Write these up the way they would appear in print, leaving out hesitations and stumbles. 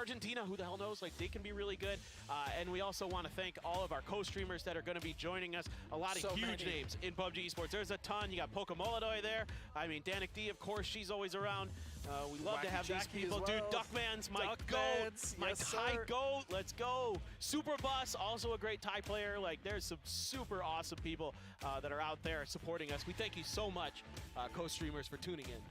Argentina, who the hell knows? Like, they can be really good. And we also want to thank all of our co-streamers that are going to be joining us. A lot of huge names in PUBG Esports. There's a ton. You got Pokemoladoy there. I mean, Danik D, of course, she's always around. We love to have these people. Well. Dude, Duckman's my goat. My high goat. Let's go. Super Bus, also a great Thai player. Like, there's some super awesome people that are out there supporting us. We thank you so much, co-streamers, for tuning in.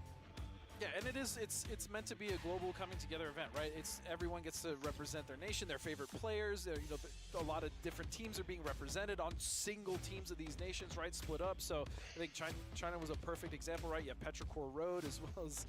Yeah, and it's meant to be a global coming together event, right? It's everyone gets to represent their nation, their favorite players. You know, a lot of different teams are being represented on single teams of these nations, right? Split up. So I think China was a perfect example, right? You have Petrichor Road as well as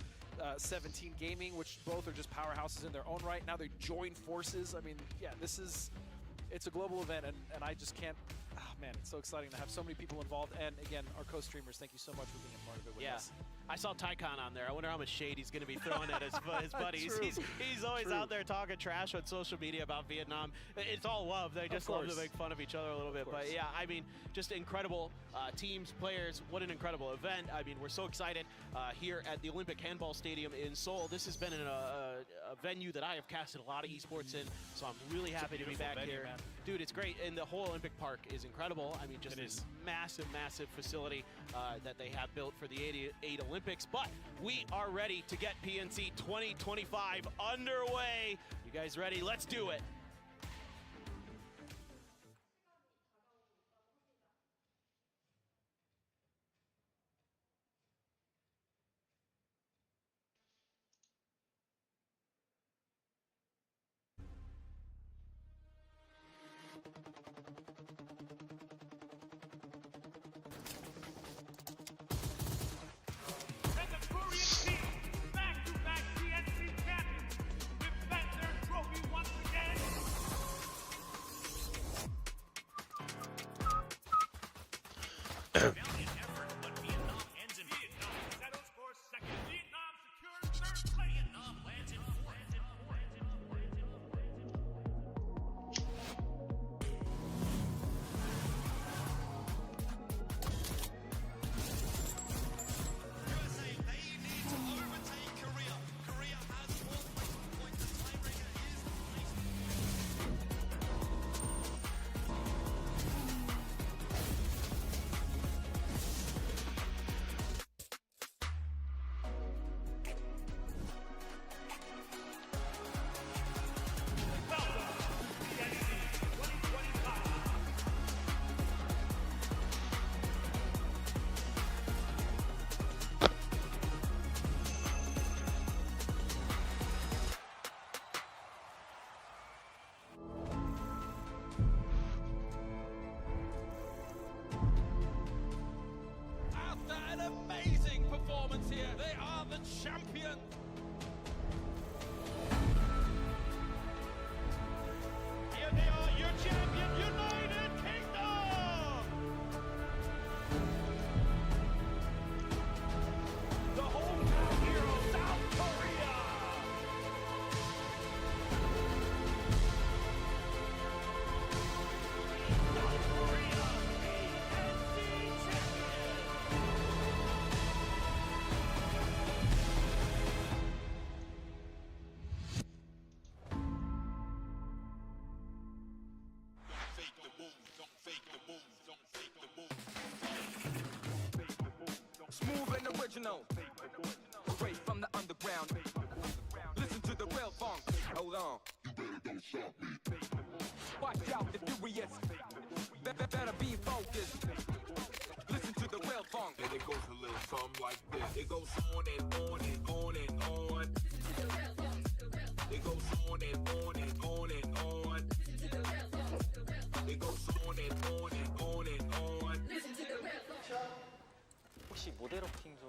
17 Gaming, which both are just powerhouses in their own right. Now they join forces. I mean, yeah, it's a global event, and I just can't. Oh man, it's so exciting to have so many people involved. And again, our co-streamers, thank you so much for being a part of it with us. I saw Tycon on there. I wonder how much shade he's going to be throwing at his buddies. He's always out there talking trash on social media about Vietnam. It's all love. They just love to make fun of each other a little bit. But yeah, I mean, just incredible teams, players. What an incredible event. I mean, we're so excited here at the Olympic Handball Stadium in Seoul. This has been a venue that I have casted a lot of esports in, so I'm really happy to be back here. Man. Dude, it's great. And the whole Olympic Park is incredible. I mean, just this massive, massive facility that they have built for the 88 Olympics. But we are ready to get PNC 2025 underway. You guys ready? Let's do it. Valiant effort, but Vietnam ends in Vietnam settles for second. Vietnam secures third place. Vietnam lands in fourth. USA, they need to overtake Korea. Korea has 4 points. The tiebreaker is An amazing performance here. They are the champions. Here they are, your champion, United Kingdom. The hometown hero, South Korea. South Korea, PNC champion. Smooth and original, straight from the underground. Listen to the real funk. Hold on. You better don't stop me. Watch out, the furious. Better be focused. Listen to the real funk. And it goes a little something like this. It goes on and on and on and on. It goes on and on and on and on. It goes on and on and on and on. 혹시 모델업팅 좀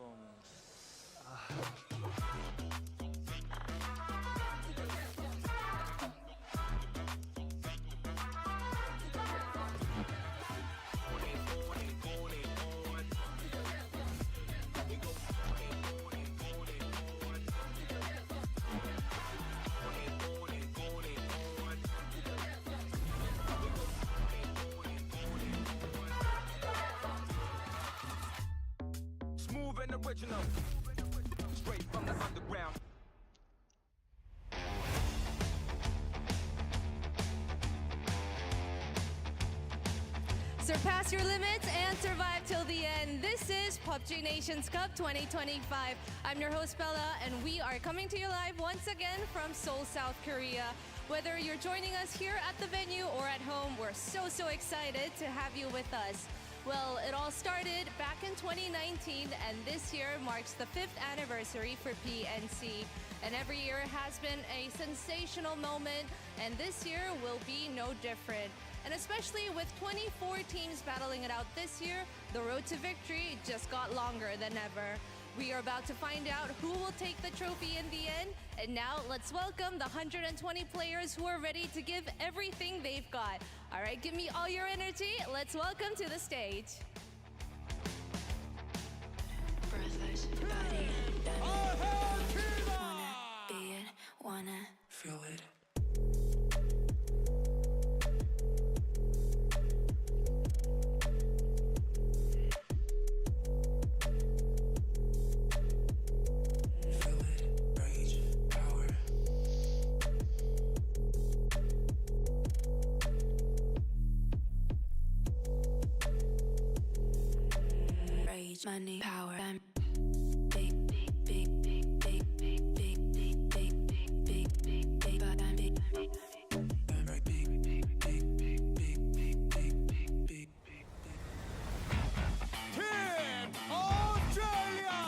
Smooth and original, straight from the underground. Surpass your limits and survive till the end. This is PUBG Nations Cup 2025. I'm your host Bella, and we are coming to you live once again from Seoul, South Korea. Whether you're joining us here at the venue or at home, we're so excited to have you with us. Well, it all started back in 2019, and this year marks the 5th anniversary for PNC. And every year has been a sensational moment, and this year will be no different. And especially with 24 teams battling it out this year, the road to victory just got longer than ever. We are about to find out who will take the trophy in the end. And now let's welcome the 120 players who are ready to give everything they've got. All right, give me all your energy. Let's welcome to the stage. Breathless, body, wanna be it, wanna feel it. Money, power, I'm big, but I'm big. I'm right big. Team Australia!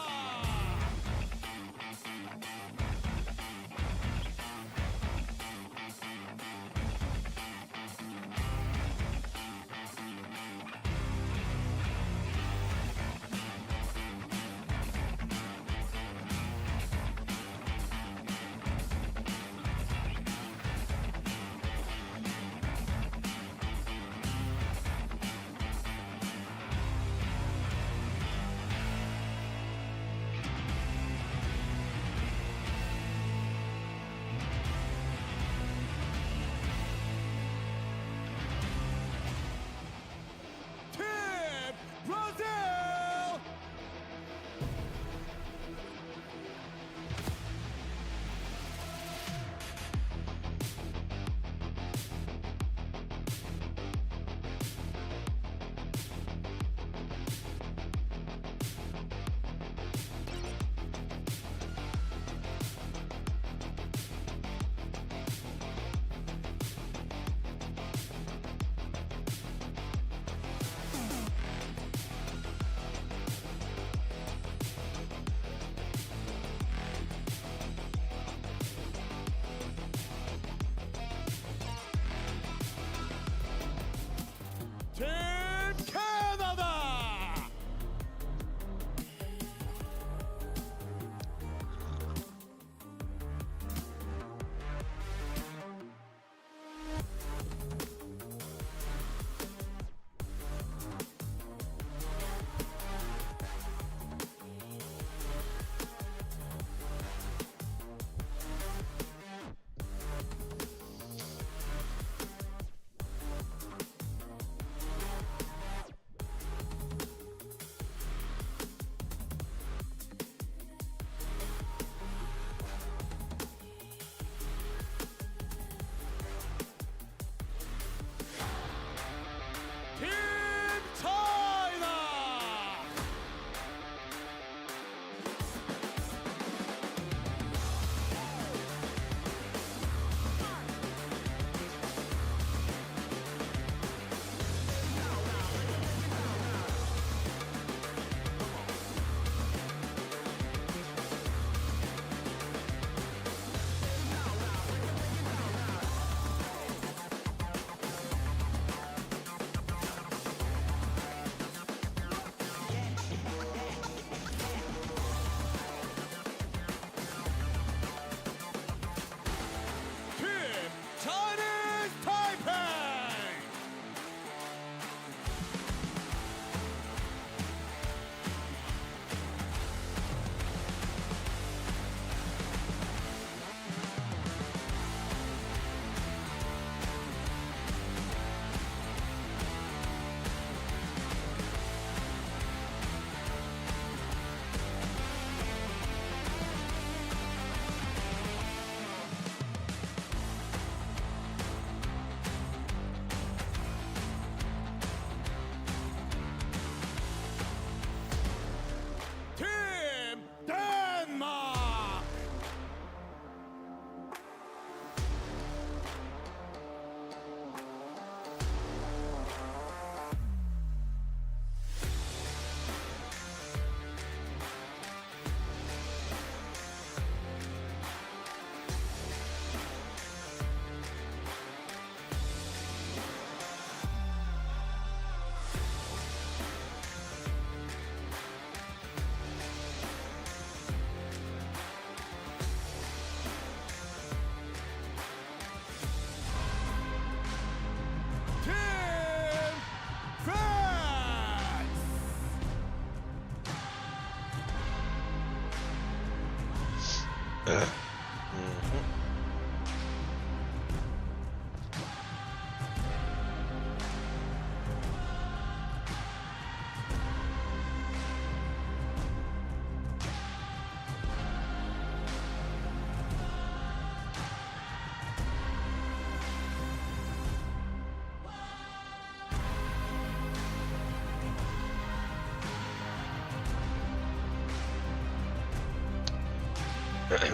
Team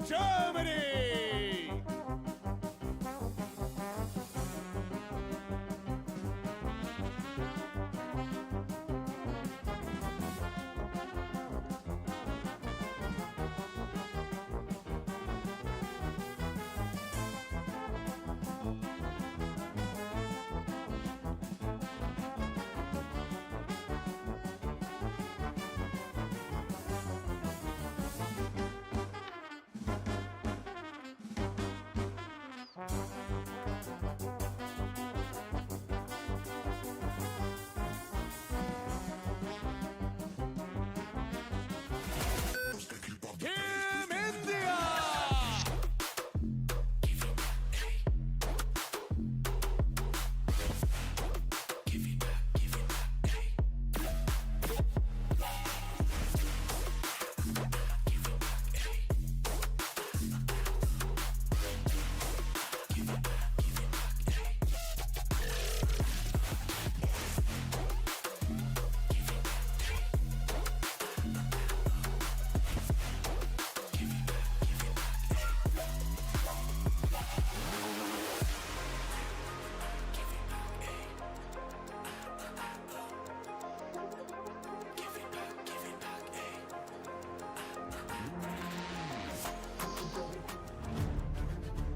Germany! Team India!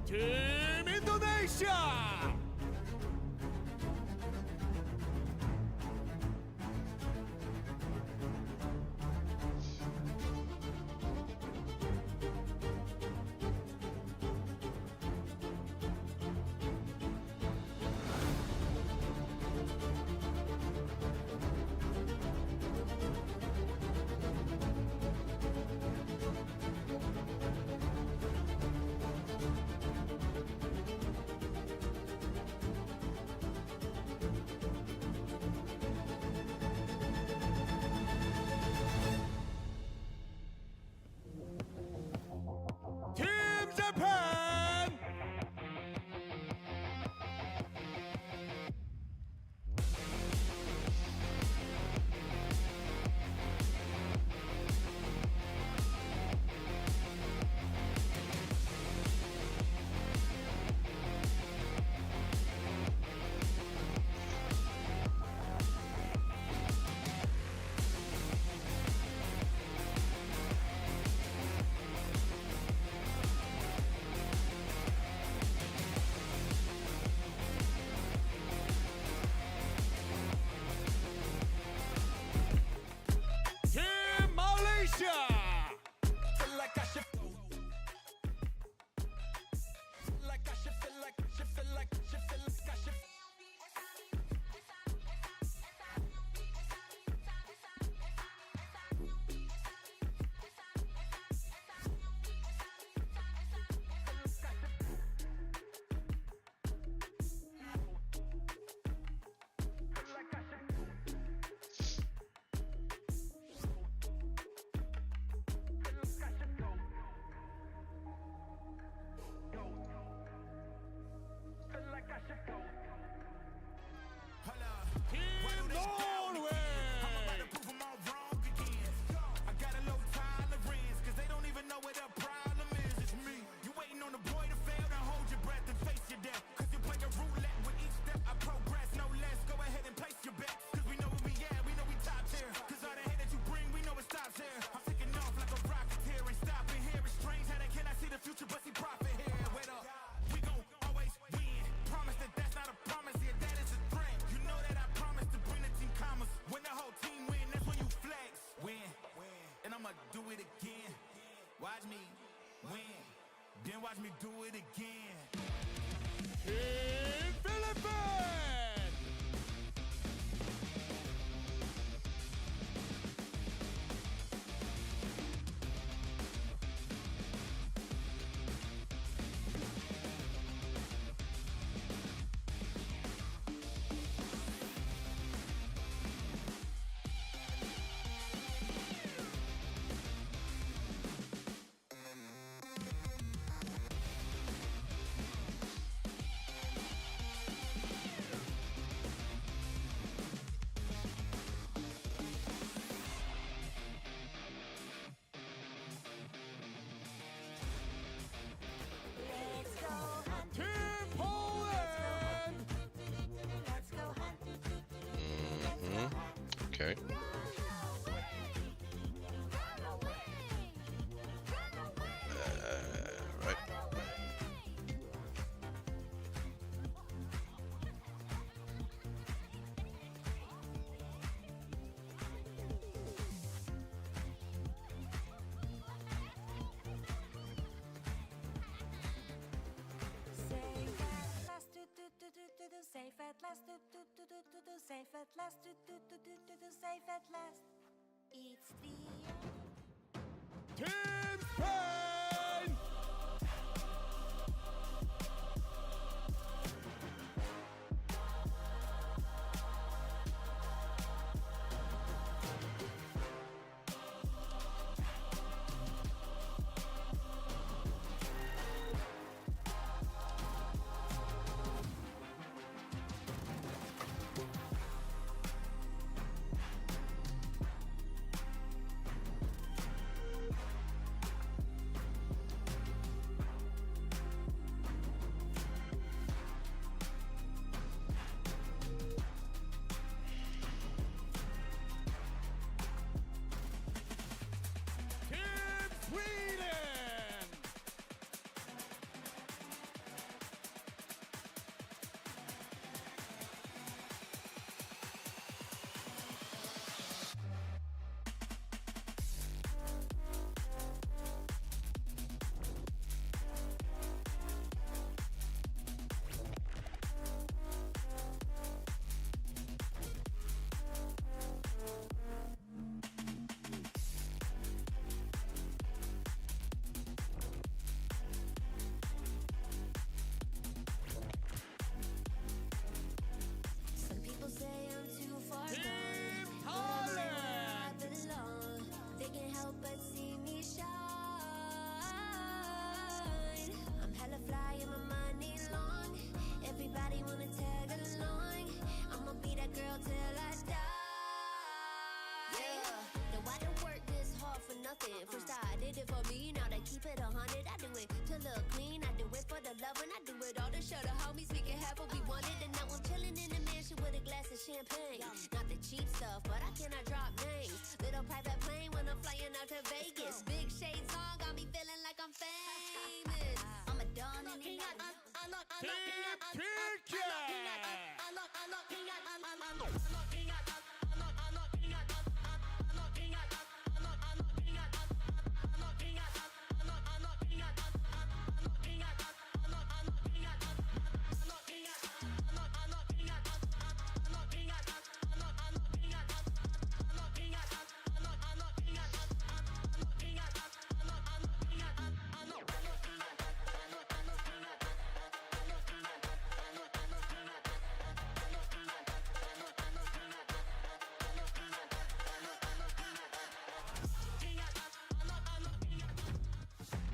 Team Indonesia! Team Japan! Team Malaysia! Feel like I should. Like I should feel like should feel like should feel like I should. Team Norway! I got a low tolerance, cause they don't even know what the problem is. It's me. You waiting on the boy to fail, then hold your breath and face your death. Cause you play a roulette with each step. I progress, no less. Go ahead and place your bets. Cause we know where we at, we know we top tier. Cause all the hate that you bring, we know it stops here. I'm taking off like a rocketeer and stopping here. It's strange how they cannot see the future, but see profit here. Wait up, we gon' always win. Promise that that's not a promise here, that is a threat. You know that I promise to bring the team commas. When the whole team win, that's when you flex. Win, and I'ma do it again. Watch me win, then watch me do it again. Team Philippines! Okay. Right. Safe at last, safe at last, safe at last. It's the Team Spain! Team Sweden! Some people say I'm too far Team gone, but I'm right where I Thailand! belong. They can't help but see me shine. I'm hella fly and my money long. Everybody wanna tag along. I'ma be that girl till I die. Yeah, no, I don't work this hard for nothing. First I did it for me, now they keep it 100. I do it to look clean, I do it for the love, and I do it all to show the homies we can have what we wanted. And now I'm chilling in the mansion with a glass of champagne. Not the cheap stuff, but I cannot drop names. Little private plane when I'm flying out to Vegas. Big shades on, got me feeling like I'm famous. I'm a dawn in the night. Team Turkey!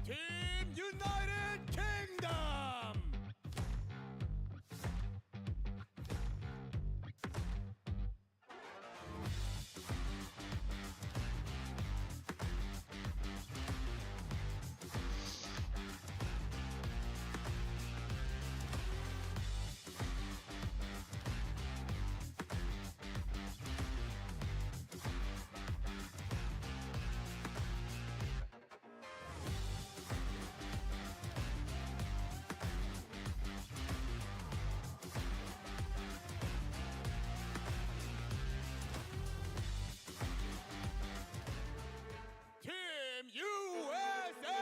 Team United Kingdom! Team USA!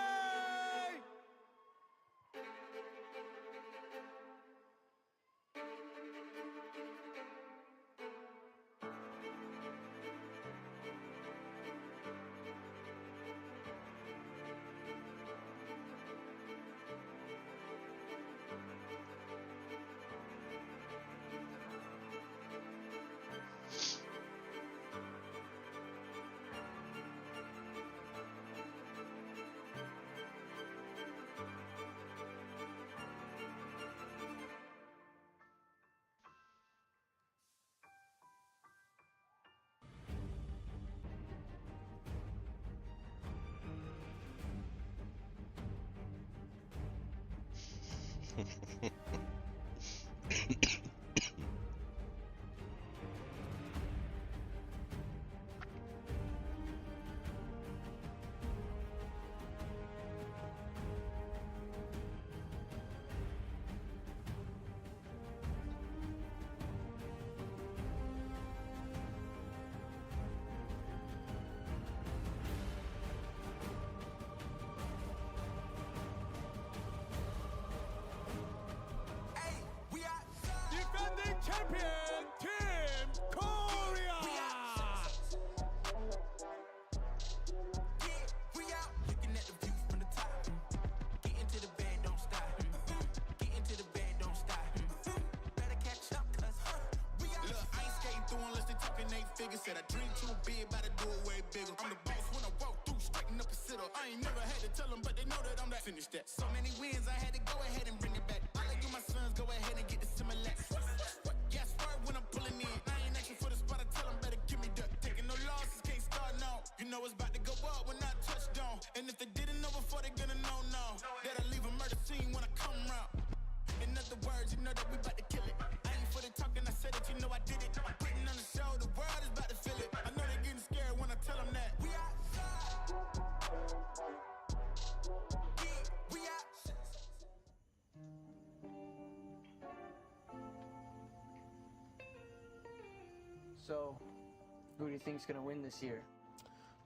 through unless they talking 8 figures. Said I dream too big, about to do it way bigger. I'm the boss when I walk through, straighten up and sit up. I ain't never had to tell them, but they know that I'm that. Finish that. So many wins, I had to go ahead and bring it back. All I do my sons, go ahead and get the Similac. Yeah, swerve when I'm pulling in. I ain't asking for the spot, I tell them better give me that. Taking no losses, can't start now. You know it's about to go up when I touch down. And if they didn't know before, they gonna know now. That I leave a murder scene when I come round. In other words, you know that we about to kill it. I ain't for the talking, I said it, you know I did it. I'm putting on the show, the world is about to feel it. I know they getting scared when I tell them that. We outside. Yeah, we outside. So, who do you think's gonna win this year?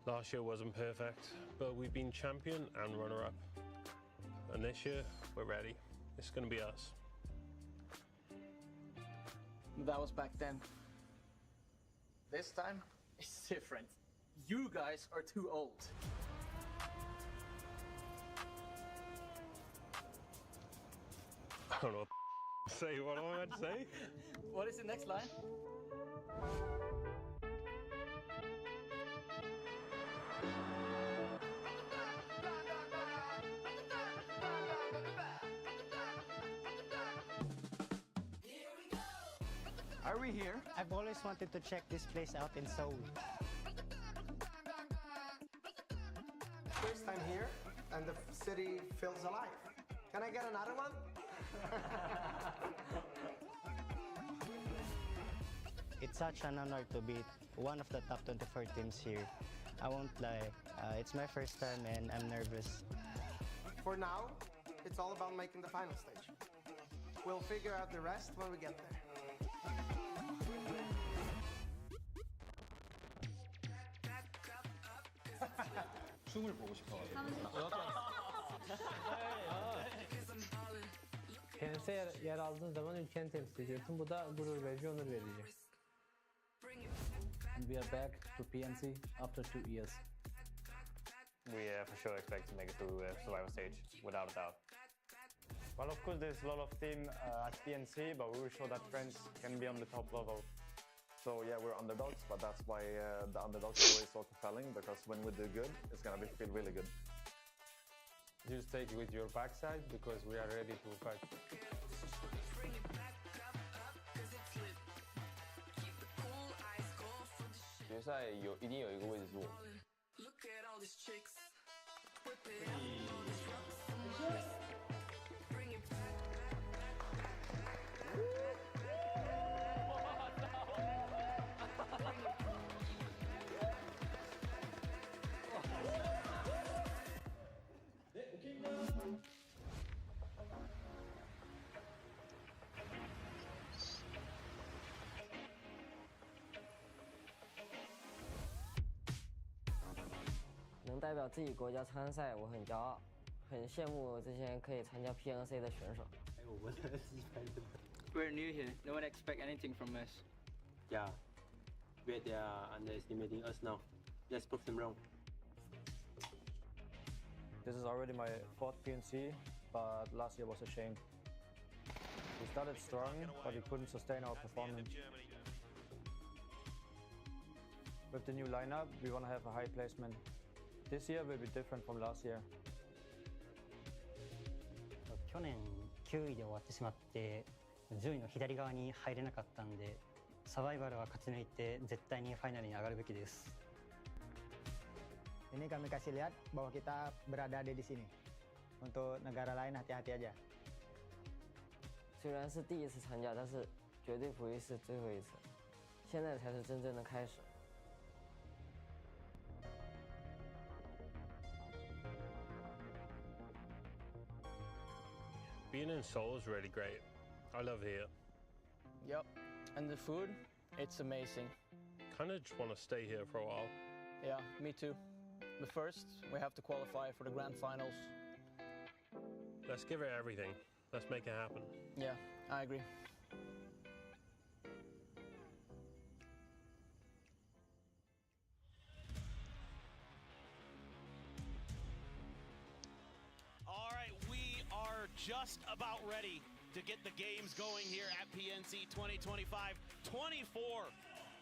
Last year wasn't perfect, but we've been champion and runner-up. And this year, we're ready. It's gonna be us. That was back then. This time, it's different. You guys are too old. I don't know what to say. What am I meant to say? What is the next line? Are we here? I've always wanted to check this place out in Seoul. First time here, and the city feels alive. Can I get another one? It's such an honor to be one of the top 24 teams here. I won't lie, it's my first time and I'm nervous. For now, it's all about making the final stage. We'll figure out the rest when we get there. 춤을 보고 싶어요. PNC'ye yer aldığın zaman ülkeni temsil ediyorsun. Bu da gurur verici, onur verici. We are back to PNC after 2 years. We for sure expect to make it to survival stage, without a doubt. Well, of course, there's a lot of team at PNC, but we will show that friends can be on the top level. So yeah, we're underdogs, but that's why the underdog story is so compelling, because when we do good, it's gonna feel really good. Just take it with your backside because we are ready to fight.能代表自己国家参赛，我很骄傲，很羡慕这些可以参加 PNC 的选手。We're new here. No one expect anything from us. Yeah, but they are underestimating us now. Let's prove them wrong. This is already my 4th PNC, but last year was a shame. We started strong, but we couldn't sustain our performance. With the new lineup, we want to have a high placement. This year will be different from last year. 去年9位で終わってしまって10位の左側に入れなかったんで、サバイバルは勝ち抜いて絶対にファイナルに上がるべきです。Ini kami kasih lihat bahwa kita berada di sini. Untuk negara lain hati-hati aja. 虽然是第一次参加，但是绝对不会是最后一次。现在才是真正的开始。Being in Seoul is really great. I love here. Yep, and the food, it's amazing. Kind of just want to stay here for a while. Yeah, me too. But first, we have to qualify for the grand finals. Let's give it everything. Let's make it happen. Yeah, I agree. All right, we are just about ready to get the games going here at PNC 2025. 24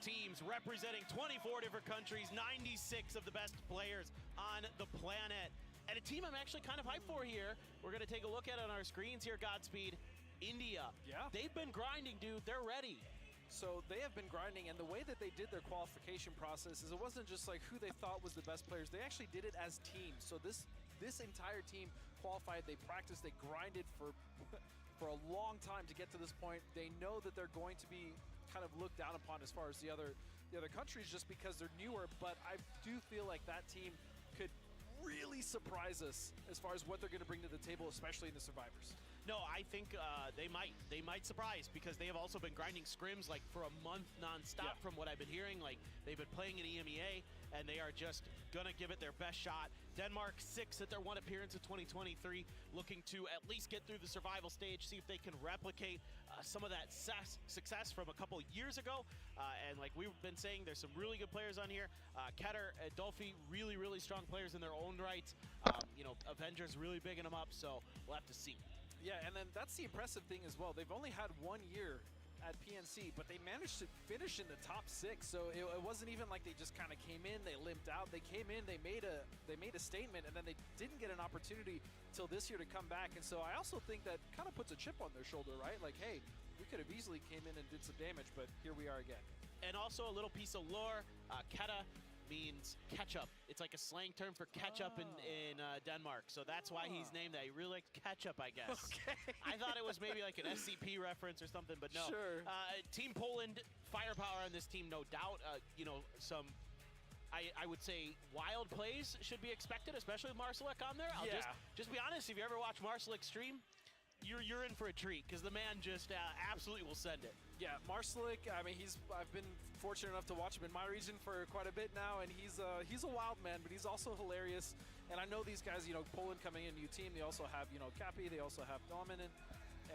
teams representing 24 different countries, 96 of the best players on the planet. And a team I'm actually kind of hyped for here. We're going to take a look at it on our screens here, Godspeed. India. Yeah. They've been grinding, dude. They're ready. So they have been grinding, and the way that they did their qualification process is it wasn't just like who they thought was the best players. They actually did it as teams. So this entire team qualified. They practiced. They grinded for a long time to get to this point. They know that they're going to be kind of looked down upon as far as the other countries just because they're newer. But I do feel like that team could really surprise us as far as what they're going to bring to the table, especially in the survivors. No, I think they might surprise because they have also been grinding scrims like for a month nonstop from what I've been hearing. Like they've been playing in EMEA and they are just gonna give it their best shot. Denmark 6 at their one appearance of 2023, looking to at least get through the survival stage, see if they can replicate some of that success from a couple years ago. And like we've been saying, there's some really good players on here. Keter, Dolphy, really strong players in their own right. You know, Avengers really bigging them up, so we'll have to see. Yeah, and then that's the impressive thing as well. They've only had 1 year at PNC, but they managed to finish in the top 6. So it wasn't even like they just kind of came in, they limped out. They came in, they made a statement, and then they didn't get an opportunity till this year to come back. And so I also think that kind of puts a chip on their shoulder, right? Like, hey, we could have easily came in and did some damage, but here we are again. And also a little piece of lore, Keta means ketchup. It's like a slang term for ketchup in Denmark. So that's why he's named that. He really likes ketchup, I guess. Okay. I thought it was maybe like an SCP reference or something, but no. Sure. Team Poland, firepower on this team, no doubt. You know, some, I would say, wild plays should be expected, especially with Marsalek on there. I'll just be honest, if you ever watch Marsalek stream, you're in for a treat because the man just absolutely will send it. Yeah, Marsalek, I mean, I've been fortunate enough to watch him in my region for quite a bit now, and he's a wild man, but he's also hilarious. And I know these guys, you know, Poland coming in, new team, they also have, you know, Cappy, they also have Dominant,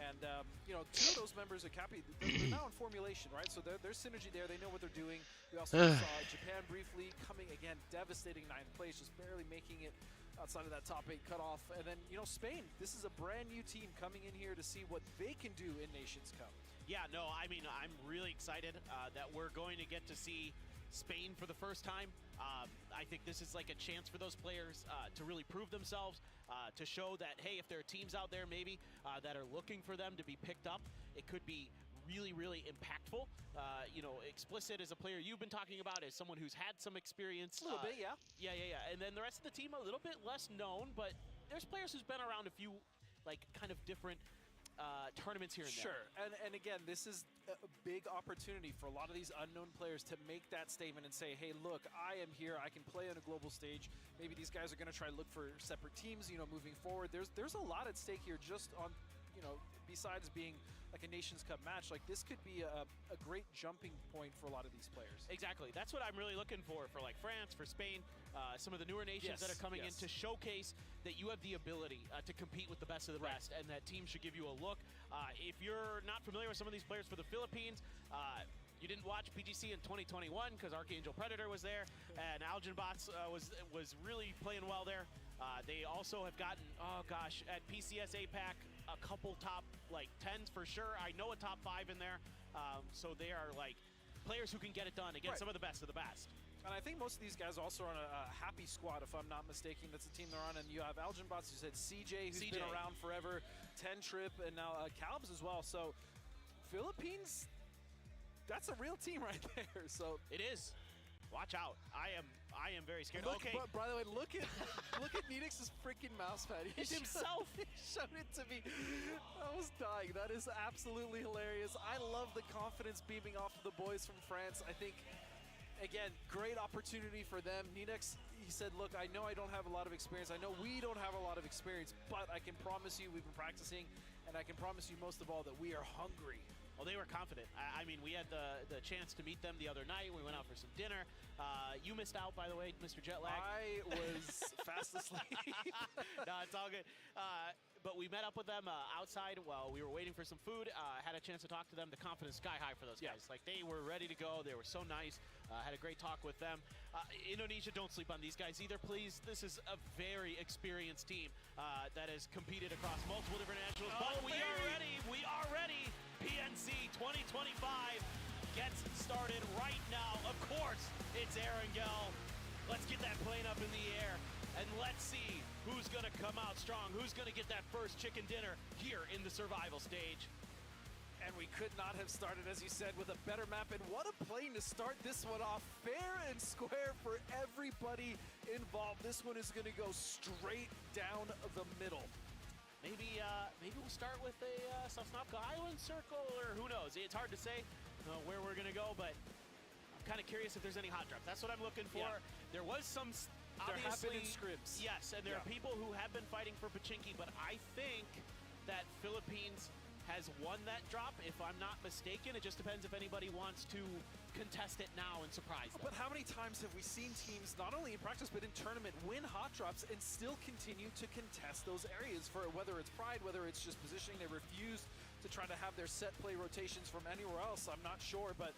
and, you know, 2 of those members of Cappy, they're now in formulation, right? So there's synergy there, they know what they're doing. We also saw Japan briefly coming, again, devastating 9th place, just barely making it outside of that top 8 cutoff. And then, you know, Spain, this is a brand new team coming in here to see what they can do in Nations Cup. Yeah, no, I mean, I'm really excited that we're going to get to see Spain for the first time. I think this is like a chance for those players to really prove themselves, to show that, hey, if there are teams out there maybe that are looking for them to be picked up, it could be really impactful. You know, Explicit is a player you've been talking about as someone who's had some experience. A little bit, yeah. Yeah. And then the rest of the team a little bit less known, but there's players who's been around a few, like, kind of different tournaments here and there. Sure, and again, this is a big opportunity for a lot of these unknown players to make that statement and say, hey, look, I am here, I can play on a global stage. Maybe these guys are going to try to look for separate teams, you know, moving forward. There's a lot at stake here just on, you know, besides being like a Nations Cup match. Like, this could be a great jumping point for a lot of these players. Exactly. That's what I'm really looking for like France, for Spain, some of the newer nations that are coming in to showcase that you have the ability to compete with the best of the best, and that teams should give you a look. If you're not familiar with some of these players for the Philippines, you didn't watch PGC in 2021 because Archangel Predator was there, and Algenbots was really playing well there. They also have gotten, at PCS APAC, a couple top, like, 10s for sure. I know a top 5 in there. So they are, like, players who can get it done against some of the best of the best. And I think most of these guys also are on a Happy Squad, if I'm not mistaken. That's the team they're on. And you have Algenbots, who said CJ, who's been around forever, 10 Trip, and now Calbs as well. So Philippines, that's a real team right there. So it is. Watch out. I am very scared. Look, okay. By the way, look at Nenix's freaking mouse pad. He himself. He showed it to me. I was dying. That is absolutely hilarious. I love the confidence beaming off of the boys from France. I think, again, great opportunity for them. Nenix, he said, look, I know I don't have a lot of experience. I know we don't have a lot of experience, but I can promise you we've been practicing, and I can promise you most of all that we are hungry. Well, they were confident. I mean, we had the chance to meet them the other night. We went out for some dinner. You missed out, by the way, Mr. Jetlag. I was fast asleep. No, it's all good. But we met up with them outside while we were waiting for some food. Had a chance to talk to them. The confidence sky high for those guys. Like, they were ready to go. They were so nice. Had a great talk with them. Indonesia, don't sleep on these guys either, please. This is a very experienced team that has competed across multiple different nationals. But we are ready. We are ready. PNC 2025. gets started right now. Of course, it's Erangel. Let's get that plane up in the air, and let's see who's going to come out strong, who's going to get that first chicken dinner here in the survival stage. And we could not have started, as you said, with a better map. And what a plane to start this one off. Fair and square for everybody involved. This one is going to go straight down the middle. Maybe we'll start with a Sosnovka Island circle, or who knows? It's hard to say where we're going to go, but I'm kind of curious if there's any hot drops. That's what I'm looking for. Yeah. There was some, obviously. There have been in scrims. Yes, and there are people who have been fighting for Pachinki, but I think that Philippines has won that drop, if I'm not mistaken. It just depends if anybody wants to contest it now and surprise them. But how many times have we seen teams, not only in practice but in tournament, win hot drops and still continue to contest those areas, for whether it's pride, whether it's just positioning. They refuse to try to have their set play rotations from anywhere else. I'm not sure, but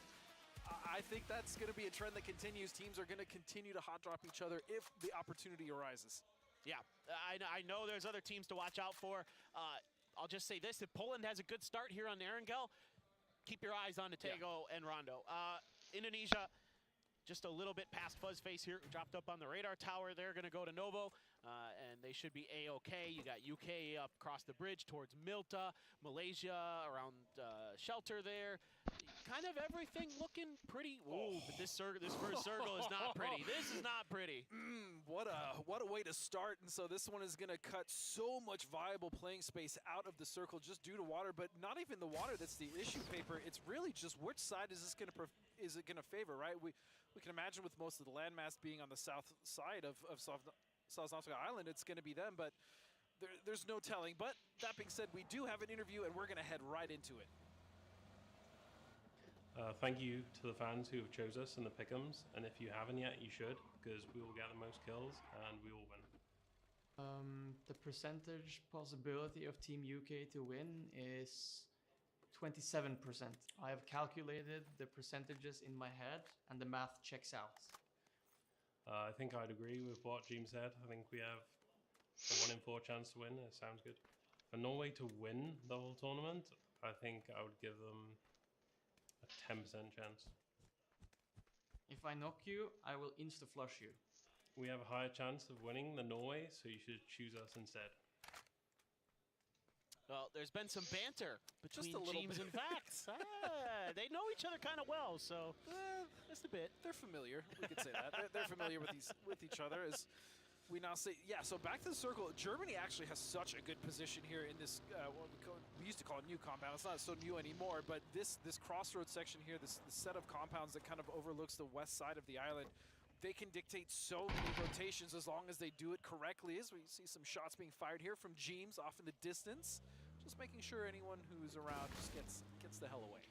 I think that's going to be a trend that continues. Teams are going to continue to hot drop each other if the opportunity arises. Yeah, I know there's other teams to watch out for. I'll just say this, if Poland has a good start here on Erangel, keep your eyes on Taego and Rondo. Indonesia, just a little bit past Fuzzface here, dropped up on the radar tower. They're going to go to Novo, and they should be A-OK. You got UK up across the bridge towards Milta, Malaysia around Shelter there. Kind of everything looking pretty. Ooh, but this first circle is not pretty. This is not pretty. What a way to start. And so this one is going to cut so much viable playing space out of the circle just due to water, but not even the water that's the issue, Paper. It's really just which side is it going to favor, right? We can imagine with most of the landmass being on the south side of Sosnovka Island, it's going to be them, but there's no telling. But that being said, we do have an interview, and we're going to head right into it. Thank you to the fans who have chose us in the pick'ems, and if you haven't yet, you should, because we will get the most kills and we will win. The percentage possibility of Team UK to win is 27%. I have calculated the percentages in my head, and the math checks out. I think I'd agree with what Jim said. I think we have a 1 in 4 chance to win. It sounds good. For Norway to win the whole tournament, I think I would give them a 10% chance. If I knock you, I will insta-flush you. We have a higher chance of winning than Norway, so you should choose us instead. Well, there's been some banter between James and Vax. They know each other kind of well, so just a bit. They're familiar. We could say that. They're familiar with each other, as we now say. Yeah, so back to the circle. Germany actually has such a good position here in this, what we used to call a new compound. It's not so new anymore, but this crossroads section here, this set of compounds that kind of overlooks the west side of the island, they can dictate so many rotations as long as they do it correctly. As we see some shots being fired here from James off in the distance, just making sure anyone who's around just gets the hell away.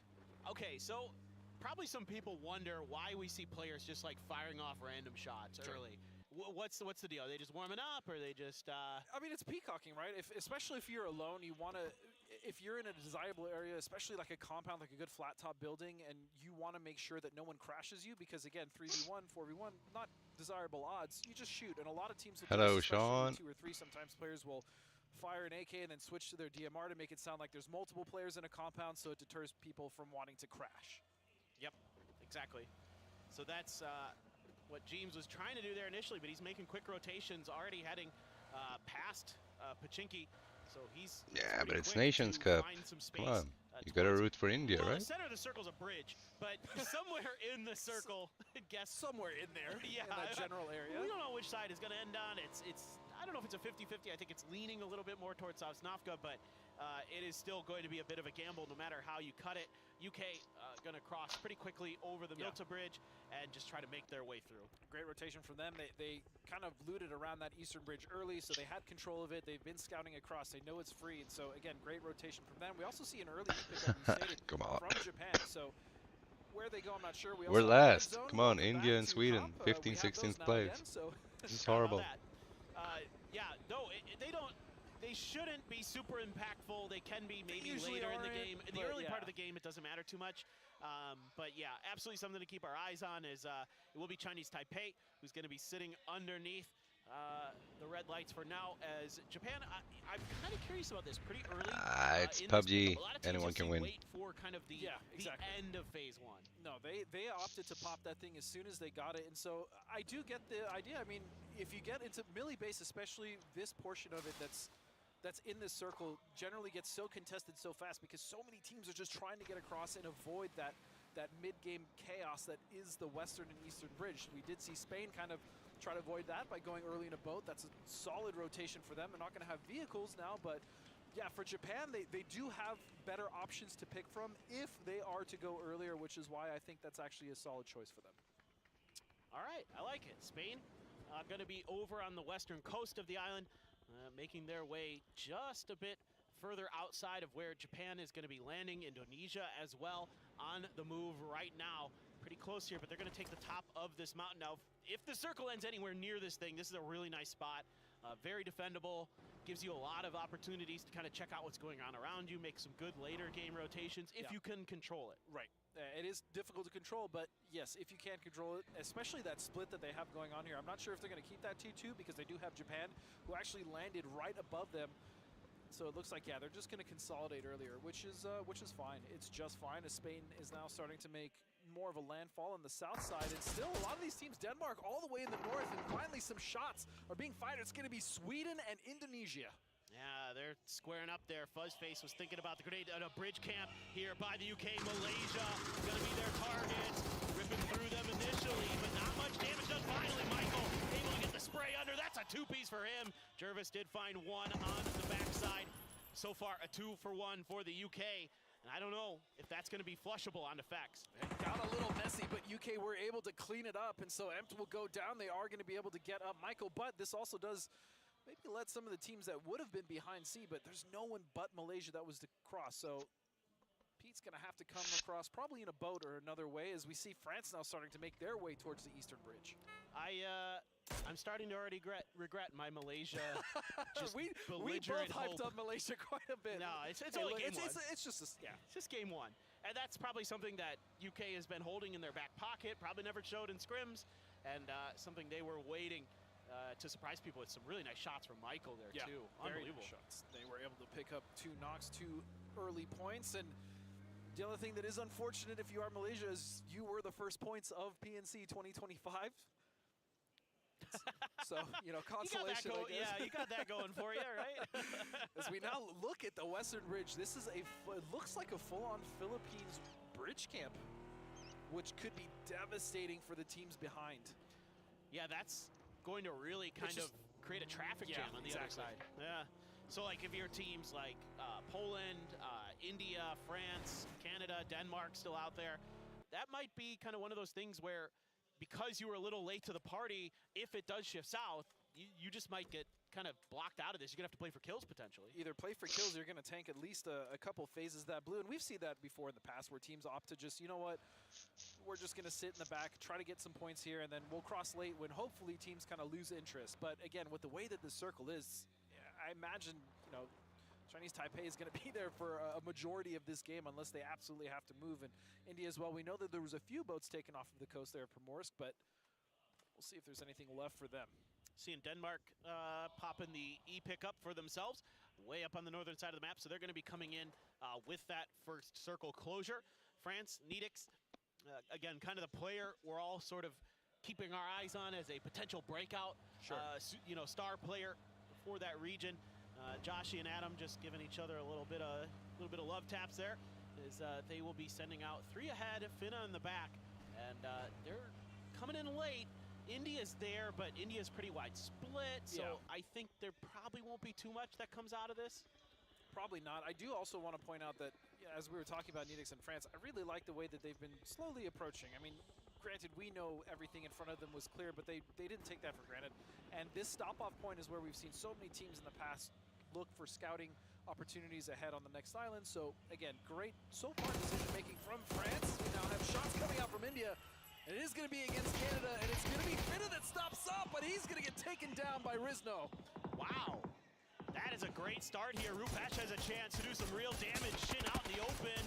Okay, so probably some people wonder why we see players just like firing off random shots early. What's the deal? Are they just warming up, or are they just? I mean, it's peacocking, right? Especially if you're alone, you want to. If you're in a desirable area, especially like a compound, like a good flat top building, and you want to make sure that no one crashes you, because again, 3v1, 4v1, not desirable odds. You just shoot, and a lot of teams will Hello, Sean. 2 or 3. Sometimes players will fire an AK and then switch to their DMR to make it sound like there's multiple players in a compound, so it deters people from wanting to crash. Yep, exactly. So that's what James was trying to do there initially, but he's making quick rotations, already heading past Pachinki. So he's but it's Nations Cup. Come on, you gotta root for India, right? The center of the circle's a bridge, but somewhere in the circle, guess somewhere in there, yeah, in that general area. We don't know which side is going to end on. It's I don't know if it's a 50-50. I think it's leaning a little bit more towards Sosnovka, but it is still going to be a bit of a gamble no matter how you cut it. UK going to cross pretty quickly over the Milta Bridge and just try to make their way through. Great rotation from them. They kind of looted around that eastern bridge early, so they had control of it. They've been scouting across. They know it's free, and so again, great rotation from them. We also see an early pickup Come on. from Japan. So where they go, I'm not sure. We're last. Come on, India and Sweden, 15th, 16th place. So this is horrible. Yeah, no, they don't. They shouldn't be super impactful. They can be maybe later in the game. In the early part of the game, it doesn't matter too much. But yeah, absolutely something to keep our eyes on is it will be Chinese Taipei, who's going to be sitting underneath the red lights for now as Japan, I'm kind of curious about this pretty early. It's PUBG. Anyone can win. Wait for kind of the end of phase 1. No, they opted to pop that thing as soon as they got it, and so I do get the idea. I mean, if you get into melee base, especially this portion of it that's in this circle, generally gets so contested so fast because so many teams are just trying to get across and avoid that mid-game chaos that is the Western and Eastern Bridge. We did see Spain kind of try to avoid that by going early in a boat. That's a solid rotation for them. They're not going to have vehicles now, but yeah, for Japan, they do have better options to pick from if they are to go earlier, which is why I think that's actually a solid choice for them. All right, I like it. Spain going to be over on the western coast of the island, making their way just a bit further outside of where Japan is going to be landing. Indonesia as well on the move right now. Pretty close here, but they're going to take the top of this mountain. Now, if the circle ends anywhere near this thing, this is a really nice spot. Very defendable, gives you a lot of opportunities to kind of check out what's going on around you, make some good later game rotations if you can control it. Right. It is difficult to control, but yes, if you can control it, especially that split that they have going on here. I'm not sure if they're going to keep that 2-2 because they do have Japan, who actually landed right above them. So it looks like, yeah, they're just going to consolidate earlier, which is fine. It's just fine as Spain is now starting to make more of a landfall on the south side. And still, a lot of these teams, Denmark all the way in the north, and finally some shots are being fired. It's going to be Sweden and Indonesia. Yeah, they're squaring up there. Fuzzface was thinking about the grenade at a bridge camp here by the UK. Malaysia going to be their target. Ripping through them initially, but not much damage done. Finally, Michael able to get the spray under. That's a 2-piece for him. Jervis did find one on the backside. So far, a 2-for-1 for the UK. And I don't know if that's going to be flushable on effects. It got a little messy, but UK were able to clean it up, and so Empt will go down. They are going to be able to get up Michael, but this also does maybe let some of the teams that would have been behind C, but there's no one but Malaysia that was to cross. So Pete's going to have to come across probably in a boat or another way, as we see France now starting to make their way towards the Eastern Bridge. I'm starting to already regret my Malaysia. we both hyped up Malaysia quite a bit. No, it's only game one. It's just game one. And that's probably something that UK has been holding in their back pocket, probably never showed in scrims, and something they were waiting to surprise people with some really nice shots from Michael there, too. Unbelievable shots. They were able to pick up 2 knocks, 2 early points, and the other thing that is unfortunate if you are Malaysia is you were the first points of PNC 2025. So, you know, consolation. You got that going for you, right? As we now look at the Western Bridge, this is it looks like a full-on Philippines bridge camp, which could be devastating for the teams behind. Yeah, that's going to really kind of create a traffic jam on the other side. Yeah. So, like, if your teams like Poland, India, France, Canada, Denmark still out there, that might be kind of one of those things where, because you were a little late to the party, if it does shift south, you just might get kind of blocked out of this. You're going to have to play for kills, potentially. Either play for kills or you're going to tank at least a couple phases that blue. And we've seen that before in the past where teams opt to just, you know what, we're just going to sit in the back, try to get some points here, and then we'll cross late when hopefully teams kind of lose interest. But again, with the way that the circle is, I imagine, you know, Chinese Taipei is going to be there for a majority of this game unless they absolutely have to move. And India as well, we know that there was a few boats taken off of the coast there at Primorsk, but we'll see if there's anything left for them. Seeing Denmark popping the E-pickup for themselves, way up on the northern side of the map, so they're going to be coming in with that first circle closure. France, Nidix, again, kind of the player we're all sort of keeping our eyes on as a potential breakout, you know, star player for that region. Joshy and Adam just giving each other a little bit of love taps there, as they will be sending out 3 ahead, Finna in the back, and they're coming in late. India's there, but India's pretty wide split, so I think there probably won't be too much that comes out of this. Probably not. I do also want to point out that, as we were talking about Nidix and France, I really like the way that they've been slowly approaching. I mean, granted, we know everything in front of them was clear, but they didn't take that for granted. And this stop-off point is where we've seen so many teams in the past look for scouting opportunities ahead on the next island. So, again, great so far decision-making from France. We now have shots coming out from India. And it is going to be against Canada, and it's going to be Finna that stops up, but he's going to get taken down by Rizno. Wow. That is a great start here. Rupesh has a chance to do some real damage. Shin out in the open.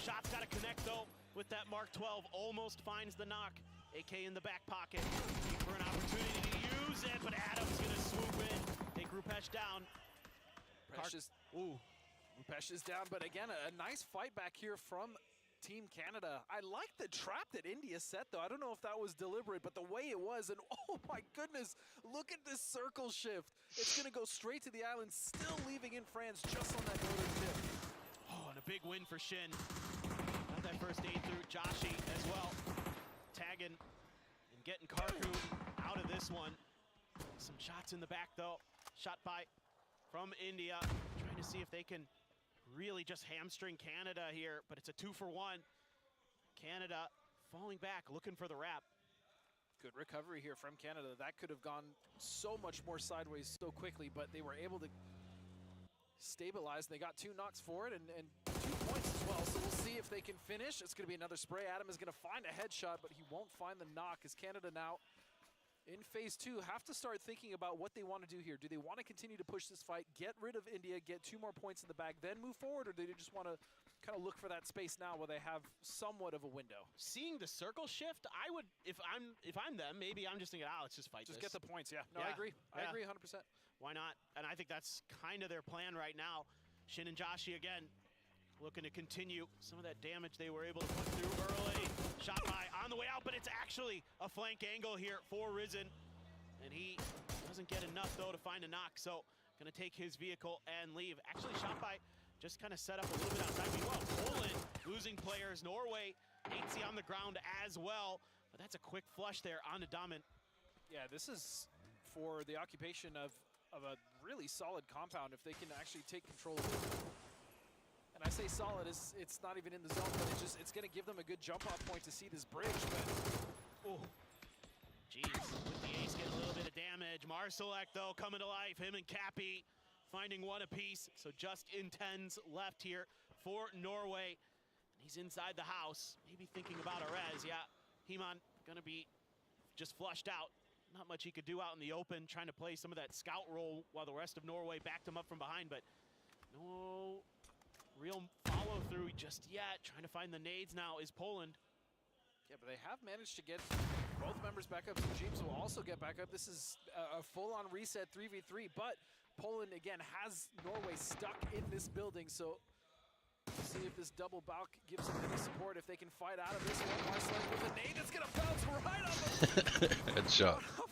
Shot's got to connect, though, with that Mark 12. Almost finds the knock. AK in the back pocket. Looking for an opportunity to use. lose it, but Adam's going to swoop in, take Rupesh down. Rupesh is down, but again, a nice fight back here from Team Canada. I like the trap that India set, though. I don't know if that was deliberate, but the way it was, and oh my goodness, look at this circle shift. It's going to go straight to the island, still leaving in France just on that northern tip. Oh, and a big win for Shin. Got that first aid through. Joshi as well, tagging and getting Karku out of this one. Some shots in the back, though. Shot by from India, trying to see if they can really just hamstring Canada here, but it's a 2-for-1. Canada falling back, looking for the wrap. Good recovery here from Canada. That could have gone so much more sideways so quickly, but they were able to stabilize. They got 2 knocks for it and 2 points as well, so we'll see if they can finish. It's going to be another spray. Adam is going to find a headshot, but he won't find the knock as Canada now in phase 2 have to start thinking about what they want to do here. Do they want to continue to push this fight, get rid of India, get 2 more points in the bag, then move forward, or do they just want to kind of look for that space now where they have somewhat of a window? Seeing the circle shift, I would, if I'm them, maybe I'm just thinking, let's just fight Just this. get the points, yeah. No, I agree. I agree 100%. Why not? And I think that's kind of their plan right now. Shin and Joshi again looking to continue some of that damage they were able to put through early. Shot by on the way out, but it's actually a flank angle here for Risen. And he doesn't get enough, though, to find a knock. So going to take his vehicle and leave. Actually, shot by just kind of set up a little bit outside. Meanwhile, Poland losing players. Norway, 8C on the ground as well. But that's a quick flush there onto Damen. Yeah, this is for the occupation of a really solid compound if they can actually take control of it. And I say solid, it's not even in the zone, but it's going to give them a good jump-off point to see this bridge. But Jeez, with the ace getting a little bit of damage. Marsalek, though, coming to life. Him and Cappy finding 1 apiece. So just in 10s left here for Norway. He's inside the house, maybe thinking about a res. Yeah, Heman going to be just flushed out. Not much he could do out in the open, trying to play some of that scout role while the rest of Norway backed him up from behind, but no real follow-through just yet. Trying to find the nades now is Poland. Yeah, but they have managed to get both members back up. James will also get back up. This is a full-on reset 3v3, but Poland, again, has Norway stuck in this building, so we'll see if this double balk gives them any support, if they can fight out of this one. Marsalek with a nade that's going to bounce right off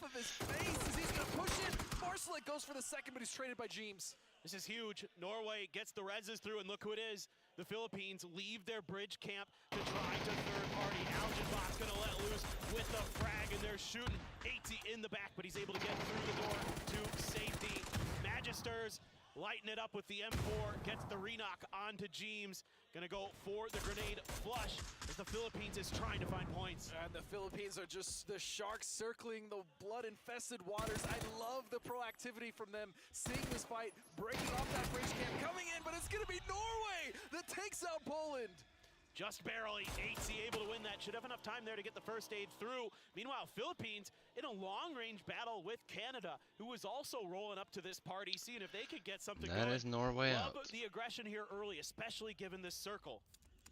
of his face as he's going to push it. Marsalek goes for the second, but he's traded by James. This is huge. Norway gets the reses through, and look who it is. The Philippines leave their bridge camp to try to third party. Algenbach's going to let loose with the frag, and they're shooting 80 in the back, but he's able to get through the door to safety. Magisters lighting it up with the M4, gets the re-knock onto James. Gonna go for the grenade flush as the Philippines is trying to find points. And the Philippines are just the sharks circling the blood-infested waters. I love the proactivity from them, seeing this fight, breaking off that bridge camp, coming in, but it's gonna be Norway that takes out Poland. Just barely. 8C able to win that. Should have enough time there to get the first aid through. Meanwhile, Philippines in a long-range battle with Canada, who was also rolling up to this party, seeing if they could get something going. That is Norway Love out. the aggression here early, especially given this circle.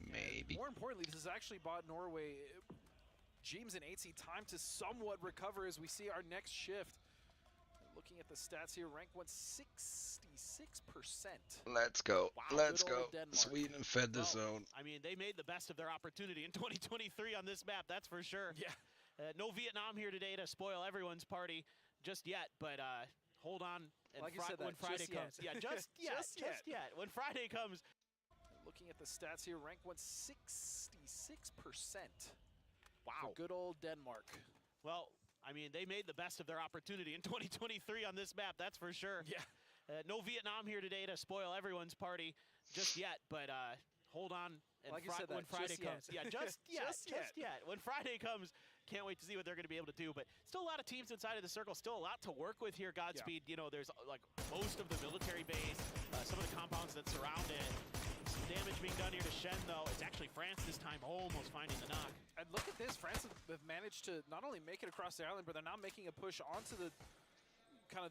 Maybe. More importantly, this has actually bought Norway, James and 8C, time to somewhat recover as we see our next shift. Looking at the stats here, rank 166%. Let's go. Wow, Let's good go. old Denmark. Sweden fed the zone. I mean, they made the best of their opportunity in 2023 on this map, that's for sure. Yeah. No Vietnam here today to spoil everyone's party just yet, but hold on. And Like you said, when Friday comes. Yeah, just yet. Just yet. When Friday comes. Looking at the stats here, rank 166%. Wow. For good old Denmark. Well, I mean, they made the best of their opportunity in 2023 on this map, that's for sure. Yeah. No Vietnam here today to spoil everyone's party just yet, but hold on. And Like you said, when Friday comes. Yeah, just yet. Just yet. When Friday comes, can't wait to see what they're going to be able to do. But still a lot of teams inside of the circle, still a lot to work with here, Godspeed. Yeah. You know, there's like most of the military base, some of the compounds that surround it. Some damage being done here to Shen, though. It's actually France this time almost finding the knock. And look at this. France have managed to not only make it across the island, but they're now making a push onto the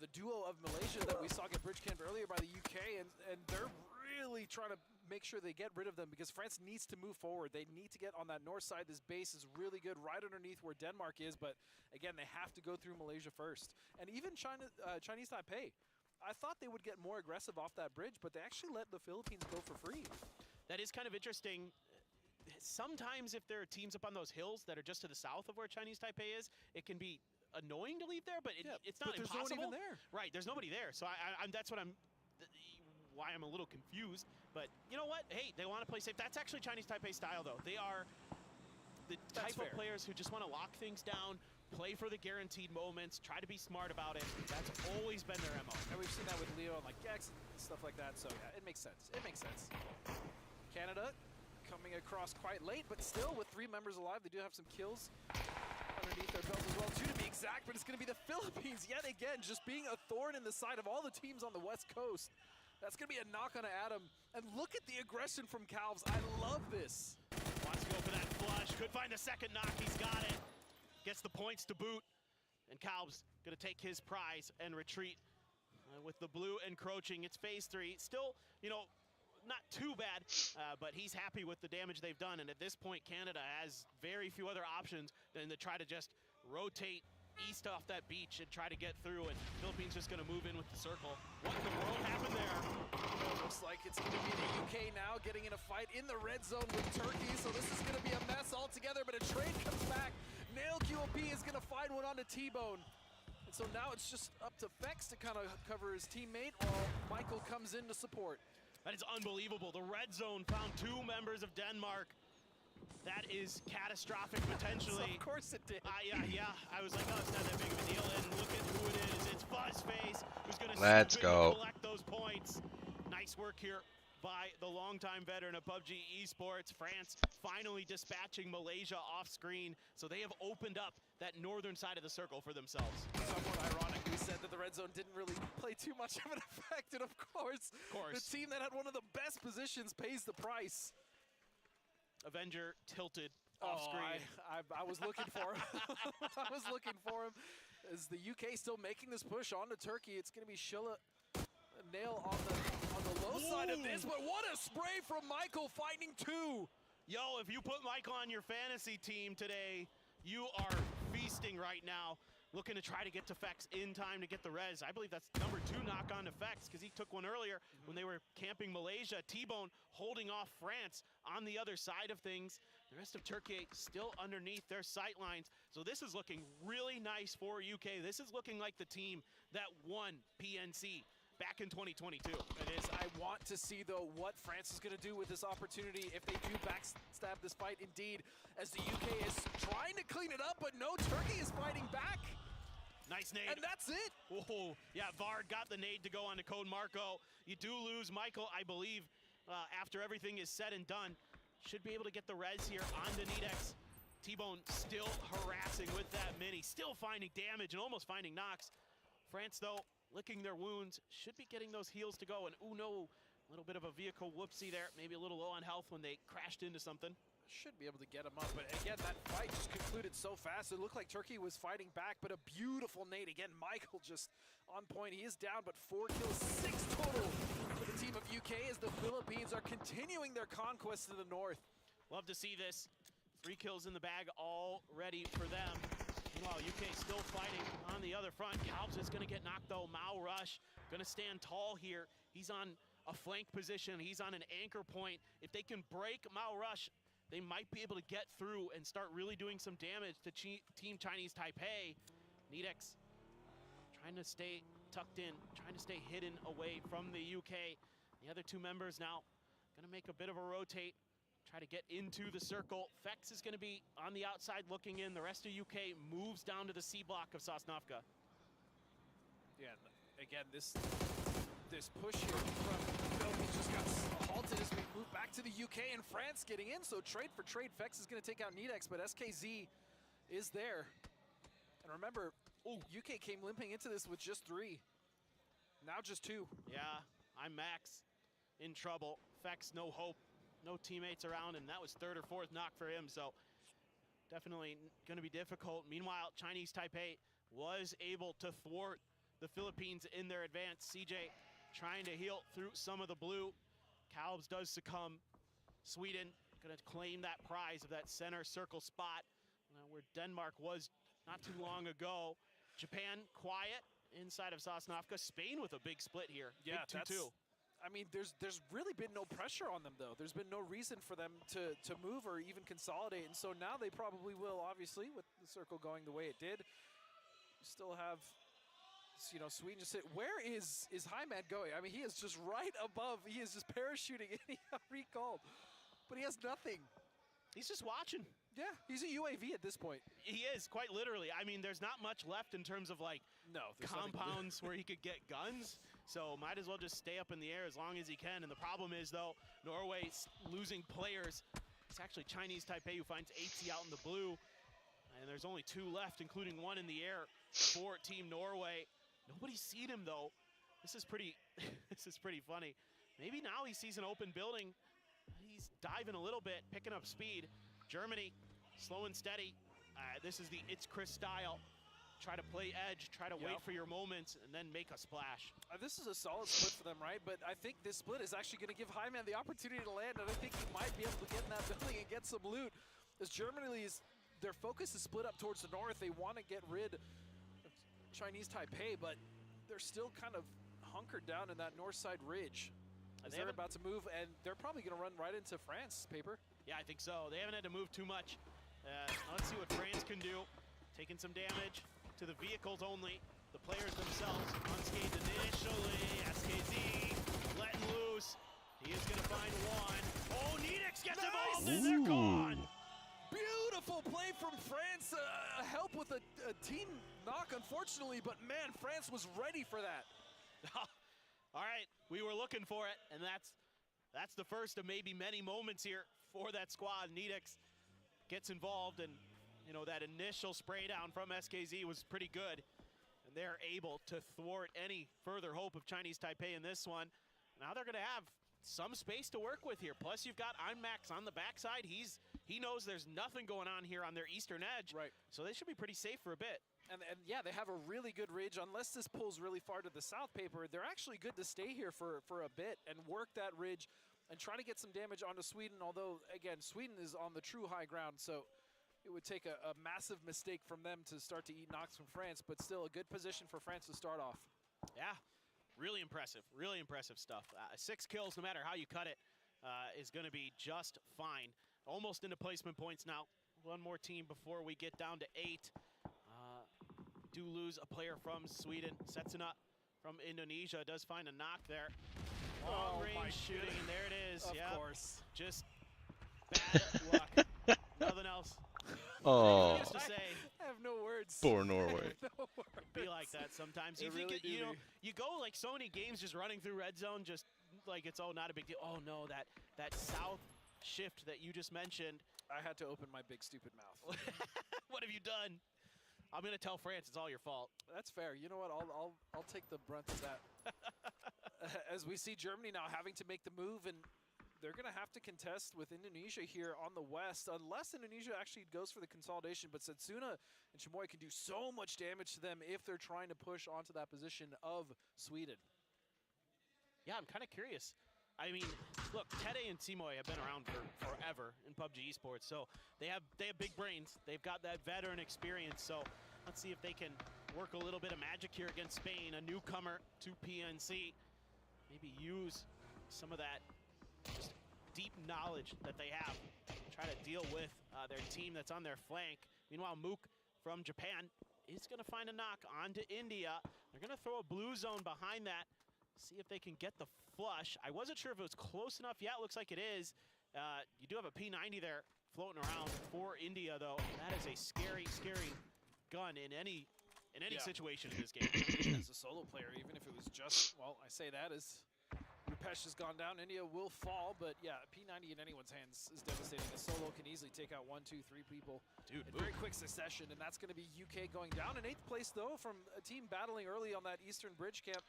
duo of Malaysia that we saw get bridge camped earlier by the UK, and they're really trying to make sure they get rid of them because France needs to move forward. They need to get on that north side. This base is really good right underneath where Denmark is, but again, they have to go through Malaysia first. And even Chinese Taipei, I thought they would get more aggressive off that bridge, but they actually let the Philippines go for free. That is kind of interesting. Sometimes if there are teams up on those hills that are just to the south of where Chinese Taipei is, it can be annoying to leave there, but it's not there's impossible. No one even there. Right, there's nobody there. So that's why I'm a little confused. But you know what? Hey, they want to play safe. That's actually Chinese Taipei style, though. They are the type of players who just want to lock things down, play for the guaranteed moments, try to be smart about it. That's always been their MO. And we've seen that with Leo and like Gex and stuff like that. So yeah, it makes sense. It makes sense. Canada coming across quite late, but still with 3 members alive, they do have some kills underneath their belt as well, too, to be exact. But it's going to be the Philippines yet again, just being a thorn in the side of all the teams on the West Coast. That's going to be a knock on Adam. And look at the aggression from Calves. I love this. Wants to go for that flush. Could find a second knock. He's got it. Gets the points to boot. And Calves going to take his prize and retreat. With the blue encroaching, it's phase 3. Still, you know, not too bad, but he's happy with the damage they've done. And at this point, Canada has very few other options than to try to just rotate east off that beach and try to get through. And Philippines just going to move in with the circle. What in the world happened there? It looks like it's going to be the UK now getting in a fight in the red zone with Turkey. So this is going to be a mess altogether, but a trade comes back. Nail QOP is going to find one onto T-Bone. And so now it's just up to Fex to kind of cover his teammate while Michael comes in to support. That is unbelievable. The red zone found 2 members of Denmark. That is catastrophic potentially. Of course it did. Yeah. I was like, oh, it's not that big of a deal. And look at who it is. It's Fuzzface who's going to collect those points. Nice work here by the longtime veteran of PUBG Esports. France finally dispatching Malaysia off screen. So they have opened up that northern side of the circle for themselves. Somewhat ironic, we said that the red zone didn't really play too much of an effect. And of course, the team that had one of the best positions pays the price. Avenger tilted off screen. I was looking for him. I was looking for him. Is the UK still making this push onto Turkey? It's going to be Shilla Nail on the low side of this, but what a spray from Michael, finding 2. Yo, if you put Michael on your fantasy team today, you are feasting right now. Looking to try to get to Fex in time to get the res. I believe that's number 2 knock on to Fex because he took one earlier when they were camping Malaysia. T-Bone holding off France on the other side of things. The rest of Turkey still underneath their sight lines. So this is looking really nice for UK. This is looking like the team that won PNC back in 2022. It is. I want to see, though, what France is going to do with this opportunity if they do backstab this fight indeed, as the UK is trying to clean it up, but no, Turkey is fighting back. Nice nade. And that's it. Whoa. Yeah, Vard got the nade to go on to Code Marco. You do lose Michael, I believe, after everything is said and done. Should be able to get the res here onto Nedex. T-Bone still harassing with that mini, still finding damage and almost finding knocks. France, though, licking their wounds, should be getting those heals to go. And no, a little bit of a vehicle whoopsie there. Maybe a little low on health when they crashed into something. Should be able to get him up, but again, that fight just concluded so fast. It looked like Turkey was fighting back, but a beautiful nade. Again, Michael just on point. He is down, but 4 kills, 6 total for the team of UK as the Philippines are continuing their conquest to the north. Love to see this. 3 kills in the bag already for them. Meanwhile, UK still fighting on the other front. Calves is going to get knocked, though. Mao Rush going to stand tall here. He's on a flank position. He's on an anchor point. If they can break Mao Rush, they might be able to get through and start really doing some damage to Team Chinese Taipei. Nedex trying to stay tucked in, trying to stay hidden away from the UK. The other 2 members now going to make a bit of a rotate, try to get into the circle. Fex is going to be on the outside looking in. The rest of UK moves down to the C block of Sosnovka. Yeah, again, this push here from Philippines just got halted as we move back to the UK and France getting in. So trade for trade, Fex is going to take out Nedex, but SKZ is there. And remember, UK came limping into this with just 3. Now just 2. Yeah, I'm Max in trouble. Fex, no hope. No teammates around, and that was 3rd or 4th knock for him, so definitely going to be difficult. Meanwhile, Chinese Taipei was able to thwart the Philippines in their advance. CJ trying to heal through some of the blue. Calbs does succumb. Sweden going to claim that prize of that center circle spot where Denmark was not too long ago. Japan quiet inside of Sosnovka. Spain with a big split here. Yeah, big 2-2. I mean, there's really been no pressure on them, though. There's been no reason for them to move or even consolidate, and so now they probably will, obviously, with the circle going the way it did. You still have, you know, Sweden just where is Hyman going? I mean, he is just right above. He is just parachuting, and he got recalled, but he has nothing. He's just watching. Yeah, he's a UAV at this point. He is, quite literally. I mean, there's not much left in terms of, like, compounds where he could get guns. So might as well just stay up in the air as long as he can. And the problem is, though, Norway's losing players. It's actually Chinese Taipei who finds 80 out in the blue. And there's only 2 left, including 1 in the air for Team Norway. Nobody's seen him, though. This is pretty funny. Maybe now he sees an open building. He's diving a little bit, picking up speed. Germany, slow and steady. This is the It's Chris style. Try to play edge, try to wait for your moments, and then make a splash. This is a solid split for them, right? But I think this split is actually going to give Hyman the opportunity to land, and I think he might be able to get in that building and get some loot. As Germany's, their focus is split up towards the north. They want to get rid of Chinese Taipei, but they're still kind of hunkered down in that north side ridge. As they're about to move, and they're probably going to run right into France, Paper. Yeah, I think so. They haven't had to move too much. Let's see what France can do. Taking some damage to the vehicles only. The players themselves unscathed initially. SKZ letting loose. He is going to find one. Oh, Nidix gets involved and they're gone. Beautiful play from France. Help with a team knock, unfortunately, but man, France was ready for that. All right, we were looking for it, and that's the first of maybe many moments here for that squad. Nidix gets involved, and you know, that initial spray down from SKZ was pretty good, and they're able to thwart any further hope of Chinese Taipei in this one. Now they're going to have some space to work with here. Plus, you've got Einmax on the backside. He knows there's nothing going on here on their eastern edge, right? So they should be pretty safe for a bit. And yeah, they have a really good ridge. Unless this pulls really far to the south, Paper, they're actually good to stay here for a bit and work that ridge and try to get some damage onto Sweden. Although, again, Sweden is on the true high ground, so it would take a massive mistake from them to start to eat knocks from France, but still a good position for France to start off. Yeah, really impressive stuff. 6 kills, no matter how you cut it, is going to be just fine. Almost into placement points now. One more team before we get down to 8. Do lose a player from Sweden. Setsuna from Indonesia does find a knock there. Long range shooting, and there it is. Of course. Just bad luck. Nothing else. Oh, I used to say, I have no words. Poor Norway. No words. Be like that sometimes. You It think really you know, you go like so many games just running through red zone, just like it's not a big deal. Oh no, that south shift that you just mentioned. I had to open my big stupid mouth. What have you done? I'm gonna tell France it's all your fault. That's fair. You know what? I'll take the brunt of that. As we see Germany now having to make the move, and they're going to have to contest with Indonesia here on the west, unless Indonesia actually goes for the consolidation. But Setsuna and Chamoy can do so much damage to them if they're trying to push onto that position of Sweden. Yeah, I'm kind of curious. I mean, look, Tede and Simoy have been around for forever in PUBG esports, so they have big brains. They've got that veteran experience, so let's see if they can work a little bit of magic here against Spain, a newcomer to PNC. Maybe use some of that just deep knowledge that they have. Try to deal with their team that's on their flank. Meanwhile, Mook from Japan is going to find a knock onto India. They're going to throw a blue zone behind that. See if they can get the flush. I wasn't sure if it was close enough. Yeah, it looks like it is. You do have a P90 there floating around for India, though. That is a scary, scary gun in any situation in this game. Even as a solo player, even if it was just, well, I say that as Rupesh has gone down, India will fall, but yeah, P90 in anyone's hands is devastating. A solo can easily take out 1, 2, 3 people in very quick succession, and that's going to be UK going down in 8th place, though, from a team battling early on that Eastern Bridge camp.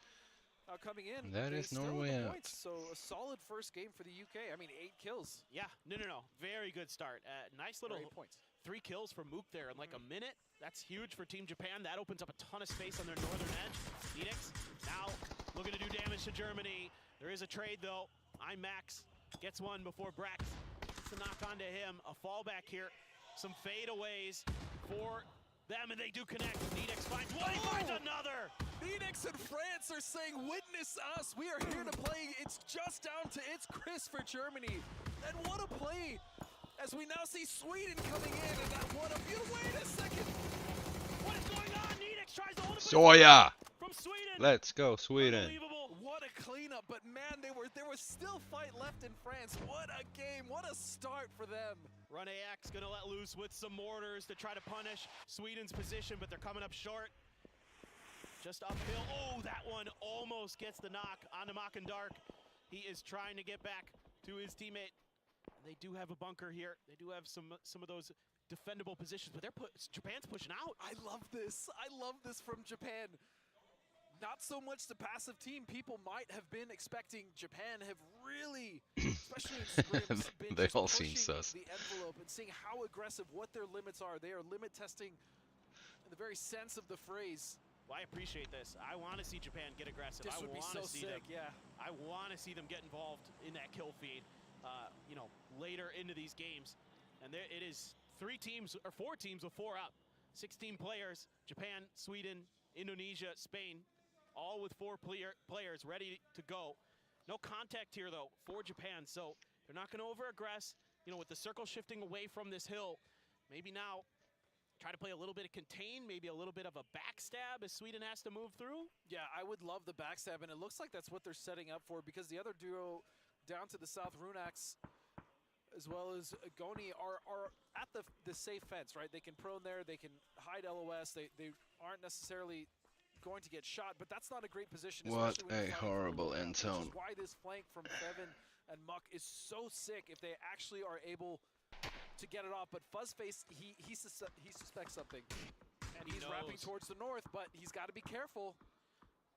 Coming in, that is Norway out. Points, so a solid first game for the UK. I mean, 8 kills. Yeah, no. Very good start. Nice little 3 kills from Mook there in like a minute. That's huge for Team Japan. That opens up a ton of space on their northern edge. Nidix now looking to do damage to Germany. There is a trade, though. IMAX gets one before Brax. It's a knock onto him. A fallback here. Some fadeaways for them, and they do connect. Nedex finds one, he finds another! Nedex and France are saying, witness us, we are here to play. It's just down to It's Chris for Germany. And what a play, as we now see Sweden coming in, and that one a beautiful, wait a second! What is going on? Nedex tries to hold it Soya! From Sweden! Let's go, Sweden! What a cleanup, but man, there was still fight left in France. What a game, what a start for them. Run AX gonna let loose with some mortars to try to punish Sweden's position, but they're coming up short. Just uphill. Oh, that one almost gets the knock onto Dark. He is trying to get back to his teammate. They do have a bunker here. They do have some of those defendable positions, but Japan's pushing out. I love this. I love this from Japan. Not so much the passive team people might have been expecting. Japan have really, especially in scrims, been They just all seem pushing sus. the envelope and seeing how aggressive, what their limits are. They are limit testing in the very sense of the phrase. Well, I appreciate this. I want to see Japan get aggressive. This would be so sick, yeah. I want to see them get involved in that kill feed, you know, later into these games. And there it is, 4 teams with 4 up. 16 players, Japan, Sweden, Indonesia, Spain, all with 4 players ready to go. No contact here, though, for Japan, so they're not going to over-aggress. You know, with the circle shifting away from this hill, maybe now try to play a little bit of contain, maybe a little bit of a backstab as Sweden has to move through. Yeah, I would love the backstab, and it looks like that's what they're setting up for, because the other duo down to the south, Runax, as well as Goni, are at the safe fence, right? They can prone there, they can hide LOS, they aren't necessarily going to get shot, but that's not a great position. What a horrible end Which zone. is why this flank from Fevin and Muck is so sick if they actually are able to get it off. But Fuzzface, he suspects something, and he's wrapping towards the north, but he's got to be careful.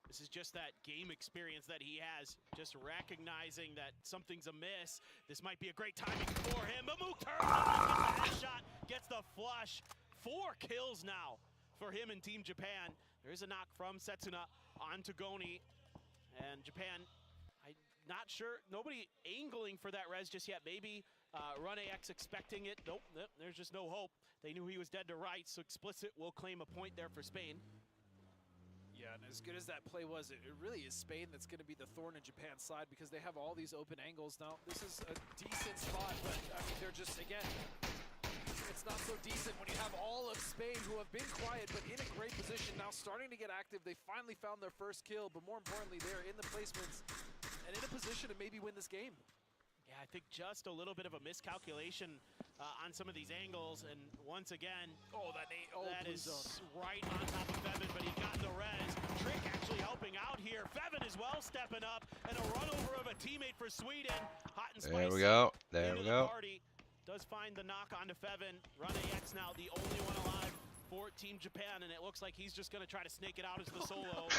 This is just that game experience that he has, just recognizing that something's amiss. This might be a great timing for him, but Mook turns around, gets the headshot, gets the flush. 4 kills now for him and Team Japan. There is a knock from Setsuna onto Goni, and Japan, I'm not sure, nobody angling for that res just yet. Maybe Run AX expecting it. Nope, there's just no hope. They knew he was dead to rights, so Explicit will claim a point there for Spain. Yeah, and as good as that play was, it really is Spain that's going to be the thorn in Japan's side, because they have all these open angles. Now, this is a decent spot, but I mean, they're just, again, it's not so decent when you have all of Spain, who have been quiet but in a great position, now starting to get active. They finally found their first kill, but more importantly, they're in the placements and in a position to maybe win this game. Yeah, I think just a little bit of a miscalculation on some of these angles, and once again, that is right on top of Fevin, but he got the res. Trick actually helping out here. Fevin as well stepping up, and a run over of a teammate for Sweden. Hot and spicy. There we go. There we go. Does find the knock onto Fevin. Run AX now the only one alive for Team Japan, and it looks like he's just going to try to snake it out as the solo.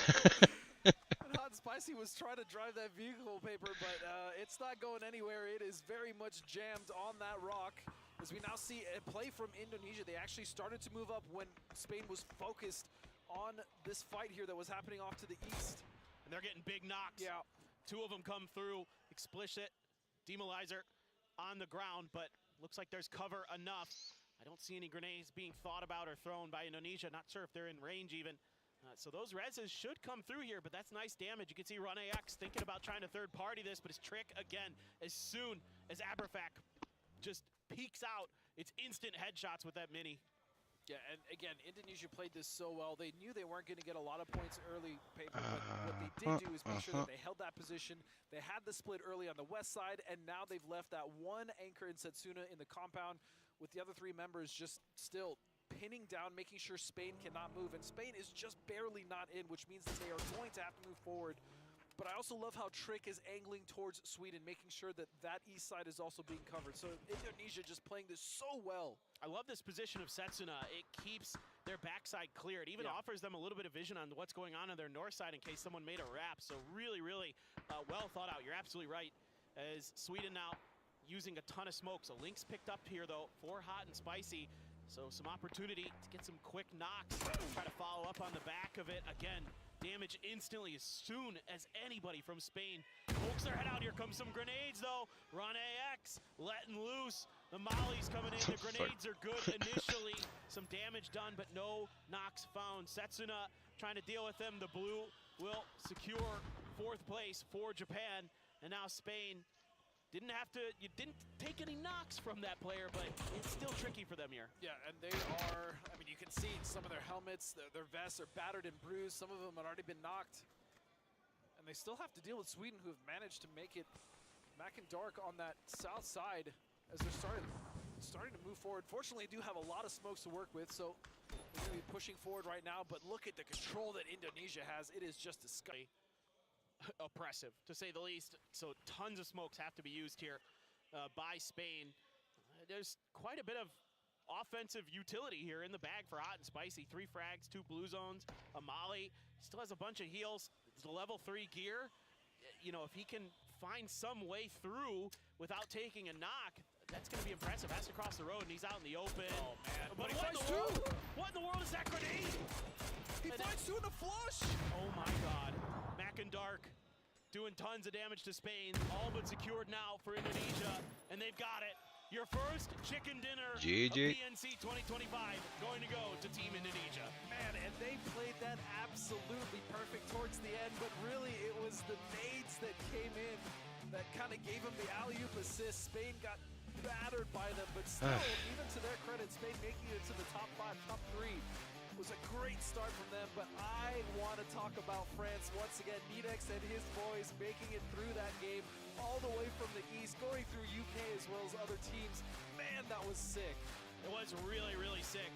And Hot and Spicy was trying to drive that vehicle paper, but it's not going anywhere. It is very much jammed on that rock. As we now see a play from Indonesia, they actually started to move up when Spain was focused on this fight here that was happening off to the east. And they're getting big knocks. Yeah. 2 of them come through. Explicit, Demolizer on the ground, but looks like there's cover enough. I don't see any grenades being thought about or thrown by Indonesia. Not sure if they're in range even. So those reses should come through here, but that's nice damage. You can see Run AX thinking about trying to third party this, but his trick again, as soon as Abrafac just peeks out, it's instant headshots with that mini. Yeah, and again, Indonesia played this so well. They knew they weren't going to get a lot of points early, Paper, but what they did do is make sure that they held that position. They had the split early on the west side, and now they've left that one anchor in Setsuna in the compound with the other 3 members just still pinning down, making sure Spain cannot move. And Spain is just barely not in, which means that they are going to have to move forward. But I also love how Trick is angling towards Sweden, making sure that that east side is also being covered. So Indonesia just playing this so well. I love this position of Setsuna. It keeps their backside clear. It even offers them a little bit of vision on what's going on their north side in case someone made a wrap. So really, really well thought out. You're absolutely right. As Sweden now using a ton of smokes. A Lynx picked up here, though, for Hot and Spicy. So some opportunity to get some quick knocks, try to follow up on the back of it. Again, damage instantly as soon as anybody from Spain pokes their head out. Here comes some grenades though. Run AX, letting loose. The mollies coming in, the grenades are good initially. Some damage done, but no knocks found. Setsuna trying to deal with them. The blue will secure 4th place for Japan. And now Spain didn't take any knocks from that player, but it's still tricky for them here. Yeah, and they are, I mean, you can see some of their helmets, their vests are battered and bruised. Some of them had already been knocked. And they still have to deal with Sweden, who have managed to make it Mac and Dark on that south side as they're starting to move forward. Fortunately, they do have a lot of smokes to work with, so they're going to be pushing forward right now. But look at the control that Indonesia has. It is just disgusting. Oppressive, to say the least. So tons of smokes have to be used here by Spain. There's quite a bit of offensive utility here in the bag for Hot and Spicy. 3 frags, 2 blue zones, a molly. Still has a bunch of heals. It's a level 3 gear. You know, if he can find some way through without taking a knock, that's going to be impressive. Has to cross the road, and he's out in the open. Oh, man. But what in the world? What in the world is that grenade? He finds 2 in a flush! Oh, my God. Mac and Dark doing tons of damage to Spain. All but secured now for Indonesia, and they've got it. Your first chicken dinner GG. of PNC 2025 going to go to Team Indonesia. Man, and they played that absolutely perfect towards the end, but really it was the nades that came in that kind of gave them the alley-oop assist. Spain got battered by them, but still, even to their credit, Spain making it to the top 5, top 3 was a great start from them. But I want to talk about France once again. Nidex and his boys making it through that game all the way from the east, going through UK as well as other teams. Man, that was sick. It was really, really sick.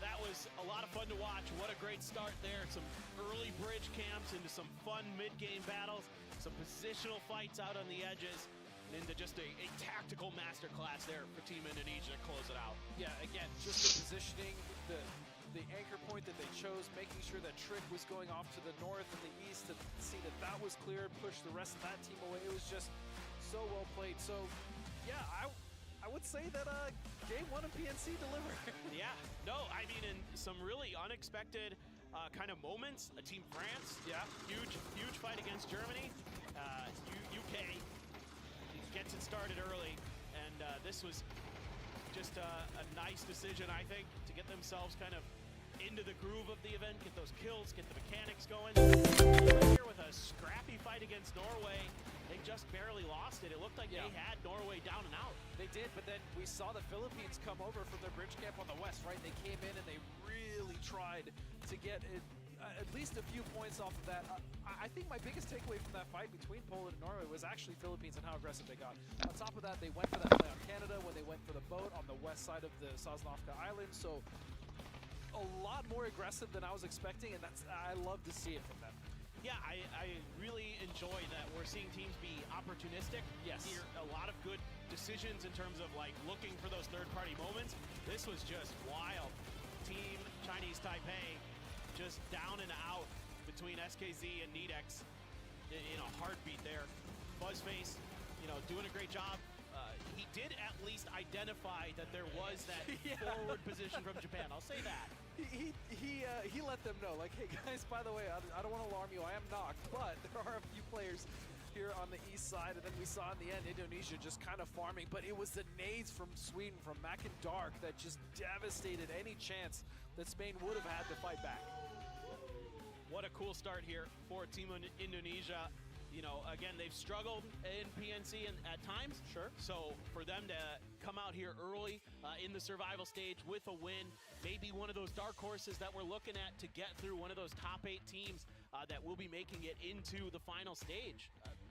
That was a lot of fun to watch. What a great start there. Some early bridge camps into some fun mid-game battles, some positional fights out on the edges, and into just a tactical masterclass there for Team Indonesia to close it out. Yeah, again, just the positioning, the anchor point that they chose, making sure that Trick was going off to the north and the east to see that that was cleared, push the rest of that team away. It was just so well played. So, yeah, I would say that game 1 of PNC delivered. Yeah, no, I mean, in some really unexpected kind of moments. Team France, yeah, huge fight against Germany. UK gets it started early, and this was just a nice decision, I think, to get themselves kind of into the groove of the event, get those kills, get the mechanics going. Here with a scrappy fight against Norway, they just barely lost it. It looked like they had Norway down and out. They did, but then we saw the Philippines come over from their bridge camp on the west, right? They came in and they really tried to get at least a few points off of that. I think my biggest takeaway from that fight between Poland and Norway was actually Philippines and how aggressive they got. On top of that, they went for that play on Canada when they went for the boat on the west side of the Sosnovka Island. So a lot more aggressive than I was expecting, and I love to see it from them. Yeah, I really enjoy that we're seeing teams be opportunistic. Yes. Here, a lot of good decisions in terms of like looking for those third-party moments. This was just wild. Team Chinese Taipei just down and out between SKZ and Nidex in a heartbeat there. Buzzface, you know, doing a great job. He did at least identify that there was that forward position from Japan. I'll say that. He let them know, like, hey guys, by the way, I don't want to alarm you, I am knocked, but there are a few players here on the east side, and then we saw in the end Indonesia just kind of farming, but it was the nades from Sweden, from Mac and Dark, that just devastated any chance that Spain would have had to fight back. What a cool start here for Team Indonesia. You know, again, they've struggled in PNC at times. Sure. So for them to come out here early in the survival stage with a win, maybe one of those dark horses that we're looking at to get through one of those top 8 teams that will be making it into the final stage.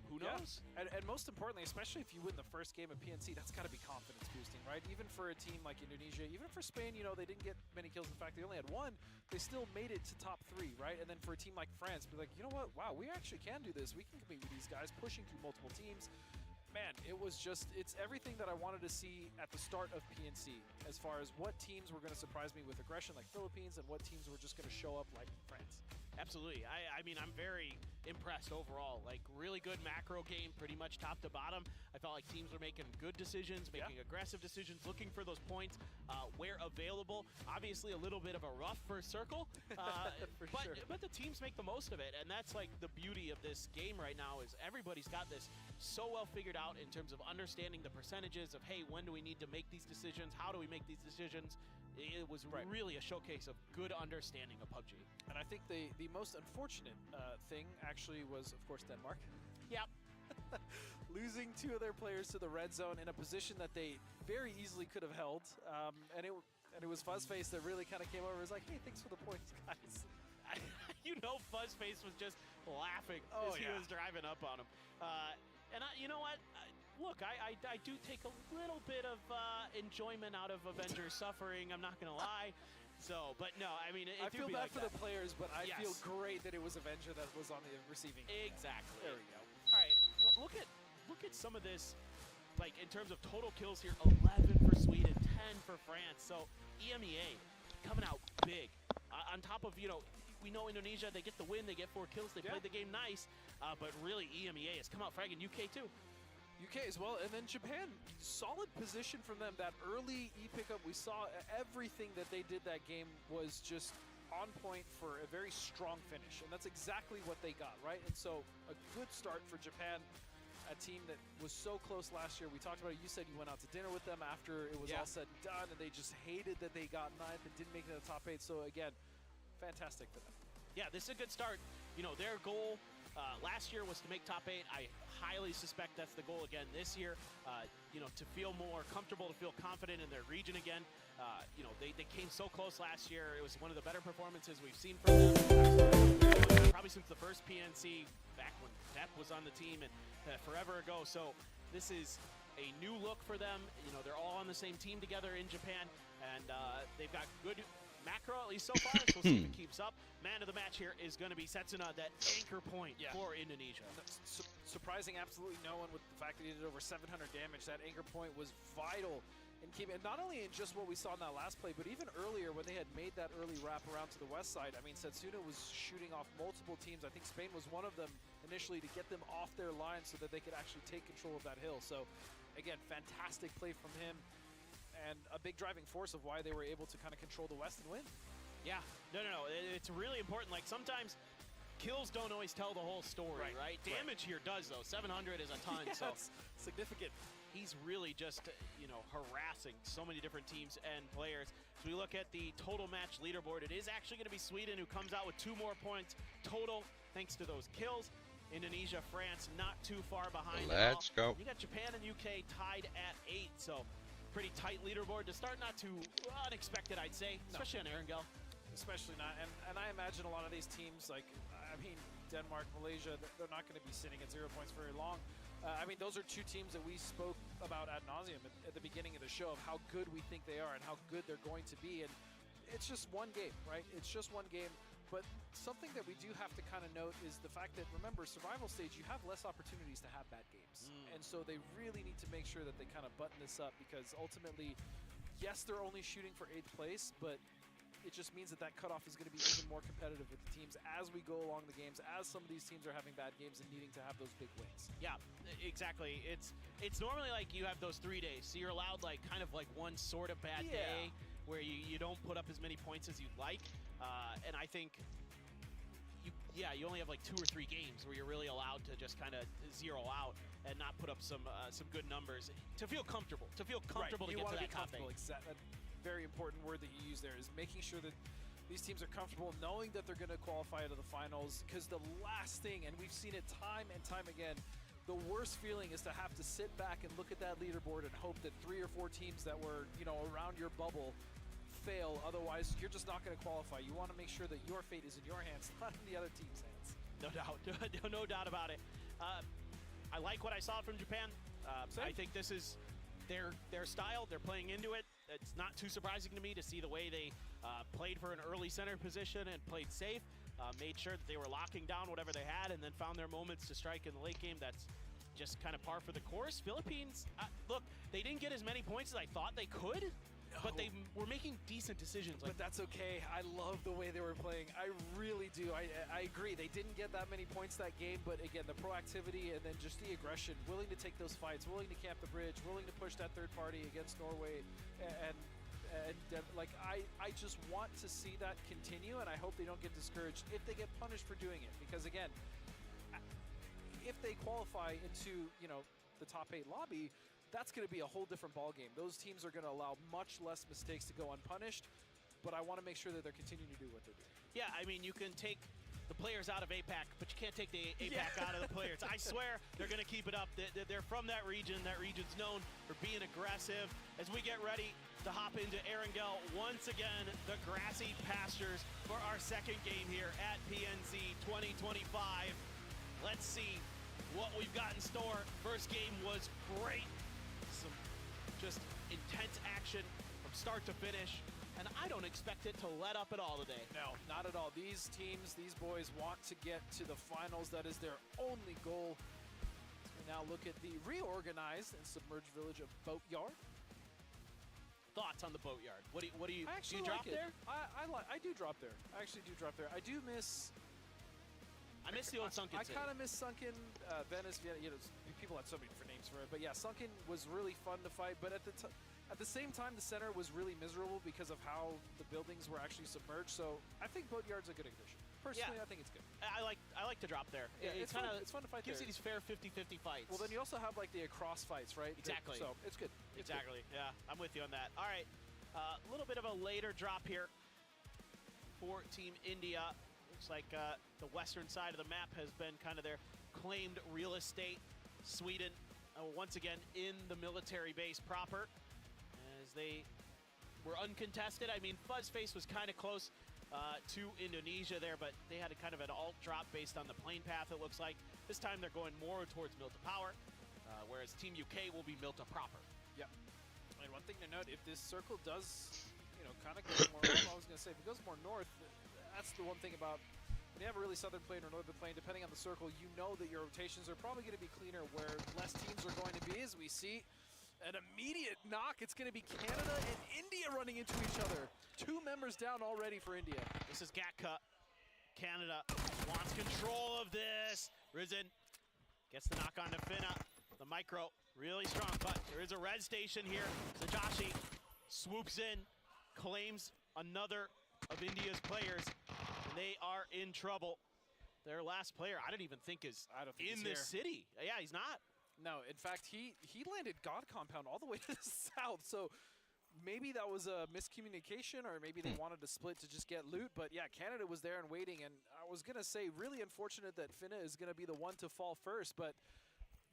Who knows? Yeah. And most importantly, especially if you win the first game of PNC, that's got to be confidence boosting, right? Even for a team like Indonesia, even for Spain, you know, they didn't get many kills. In fact, they only had 1. They still made it to top 3, right? And then for a team like France, be like, you know what? Wow, we actually can do this. We can compete with these guys, pushing through multiple teams. Man, it was just, it's everything that I wanted to see at the start of PNC, as far as what teams were going to surprise me with aggression like Philippines and what teams were just going to show up like France. Absolutely. I mean, I'm very impressed overall. Like, really good macro game, pretty much top to bottom. I felt like teams were making good decisions, making aggressive decisions, looking for those points where available. Obviously, a little bit of a rough first circle, but the teams make the most of it, and that's like the beauty of this game right now is everybody's got this so well figured out in terms of understanding the percentages of, hey, when do we need to make these decisions? How do we make these decisions? It was really a showcase of good understanding of PUBG. And I think the most unfortunate thing actually was, of course, Denmark. Yep. Losing 2 of their players to the red zone in a position that they very easily could have held. And it was Fuzzface that really kind of came over and was like, hey, thanks for the points, guys. You know Fuzzface was just laughing as he was driving up on him. And you know what? Look, I do take a little bit of enjoyment out of Avengers suffering, I'm not going to lie. So, but no, I mean, I feel bad for the players, but I feel great that it was Avenger that was on the receiving end. Exactly. There we go. All right, well, look at some of this, like in terms of total kills here, 11 for Sweden, 10 for France. So EMEA coming out big. On top of, we know Indonesia, they get the win, they get 4 kills, they played the game nice, but really EMEA has come out fragging. UK too. UK as well, and then Japan, solid position from them. That early E-pickup, we saw everything that they did that game was just on point for a very strong finish, and that's exactly what they got, right? And so a good start for Japan, a team that was so close last year. We talked about it. You said you went out to dinner with them after it was all said and done, and they just hated that they got 9th and didn't make it to the top 8. So again, fantastic for them. Yeah, this is a good start. Their goal last year was to make top 8. I highly suspect that's the goal again this year. To feel more comfortable, to feel confident in their region again. They came so close last year. It was one of the better performances we've seen from them. Probably since the first PNC, back when Depp was on the team and forever ago. So this is a new look for them. They're all on the same team together in Japan, and they've got good macro, at least so far, so we'll see if it keeps up. Man of the match here is going to be Setsuna, that anchor point for Indonesia. Surprising absolutely no one with the fact that he did over 700 damage. That anchor point was vital in keeping, not only in just what we saw in that last play, but even earlier when they had made that early wrap around to the west side. I mean, Setsuna was shooting off multiple teams. I think Spain was one of them initially to get them off their line so that they could actually take control of that hill. So, again, fantastic play from him. And a big driving force of why they were able to kind of control the West and win. Yeah, no, it's really important. Like, sometimes kills don't always tell the whole story, right? Damage here does, though. 700 is a ton, so it's significant. He's really just, harassing so many different teams and players. So we look at the total match leaderboard. It is actually going to be Sweden who comes out with 2 more points total, thanks to those kills. Indonesia, France, not too far behind. Let's go. You got Japan and UK tied at 8, so pretty tight leaderboard to start. Not too unexpected, I'd say, especially on Erangel. Especially not, and I imagine a lot of these teams, like, Denmark, Malaysia, they're not going to be sitting at 0 points very long. Those are 2 teams that we spoke about ad nauseum at the beginning of the show of how good we think they are and how good they're going to be. And it's just one game, right? It's just one game. But something that we do have to kind of note is the fact that, remember, survival stage, you have less opportunities to have bad games. And so they really need to make sure that they kind of button this up, because ultimately, yes, they're only shooting for 8th place, but it just means that cutoff is going to be even more competitive with the teams as we go along the games, as some of these teams are having bad games and needing to have those big wins. Yeah, exactly. It's normally like you have those 3 days, so you're allowed kind of one sort of bad day where you don't put up as many points as you'd like. And I think you only have 2 or 3 games where you're really allowed to just kind of zero out and not put up some good numbers to feel comfortable. To feel comfortable to get to that top 8. Exactly. Very important word that you use there is making sure that these teams are comfortable knowing that they're going to qualify to the finals, because the last thing, and we've seen it time and time again, the worst feeling is to have to sit back and look at that leaderboard and hope that 3 or 4 teams that were around your bubble fail. Otherwise, you're just not going to qualify. You want to make sure that your fate is in your hands, not in the other team's hands. No doubt. No doubt about it. I like what I saw from Japan. I think this is their style. They're playing into it. It's not too surprising to me to see the way they played for an early center position and played safe, made sure that they were locking down whatever they had, and then found their moments to strike in the late game. That's just kind of par for the course. Philippines, look, they didn't get as many points as I thought they could, but they were making decent decisions. But that's okay. I love the way they were playing. I really do. I agree. They didn't get that many points that game, but again, the proactivity and then just the aggression, willing to take those fights, willing to camp the bridge, willing to push that third party against Norway, and like I just want to see that continue, and I hope they don't get discouraged if they get punished for doing it. Because again, if they qualify into the top 8 lobby, that's going to be a whole different ballgame. Those teams are going to allow much less mistakes to go unpunished, but I want to make sure that they're continuing to do what they're doing. Yeah, I mean, you can take the players out of APAC, but you can't take the APAC out of the players. I swear they're going to keep it up. They're from that region. That region's known for being aggressive. As we get ready to hop into Erangel once again, the grassy pastures for our second game here at PNC 2025. Let's see what we've got in store. First game was great. Some just intense action from start to finish, and I don't expect it to let up at all today. No, not at all. These teams, these boys want to get to the finals. That is their only goal. As we now look at the reorganized and submerged village of Boatyard. Thoughts on the Boatyard? What do you I actually do you drop like it. there? I do drop there. I actually do drop there. I do miss. I miss the old Sunken. I kind of miss Sunken, Venice. People had so many different names for it, but yeah, Sunken was really fun to fight. But at the same time, the center was really miserable because of how the buildings were actually submerged. So I think Boatyard's a good addition. Personally, Yeah. I think it's good. I like to drop there. Yeah, it's fun to fight gives there. you these fair 50-50 fights. Well, then you also have like the across fights, right? Exactly. So it's good. It's good. Exactly. Yeah, I'm with you on that. All right, a little bit of a later drop here for Team India. Looks like the western side of the map has been kind of their claimed real estate. Sweden, once again, in the military base proper, as they were uncontested. I mean, Fuzzface was kind of close to Indonesia there, but they had a kind of an alt drop based on the plane path, it looks like. This time they're going more towards Milta Power, whereas Team UK will be Milta proper. Yep. And one thing to note, if this circle does, kind of go more, I was going to say, if it goes more north, that's the one thing about when you have a really southern plane or northern plane, depending on the circle, you know that your rotations are probably going to be cleaner where less teams are going to be, as we see an immediate knock. It's going to be Canada and India running into each other. 2 members down already for India. This is Gatka. Canada wants control of this. Risen gets the knock on to Finna. The micro really strong, but there is a res station here. Sajashi swoops in, claims another of India's players, and they are in trouble. Their last player, I don't even think is in this city. Yeah, he's not. No, in fact, he landed God Compound all the way to the south, so maybe that was a miscommunication, or maybe they wanted to split to just get loot, but yeah, Canada was there and waiting, and I was going to say, really unfortunate that Finna is going to be the one to fall first, but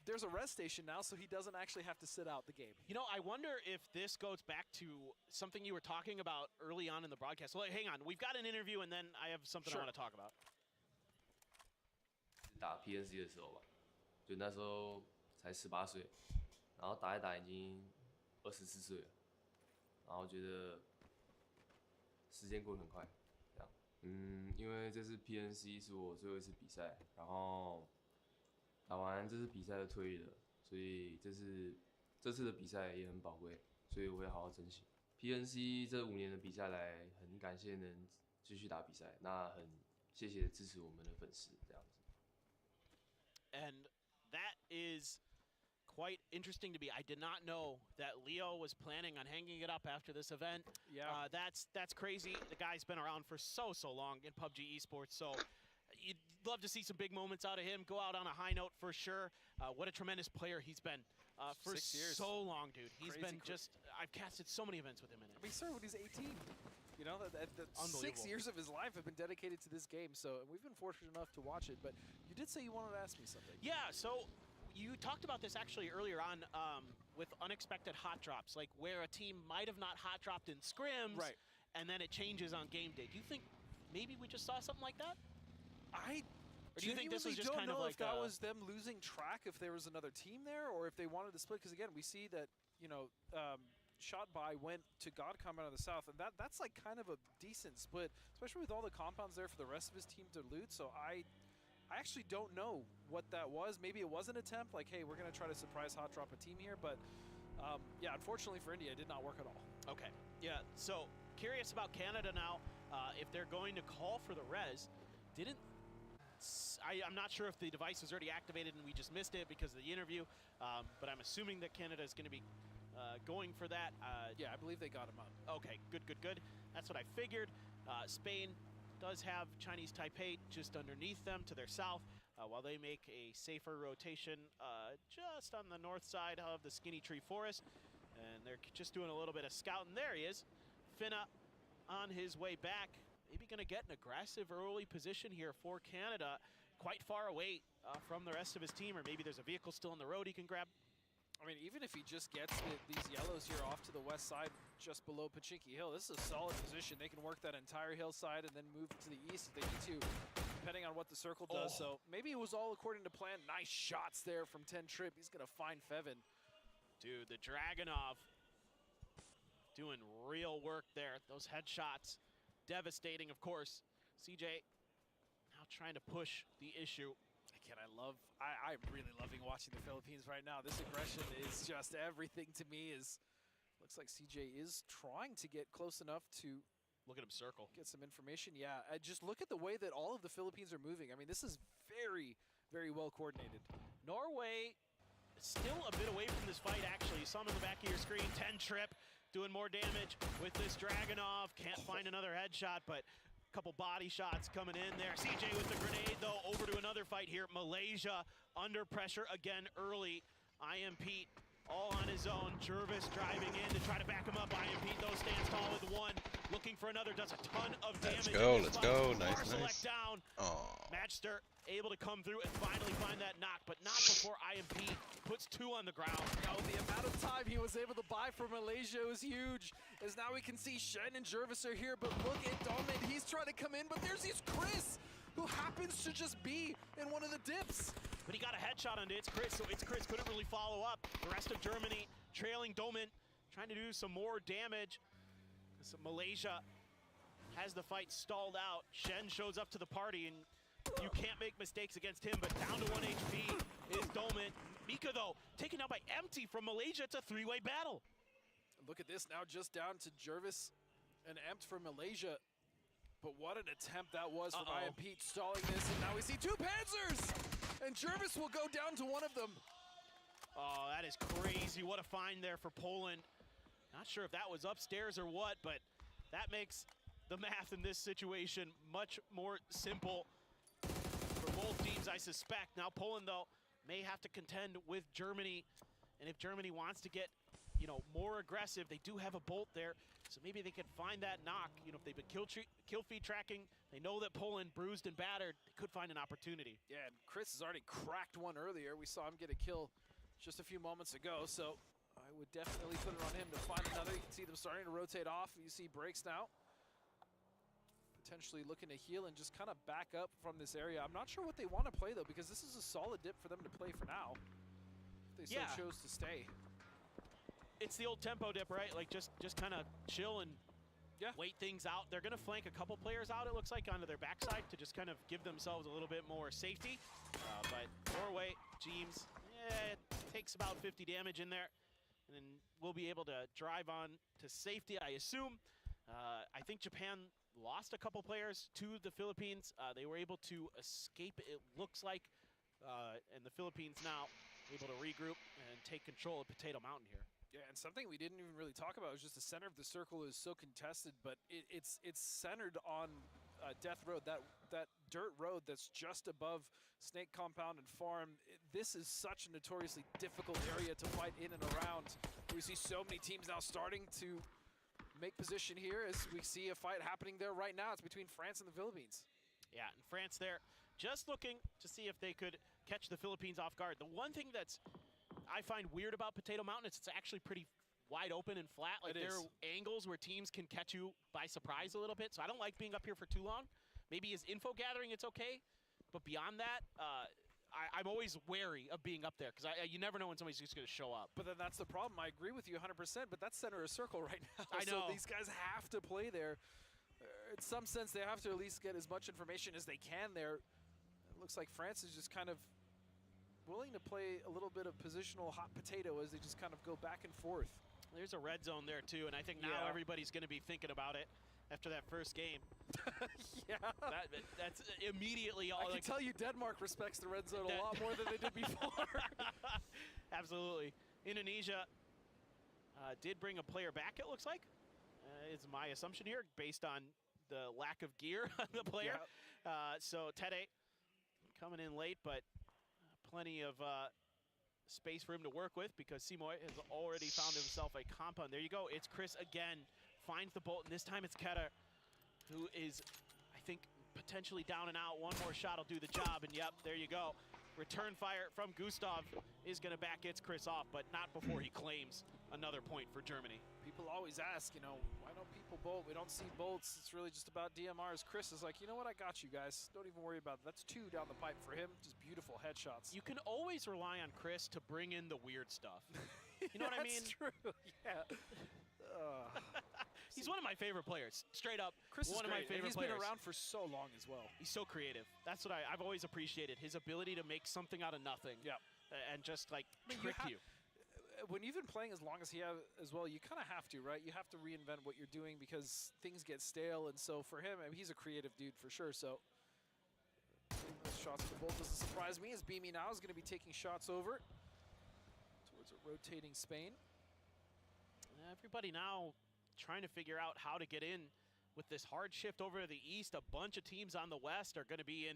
there's a rest station now, so he doesn't actually have to sit out the game. I wonder if this goes back to something you were talking about early on in the broadcast. Well, hang on, we've got an interview, and then I have something I want to talk about. 打 PNC 的时候吧，就那时候才18岁，然后打一打已经24岁了，然后觉得时间过得很快，这样。因为这次 PNC 是我最后一次比赛，然后打完这次比赛就退役了，所以这次的比赛也很宝贵，所以我会好好珍惜。PNC 这5年的比赛来，很感谢能继续打比赛，那很谢谢支持我们的粉丝，这样子。 And that is quite interesting to me. I did not know that Leo was planning on hanging it up after this event. Yeah. That's crazy. The guy's been around for so long in PUBG esports, so you'd love to see some big moments out of him. Go out on a high note for sure. What a tremendous player he's been for 6 years. so long, dude. He's Crazy been just, I've casted so many events with him in it. I mean, he started when he was 18. You know, the 6 Unbelievable. years of his life have been dedicated to this game, so we've been fortunate enough to watch it. But you did say you wanted to ask me something. Yeah, so you talked about this actually earlier on with unexpected hot drops, like where a team might have not hot dropped in scrims, right, and then it changes on game day. Do you think maybe we just saw something like that? Or do you think this was just kind of like if that was them losing track, if there was another team there, or if they wanted to split? Because again, we see that Shot by went to God Compound on the south, and that's like kind of a decent split, especially with all the compounds there for the rest of his team to loot. So I actually don't know what that was. Maybe it was an attempt, like, hey, we're going to try to surprise hot drop a team here, but yeah, unfortunately for India, it did not work at all. Okay, yeah, so curious about Canada now. If they're going to call for the res, I'm not sure if the device was already activated and we just missed it because of the interview, but I'm assuming that Canada is going to be going for that. Yeah, I believe they got him up. Okay, good. That's what I figured. Spain does have Chinese Taipei just underneath them to their south, while they make a safer rotation just on the north side of the Skinny Tree Forest. And they're just doing a little bit of scouting. There he is. Finna on his way back. Maybe going to get an aggressive early position here for Canada. Quite far away from the rest of his team, or maybe there's a vehicle still on the road he can grab. I mean, even if he just gets these yellows here off to the west side, just below Pachinki Hill, this is a solid position. They can work that entire hillside and then move to the east if they need to, depending on what the circle does. So maybe it was all according to plan. Nice shots there from 10 Trip. He's going to find Fevin. Dude, the Dragunov doing real work there. Those headshots, devastating, of course. CJ now trying to push the issue. Again, I'm really loving watching the Philippines right now. This aggression is just everything to me. Looks like CJ is trying to get close enough to look at him circle, get some information. Yeah, just look at the way that all of the Philippines are moving. I mean, this is very, very well coordinated. Norway still a bit away from this fight, actually. You saw him in the back of your screen. 10 Trip doing more damage with this Dragunov. Can't find another headshot, but a couple body shots coming in there. CJ with the grenade, though, over to another fight here. Malaysia under pressure again early. IMP all on his own. Jervis driving in to try to back him up. IMP, though, stands tall with one. Looking for another, does a ton of damage. Let's go. Nice. Down. Matchster able to come through and finally find that knock, but not before IMP puts 2 on the ground. Oh, the amount of time he was able to buy for Malaysia was huge, as now we can see Shen and Jervis are here, but look at Domin. He's trying to come in, but there's Chris, who happens to just be in one of the dips. But he got a headshot onto It's Chris, so It's Chris couldn't really follow up. The rest of Germany trailing Domin, trying to do some more damage. So Malaysia has the fight stalled out. Shen shows up to the party, and you can't make mistakes against him, but down to 1 HP is Domin. Mika, though, taken out by Empty from Malaysia. It's a 3-way battle. Look at this now, just down to Jervis and Empt from Malaysia. But what an attempt that was from IMP, stalling this, and now we see 2 Panzers! And Jervis will go down to one of them. Oh, that is crazy. What a find there for Poland. Not sure if that was upstairs or what, but that makes the math in this situation much more simple for both teams, I suspect. Now Poland, though, may have to contend with Germany, and if Germany wants to get, more aggressive, they do have a bolt there, so maybe they could find that knock. If they've been kill feed tracking, they know that Poland bruised and battered, they could find an opportunity. Yeah, and Chris has already cracked one earlier. We saw him get a kill just a few moments ago, so I would definitely put it on him to find another. You can see them starting to rotate off. You see breaks now. Potentially looking to heal and just kind of back up from this area. I'm not sure what they want to play, though, because this is a solid dip for them to play for now. They so chose to stay. It's the old tempo dip, right? Like just kind of chill and wait things out. They're going to flank a couple players out, it looks like, onto their backside to just kind of give themselves a little bit more safety. But Norway, James, it takes about 50 damage in there. And then we'll be able to drive on to safety, I assume. I think Japan lost a couple players to the Philippines. They were able to escape, it looks like. And the Philippines now able to regroup and take control of Potato Mountain here. Yeah, and something we didn't even really talk about was just the center of the circle is so contested, but it's centered on Death Road, that dirt road that's just above Snake Compound and Farm. This is such a notoriously difficult area to fight in and around. We see so many teams now starting to make position here as we see a fight happening there right now. It's between France and the Philippines. Yeah, and France there just looking to see if they could catch the Philippines off guard. The one thing that's I find weird about Potato Mountain is it's actually pretty wide open and flat. Like there are angles where teams can catch you by surprise a little bit. So I don't like being up here for too long. Maybe as info gathering, it's okay. But beyond that, I'm always wary of being up there because you never know when somebody's just going to show up. But then that's the problem. I agree with you 100%, but that's center of circle right now. I know. So these guys have to play there. In some sense, they have to at least get as much information as they can there. It looks like France is just kind of willing to play a little bit of positional hot potato as they just kind of go back and forth. There's a red zone there too, and I think now everybody's going to be thinking about it after that first game. Yeah. That's immediately all. I can tell you Denmark respects the red zone a lot more than they did before. Absolutely. Indonesia did bring a player back, it looks like. Is my assumption here, based on the lack of gear on the player. So Tede coming in late, but plenty of space for him to work with because Simoy has already found himself a compound. There you go. It's Chris again. Finds the bolt, and this time it's Ketter, who is, I think, potentially down and out. One more shot will do the job, and yep, there you go. Return fire from Gustav is going to back It's Chris off, but not before he claims another point for Germany. People always ask, you know, why don't people bolt? We don't see bolts. It's really just about DMRs. Chris is like, you know what? I got you guys. Don't even worry about it. That's 2 down the pipe for him. Just beautiful headshots. You can always rely on Chris to bring in the weird stuff. You know what I mean? That's true. Yeah. He's one of my favorite players, straight up. Chris is one of my favorite He's players. been around for so long as well. He's so creative. That's what I've always appreciated, his ability to make something out of nothing. Yeah. And just like trick you. When you've been playing as long as he has as well, you kind of have to, right? You have to reinvent what you're doing because things get stale. And so for him, I mean, he's a creative dude for sure. So shots at the bolt doesn't surprise me, as Beamy now is going to be taking shots over towards a rotating Spain. Everybody now trying to figure out how to get in with this hard shift over to the east. A bunch of teams on the west are going to be in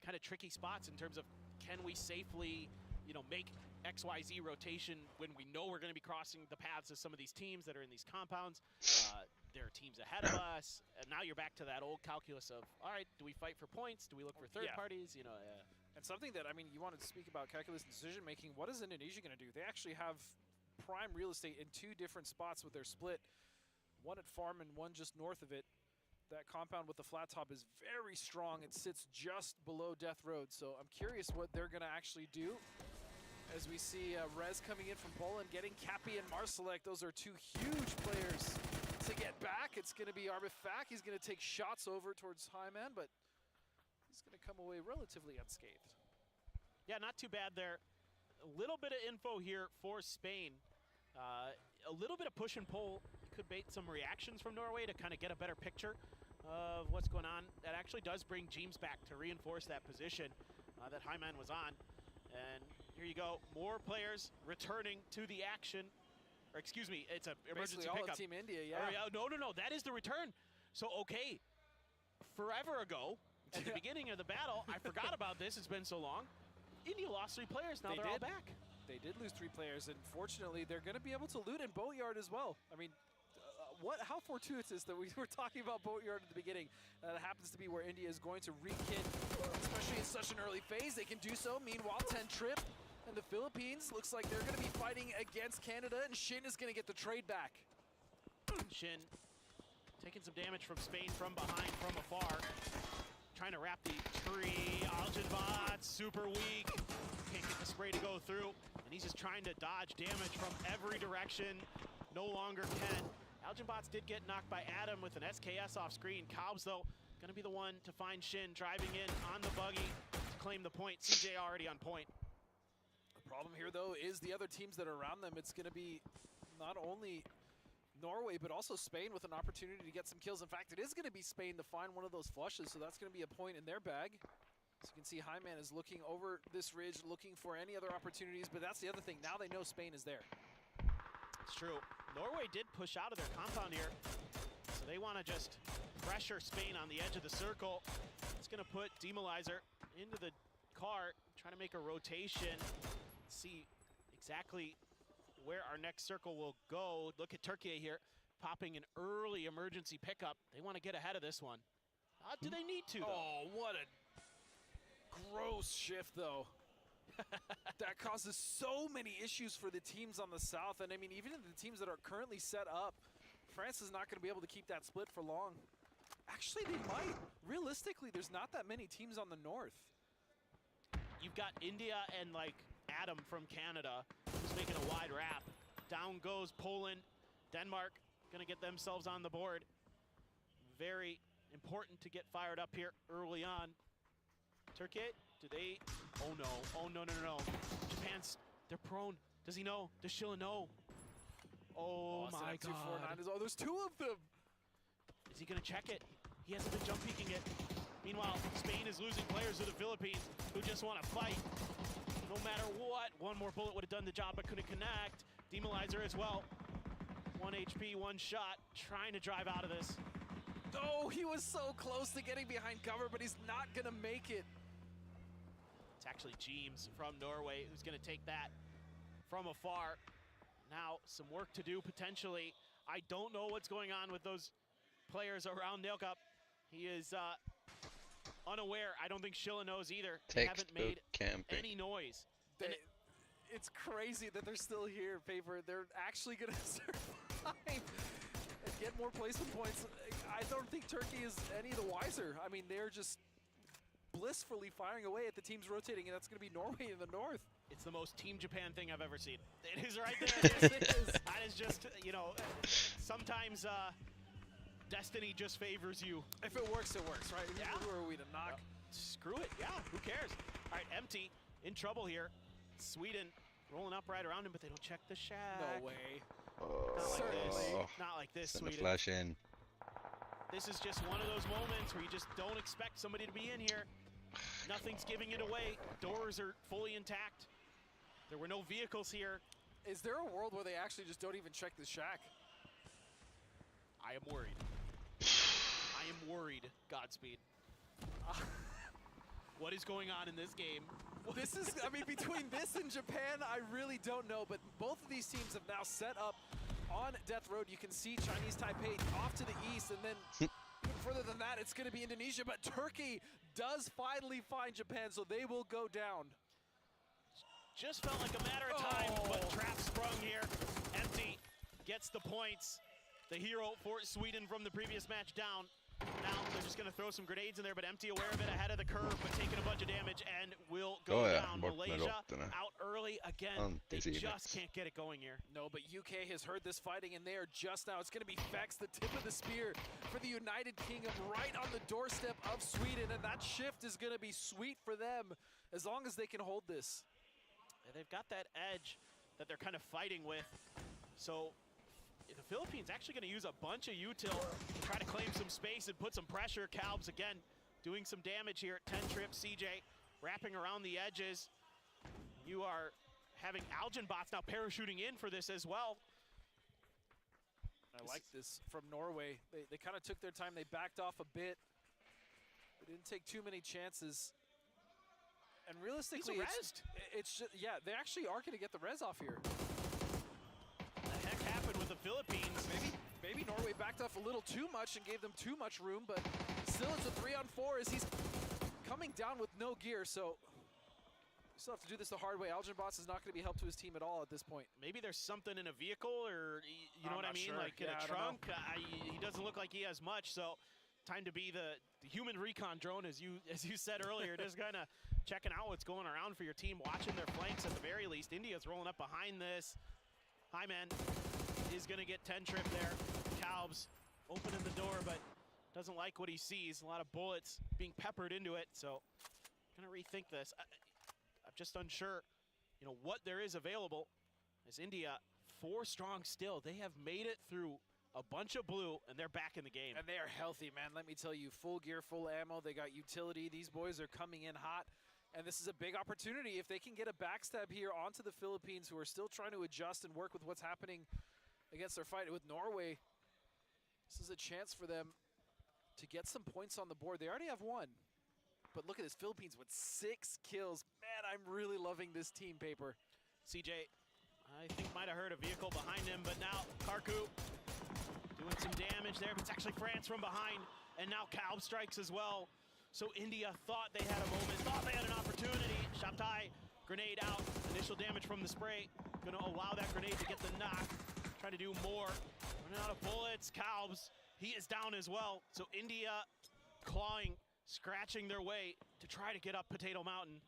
kind of tricky spots in terms of, can we safely, you know, make XYZ rotation when we know we're going to be crossing the paths of some of these teams that are in these compounds. There are teams ahead of us, and now you're back to that old calculus of, all right, do we fight for points? Do we look for third parties? You know, And something that, I mean, you wanted to speak about calculus and decision making. What is Indonesia going to do? They actually have prime real estate in 2 different spots with their split. One at farm and one just north of it. That compound with the flat top is very strong. It sits just below Death Road. So I'm curious what they're going to actually do. As we see Rez coming in from Poland, getting Cappy and Marsalek. Those are 2 huge players to get back. It's going to be Arbifak. He's going to take shots over towards Hyman, but he's going to come away relatively unscathed. Yeah, not too bad there. A little bit of info here for Spain. A little bit of push and pull. Could bait some reactions from Norway to kind of get a better picture of what's going on. That actually does bring James back to reinforce that position that Hyman was on. And here you go, more players returning to the action. Or excuse me, it's an emergency all pickup. of Team India, yeah. No, that is the return. So, okay, forever ago, at the beginning of the battle, I forgot about this, it's been so long. India lost 3 players, now they're all back. They did lose 3 players, and fortunately, they're going to be able to loot in Boatyard as well. I mean, how fortuitous that we were talking about Boatyard at the beginning. That happens to be where India is going to re-kit, especially in such an early phase. They can do so. Meanwhile, 10 Trip and the Philippines looks like they're going to be fighting against Canada, and Shin is going to get the trade back. Shin taking some damage from Spain from behind, from afar. Trying to wrap the tree. Aljanbot, super weak. Can't get the spray to go through. And he's just trying to dodge damage from every direction. No longer can. Aljanbots did get knocked by Adam with an SKS off screen. Cobbs, though, going to be the one to find Shin driving in on the buggy to claim the point. CJ already on point. The problem here, though, is the other teams that are around them. It's going to be not only Norway, but also Spain with an opportunity to get some kills. In fact, it is going to be Spain to find one of those flushes, so that's going to be a point in their bag. As you can see, Hyman is looking over this ridge, looking for any other opportunities, but that's the other thing. Now they know Spain is there. It's true. Norway did push out of their compound here, so they want to just pressure Spain on the edge of the circle. It's going to put Demolizer into the cart, trying to make a rotation, see exactly where our next circle will go. Look at Turkey here, popping an early emergency pickup. They want to get ahead of this one. Do they need to, though? Oh, what a gross shift, though. That causes so many issues for the teams on the south. And I mean, even the teams that are currently set up, France is not going to be able to keep that split for long. Actually, they might. Realistically, there's not that many teams on the north. You've got India and, like, Adam from Canada who's making a wide wrap. Down goes Poland. Denmark going to get themselves on the board. Very important to get fired up here early on. Turkey, do they? Oh no, oh no. Japan's, they're prone. Does he know? Does Sheila know? Oh my God. 249 oh, there's two of them. Is he going to check it? He hasn't been jump peeking it. Meanwhile, Spain is losing players to the Philippines who just want to fight. No matter what, one more bullet would have done the job, but couldn't connect. Demolizer as well. 1 HP, one shot, trying to drive out of this. Oh, he was so close to getting behind cover, but he's not going to make it. It's actually James from Norway who's going to take that from afar. Now, some work to do potentially. I don't know what's going on with those players around Nailcup. He is unaware. I don't think Shilla knows either. They haven't made any noise. It's crazy that they're still here, Paper. They're actually going to survive and get more placement points. I don't think Turkey is any the wiser. I mean, they're just blissfully firing away at the teams rotating, and that's going to be Norway in the north. It's the most Team Japan thing I've ever seen. It is right there. Yes, it is. That is just, you know, sometimes destiny just favors you. If it works, it works, right? Yeah. Who are we to knock? Screw it. Yeah, who cares? All right, Empty in trouble here. Sweden rolling up right around him, but they don't check the shack. No way. Not like this. Not like this, Send Sweden. a flash in. This is just one of those moments where you just don't expect somebody to be in here. Nothing's giving it away. Doors are fully intact. There were no vehicles here. Is there a world where they actually just don't even check the shack? I am worried. I am worried, Godspeed. What is going on in this game? This is, I mean, between this and Japan, I really don't know, but both of these teams have now set up on Death Road. You can see Chinese Taipei off to the east, and then even further than that, it's going to be Indonesia, but Turkey does finally find Japan, so they will go down. Just felt like a matter of time, but trap sprung here. Empty gets the points. The hero for Sweden from the previous match down. Now they're just going to throw some grenades in there, but Empty aware of it, ahead of the curve, but taking a bunch of damage and will go down. Malaysia out early again. They just can't get it going here. No, but UK has heard this fighting, and they are just now. It's going to be Fex, the tip of the spear for the United Kingdom, right on the doorstep of Sweden, and that shift is going to be sweet for them as long as they can hold this. And they've got that edge that they're kind of fighting with. So the Philippines actually going to use a bunch of util to try to claim some space and put some pressure. Calbs again doing some damage here at 10 trips. CJ wrapping around the edges. You are having Algen bots now parachuting in for this as well. I like this from Norway. They kind of took their time. They backed off a bit. They didn't take too many chances. And realistically, it's just, yeah, they actually are going to get the res off here. The heck happened with the Philippines? Maybe Norway backed off a little too much and gave them too much room, but still it's a 3-on-4 as he's coming down with no gear, so we still have to do this the hard way. Algenbots is not going to be helped to his team at all at this point. Maybe there's something in a vehicle, or you know what I mean? Sure. Like in a trunk. He doesn't look like he has much, so time to be the human recon drone, as you said earlier, just kind of checking out what's going around for your team, watching their flanks at the very least. India's rolling up behind this. Hyman is going to get 10 trip there. Calbs opening the door, but doesn't like what he sees. A lot of bullets being peppered into it, so going to rethink this. I'm just unsure, you know, what there is available. As India 4 strong still, they have made it through a bunch of blue, and they're back in the game. And they are healthy, man. Let me tell you, full gear, full ammo. They got utility. These boys are coming in hot. And this is a big opportunity if they can get a backstab here onto the Philippines, who are still trying to adjust and work with what's happening against their fight with Norway. This is a chance for them to get some points on the board. They already have 1. But look at this, Philippines with 6 kills. Man, I'm really loving this team, Paper. CJ, I think might have heard a vehicle behind him, but now Karku doing some damage there, but it's actually France from behind, and now Calb strikes as well. So India thought they had a moment, thought they had an opportunity. Shabtai, grenade out, initial damage from the spray. Gonna allow that grenade to get the knock. Try to do more. Running out of bullets. Calbs, he is down as well. So India clawing, scratching their way to try to get up Potato Mountain.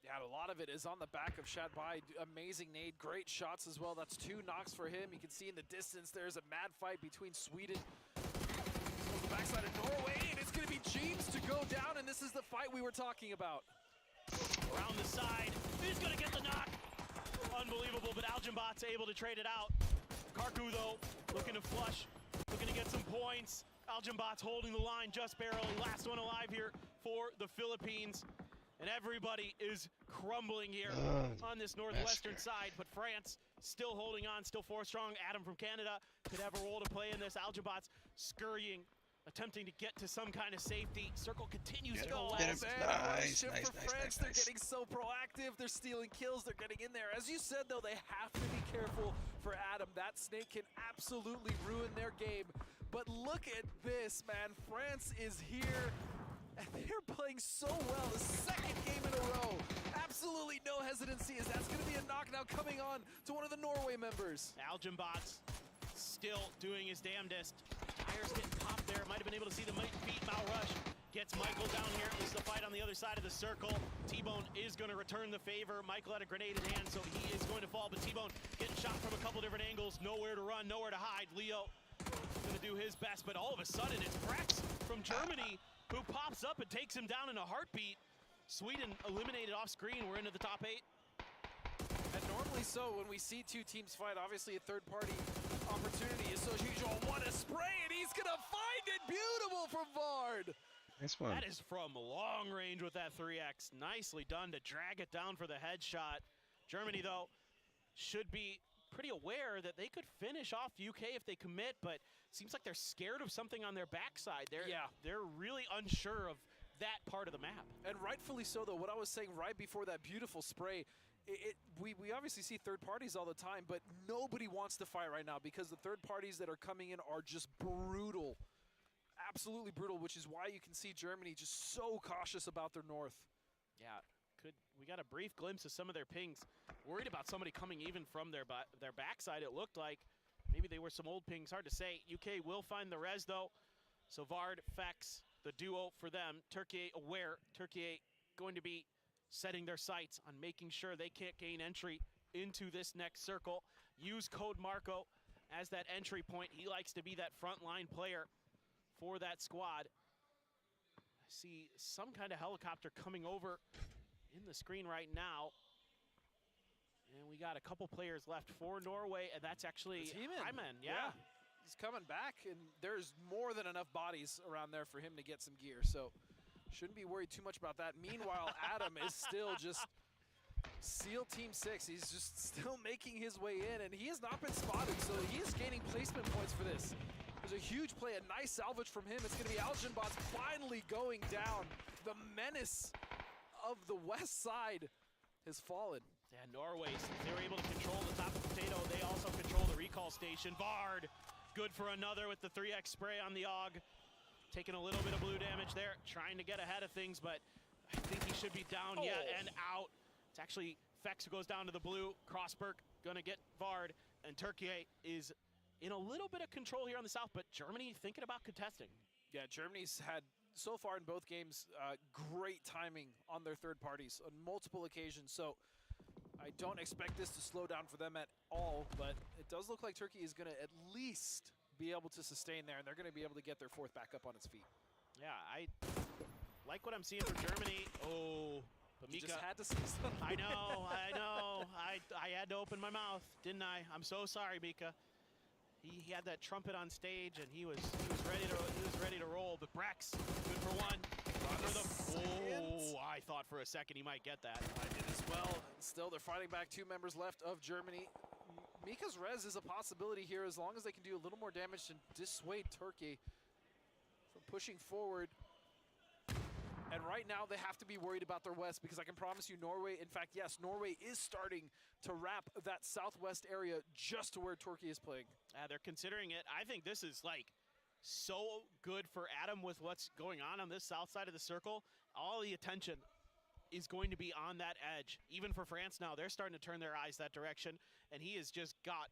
Yeah, a lot of it is on the back of Shatbai. Amazing nade, great shots as well. That's 2 knocks for him. You can see in the distance there's a mad fight between Sweden on the backside of Norway, and it's going to be James to go down, and this is the fight we were talking about. Around the side, who's going to get the knock? Unbelievable, but Algenbot's able to trade it out. Karku, though, looking to flush, looking to get some points. Algenbot's holding the line just barely. Last one alive here for the Philippines. And everybody is crumbling here on this northwestern side, but France still holding on, still 4 strong. Adam from Canada could have a role to play in this. Algenbot's scurrying, attempting to get to some kind of safety. Circle continues to go. Nice, nice. They're getting so proactive. They're stealing kills. They're getting in there. As you said, though, they have to be careful for Adam. That snake can absolutely ruin their game. But look at this, man. France is here, and they're playing so well. The second game in a row. Absolutely no hesitancy, as that's going to be a knockdown coming on to one of the Norway members. Algenbot's still doing his damnedest. Tires getting popped there. Might have been able to see the feet. Mal Rush gets Michael down here. This is the fight on the other side of the circle. T-Bone is going to return the favor. Michael had a grenade in hand, so he is going to fall. But T-Bone getting shot from a couple different angles. Nowhere to run, nowhere to hide. Leo going to do his best, but all of a sudden it's Brex from Germany who pops up and takes him down in a heartbeat. Sweden eliminated off screen. We're into the top 8. And normally so, when we see two teams fight, obviously a third-party opportunity is so usual. What a spray, and he's gonna find it. Beautiful from Vard. Nice one. That is from long range with that 3X. Nicely done to drag it down for the headshot. Germany, though, should be pretty aware that they could finish off UK if they commit, but seems like they're scared of something on their backside. They're really unsure of that part of the map. And rightfully so, though. What I was saying right before that beautiful spray, we obviously see third parties all the time, but nobody wants to fight right now because the third parties that are coming in are just brutal. Absolutely brutal, which is why you can see Germany just so cautious about their north. Yeah, we got a brief glimpse of some of their pings. Worried about somebody coming even from their backside, it looked like. Maybe they were some old pings, hard to say. UK will find the res, though. So Vard, Fex, the duo for them. Turkey aware. Turkey going to be setting their sights on making sure they can't gain entry into this next circle. Use code Marco as that entry point. He likes to be that frontline player for that squad. I see some kind of helicopter coming over in the screen right now. And we got a couple players left for Norway, and that's actually Hyman. Yeah. He's coming back, and there's more than enough bodies around there for him to get some gear, so shouldn't be worried too much about that. Meanwhile, Adam is still just SEAL Team 6. He's just still making his way in, and he has not been spotted, so he is gaining placement points for this. There's a huge play, a nice salvage from him. It's going to be Algenbot finally going down. The menace of the west side has fallen. Yeah, Norway, they were able to control the top of the potato. They also control the recall station. Vard, good for another with the 3X spray on the AUG. Taking a little bit of blue damage there, trying to get ahead of things, but I think he should be down and out. It's actually Fex who goes down to the blue. Crossberg gonna get Vard, and Turkey is in a little bit of control here on the south, but Germany thinking about contesting. Yeah, Germany's had, so far in both games, great timing on their third parties on multiple occasions, so I don't expect this to slow down for them at all, but it does look like Turkey is going to at least be able to sustain there, and they're going to be able to get their fourth back up on its feet. Yeah, I like what I'm seeing from Germany. Oh, but Mika, you just had to say something. I know. I had to open my mouth, didn't I? I'm so sorry, Mika. He had that trumpet on stage, and he was ready to roll. But Brex, good for one. I thought for a second he might get that. I did as well. Still, they're fighting back. 2 members left of Germany. Mika's res is a possibility here as long as they can do a little more damage to dissuade Turkey from pushing forward. And right now, they have to be worried about their west because I can promise you Norway, in fact, yes, Norway is starting to wrap that southwest area just to where Turkey is playing. They're considering it. I think this is like so good for Adam with what's going on this south side of the circle. All the attention is going to be on that edge. Even for France now, they're starting to turn their eyes that direction, and he has just got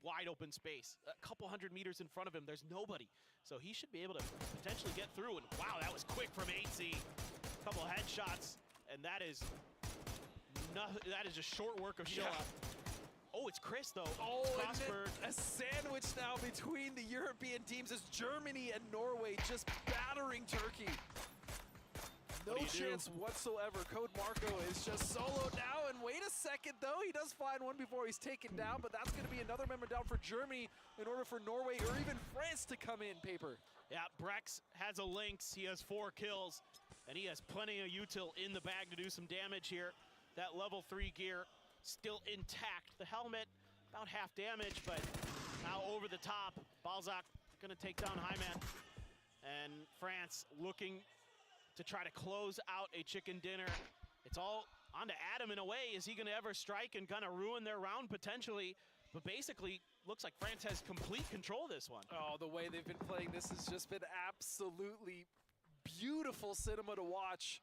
wide open space. A couple 100 meters in front of him, there's nobody. So he should be able to potentially get through, and wow, that was quick from 8C. A couple of headshots, and that is just short work of Shilla. Oh, it's Chris, though. Oh, Crossberg. A sandwich now between the European teams as Germany and Norway just battering Turkey. No chance whatsoever. Code Marco is just soloed now, and Wait a second, though. He does find one before he's taken down, but that's going to be another member down for Germany in order for Norway or even France to come in, Paper. Yeah, Brex has a Lynx. He has 4 kills, and he has plenty of util in the bag to do some damage here. That level 3 gear still intact. The helmet, about half damage, but now over the top. Balzac going to take down Hyman. And France looking to try to close out a chicken dinner. It's all onto Adam in a way. Is he going to ever strike and kind of ruin their round potentially? But basically, looks like France has complete control this one. Oh, the way they've been playing this has just been absolutely beautiful cinema to watch.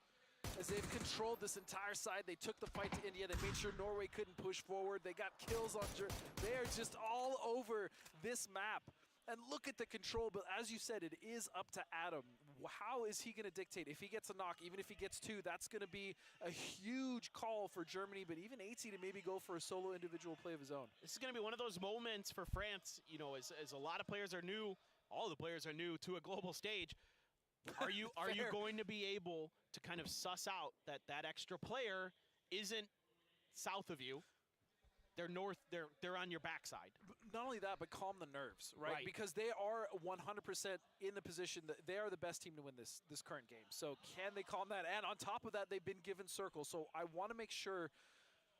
As they've controlled this entire side, they took the fight to India. They made sure Norway couldn't push forward. They got kills on Germany. They are just all over this map. And look at the control, but as you said, it is up to Adam. How is he going to dictate? If he gets a knock, even if he gets 2, that's going to be a huge call for Germany, but even AT to maybe go for a solo individual play of his own. This is going to be one of those moments for France, you know, as a lot of players are new, all the players are new to a global stage. Are you going to be able to kind of suss out that that extra player isn't south of you? They're north, they're on your backside. Not only that, but calm the nerves, right? Because they are 100% in the position that they are the best team to win this current game. So can they calm that? And on top of that, they've been given circles. So I want to make sure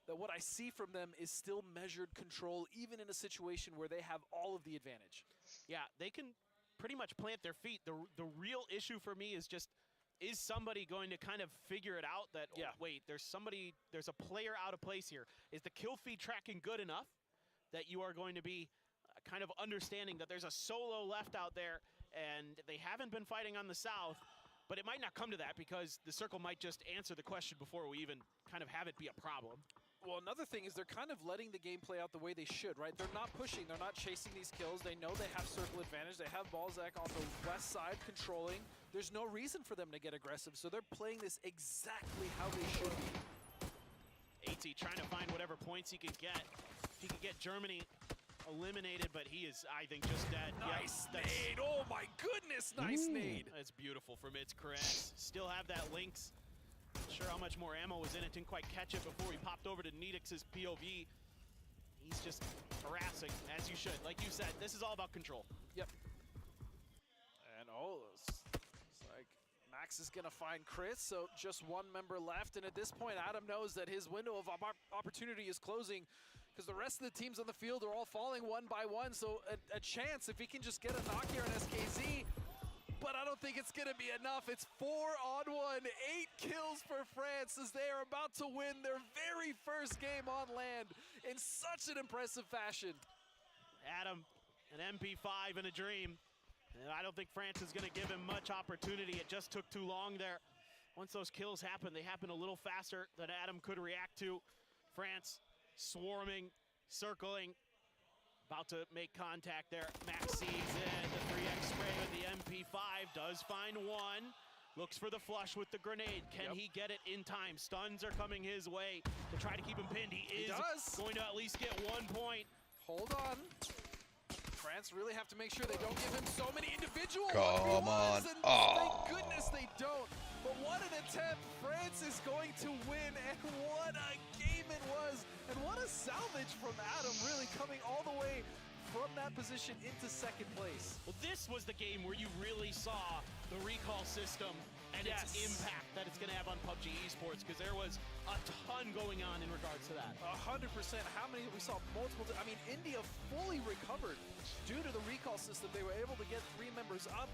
that what I see from them is still measured control, even in a situation where they have all of the advantage. Yeah, they can pretty much plant their feet. The real issue for me is just, is somebody going to kind of figure it out that, oh, wait, there's a player out of place here. Is the kill feed tracking good enough that you are going to be kind of understanding that there's a solo left out there and they haven't been fighting on the south, but it might not come to that because the circle might just answer the question before we even kind of have it be a problem. Well, another thing is they're kind of letting the game play out the way they should, right? They're not pushing. They're not chasing these kills. They know they have circle advantage. They have Balzac on the west side controlling. There's no reason for them to get aggressive, so they're playing this exactly how they should be. AT trying to find whatever points he can get. He can get Germany eliminated, but he is, I think, just dead. Nice nade. Oh, my goodness. Nice nade. That's beautiful from its caress. Still have that Lynx. Not sure how much more ammo was in it. Didn't quite catch it before he popped over to Nidix's POV. He's just harassing, as you should. Like you said, this is all about control. Yep. And it's like Max is going to find Chris, so just one member left. And at this point, Adam knows that his window of opportunity is closing because the rest of the teams on the field are all falling one by one. So a chance, if he can just get a knock here in SKZ, but I don't think it's going to be enough. It's 4-on-1, 8 kills for France as they are about to win their very first game on land in such an impressive fashion. Adam, an MP5 and a dream. And I don't think France is going to give him much opportunity. It just took too long there. Once those kills happen, they happen a little faster than Adam could react to. France swarming, circling. About to make contact there. Max sees it. The 3x spray with the MP5 does find one. Looks for the flush with the grenade. Can he get it in time? Stuns are coming his way to try to keep him pinned. He is going to at least get 1 point. Hold on. France really have to make sure they don't give him so many individual Come on. And thank goodness they don't. But what an attempt. France is going to win, and what a game it was. And what a salvage from Adam, really coming all the way from that position into second place. Well, this was the game where you really saw the recall system and its impact that it's going to have on PUBG esports, because there was a ton going on in regards to that. 100%. How many? We saw multiple. I mean, India fully recovered due to the recall system. They were able to get 3 members up.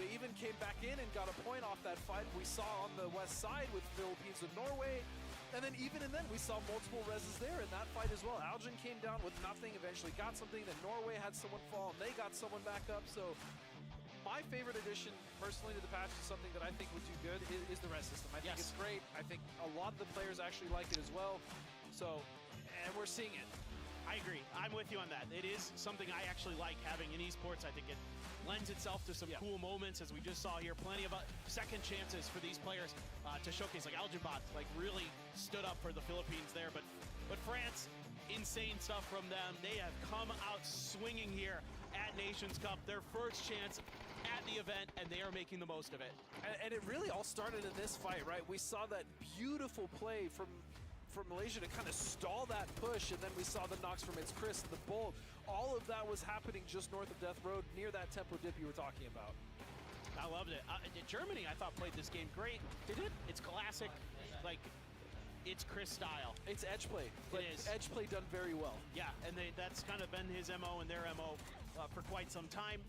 They even came back in and got a point off that fight we saw on the west side with Philippines and Norway. And then then we saw multiple reses there in that fight as well. Algin came down with nothing, eventually got something. Then Norway had someone fall, and they got someone back up. So my favorite addition, personally, to the patch is something that I think would do good is the res system. I think it's great. I think a lot of the players actually like it as well. So, and we're seeing it. I agree. I'm with you on that. It is something I actually like having in esports. I think it lends itself to some cool moments, as we just saw here. Plenty of second chances for these players to showcase. Like Algebot, like really stood up for the Philippines there. But France, insane stuff from them. They have come out swinging here at Nations Cup. Their first chance at the event, and they are making the most of it. And it really all started in this fight, right? We saw that beautiful play from for Malaysia to kind of stall that push, and then we saw the knocks from It's Chris, the Bolt. All of that was happening just north of Death Road, near that tempo dip you were talking about. I loved it. Germany, I thought, played this game great. They did. It's classic, like, It's Chris style. It's edge play, but edge play done very well. Yeah, and that's kind of been his MO and their MO for quite some time.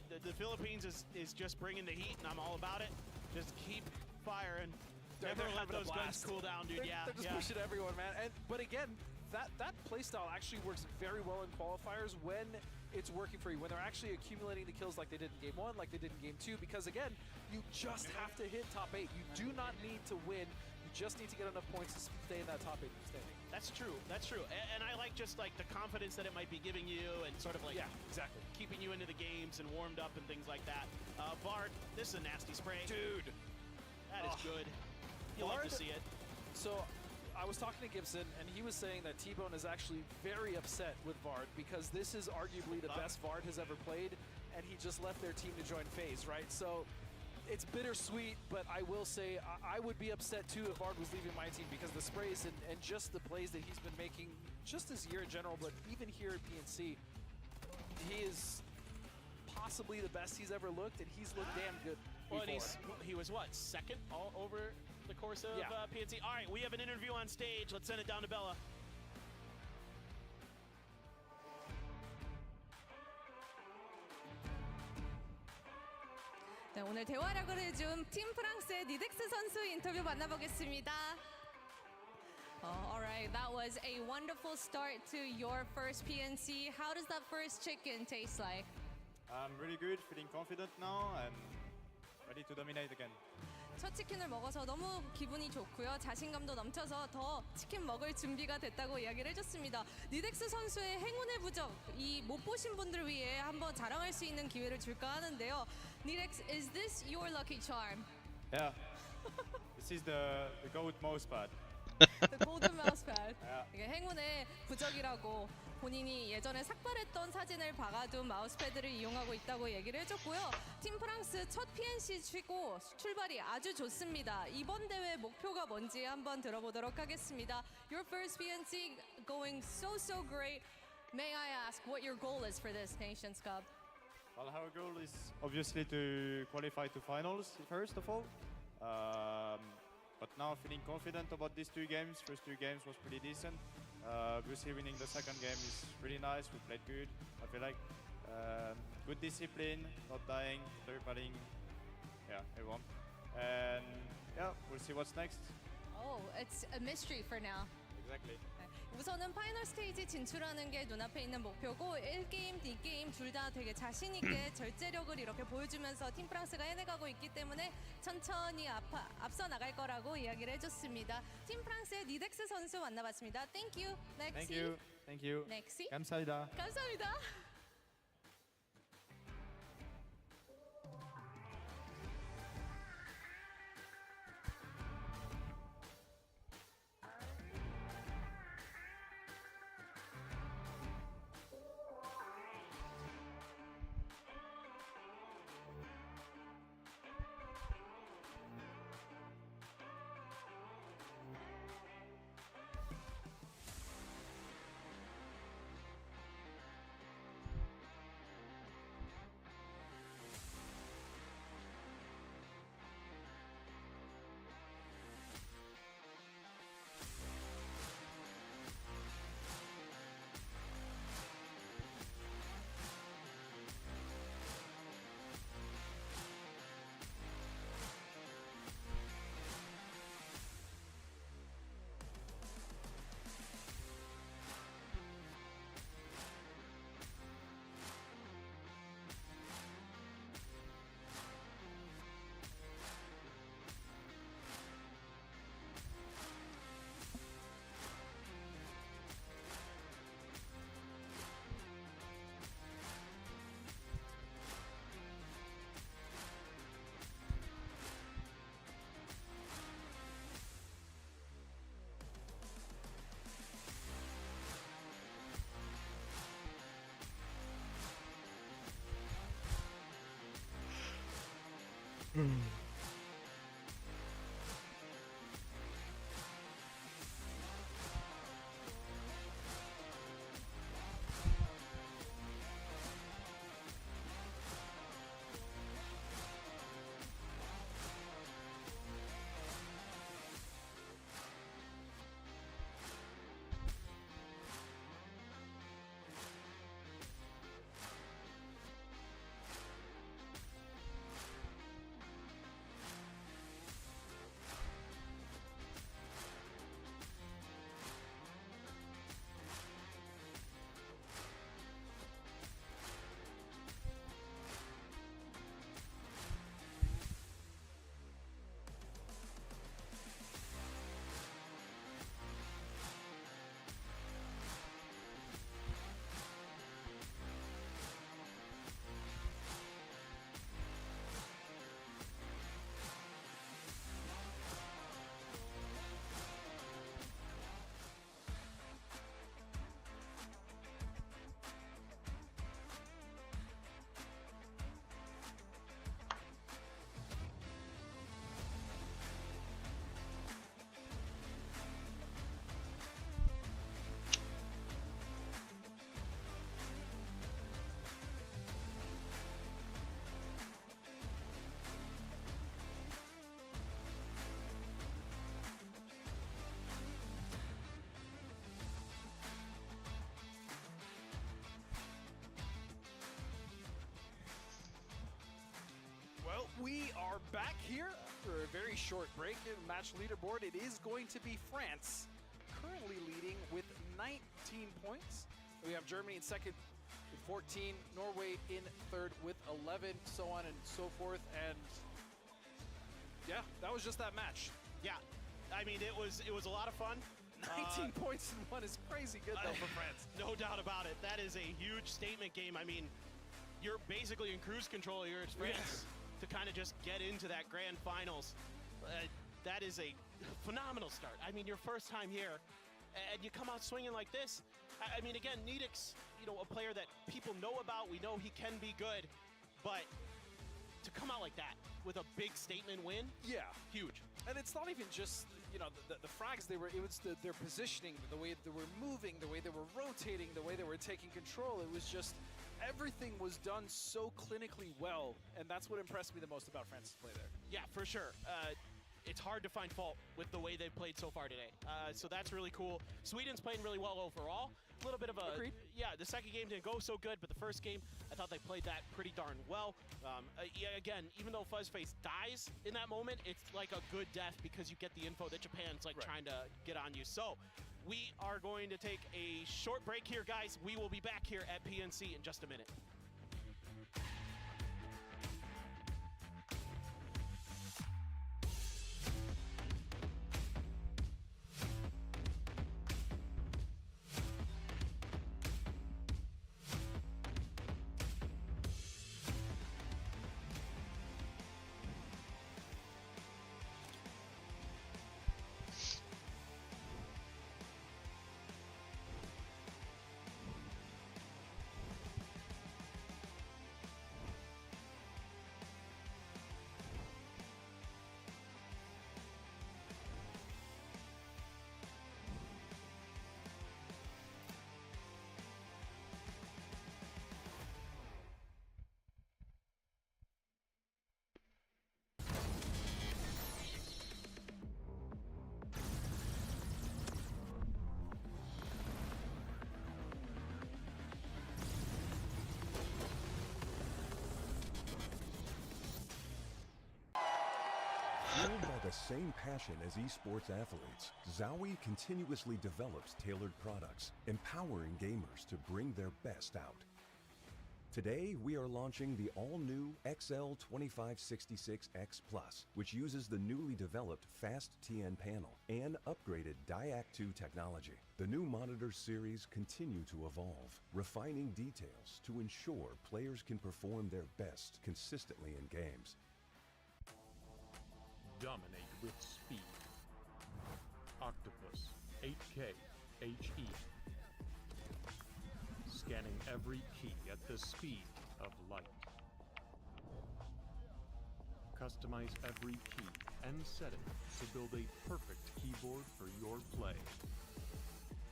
The Philippines is just bringing the heat, and I'm all about it. Just keep firing. Never let those guns cool down, dude. They're just pushing everyone, man. But again, that playstyle actually works very well in qualifiers when it's working for you, when they're actually accumulating the kills like they did in Game 1, like they did in Game 2, because again, you just have to hit top 8. You do not need to win. You just need to get enough points to stay in that top 8 standing. That's true. That's true. And I like just like the confidence that it might be giving you, and sort of like exactly keeping you into the games and warmed up and things like that. Bard, this is a nasty spray, dude. That is good. You love to see it. So I was talking to Gibson, and he was saying that T-Bone is actually very upset with Vard because this is arguably the best Vard has ever played, and he just left their team to join FaZe, right? So it's bittersweet, but I will say I would be upset too if Vard was leaving my team, because the sprays and just the plays that he's been making just this year in general, but even here at PNC, he is possibly the best he's ever looked, and he's looked damn good. Well, and he was what, second all over the course of PNC? All right, we have an interview on stage. Let's send it down to Bella. 네, 오늘 대화력을 해준 팀 프랑스의 니덱스 선수 인터뷰 만나보겠습니다. All right, that was a wonderful start to your first PNC. How does that first chicken taste like? I'm really good, feeling confident now. I'm ready to dominate again. 첫 치킨을 먹어서 너무 기분이 좋고요. 자신감도 넘쳐서 더 치킨 먹을 준비가 됐다고 이야기를 해줬습니다. 니덱스 선수의 행운의 부적, 이 못 보신 분들을 위해 한번 자랑할 수 있는 기회를 줄까 하는데요. 니덱스, is this your lucky charm? Yeah, this is the gold mousepad. The golden mousepad. 이게 행운의 부적이라고 본인이 예전에 삭발했던 사진을 박아둔 마우스패드를 이용하고 있다고 얘기를 해줬고요. 팀 프랑스 첫 PNC 치고 출발이 아주 좋습니다. 이번 대회 목표가 뭔지 한번 들어보도록 하겠습니다. Your first PNC going so great. May I ask what your goal is for this Nations Cup? Well, our goal is obviously to qualify to finals first of all. But now feeling confident about these two games. First two games was pretty decent. Obviously winning the second game is really nice. We played good, I feel like. Good discipline, not dying, tripping. Yeah, we won. And yeah, we'll see what's next. Oh, it's a mystery for now. Exactly. 우선은 파이널 스테이지 진출하는 게 눈앞에 있는 목표고 1게임, 2게임 둘 다 되게 자신 있게 절제력을 이렇게 보여주면서 팀 프랑스가 해내가고 있기 때문에 천천히 앞서 나갈 거라고 이야기를 해줬습니다. 팀 프랑스의 니덱스 선수 만나봤습니다. Thank you. Thank you. Thank you. 넥시. 감사합니다. 감사합니다. We are back here after a very short break in match leaderboard. It is going to be France, currently leading with 19 points. We have Germany in second with 14, Norway in third with 11, so on and so forth. And yeah, that was just that match. Yeah, I mean, it was a lot of fun. 19 points in one is crazy good though for France. No doubt about it. That is a huge statement game. I mean, you're basically in cruise control here. It's France to kind of just get into that grand finals. That is a phenomenal start. I mean, your first time here, and you come out swinging like this. I mean, again, Nidix, you know, a player that people know about. We know he can be good, but to come out like that with a big statement win, yeah, huge. And it's not even just, you know, the frags. It was their positioning, the way they were moving, the way they were rotating, the way they were taking control. It was just everything was done so clinically well, and that's what impressed me the most about France's play there. Yeah, for sure. It's hard to find fault with the way they've played so far today. So that's really cool. Sweden's playing really well overall. A little bit of a... Agreed. Yeah, the second game didn't go so good, but the first game, I thought they played that pretty darn well. Yeah, again, even though Fuzzface dies in that moment, it's like a good death because you get the info that Japan's like trying to get on you. So we are going to take a short break here, guys. We will be back here at PNC in just a minute. Fueled by the same passion as esports athletes, Zowie continuously develops tailored products, empowering gamers to bring their best out. Today, we are launching the all-new XL2566X Plus, which uses the newly developed Fast TN panel and upgraded Diac2 technology. The new monitor series continue to evolve, refining details to ensure players can perform their best consistently in games. Dominate with speed. Octopus 8K HE. Scanning every key at the speed of light. Customize every key and setting to build a perfect keyboard for your play.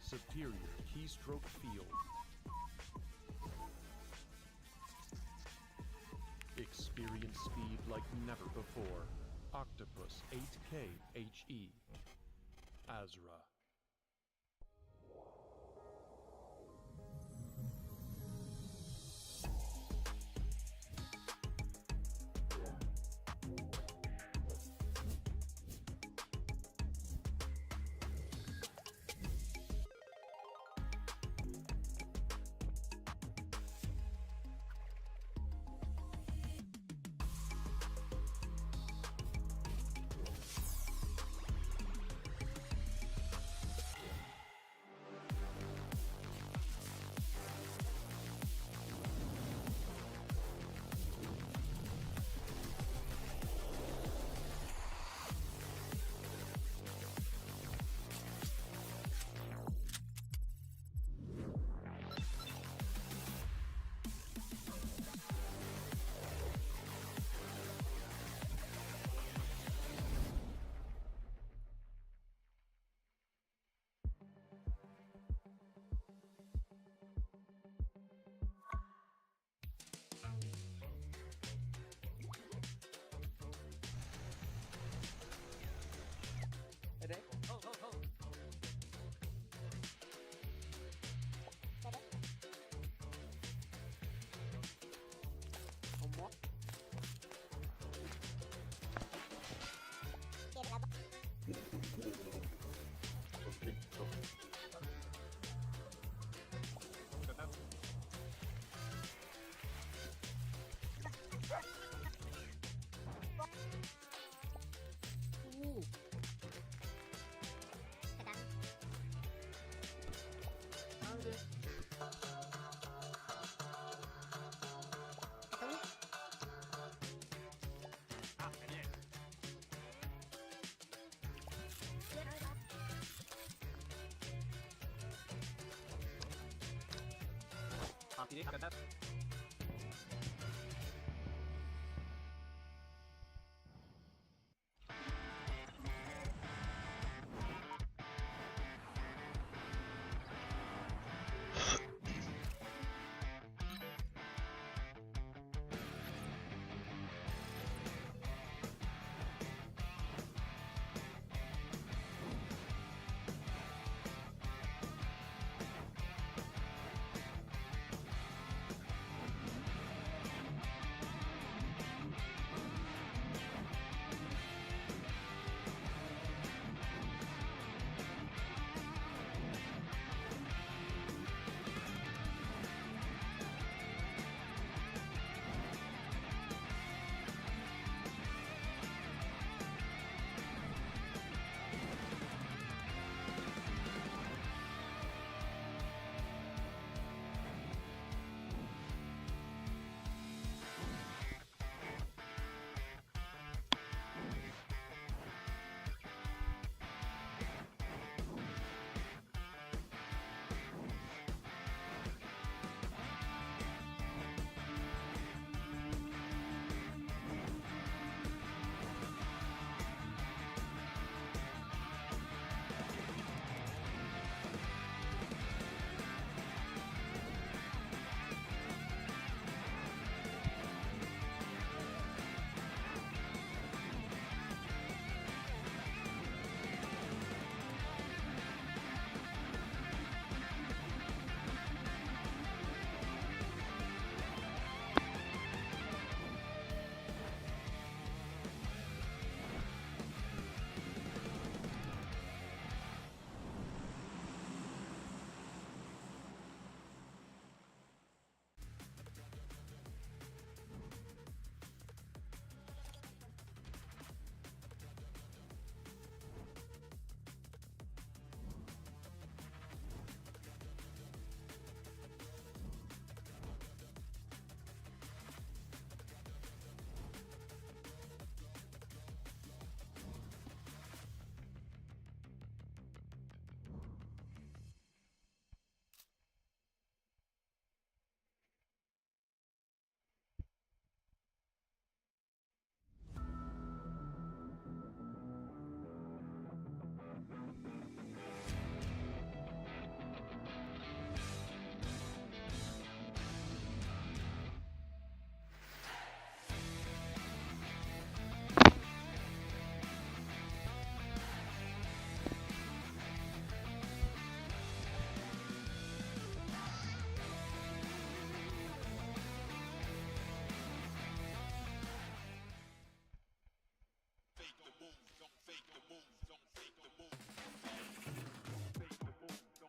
Superior keystroke feel. Experience speed like never before. Octopus 8K HE. Azra.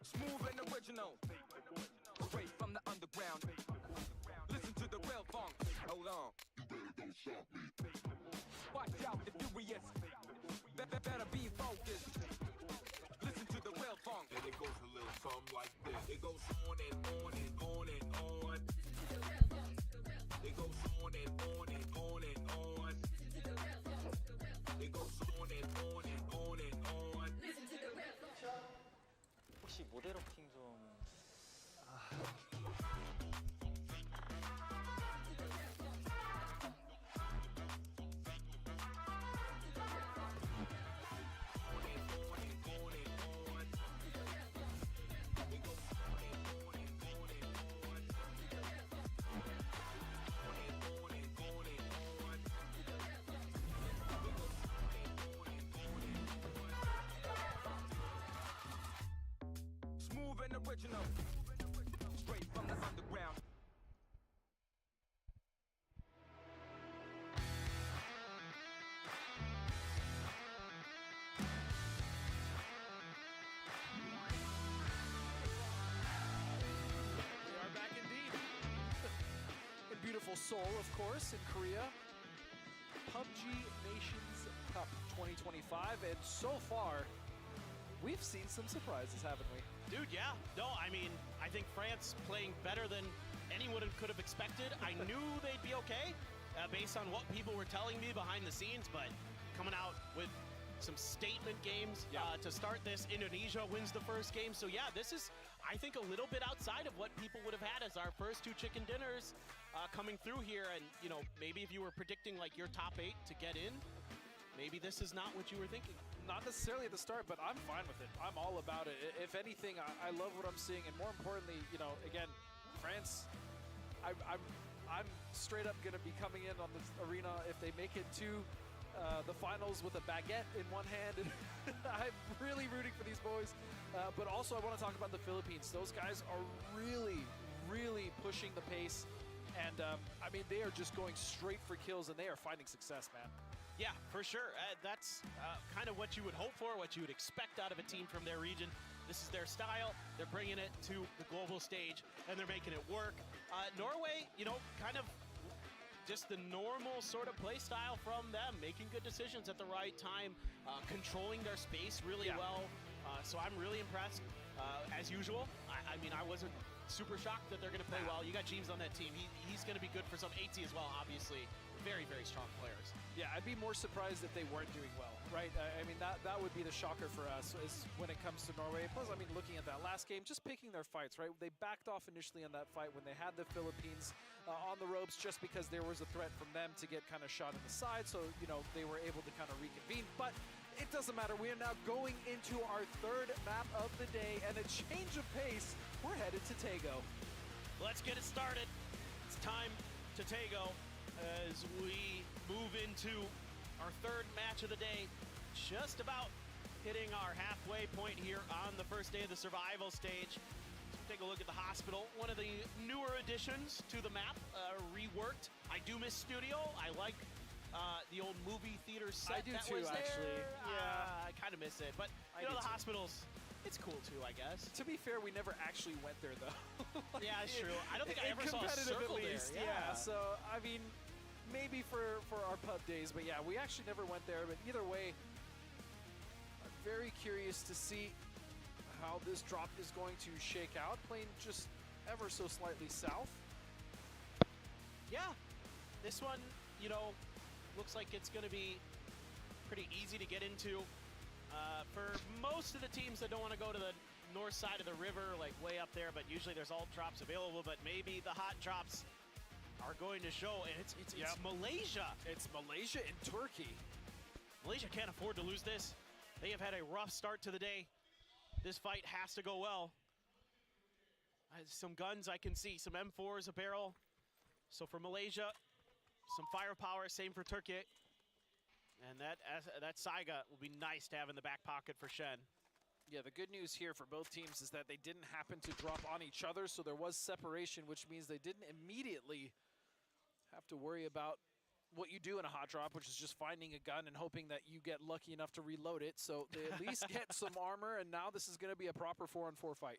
Smooth and original, straight from the underground. Listen to the real funk. Hold on. Watch out, the furious. Better be focused. Listen to the real funk. And it goes a little something like this. It goes on and on and on and on. It goes on and on and on and on. It goes on and on and on and on. Listen to the real funk. 혹시 모델업팅 좀 Smooth and original, straight from the underground. We are back indeed. In beautiful Seoul, of course, in Korea. PUBG Nations Cup 2025, and so far, we've we've seen some surprises, haven't we? Dude, yeah. No, I mean, I think France playing better than anyone could have expected. I knew they'd be okay based on what people were telling me behind the scenes, but coming out with some statement games to start this. Indonesia wins the first game. So yeah, this is, I think, a little bit outside of what people would have had as our first 2 chicken dinners coming through here. And, you know, maybe if you were predicting like your top 8 to get in, maybe this is not what you were thinking. Not necessarily at the start, but I'm fine with it. I'm all about it. If anything, I love what I'm seeing. And more importantly, you know, again, France, I'm straight up going to be coming in on this arena if they make it to the finals with a baguette in one hand. And I'm really rooting for these boys. But also I want to talk about the Philippines. Those guys are really, really pushing the pace. And I mean, they are just going straight for kills and they are finding success, man. Yeah, for sure. That's kind of what you would hope for, what you would expect out of a team from their region. This is their style. They're bringing it to the global stage, and they're making it work. Norway, you know, kind of just the normal sort of play style from them, making good decisions at the right time, controlling their space really well. So I'm really impressed. As usual, I mean, I wasn't super shocked that they're going to play well. You got James on that team. He's going to be good for some 8C as well, obviously. Very, very strong players. Yeah, I'd be more surprised if they weren't doing well, right? I mean, that would be the shocker for us is when it comes to Norway. Plus, I mean, looking at that last game, just picking their fights, right? They backed off initially on that fight when they had the Philippines on the ropes just because there was a threat from them to get kind of shot in the side. So, you know, they were able to kind of reconvene. But it doesn't matter. We are now going into our 3rd map of the day, and a change of pace. We're headed to Taego. Let's get it started. It's time to Taego as we move into our 3rd match of the day. Just about hitting our halfway point here on the first day of the survival stage. Take a look at the hospital. One of the newer additions to the map, reworked. I do miss studio. I like the old movie theater set. I do that too, was there. actually. Yeah, I kind of miss it, but you know, the hospitals, it's cool too, I guess. To be fair, we never actually went there though. Yeah, it's true. I don't think I ever saw a circle there. Yeah, so I mean, maybe for our pub days, but yeah, we actually never went there. But either way, I'm very curious to see how this drop is going to shake out. Playing just ever so slightly south. Yeah, this one, you know, looks like it's going to be pretty easy to get into. For most of the teams that don't want to go to the north side of the river, like way up there, but usually there's alt drops available, but maybe the hot drops are going to show, and it's Malaysia. It's Malaysia and Turkey. Malaysia can't afford to lose this. They have had a rough start to the day. This fight has to go well. Some guns I can see, some M4s, a barrel. So for Malaysia, some firepower, same for Turkey. And that Saiga will be nice to have in the back pocket for Shen. Yeah, the good news here for both teams is that they didn't happen to drop on each other, so there was separation, which means they didn't immediately have to worry about what you do in a hot drop, which is just finding a gun and hoping that you get lucky enough to reload it. So they at least get some armor, and now this is going to be a proper 4-on-4 fight.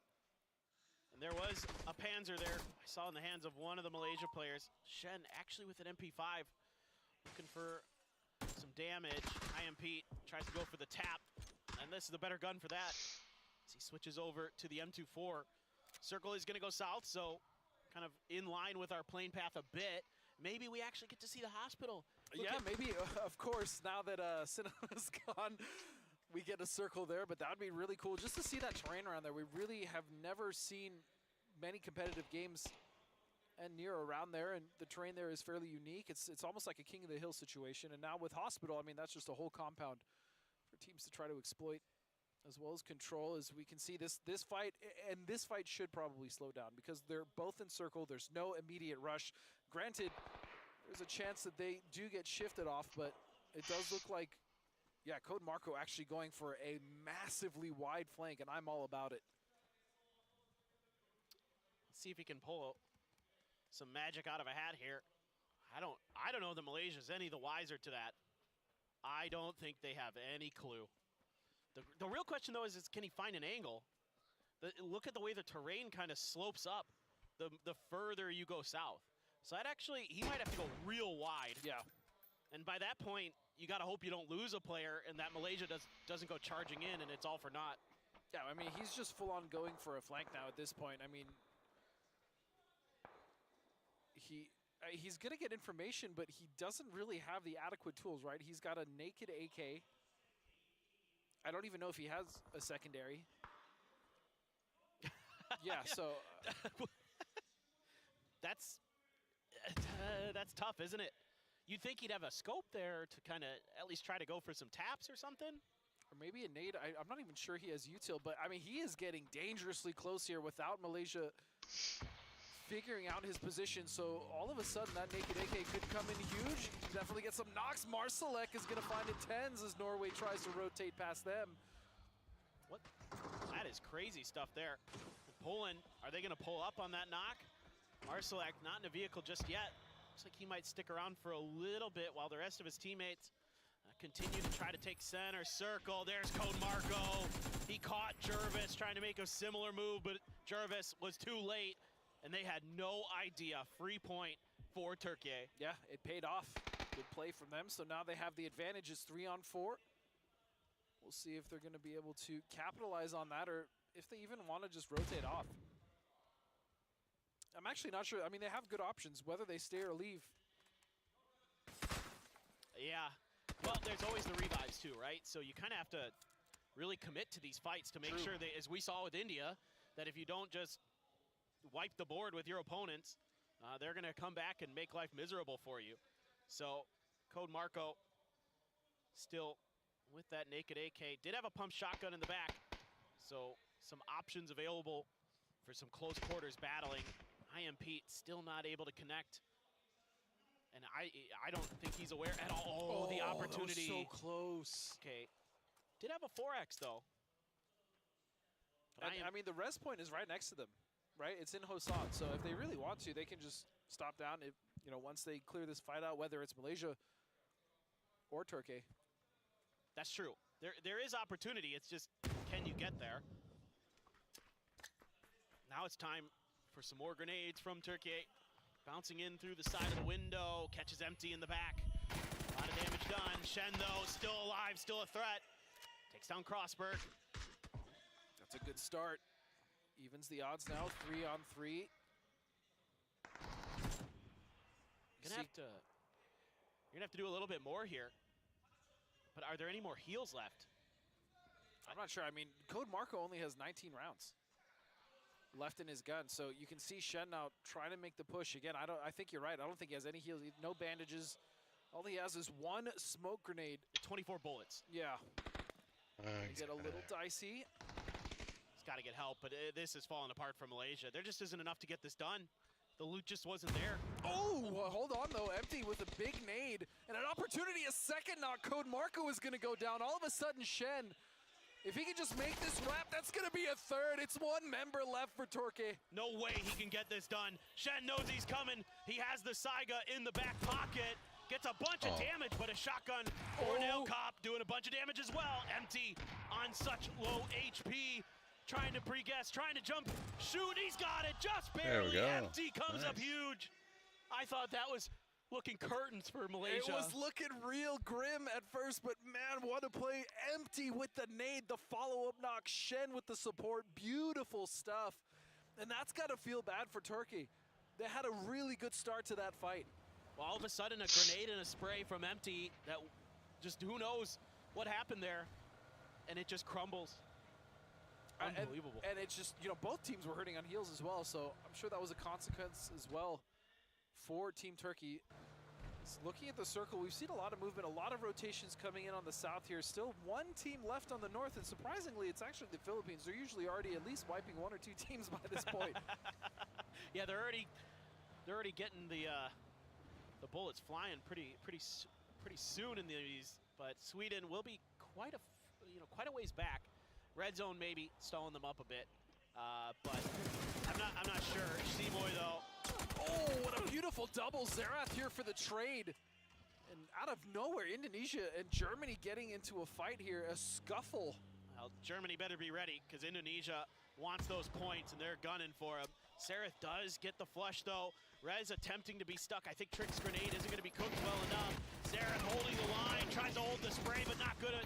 And there was a Panzer there I saw in the hands of one of the Malaysia players. Shen actually with an MP5, looking for some damage. IMP tries to go for the tap, and this is the better gun for that. As he switches over to the M24. Circle is going to go south, so kind of in line with our plane path a bit. Maybe we actually get to see the hospital. Yeah, maybe, of course, now that Cinema's gone, we get a circle there, but that would be really cool just to see that terrain around there. We really have never seen many competitive games and near around there, and the terrain there is fairly unique. It's almost like a King of the Hill situation, and now with Hospital, I mean, that's just a whole compound for teams to try to exploit as well as control. As we can see this fight, and this fight should probably slow down because they're both in circle. There's no immediate rush. Granted, there's a chance that they do get shifted off, but it does look like, yeah, Code Marco actually going for a massively wide flank, and I'm all about it. Let's see if he can pull some magic out of a hat here. I don't know that Malaysia's any the wiser to that. I don't think they have any clue. The real question though is can he find an angle? Look at the way the terrain kind of slopes up the further you go south. So that actually, he might have to go real wide. Yeah. And by that point, you got to hope you don't lose a player and that Malaysia doesn't go charging in and it's all for naught. Yeah, I mean, he's just full on going for a flank now at this point. I mean, he's going to get information, but he doesn't really have the adequate tools, right? He's got a naked AK. I don't even know if he has a secondary. Yeah, so that's tough, isn't it? You'd think he'd have a scope there to kind of at least try to go for some taps or something. Or maybe a nade. I'm not even sure he has util, but I mean, he is getting dangerously close here without Malaysia figuring out his position. So all of a sudden, that naked AK could come in huge. Definitely get some knocks. Marsalek is going to find it tens as Norway tries to rotate past them. What? That is crazy stuff there. Poland, are they going to pull up on that knock? Marsalek not in a vehicle just yet. Looks like he might stick around for a little bit while the rest of his teammates continue to try to take center circle. There's Code Marco. He caught Jervis trying to make a similar move, but Jervis was too late, and they had no idea. Free point for Turkey. Yeah, it paid off. Good play from them. So now they have the advantage. It's 3-on-4. We'll see if they're going to be able to capitalize on that, or if they even want to just rotate off. I'm actually not sure. I mean, they have good options, whether they stay or leave. Yeah. Well, there's always the revives too, right? So you kind of have to really commit to these fights to make sure that, as we saw with India, that if you don't just wipe the board with your opponents, they're going to come back and make life miserable for you. So Code Marco still with that naked AK. Did have a pump shotgun in the back. So some options available for some close quarters battling. I Am Pete still not able to connect. And I don't think he's aware at all. Oh, the opportunity. That was so close. Okay. Did have a 4X though. And, I mean, the res point is right next to them, right? It's in Hosat. So if they really want to, they can just stop down. If, you know, once they clear this fight out, whether it's Malaysia or Turkey. That's true. There is opportunity. It's just, can you get there? Now it's time for some more grenades from Turkey. Bouncing in through the side of the window, catches Empty in the back. A lot of damage done. Shen, though, still alive, still a threat. Takes down Crossberg. That's a good start. Evens the odds now, 3-on-3. You're gonna have to do a little bit more here. But are there any more heals left? I'm not sure. I mean, Code Marco only has 19 rounds left in his gun, so you can see Shen now trying to make the push again. I think you're right. I don't think he has any heals, no bandages. All he has is one smoke grenade. 24 bullets. Yeah. They get a little dicey. He's got to get help, but this is falling apart for Malaysia. There just isn't enough to get this done. The loot just wasn't there. Oh, hold on though. Empty with a big nade and an opportunity. A second knock. Code Marco is going to go down. All of a sudden, Shen, if he can just make this wrap, that's going to be a third. It's one member left for Turkey. No way he can get this done. Shen knows he's coming. He has the Saiga in the back pocket. Gets a bunch of damage, but a shotgun or nail cop doing a bunch of damage as well. Empty on such low HP. Trying to pre-guess, trying to jump, shoot, he's got it, just barely. Empty comes up huge. I thought that was looking curtains for Malaysia. It was looking real grim at first, but man, what a play. Empty with the nade, the follow-up knock, Shen with the support, beautiful stuff. And that's got to feel bad for Turkey. They had a really good start to that fight. Well, all of a sudden, a grenade and a spray from Empty that just, who knows what happened there, and it just crumbles. Unbelievable. And it's just, you know, both teams were hurting on heels as well, so I'm sure that was a consequence as well for Team Turkey. Looking at the circle, we've seen a lot of movement, a lot of rotations coming in on the south here. Still one team left on the north, and surprisingly, it's actually the Philippines. They're usually already at least wiping one or two teams by this point. Yeah, they're already getting the bullets flying pretty soon in these, but Sweden will be quite a ways back. Red zone maybe stalling them up a bit, but I'm not sure. Seymour though. Oh, what a beautiful double. Zerath here for the trade. And out of nowhere, Indonesia and Germany getting into a fight here, a scuffle. Well, Germany better be ready, because Indonesia wants those points and they're gunning for him. Zerath does get the flush though. Rez attempting to be stuck. I think Trick's grenade isn't going to be cooked well enough. Zerath holding the line, tries to hold the spray, but not good at.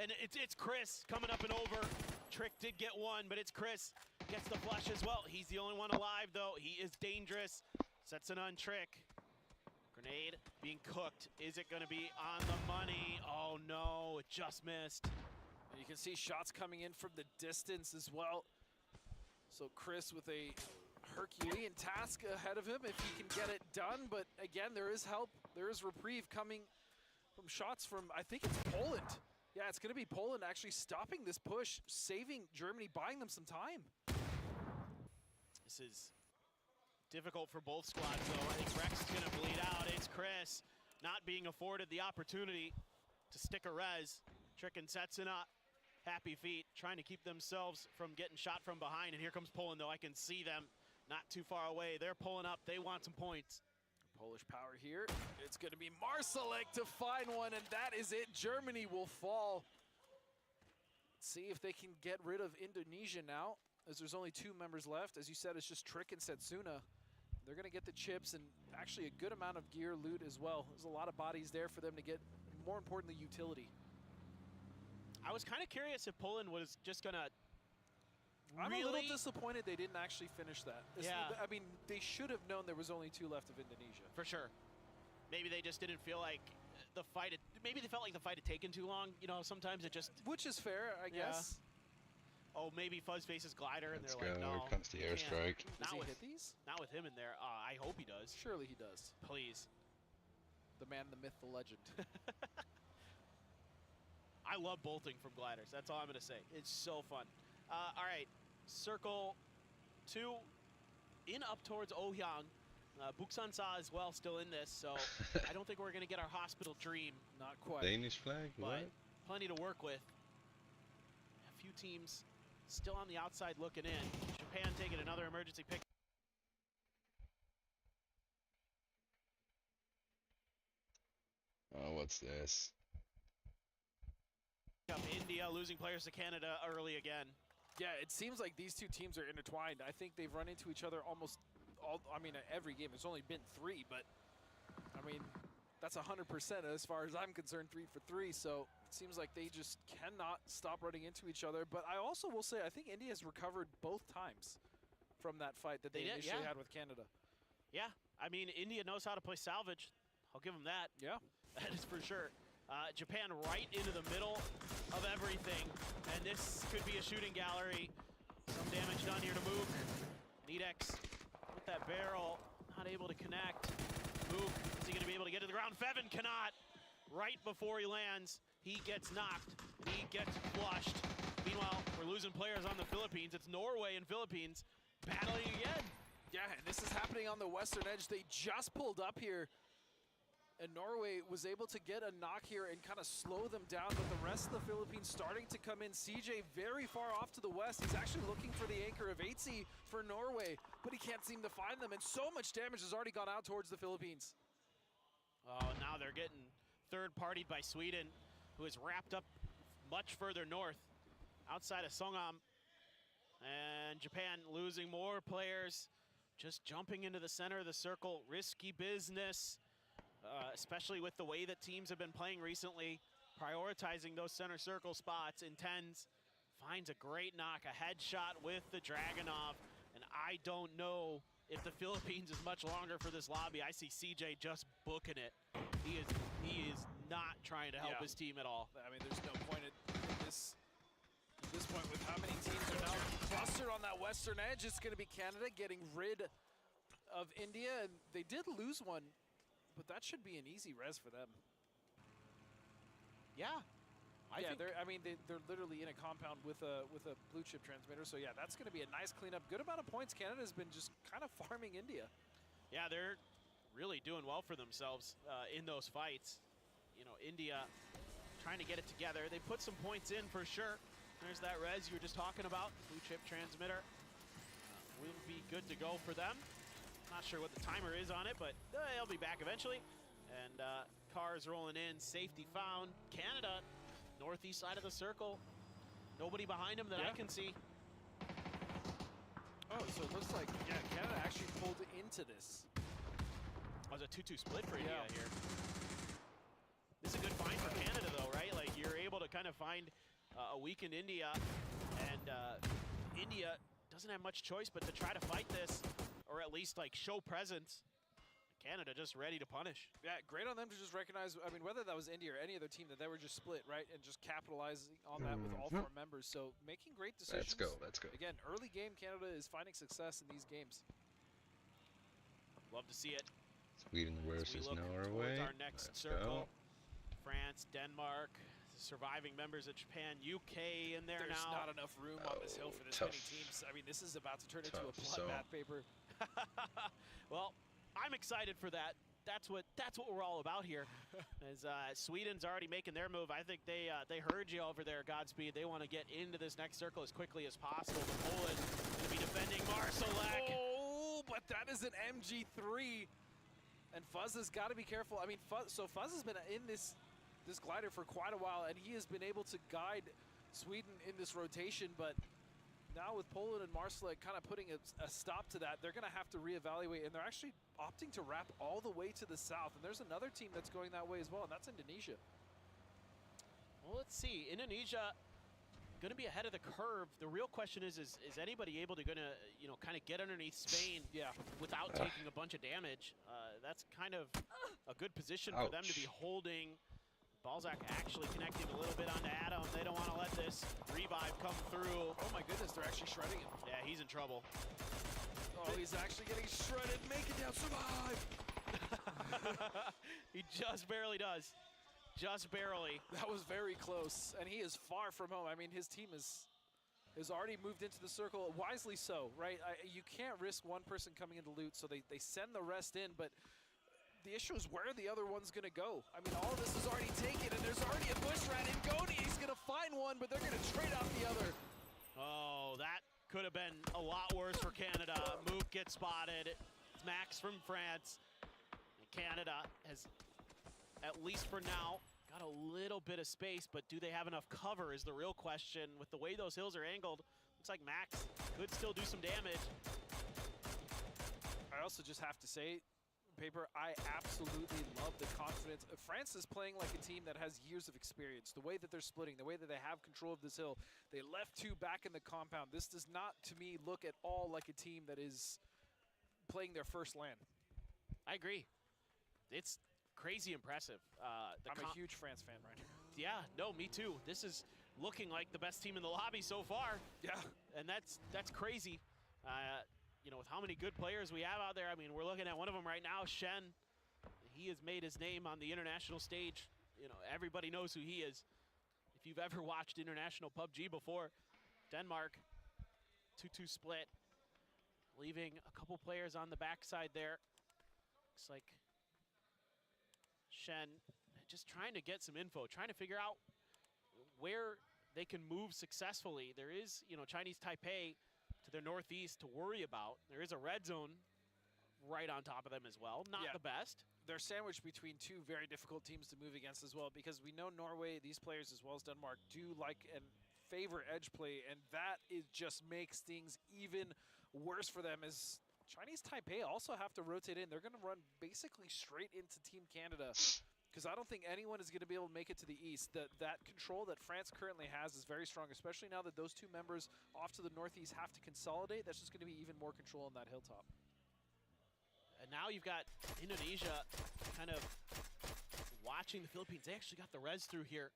And it's Chris coming up and over, Trick did get one, but it's Chris. Gets the flush as well. He's the only one alive, though. He is dangerous. Sets it on Trick. Grenade being cooked. Is it going to be on the money? Oh, no. It just missed. And you can see shots coming in from the distance as well. So Chris with a Herculean task ahead of him if he can get it done. But again, there is help. There is reprieve coming from shots from, I think it's Poland. Yeah, it's going to be Poland actually stopping this push, saving Germany, buying them some time. This is difficult for both squads, though. I think Rex is going to bleed out. It's Chris not being afforded the opportunity to stick a res. Trick and Setsuna, happy feet, trying to keep themselves from getting shot from behind. And here comes Poland, though. I can see them not too far away. They're pulling up. They want some points. Polish power here. It's going to be Marsalek to find one, and that is it. Germany will fall. Let's see if they can get rid of Indonesia now, as there's only 2 members left. As you said, it's just Trick and Setsuna. They're going to get the chips and actually a good amount of gear loot as well. There's a lot of bodies there for them to get, more importantly, utility. I was kind of curious if Poland was just going to I'm a little disappointed they didn't actually finish that. Yeah. I mean, they should have known there was only 2 left of Indonesia. For sure. Maybe they just didn't feel like the fight had, maybe they felt like the fight had taken too long. You know, sometimes it just... Which is fair, I guess. Oh, maybe Fuzzface's glider, and Let's they're like, go. no. Comes the airstrike. Does he hit these? Not with him in there. I hope he does. Surely he does. Please. The man, the myth, the legend. I love bolting from gliders. That's all I'm going to say. It's so fun. All right. Circle 2 in up towards Ohyang. Buksansa as well still in this, so I don't think we're going to get our hospital dream. Not quite. Danish flag, but what? plenty to work with. A few teams still on the outside looking in. Japan taking another emergency pick. Oh, what's this? Up India losing players to Canada early again. Yeah, it seems like these 2 teams are intertwined. I think they've run into each other almost every game. It's only been 3, but I mean, that's 100% as far as I'm concerned, 3 for 3. So it seems like they just cannot stop running into each other. But I also will say, I think India has recovered both times from that fight that they initially had with Canada. Yeah, I mean, India knows how to play salvage. I'll give them that. Yeah. That is for sure. Japan right into the middle of everything. And this could be a shooting gallery. Some damage done here to Mook. Nedex with that barrel, not able to connect. Mook, is he going to be able to get to the ground? Fevin cannot. Right before he lands, he gets knocked. He gets flushed. Meanwhile, we're losing players on the Philippines. It's Norway and Philippines battling again. Yeah, and this is happening on the western edge. They just pulled up here. And Norway was able to get a knock here and kind of slow them down, but the rest of the Philippines starting to come in. CJ very far off to the west. He's actually looking for the anchor of 8C for Norway, but he can't seem to find them, and so much damage has already gone out towards the Philippines. Oh, now they're getting third-partied by Sweden, who is wrapped up much further north, outside of Songam. And Japan losing more players, just jumping into the center of the circle. Risky business. Especially with the way that teams have been playing recently, prioritizing those center circle spots. Intends, finds a great knock, a headshot with the Dragunov, and I don't know if the Philippines is much longer for this lobby. I see CJ just booking it. He is not trying to help his team at all. I mean, there's no point at this point with how many teams are now clustered on that western edge. It's going to be Canada getting rid of India, and they did lose one. But that should be an easy res for them. Yeah. They're literally in a compound with a blue chip transmitter. So yeah, that's going to be a nice cleanup. Good amount of points. Canada's been just kind of farming India. Yeah, they're really doing well for themselves in those fights. You know, India trying to get it together. They put some points in for sure. There's that res you were just talking about. Blue chip transmitter will be good to go for them. Not sure what the timer is on it, but they'll be back eventually. And cars rolling in, safety found. Canada, northeast side of the circle. Nobody behind them that I can see. Oh, so it looks like, yeah, Canada actually pulled into this. It was a 2-2 split for India here. This is a good find for Canada, though, right? Like, you're able to kind of find a weakened India and India doesn't have much choice but to try to fight this, or at least like show presence. Canada just ready to punish. Yeah, great on them to just recognize, I mean, whether that was India or any other team, that they were just split, right? And just capitalizing on that with all 4 members. So making great decisions. Let's go. Again, early game, Canada is finding success in these games. Love to see it. Sweden versus Norway. Our next circle. France, Denmark, surviving members of Japan, UK in there There's now. not enough room on this hill for this many teams. I mean, this is about to turn into a bloodbath paper. Well, I'm excited for that. That's what we're all about here. As Sweden's already making their move. I think they heard you over there, Godspeed. They want to get into this next circle as quickly as possible. But Poland going to be defending Marsalek. Oh, but that is an MG3. And Fuzz has got to be careful. I mean, Fuzz has been in this glider for quite a while, and he has been able to guide Sweden in this rotation, but now with Poland and Marsalek kind of putting a stop to that, they're going to have to reevaluate, and they're actually opting to wrap all the way to the south. And there's another team that's going that way as well, and that's Indonesia. Well, let's see. Indonesia going to be ahead of the curve. The real question is anybody able to kind of get underneath Spain without taking a bunch of damage? That's kind of a good position for them to be holding. Balzac actually connecting a little bit onto Adam. They don't want to let this revive come through. Oh my goodness, they're actually shredding him. Yeah, he's in trouble. Oh, he's actually getting shredded. Make it down, survive! He just barely does. Just barely. That was very close, and he is far from home. I mean, his team has already moved into the circle, wisely so, right? You can't risk one person coming into loot, so they send the rest in, but the issue is where the other one's going to go. I mean, all of this is already taken, and there's already a bush rat in Goni. He's going to find one, but they're going to trade out the other. Oh, that could have been a lot worse for Canada. Mook gets spotted. It's Max from France. And Canada has, at least for now, got a little bit of space, but do they have enough cover is the real question. With the way those hills are angled, looks like Max could still do some damage. I also just have to say, Paper, I absolutely love the confidence. France is playing like a team that has years of experience. The way that they're splitting, the way that they have control of this hill. They left 2 back in the compound. This does not, to me, look at all like a team that is playing their first LAN. I agree. It's crazy impressive. I'm a huge France fan right now. Yeah, no, me too. This is looking like the best team in the lobby so far. Yeah. And that's crazy. With how many good players we have out there. I mean, we're looking at one of them right now, Shen. He has made his name on the international stage. Everybody knows who he is. If you've ever watched international PUBG before, Denmark, 2-2 split, leaving a couple players on the backside there. Looks like Shen just trying to get some info, trying to figure out where they can move successfully. There is, Chinese Taipei to their northeast to worry about. There is a red zone right on top of them as well. Not the best. They're sandwiched between 2 very difficult teams to move against as well, because we know Norway, these players as well as Denmark, do like and favor edge play, and that just makes things even worse for them, as Chinese Taipei also have to rotate in. They're going to run basically straight into Team Canada, because I don't think anyone is going to be able to make it to the east. That control that France currently has is very strong, especially now that those 2 members off to the northeast have to consolidate. That's just going to be even more control on that hilltop. And now you've got Indonesia kind of watching the Philippines. They actually got the res through here,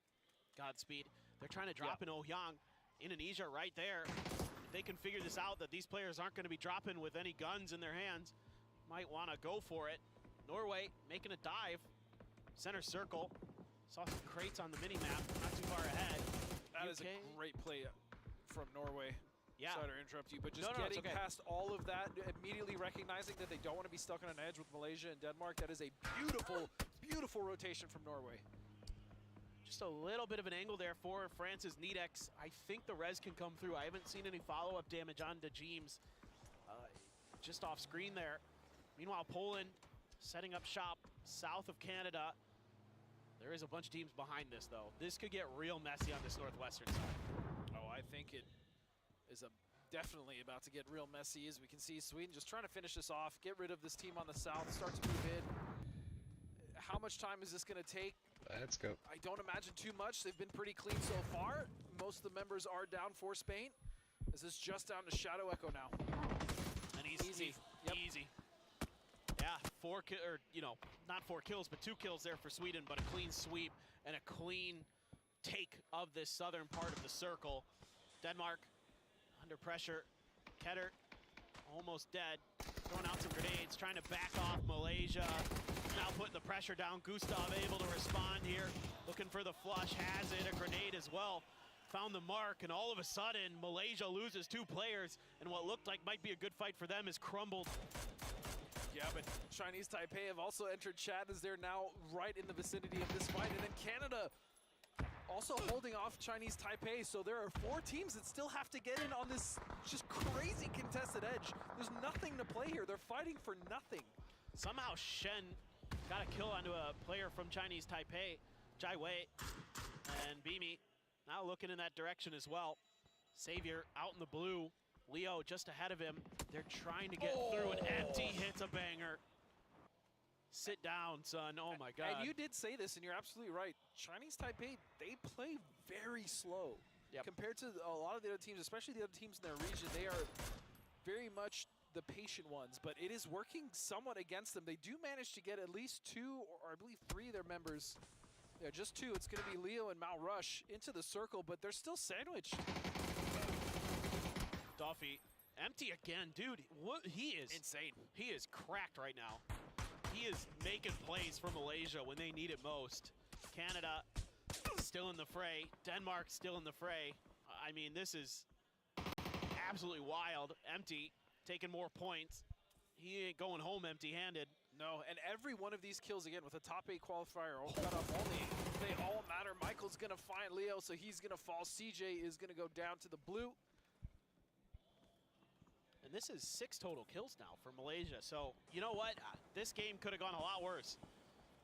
Godspeed. They're trying to drop in Oh Hyang. Indonesia right there. If they can figure this out, that these players aren't going to be dropping with any guns in their hands, might want to go for it. Norway making a dive. Center circle. Saw some crates on the mini-map, not too far ahead. That is a great play from Norway. Yeah. Sorry to interrupt you, but just getting past all of that, immediately recognizing that they don't want to be stuck on an edge with Malaysia and Denmark. That is a beautiful, beautiful rotation from Norway. Just a little bit of an angle there for France's Nedex. I think the res can come through. I haven't seen any follow-up damage on James. Just off screen there. Meanwhile, Poland setting up shop south of Canada. There is a bunch of teams behind this, though. This could get real messy on this northwestern side. Oh, I think it is definitely about to get real messy, as we can see Sweden just trying to finish this off, get rid of this team on the south, start to move in. How much time is this going to take? Let's go. I don't imagine too much. They've been pretty clean so far. Most of the members are down for Spain. This is just down to Shadow Echo now. And he's easy. Easy. Yeah, not 4 kills, but 2 kills there for Sweden, but a clean sweep and a clean take of this southern part of the circle. Denmark under pressure. Ketter almost dead. Throwing out some grenades, trying to back off Malaysia. Now putting the pressure down. Gustav able to respond here. Looking for the flush, has it, a grenade as well. Found the mark, and all of a sudden, Malaysia loses 2 players, and what looked like might be a good fight for them is crumbled. Yeah, but Chinese Taipei have also entered chat as they're now right in the vicinity of this fight, and then Canada also holding off Chinese Taipei, so there are 4 teams that still have to get in on this just crazy contested edge. There's nothing to play here. They're fighting for nothing. Somehow Shen got a kill onto a player from Chinese Taipei, Jai Wei, and Beamy now looking in that direction as well. Savior out in the blue. Leo just ahead of him. They're trying to get through, and Empty hits a banger. Sit down, son. Oh my God. And you did say this, and you're absolutely right. Chinese Taipei, they play very slow. Compared to a lot of the other teams, especially the other teams in their region. They are very much the patient ones, but it is working somewhat against them. They do manage to get at least 2, or I believe 3 of their members. Yeah, just 2. It's going to be Leo and Mao Rush into the circle, but they're still sandwiched. Duffy, Empty again, dude. He is insane. He is cracked right now. He is making plays for Malaysia when they need it most. Canada still in the fray. Denmark still in the fray. I mean, this is absolutely wild. Empty taking more points. He ain't going home empty-handed. No, and every one of these kills, again, with a top 8 qualifier cut off only, they all matter. Michael's going to find Leo, so he's going to fall. CJ is going to go down to the blue. And this is 6 total kills now for Malaysia. So, you know what? This game could have gone a lot worse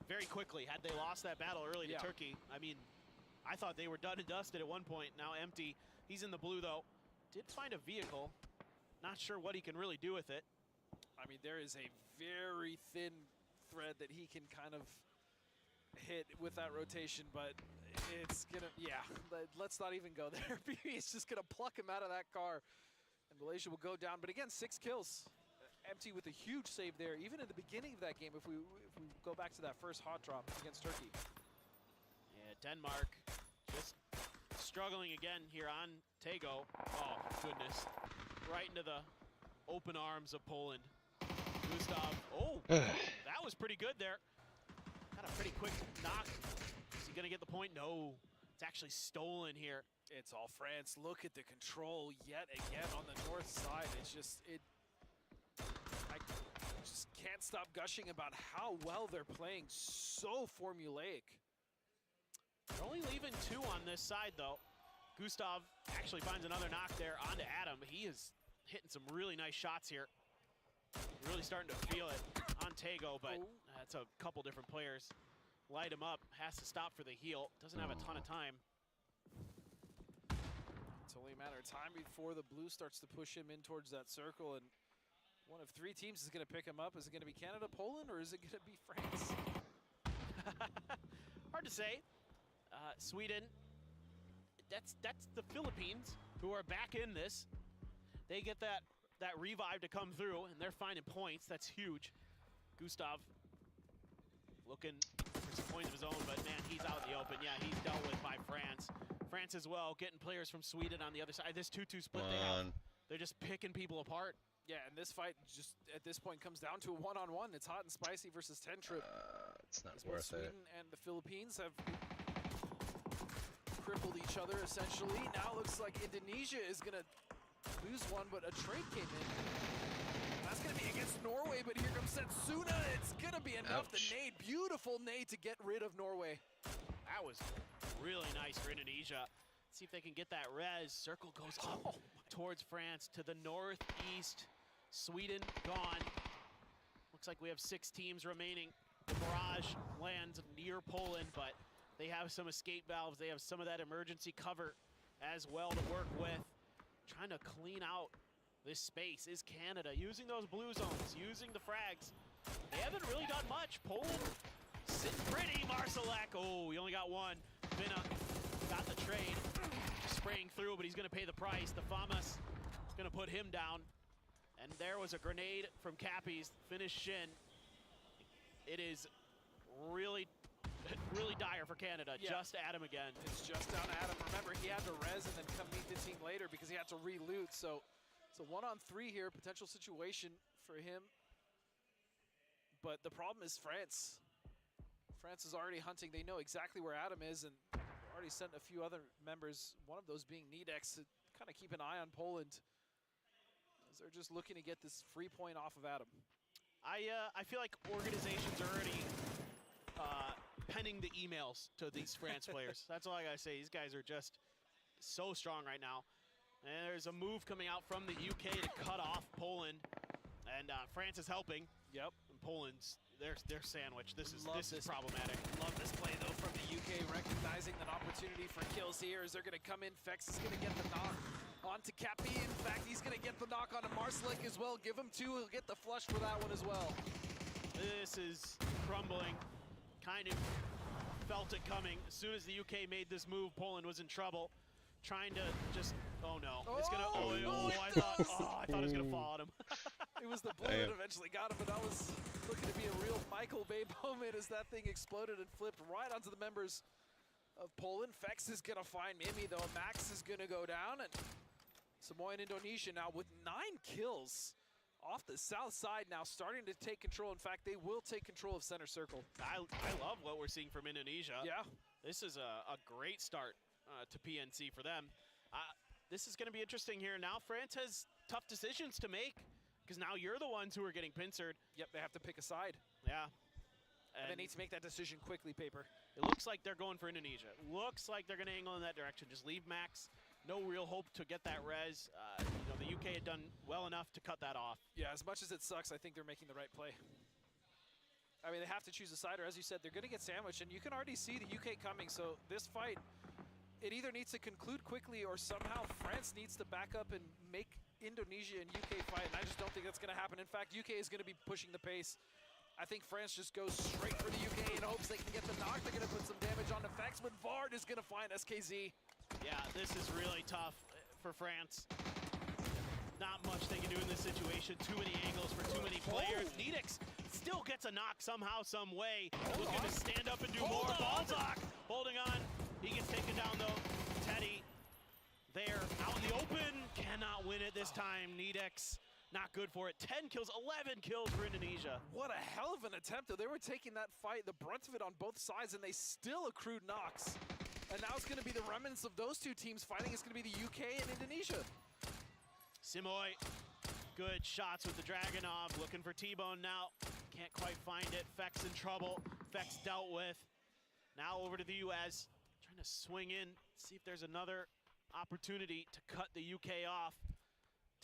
very quickly had they lost that battle early to Turkey. I mean, I thought they were done and dusted at one point. Now Empty. He's in the blue, though. Did find a vehicle. Not sure what he can really do with it. I mean, there is a very thin thread that he can kind of hit with that rotation, but it's gonna, let's not even go there. He's just gonna pluck him out of that car, and Malaysia will go down. But again, 6 kills. Empty with a huge save there, even in the beginning of that game, if we go back to that first hot drop against Turkey. Yeah, Denmark just struggling again here on Tego. Oh, goodness. Right into the open arms of Poland. Gustav, that was pretty good there. Got a pretty quick knock. Is he gonna get the point? No, it's actually stolen here. It's all France. Look at the control yet again on the north side. It's just, I just can't stop gushing about how well they're playing. So formulaic. They're only leaving 2 on this side though. Gustav actually finds another knock there onto Adam. He is hitting some really nice shots here. Really starting to feel it on Tego, but that's a couple different players. Light him up, has to stop for the heal. Doesn't have a ton of time. It's only a matter of time before the blue starts to push him in towards that circle, and one of 3 teams is going to pick him up. Is it going to be Canada, Poland, or is it going to be France? Hard to say. Sweden, that's the Philippines who are back in this. They get that revive to come through, and they're finding points. That's huge. Gustav looking for some points of his own, but man, he's out in the open. Yeah, he's dealt with by France. France as well, getting players from Sweden on the other side. This 2-2 split they have, they're just picking people apart. Yeah, and this fight just at this point comes down to a one-on-one. It's Hot and Spicy versus Tentrip. It's not worth it. Sweden and the Philippines have crippled each other essentially. Now it looks like Indonesia is gonna lose one, but a trade came in. That's gonna be against Norway, but here comes Setsuna. It's gonna be enough. The nade, beautiful nade to get rid of Norway. That was really nice for Indonesia. See if they can get that res. Circle goes up towards France to the northeast. Sweden gone. Looks like we have 6 teams remaining. The barrage lands near Poland, but they have some escape valves. They have some of that emergency cover as well to work with. Trying to clean out this space is Canada, using those blue zones, using the frags. They haven't really done much. Poland sitting pretty. Marsalek, oh, he only got 1. Vinna got the trade, spraying through, but he's gonna pay the price. The Famas Gonna put him down. And there was a grenade from Cappy's finish Shin. It is really dire for Canada. Yeah. Just Adam again. It's just down to Adam. Remember, he had to res and then come meet the team later because he had to re-loot. So it's a 1-on-3 here, potential situation for him. But the problem is France. France is already hunting. They know exactly where Adam is, and already sent a few other members, one of those being Nedex, to kind of keep an eye on Poland, as they're just looking to get this free point off of Adam. I feel like organizations are already penning the emails to these France players. That's all I gotta say. These guys are just so strong right now. And there's a move coming out from the UK to cut off Poland, and France is helping. Yep. And Poland's they're sandwiched. This is problematic. Love this play though from the UK, recognizing an opportunity for kills here as they're gonna come in. Fex is gonna get the knock onto Cappy. In fact, he's gonna get the knock onto Marslick as well. Give him 2, he'll get the flush for that one as well. This is crumbling. Kind of felt it coming. As soon as the UK made this move, Poland was in trouble. Trying to just, oh no. It's gonna, I thought it was gonna fall on him. It was the bullet that eventually got him, but that was looking to be a real Michael Bay moment as that thing exploded and flipped right onto the members of Poland. Fex is gonna find Mimi though. Max is gonna go down, and Samoan Indonesia now with 9 kills off the south side now, starting to take control. In fact, they will take control of center circle. I love what we're seeing from Indonesia. Yeah. This is a great start to PNC for them. This is going to be interesting here. Now France has tough decisions to make because now you're the ones who are getting pincered. Yep, they have to pick a side. Yeah. And they need to make that decision quickly, Paper. It looks like they're going for Indonesia. Looks like they're going to angle in that direction. Just leave Max. No real hope to get that res. The UK had done well enough to cut that off. Yeah, as much as it sucks, I think they're making the right play. I mean, they have to choose a side, or as you said, they're going to get sandwiched, and you can already see the UK coming. So this fight, it either needs to conclude quickly or somehow France needs to back up and make Indonesia and UK fight, and I just don't think that's going to happen. In fact, UK is going to be pushing the pace. I think France just goes straight for the UK in hopes they can get the knock. They're going to put some damage on the Fex, but Vard is going to find SKZ. Yeah, this is really tough for France. Not much they can do in this situation. Too many angles for too many players. Nedex still gets a knock somehow, some way. Looking to stand up and do more. Balzac holding on. He gets taken down though. Teddy there out in the open. Cannot win it this time. Nedex not good for it. 10 kills, 11 kills for Indonesia. What a hell of an attempt though. They were taking that fight, the brunt of it on both sides, and they still accrued knocks. And now it's going to be the remnants of those two teams fighting. It's going to be the UK and Indonesia. Simoy, good shots with the Dragunov. Looking for T-Bone now. Can't quite find it. Fex in trouble. Fex dealt with. Now over to the US. Trying to swing in, see if there's another opportunity to cut the UK off.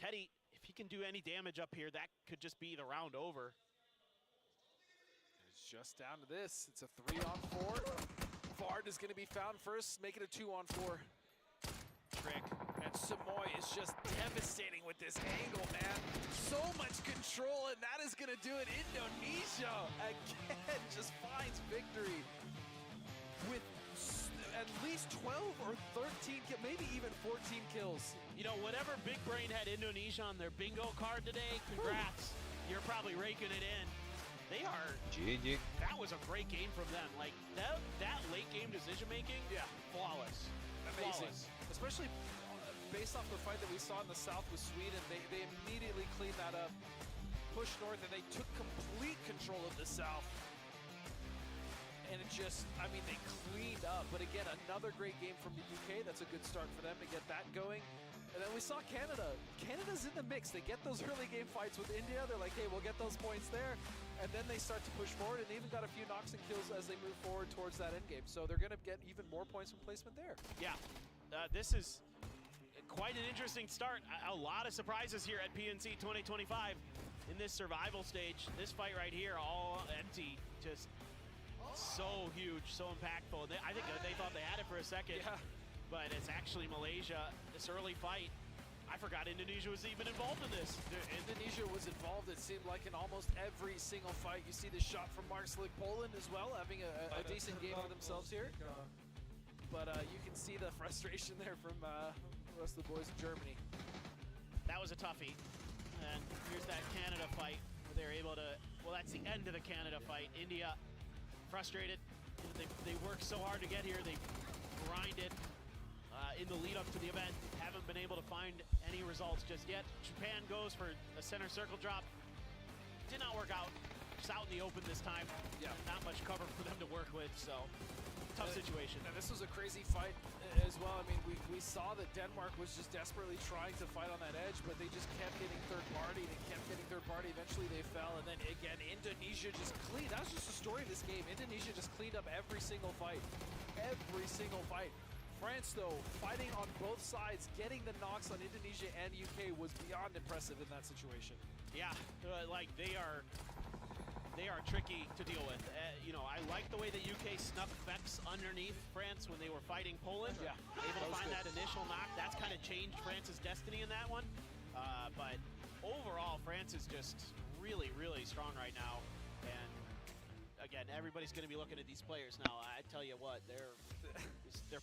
Teddy, if he can do any damage up here, that could just be the round over. It's just down to this. It's a 3-on-4. Vard is going to be found first, make it a 2-on-4. Trick. And Samoy is just devastating with this angle, man. So much control, and that is going to do it. Indonesia, again, just finds victory with at least 12 or 13, maybe even 14 kills. You know, whatever big brain had Indonesia on their bingo card today, congrats. You're probably raking it in. They are. GG. That was a great game from them. Like, that late game decision making, yeah, flawless. Amazing. Flawless. Especially based off the fight that we saw in the south with Sweden, they immediately cleaned that up, pushed north, and they took complete control of the south. And it just, I mean, they cleaned up. But again, another great game from the UK. That's a good start for them to get that going. And then we saw Canada. Canada's in the mix. They get those early game fights with India. They're like, hey, we'll get those points there. And then they start to push forward, and they even got a few knocks and kills as they move forward towards that end game. So they're going to get even more points from placement there. Yeah, this is quite an interesting start. A lot of surprises here at PNC 2025 in this survival stage. This fight right here, all empty, just so huge, so impactful. I think they thought they had it for a second, but it's actually Malaysia. This early fight, I forgot Indonesia was even involved in this. Indonesia was involved, it seemed like, in almost every single fight. You see the shot from Marslick. Poland as well, having a decent game for themselves here. But you can see the frustration there from the rest of the boys in Germany. That was was a toughie. And here's that Canada fight where they're able to, well, that's the end of the Canada fight. India frustrated. They worked so hard to get here. They grinded in the lead up to the event. Haven't been able to find any results just yet. Japan goes for a center circle drop. Did not work out. Just out in the open this time. Yeah. Not much cover for them to work with, so tough situation. And this was a crazy fight as well. I mean, we saw that Denmark was just desperately trying to fight on that edge, but they just kept getting third party. They kept getting third party. Eventually they fell, and then again, Indonesia just cleaned. That was just the story of this game. Indonesia just cleaned up every single fight. Every single fight. France, though, fighting on both sides, getting the knocks on Indonesia and UK was beyond impressive in that situation. Yeah, like they are tricky to deal with. You know, I like the way that UK snuck Vex underneath France when they were fighting Poland. Yeah, able to find that initial knock. That's kind of changed France's destiny in that one. But overall, France is just really, really strong right now. And again, everybody's going to be looking at these players now. I tell you what, they're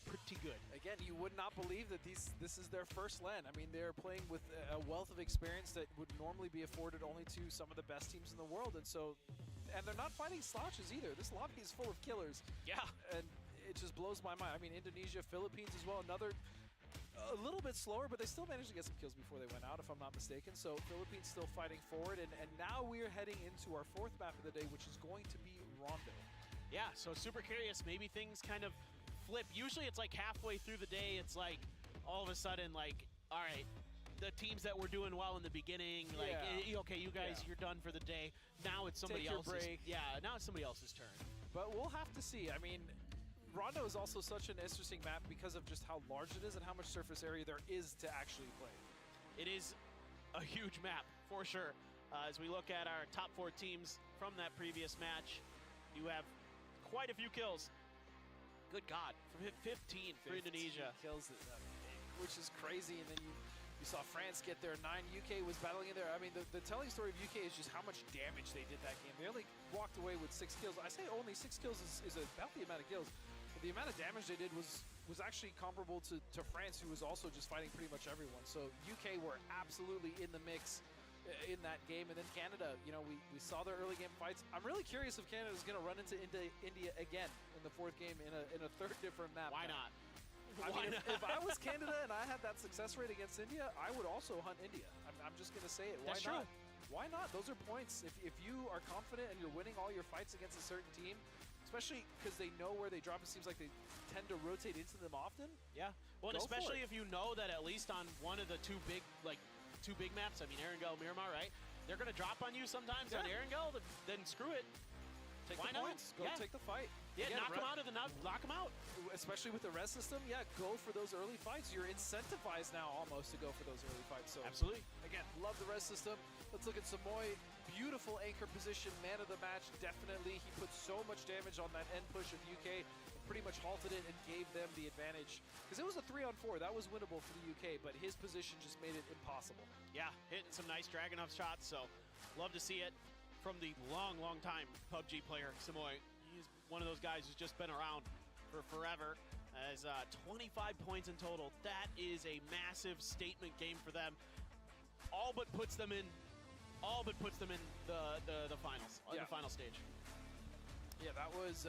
pretty good. Again, you would not believe that this is their first LAN. I mean, they're playing with a wealth of experience that would normally be afforded only to some of the best teams in the world, and they're not fighting slouches either. This lobby is full of killers. Yeah, and it just blows my mind. I mean, Indonesia, Philippines as well. A little bit slower, but they still managed to get some kills before they went out, if I'm not mistaken. So Philippines still fighting forward, and now we're heading into our fourth map of the day, which is going to be Rondo. Yeah, so super curious. Maybe things kind of flip. Usually it's like halfway through the day, it's like all of a sudden, like, all right, the teams that were doing well in the beginning, like, okay, you guys, you're done for the day. Now it's somebody else's. Break. Yeah, now it's somebody else's turn. But we'll have to see. I mean, Rondo is also such an interesting map because of just how large it is and how much surface area there is to actually play. It is a huge map, for sure. As we look at our top 4 teams from that previous match, you have quite a few kills. Good God, 15 for Indonesia. Kills, which is crazy. And then you saw France get their 9. UK was battling in there. I mean, the telling story of UK is just how much damage they did that game. They only walked away with 6 kills. I say only 6 kills is about the amount of kills. But the amount of damage they did was actually comparable to France, who was also just fighting pretty much everyone. So UK were absolutely in the mix in that game. And then Canada, you know, we saw their early game fights. I'm really curious if Canada is going to run into India again in the 4th game in a third different map. Why not? I mean, if I was Canada and I had that success rate against India, I would also hunt India. I'm just going to say it. Why That's not? True. Why not? Those are points. If you are confident and you're winning all your fights against a certain team, especially because they know where they drop, it seems like they tend to rotate into them often. Yeah. Well, and especially if you know that at least on one of the two big maps, I mean, Erangel, Miramar, right? They're going to drop on you sometimes on Erangel, then screw it. Take the points. Go take the fight. Yeah, again, knock them out of the knock them out. Especially with the res system, go for those early fights. You're incentivized now almost to go for those early fights. So absolutely. Again, love the res system. Let's look at Samoy. Beautiful anchor position, man of the match, definitely. He put so much damage on that end push of UK, pretty much halted it and gave them the advantage. Because it was a 3-on-4, that was winnable for the UK, but his position just made it impossible. Yeah, hitting some nice Dragunov shots, so love to see it from the long time PUBG player, Samoy. He's one of those guys who's just been around for forever. As 25 points in total, that is a massive statement game for them. All but puts them in the finals, the final stage. Yeah, that was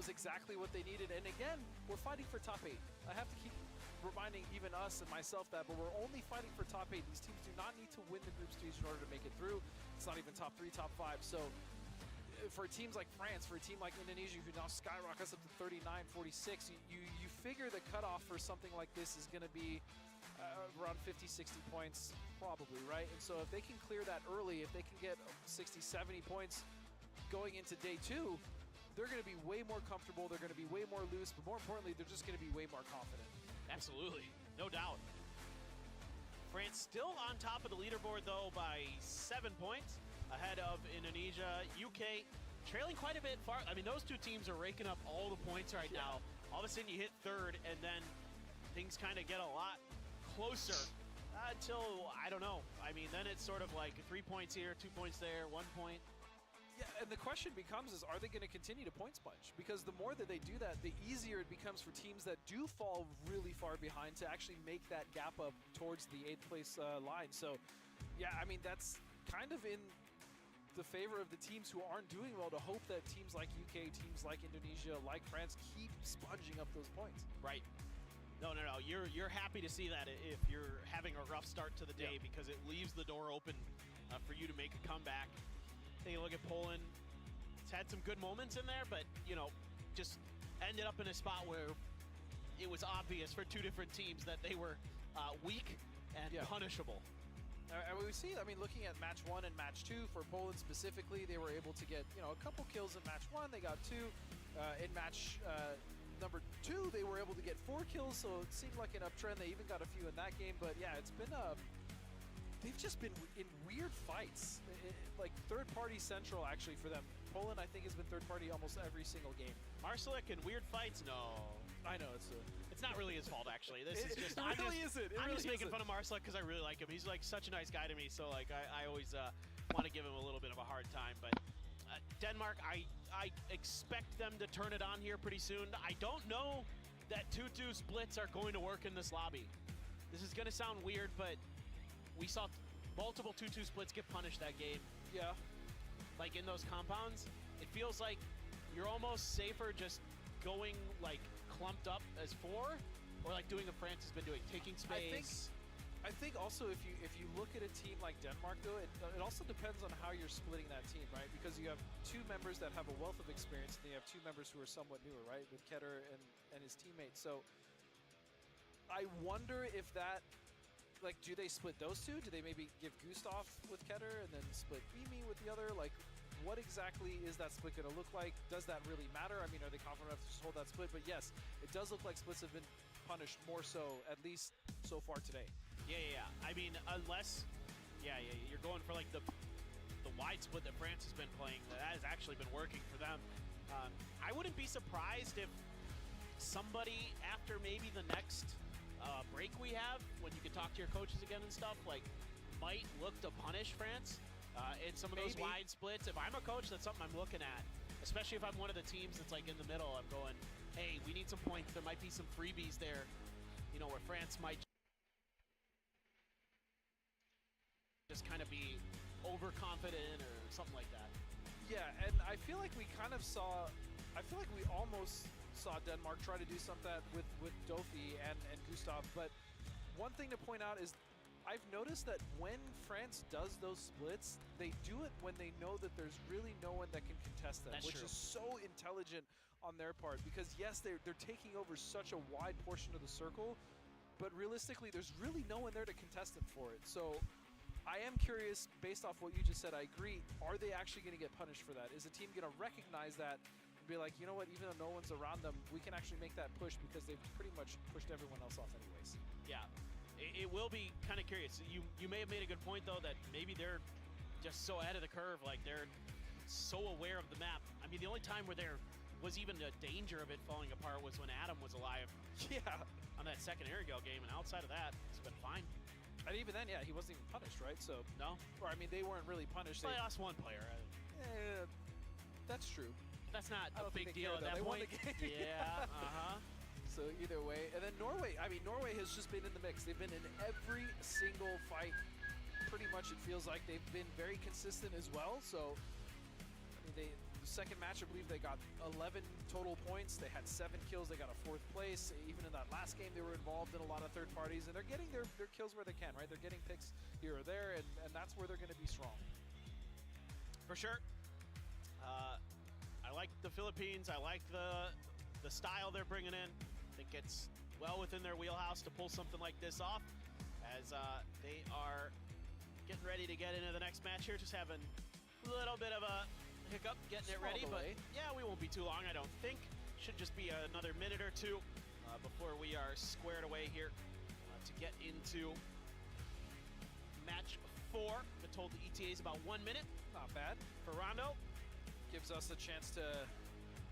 exactly what they needed. And again, we're fighting for top 8. I have to keep reminding even us and myself that, but we're only fighting for top 8. These teams do not need to win the group stage in order to make it through. It's not even top 3, top 5. So for teams like France, for a team like Indonesia, who now skyrockets up to 39, 46, you figure the cutoff for something like this is going to be around 50, 60 points, probably, right? And so if they can clear that early, if they can get 60, 70 points going into day 2, they're going to be way more comfortable, they're going to be way more loose, but more importantly, they're just going to be way more confident. Absolutely, no doubt. France still on top of the leaderboard, though, by 7 points, ahead of Indonesia. UK trailing quite a bit far. I mean, those two teams are raking up all the points right now. All of a sudden, you hit 3rd, and then things kind of get a lot closer until, I don't know. I mean, then it's sort of like 3 points here, 2 points there, 1 point. Yeah, and the question becomes is, are they going to continue to point sponge? Because the more that they do that, the easier it becomes for teams that do fall really far behind to actually make that gap up towards the 8th place line. So, yeah, I mean, that's kind of in the favor of the teams who aren't doing well, to hope that teams like UK, teams like Indonesia, like France keep sponging up those points. Right. No. You're happy to see that if you're having a rough start to the day, because it leaves the door open for you to make a comeback. Take a look at Poland. It's had some good moments in there, but, you know, just ended up in a spot where it was obvious for two different teams that they were weak and punishable. And we see, I mean, looking at match 1 and match 2 for Poland specifically, they were able to get, you know, a couple kills in match 1. They got 2. In match number 2, they were able to get 4 kills, so it seemed like an uptrend. They even got a few in that game, but yeah, it's been they've just been in weird fights. Like third-party central, actually, for them. Poland, I think, has been third-party almost every single game. Marcelik in weird fights? No. I know, it's not really his fault, actually. This is just... I'm just making fun of Marcelik because I really like him. He's, like, such a nice guy to me, so, like, I always want to give him a little bit of a hard time. But Denmark, I expect them to turn it on here pretty soon. I don't know that 2-2 splits are going to work in this lobby. This is going to sound weird, but we saw multiple 2-2 splits get punished that game. Yeah. Like in those compounds, it feels like you're almost safer just going like clumped up as 4, or like doing what France has been doing, taking space. I think also if you look at a team like Denmark, though, it also depends on how you're splitting that team, right? Because you have 2 members that have a wealth of experience, and you have 2 members who are somewhat newer, right? With Ketter and his teammates. So I wonder if that, like, do they split those 2? Do they maybe give Gustav with Ketter and then split Mimi with the other? Like, what exactly is that split going to look like? Does that really matter? I mean, are they confident enough to just hold that split? But yes, it does look like splits have been punished more so, at least so far today. Yeah. I mean, unless, you're going for like the wide split that France has been playing. That has actually been working for them. I wouldn't be surprised if somebody after maybe the next break we have, when you can talk to your coaches again and stuff, like, might look to punish France in some of those wide splits. If I'm a coach, that's something I'm looking at, especially if I'm one of the teams that's like in the middle. I'm going, hey, we need some points. There might be some freebies there, you know, where France might just kind of be overconfident or something like that. Yeah, and I feel like we kind of saw, I feel like we almost saw Denmark try to do something with Dofi and Gustav, but one thing to point out is I've noticed that when France does those splits, they do it when they know that there's really no one that can contest them, which is so intelligent on their part, because yes, they're taking over such a wide portion of the circle, but realistically, there's really no one there to contest them for it. So I am curious, based off what you just said, I agree, are they actually going to get punished for that? Is the team going to recognize that and be like, you know what, even though no one's around them, we can actually make that push because they've pretty much pushed everyone else off anyways? Yeah, it will be kind of curious. You may have made a good point, though, that maybe they're just so ahead of the curve, like they're so aware of the map. I mean, the only time where there was even a danger of it falling apart was when Adam was alive. Yeah. On that second Airgale game, and outside of that, it's been fine. And even then, yeah, he wasn't even punished, right? So no. Or I mean, they weren't really punished. They lost one player. That's true. That's not a big deal at that they point. Won the game. Yeah. So either way, and then Norway. I mean, Norway has just been in the mix. They've been in every single fight. Pretty much, it feels like they've been very consistent as well. So, I mean, the second match, I believe they got 11 total points. They had 7 kills. They got a 4th place. Even in that last game, they were involved in a lot of third parties, and they're getting their kills where they can, right? They're getting picks here or there, and that's where they're going to be strong. For sure. I like the Philippines. I like the style they're bringing in. I think it's well within their wheelhouse to pull something like this off, as they are getting ready to get into the next match here. Just having a little bit of a hiccup getting it ready, but yeah, we won't be too long, I don't think. Should just be another minute or two before we are squared away here to get into match 4. Been told the ETA is about 1 minute. Not bad. For Rondo. Gives us a chance to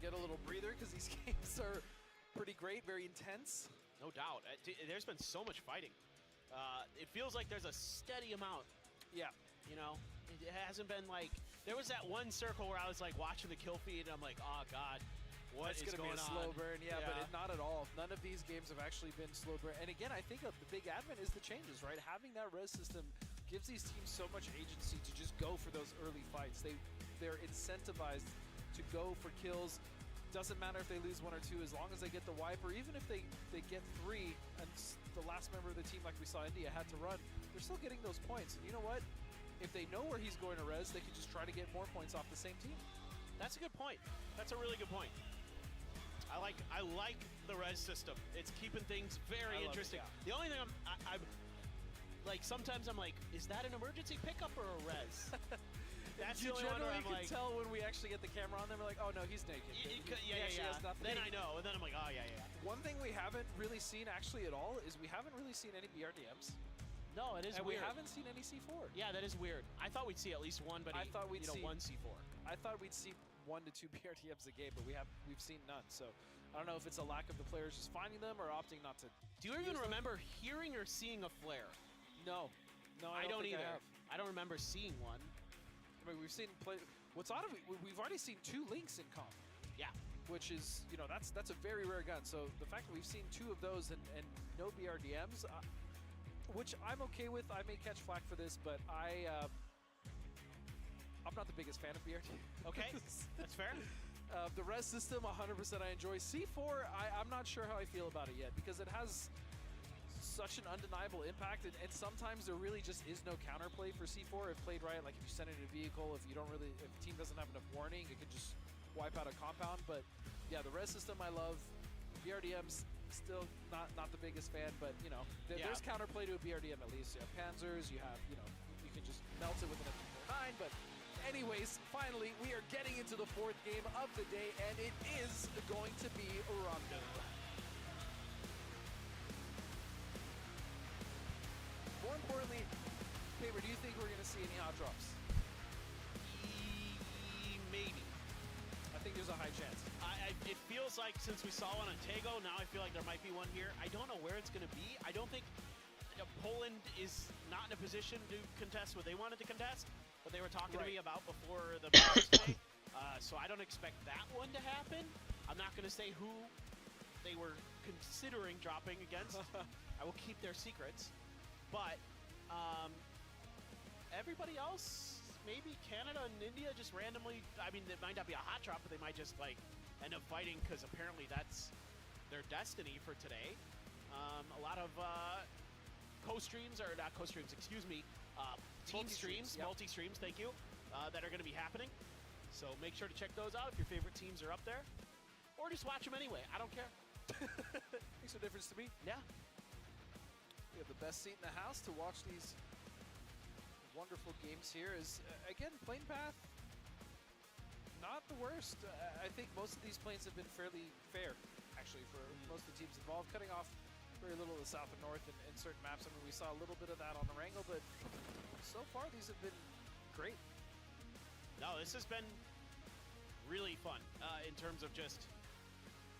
get a little breather, because these games are pretty great, very intense. No doubt. There's been so much fighting. It feels like there's a steady amount. Yeah. You know, it hasn't been like There was that one circle where I was like watching the kill feed, and I'm like, oh god, what is going to be going a on? slow burn, yeah, but not at all. None of these games have actually been slow burn. And again, I think the big advent is the changes, right? Having that res system gives these teams so much agency to just go for those early fights. They're incentivized to go for kills. Doesn't matter if they lose 1 or 2, as long as they get the wipe, or even if they get 3 and the last member of the team, like we saw India, had to run, they're still getting those points. And you know what? If they know where he's going to res, they can just try to get more points off the same team. That's a good point. That's a really good point. I like the res system. It's keeping things very interesting. The only thing I'm like, sometimes I'm like, is that an emergency pickup or a res? That's you the only one where generally I'm can like, tell when we actually get the camera on them. We're like, oh no, he's naked. Yeah. Has nothing. Then I know, and then I'm like, oh yeah. One thing we haven't really seen actually at all is we haven't really seen any BRDMs. No, it is and weird. we haven't seen any C4. Yeah, that is weird. I thought we'd see at least one, but I thought we'd see one C4. I thought we'd see 1 to 2 BRDMs a game, but we've seen none. So I don't know if it's a lack of the players just finding them or opting not to. Do you even remember hearing or seeing a flare? No, I don't either. I don't remember seeing one. I mean, we've seen play. What's odd, we've already seen 2 links in comp. Yeah. Which is, that's a very rare gun. So the fact that we've seen 2 of those and no BRDMs, which I'm okay with. I may catch flack for this, but I'm not the biggest fan of BRD. Okay, that's fair. The res system, 100% I enjoy. C4, I'm not sure how I feel about it yet, because it has such an undeniable impact, and sometimes there really just is no counterplay for C4 if played right. Like if you send it in a vehicle, if a team doesn't have enough warning, it could just wipe out a compound. But yeah, the res system I love. BRDM's still not the biggest fan, but there's counterplay to a BRDM at least. You have Panzers, you have, you can just melt it with an MP49, but anyways, finally, we are getting into the 4th game of the day, and it is going to be Rondo. More importantly, Paper, do you think we're going to see any hot drops? Maybe. I think there's a high chance. It feels like since we saw one on Tego, now I feel like there might be one here. I don't know where it's going to be. I don't think Poland is not in a position to contest what they wanted to contest, what they were talking to me about before the match today. So I don't expect that one to happen. I'm not going to say who they were considering dropping against. I will keep their secrets. But everybody else, maybe Canada and India just randomly, I mean, it might not be a hot drop, but they might just like end up fighting because apparently that's their destiny for today. A lot of co-streams, or not co-streams, excuse me, team streams, multi-streams, thank you, that are going to be happening. So make sure to check those out if your favorite teams are up there. Or just watch them anyway. I don't care. Makes no difference to me. Yeah. We have the best seat in the house to watch these wonderful games here. Is again, plane path, not the worst. I think most of these planes have been fairly fair, actually, for most of the teams involved, cutting off very little of the south and north in certain maps. I mean, we saw a little bit of that on the Wrangle, but so far these have been great. No, this has been really fun in terms of just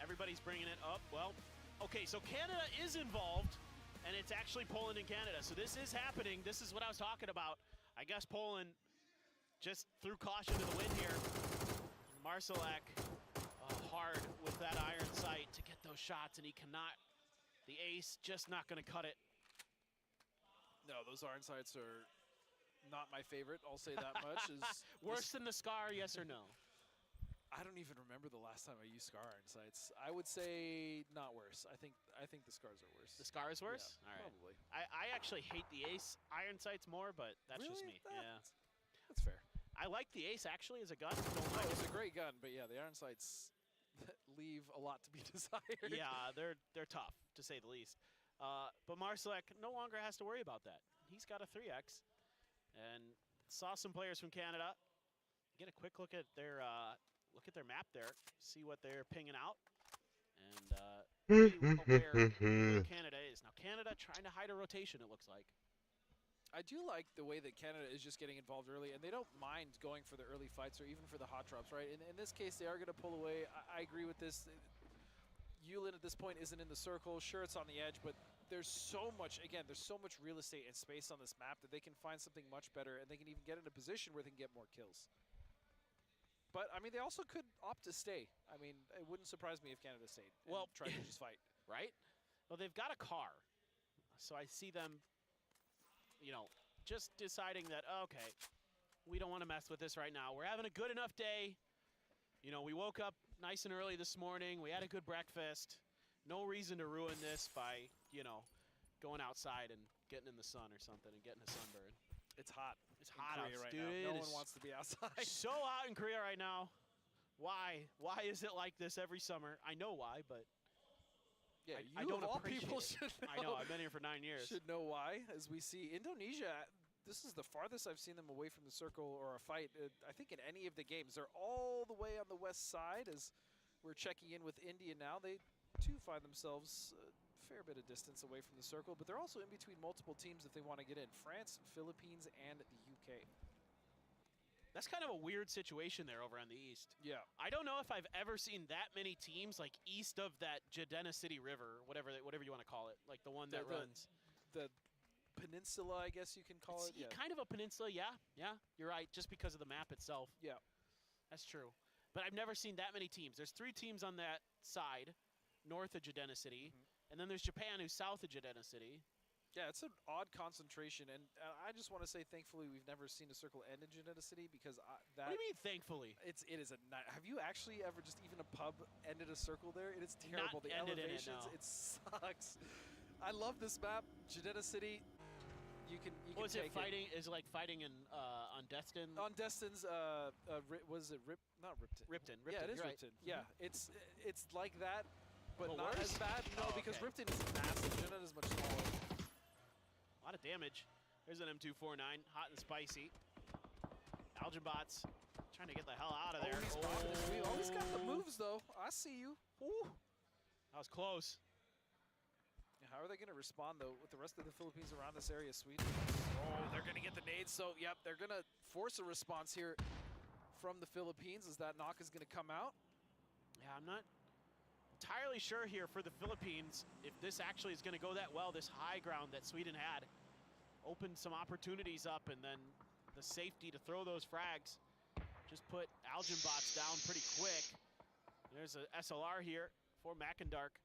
everybody's bringing it up. Well, okay, so Canada is involved, and it's actually Poland and Canada. So this is happening. This is what I was talking about. I guess Poland just threw caution to the wind here. Marsalek hard with that iron sight to get those shots, and he cannot. The ace just not going to cut it. No, those iron sights are not my favorite. I'll say that much. Worse than the Scar, yes or no? I don't even remember the last time I used Scar iron sights. I would say not worse. I think the Scars are worse. The Scar is worse? Yeah, all right. probably. I actually hate the ace iron sights more, but that's just me. That's fair. I like the ace actually as a gun. It's a great gun, but yeah, the iron sights leave a lot to be desired. Yeah, they're tough to say the least. But Marsalek no longer has to worry about that. He's got a 3x, and saw some players from Canada. Get a quick look at their map there, see what they're pinging out, and aware where Canada is. Now Canada trying to hide a rotation, it looks like. I do like the way that Canada is just getting involved early, and they don't mind going for the early fights or even for the hot drops, right? In this case, they are going to pull away. I agree with this. Yulin at this point isn't in the circle. Sure, it's on the edge, but there's so much, again, there's so much real estate and space on this map that they can find something much better, and they can even get in a position where they can get more kills. But, I mean, they also could opt to stay. I mean, it wouldn't surprise me if Canada stayed and tried to just fight. Right? Well, they've got a car. So I see them, you know, just deciding that, okay, we don't want to mess with this right now. We're having a good enough day. You know, we woke up nice and early this morning. We had a good breakfast. No reason to ruin this by, you know, going outside and getting in the sun or something and getting a sunburn. It's hot. It's hot Korea out, right dude. now. No one wants to be outside. So hot in Korea right now. Why? Why is it like this every summer? I know why, but yeah, I you don't of all appreciate people it. should know. I know. I've been here for 9 years. Should know why. As we see Indonesia, this is the farthest I've seen them away from the circle or a fight. I think in any of the games, they're all the way on the west side. As we're checking in with India now, they too find themselves a fair bit of distance away from the circle, but they're also in between multiple teams if they want to get in. France, Philippines, and the UK. That's kind of a weird situation there over on the east. Yeah. I don't know if I've ever seen that many teams like east of that Jadena City River, whatever you want to call it, like the one that runs. The peninsula, I guess you can call it. Yeah. Kind of a peninsula, yeah. You're right, just because of the map itself. Yeah. That's true. But I've never seen that many teams. There's 3 teams on that side, north of Jadena City, and then there's Japan, who's south of Jadena City. Yeah, it's an odd concentration, and I just want to say, thankfully, we've never seen a circle end in Jadena City because that. What do you mean, thankfully? It is a night. Have you actually ever just even a pub ended a circle there? It is terrible. The elevations, it sucks. I love this map, Jadena City. You can Was take it fighting? Is it like fighting in on Destin? On Destin's, was it not Ripton? Ripton. Yeah, it is right. Ripton. Yeah, it's like that, but Well, not worse? as bad. No, because okay. Ripton is massive. Jadena is much smaller. A lot of damage. There's an M249, hot and spicy. Algenbots trying to get the hell out of there. We always got the moves, though. I see you. Ooh. That was close. How are they going to respond, though, with the rest of the Philippines around this area? Sweden. Oh, they're going to get the nades. So, yep, they're going to force a response here from the Philippines as that knock is going to come out. Yeah, I'm not entirely sure here for the Philippines if this actually is going to go that well. This high ground that Sweden had opened some opportunities up, and then the safety to throw those frags just put Algenbots down pretty quick. There's a SLR here for Mackendark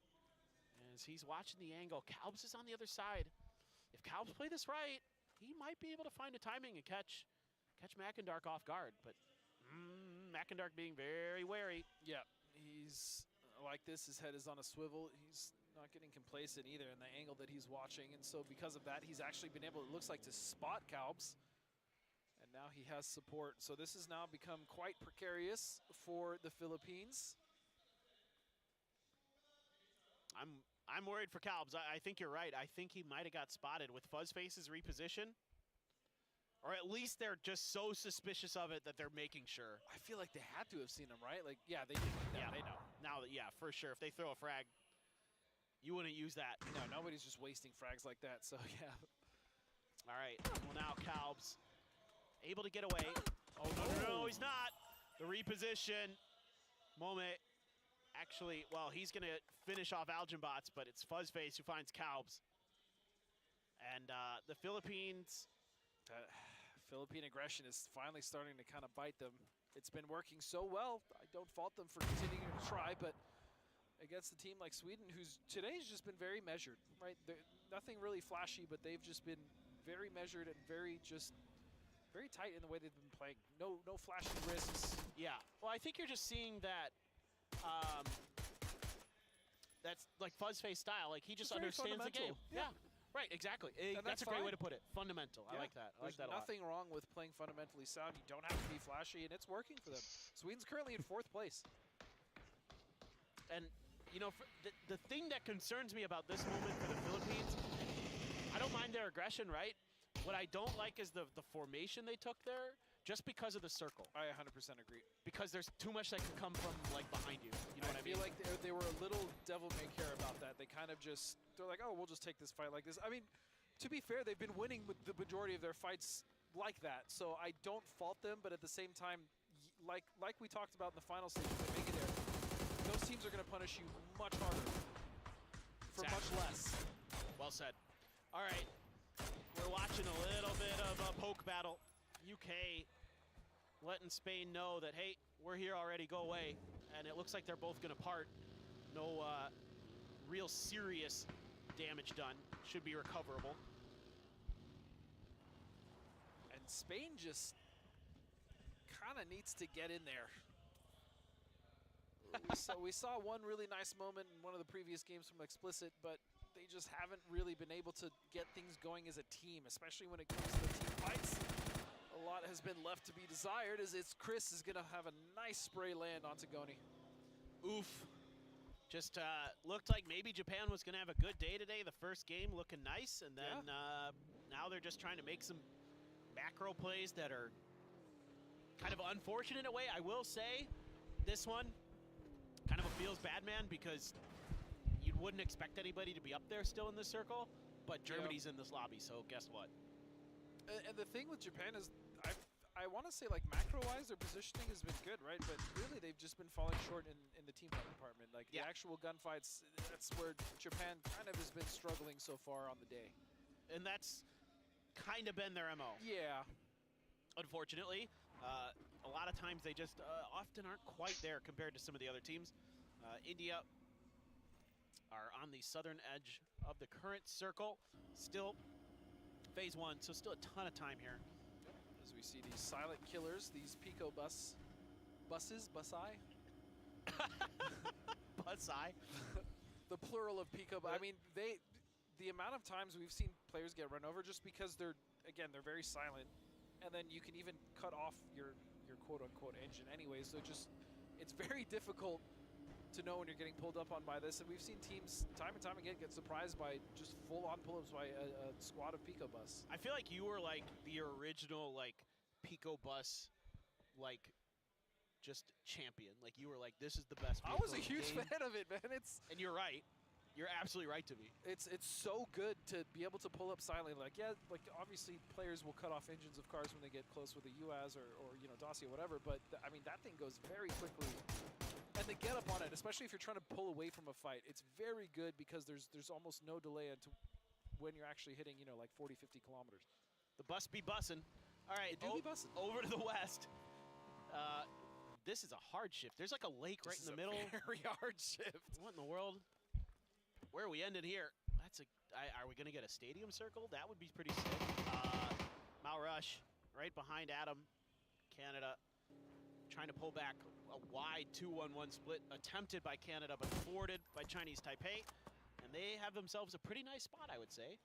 as he's watching the angle. Kalbs is on the other side. If Kalbs play this right, he might be able to find a timing and catch Mackendark off guard, but Mackendark being very wary. Yeah, he's like this. His head is on a swivel. He's not getting complacent either in the angle that he's watching, and so because of that, he's actually been able, it looks like, to spot Kalbs, and now he has support. So this has now become quite precarious for the Philippines. I'm worried for Kalbs. I think you're right. I think he might have got spotted with Fuzzface's reposition. Or at least they're just so suspicious of it that they're making sure. I feel like they had to have seen him, right? Like, yeah, they did. Yeah, they know. Now that, yeah, for sure. If they throw a frag, you wouldn't use that. No, nobody's just wasting frags like that, so yeah. All right, well now Kalbs able to get away. Oh, no, he's not. The reposition moment. Actually, well, he's going to finish off Algenbots, but it's Fuzzface who finds Kalbs. And the Philippines... Philippine aggression is finally starting to kind of bite them. It's been working so well. I don't fault them for continuing to try, but against a team like Sweden, who's today's just been very measured, right? Nothing really flashy, but they've just been very measured and very tight in the way they've been playing. No flashy risks. Yeah. Well, I think you're just seeing that. That's like Fuzzface style. Like he just understands the game. Yeah. Right, exactly. That's a great way to put it. Fundamental. Yeah. I like that. I like that a lot. There's nothing wrong with playing fundamentally sound. You don't have to be flashy, and it's working for them. Sweden's currently in 4th place. And, you know, the thing that concerns me about this moment for the Philippines, I don't mind their aggression, right? What I don't like is the formation they took there, just because of the circle. I 100% agree. Because there's too much that can come from, like, behind you. You know what I mean? I feel like they were a little devil-may-care about that. They kind of just, they're like, oh, we'll just take this fight like this. I mean, to be fair, they've been winning with the majority of their fights like that. So I don't fault them, but at the same time, like we talked about in the final stage, if they make it there, those teams are going to punish you much harder for much less. Well said. All right. We're watching a little bit of a poke battle. UK letting Spain know that, hey, we're here already, go away. And it looks like they're both going to part. No real serious damage done. Should be recoverable. And Spain just kind of needs to get in there. we saw one really nice moment in one of the previous games from Explicit, but they just haven't really been able to get things going as a team, especially when it comes to the team fights. A lot has been left to be desired, as Chris is going to have a nice spray land onto Goni. Oof. Just looked like maybe Japan was going to have a good day today. The first game looking nice, and then now they're just trying to make some macro plays that are kind of unfortunate in a way. I will say this one kind of a feels bad, man, because you wouldn't expect anybody to be up there still in this circle, but Germany's in this lobby, so guess what? And the thing with Japan is, I want to say, like, macro-wise, their positioning has been good, right? But really, they've just been falling short in the teamfight department. Like, the actual gunfights, that's where Japan kind of has been struggling so far on the day. And that's kind of been their MO. Yeah. Unfortunately, a lot of times they just often aren't quite there compared to some of the other teams. India are on the southern edge of the current circle. Still phase 1, so still a ton of time here. As we see these silent killers, these Pico buses? Busai? Busai? The plural of Pico, I mean, the amount of times we've seen players get run over just because they're very silent, and then you can even cut off your quote-unquote engine anyway, so it's very difficult to know when you're getting pulled up on by this, and we've seen teams time and time again get surprised by just full-on pull-ups by a squad of Pico bus. I feel like you were like the original like Pico bus like just champion. Like you were like, this is the best vehicle. I was a huge fan of it, man. And you're right. You're absolutely right to be. It's so good to be able to pull up silently. Like, yeah, like obviously players will cut off engines of cars when they get close with a UAZ or you know, Dacia, whatever, but I mean, that thing goes very quickly. And they get up on it, especially if you're trying to pull away from a fight. It's very good because there's almost no delay into when you're actually hitting, you know, like 40, 50 kilometers. The bus be bussin'. All right, be bussin'. Over to the west. This is a hard shift. There's like a lake right in the middle. Very hard shift. What in the world? Where are we ended here? Are we gonna get a stadium circle? That would be pretty sick. Mal Rush right behind Adam. Canada trying to pull back a wide 2-1-1 split attempted by Canada, but thwarted by Chinese Taipei. And they have themselves a pretty nice spot, I would say.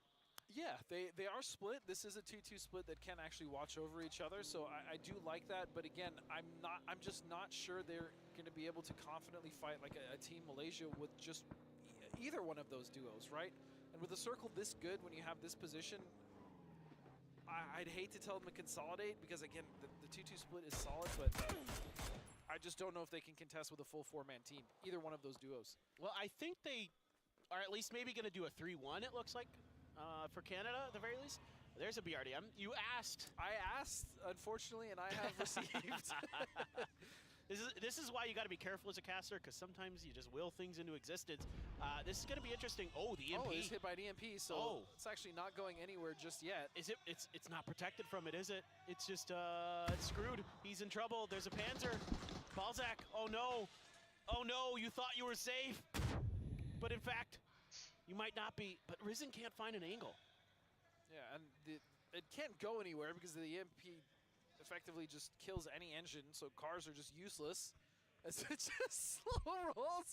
Yeah, they are split. This is a 2-2 split that can actually watch over each other, so I do like that. But again, I'm just not sure they're going to be able to confidently fight like a Team Malaysia with just either one of those duos, right? And with a circle this good, when you have this position, I'd hate to tell them to consolidate because again, the 2-2 split is solid, but I just don't know if they can contest with a full 4-man team, either one of those duos. Well, I think they are at least maybe going to do a 3-1, it looks like, for Canada at the very least. There's a BRDM. You asked. I asked, unfortunately, and I have received. This is why you got to be careful as a caster, because sometimes you just will things into existence. This is going to be interesting. Oh, the EMP. Oh, he's hit by an EMP, so it's actually not going anywhere just yet. Is it? It's not protected from it, is it? It's just it's screwed. He's in trouble. There's a Panzer. Balzac. Oh no. Oh no. You thought you were safe, but in fact, you might not be. But Risen can't find an angle. Yeah, and it can't go anywhere because the EMP effectively just kills any engine, so cars are just useless. As it just slow rolls,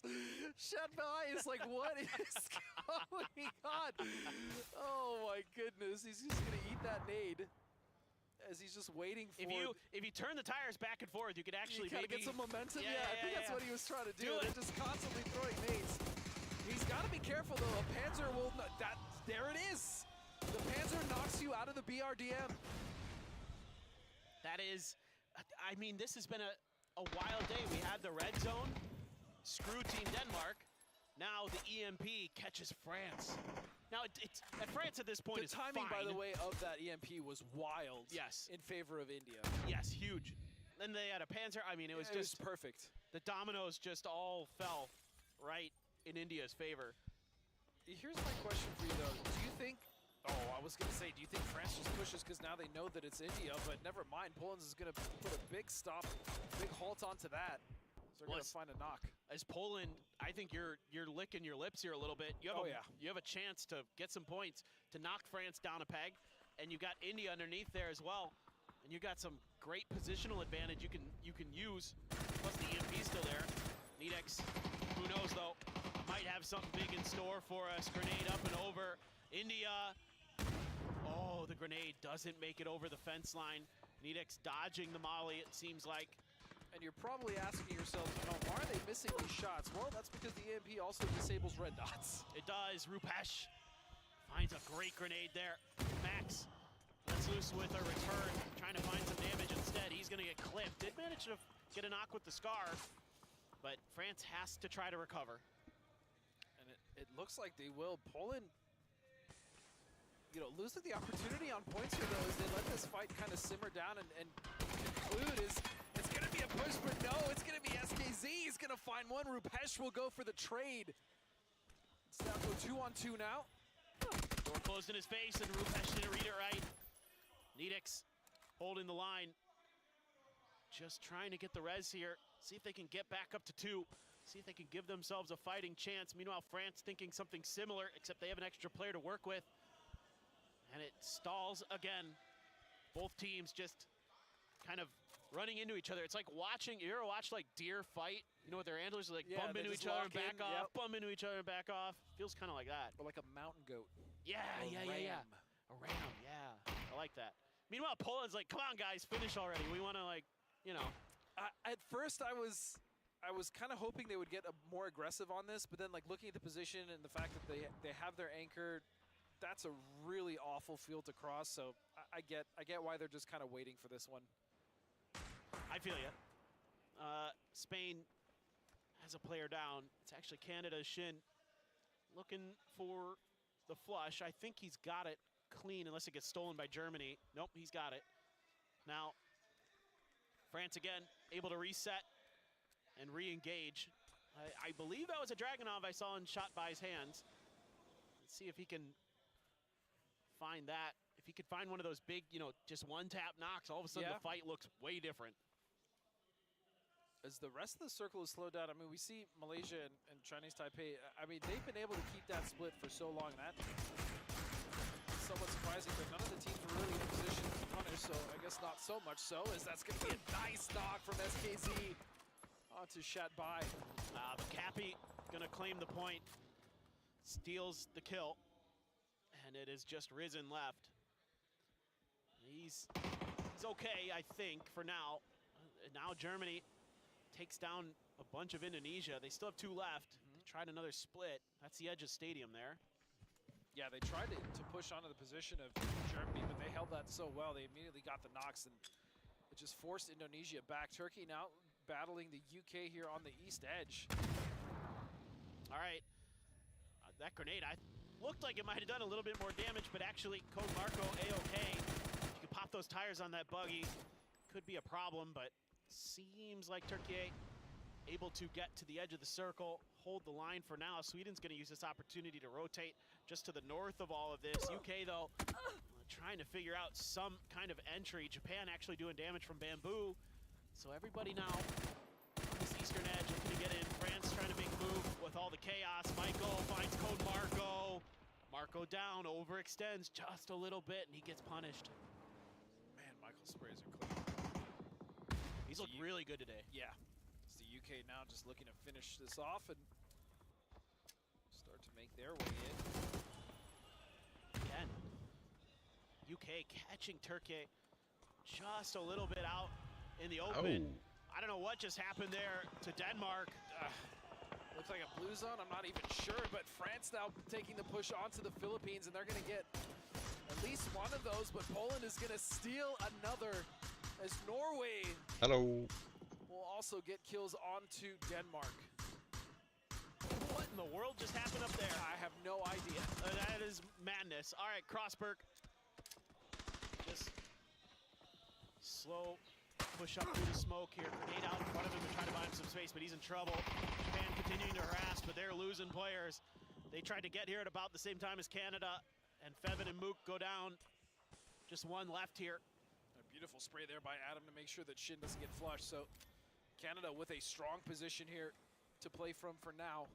Shatbai is like, what is going on? Oh my goodness, he's just gonna eat that nade as he's just waiting for. If you turn the tires back and forth, you could actually maybe get some momentum. Yeah, I think that's what he was trying to do. They're just constantly throwing nades. He's got to be careful though. A Panzer will not. There it is. The Panzer knocks you out of the BRDM. That is, I mean, this has been a wild day. We had the red zone, screw Team Denmark. Now the EMP catches France. Now, it's at France at this point is fine. The timing, by the way, of that EMP was wild. Yes. In favor of India. Yes, huge. Then they had a Panzer. I mean, it was just perfect. The dominoes just all fell right in India's favor. Here's my question for you, though. Do you think Oh, I was going to say, do you think France just pushes because now they know that it's India? But never mind, Poland is going to put a big stop, big halt onto that. So they're going to find a knock. As Poland, I think you're licking your lips here a little bit. You have you have a chance to get some points, to knock France down a peg, and you got India underneath there as well. And you got some great positional advantage you can use. Plus the EMP's still there. Nedex, who knows though, might have something big in store for us. Grenade up and over. India. Oh, the grenade doesn't make it over the fence line. Nedex dodging the molly, it seems like. And you're probably asking yourself, why are they missing these shots? Well, that's because the EMP also disables red dots. It does. Rupesh finds a great grenade there. Max lets loose with a return, trying to find some damage instead. He's going to get clipped. Did manage to get a knock with the Scar, but France has to try to recover. And it looks like they will. Poland, losing the opportunity on points here, though, as they let this fight kind of simmer down and conclude is it's going to be a push, but no, it's going to be SKZ. He's going to find one. Rupesh will go for the trade. It's down to a 2-on-2 now. Door closed in his face, and Rupesh didn't read it right. Nedex holding the line. Just trying to get the res here. See if they can get back up to 2. See if they can give themselves a fighting chance. Meanwhile, France thinking something similar, except they have an extra player to work with. And it stalls again. Both teams just kind of running into each other. It's like watching, you ever watch like deer fight? You know what their antlers are like, bump into each other and back off, bump into each other and back off. Feels kind of like that. Or like a mountain goat. Yeah. A ram, yeah. I like that. Meanwhile, Poland's like, come on guys, finish already. We want to at first I was kind of hoping they would get more aggressive on this, but then like looking at the position and the fact that they have their anchor, that's a really awful field to cross. So I get why they're just kind of waiting for this one. I feel you. Spain has a player down. It's actually Canada's Shin looking for the flush. I think he's got it clean unless it gets stolen by Germany. Nope, he's got it. Now, France again able to reset and re-engage. I believe that was a Dragunov I saw and shot by his hands. Let's see if he can find that. If he could find one of those big, just one-tap knocks, all of a sudden the fight looks way different. As the rest of the circle is slowed down, I mean, we see Malaysia and Chinese Taipei, I mean, they've been able to keep that split for so long. That's somewhat surprising, but none of the teams were really in a position to punish, so I guess not so much so, as that's going to be a nice knock from SKZ onto Shatbai. But Cappy going to claim the point, steals the kill, and it is just Risen left. He's okay, I think, for now. Now Germany takes down a bunch of Indonesia. They still have 2 left. Tried another split. That's the edge of stadium there. Yeah, they tried to push onto the position of Germany, but they held that so well. They immediately got the knocks, and it just forced Indonesia back. Turkey now battling the UK here on the east edge. All right. That grenade, I looked like it might have done a little bit more damage, but actually, Code Marco A-OK. You can pop those tires on that buggy. Could be a problem, but seems like Turkey able to get to the edge of the circle, hold the line for now. Sweden's going to use this opportunity to rotate just to the north of all of this. UK, though, trying to figure out some kind of entry. Japan actually doing damage from bamboo. So everybody now on this eastern edge looking to get in. France trying to make a move with all the chaos. Michael finds Code Marco. Marco down, overextends just a little bit, and he gets punished. Man, Michael's sprays are clean. He's looked really good today. Yeah. It's the UK now just looking to finish this off and start to make their way in. Again, UK catching Turkey just a little bit out in the open. I don't know what just happened there to Denmark. Looks like a blue zone, I'm not even sure, but France now taking the push onto the Philippines, and they're going to get at least one of those, but Poland is going to steal another as Norway will also get kills onto Denmark. What in the world just happened up there? I have no idea. That is madness. All right, Crossberg. Just slow push up through the smoke here. Grenade out in front of him to try to buy him some space, but he's in trouble. Japan continuing to harass, but they're losing players. They tried to get here at about the same time as Canada, And Fevin and Mook go down. Just one left here. A beautiful spray there by Adam to make sure that Shin doesn't get flushed. So Canada with a strong position here to play from for now.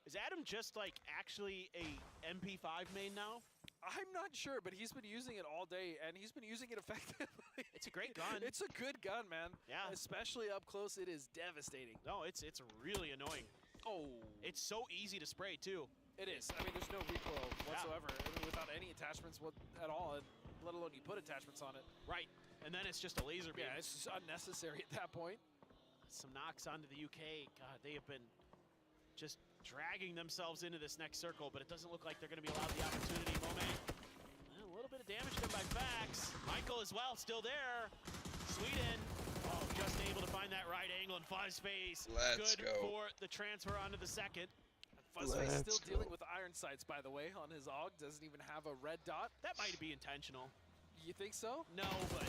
Is Adam just like actually a MP5 main now? I'm not sure, but he's been using it all day, and he's been using it effectively. It's a great gun. It's a good gun, man. Yeah. Especially up close, it is devastating. No, it's really annoying. Oh. It's so easy to spray, too. It is. I mean, there's no recoil whatsoever. I mean, without any attachments at all, let alone you put attachments on it. Right. And then it's just a laser beam. Yeah, it's just unnecessary at that point. Some knocks onto the UK. God, they have been just dragging themselves into this next circle, but it doesn't look like they're going to be allowed the opportunity. Momae, a little bit of damage done by Fax. Michael as well, still there. Sweden, just able to find that right angle and Fuzzface. Let's Good go. for the transfer onto the second. Fuzzface still dealing with iron sights, by the way, on his AUG. Doesn't even have a red dot. That might be intentional. You think so? No, but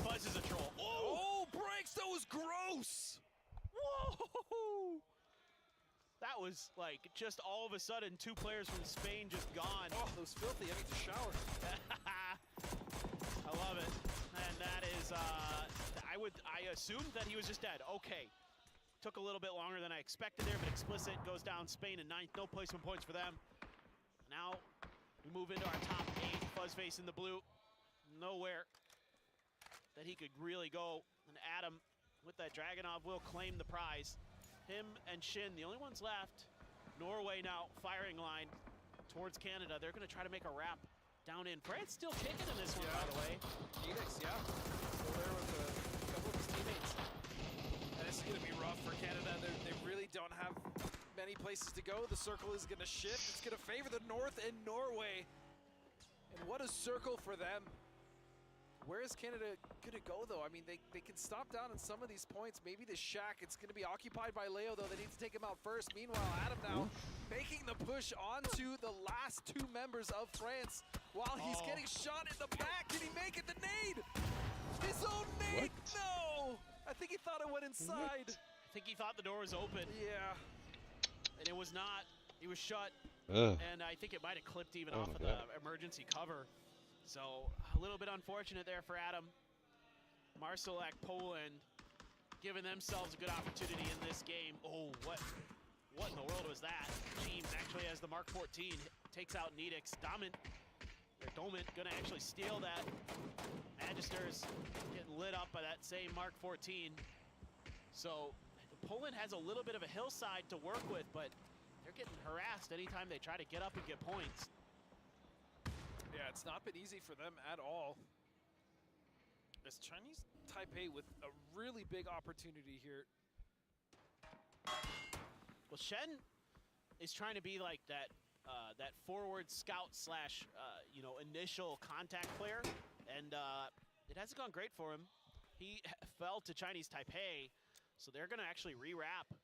Fuzz is a troll. Oh, breaks! That was gross! Whoa! That was like just all of a sudden 2 players from Spain just gone. Oh, that was filthy. I need to shower. I love it. And that is, I assumed that he was just dead. Okay. Took a little bit longer than I expected there, but Explicit goes down Spain in 9th. No placement points for them. Now we move into our top 8. Fuzzface in the blue. Nowhere that he could really go. And Adam with that Dragunov will claim the prize. Him and Shin, the only ones left. Norway now firing line towards Canada. They're going to try to make a wrap down in. France still kicking in this one, by the way. Phoenix, yeah. Still there with a couple of his teammates. And this is going to be rough for Canada. They really don't have many places to go. The circle is going to shift. It's going to favor the North and Norway. And what a circle for them. Where is Canada going to go, though? I mean, they can stop down in some of these points. Maybe the shack, it's going to be occupied by Leo, though. They need to take him out first. Meanwhile, Adam now making the push onto the last 2 members of France while he's getting shot in the back. Can he make it? The nade! His own nade! What? No! I think he thought it went inside. I think he thought the door was open. Yeah. And it was not. He was shut. Ugh. And I think it might have clipped even off of the emergency cover. So a little bit unfortunate there for Adam. Marsalek, Poland, giving themselves a good opportunity in this game. Oh, what in the world was that? James actually has the Mark 14, takes out Nedix. Domint gonna actually steal that. Magister's getting lit up by that same Mark 14. So Poland has a little bit of a hillside to work with, but they're getting harassed anytime they try to get up and get points. Yeah, it's not been easy for them at all. As Chinese Taipei with a really big opportunity here. Well, Shen is trying to be like that that forward scout slash initial contact player, and it hasn't gone great for him. He fell to Chinese Taipei, so they're going to actually re-wrap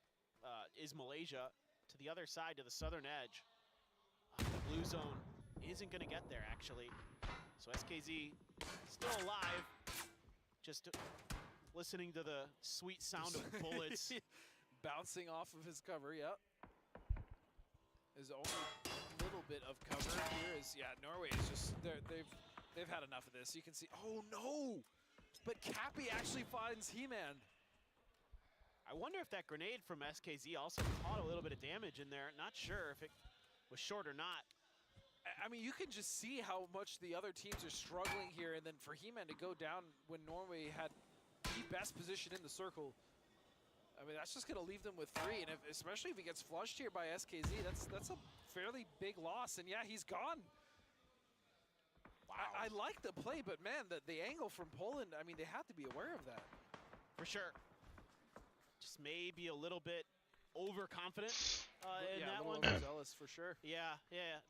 is Malaysia to the other side, to the southern edge. The blue zone isn't going to get there, actually. So SKZ still alive, just listening to the sweet sound of bullets. Bouncing off of his cover, yep. His only little bit of cover here is, Norway is just, they've had enough of this. You can see, oh no! But Cappy actually finds He-Man. I wonder if that grenade from SKZ also caught a little bit of damage in there. Not sure if it was short or not. I mean, you can just see how much the other teams are struggling here, and then for He-Man to go down when Norway had the best position in the circle. I mean, that's just going to leave them with 3, and especially if he gets flushed here by SKZ, that's a fairly big loss, and yeah, he's gone. Wow. I like the play, but man, the angle from Poland, I mean, they have to be aware of that. For sure. Just maybe a little bit overconfident in that one. Overzealous for sure. Yeah.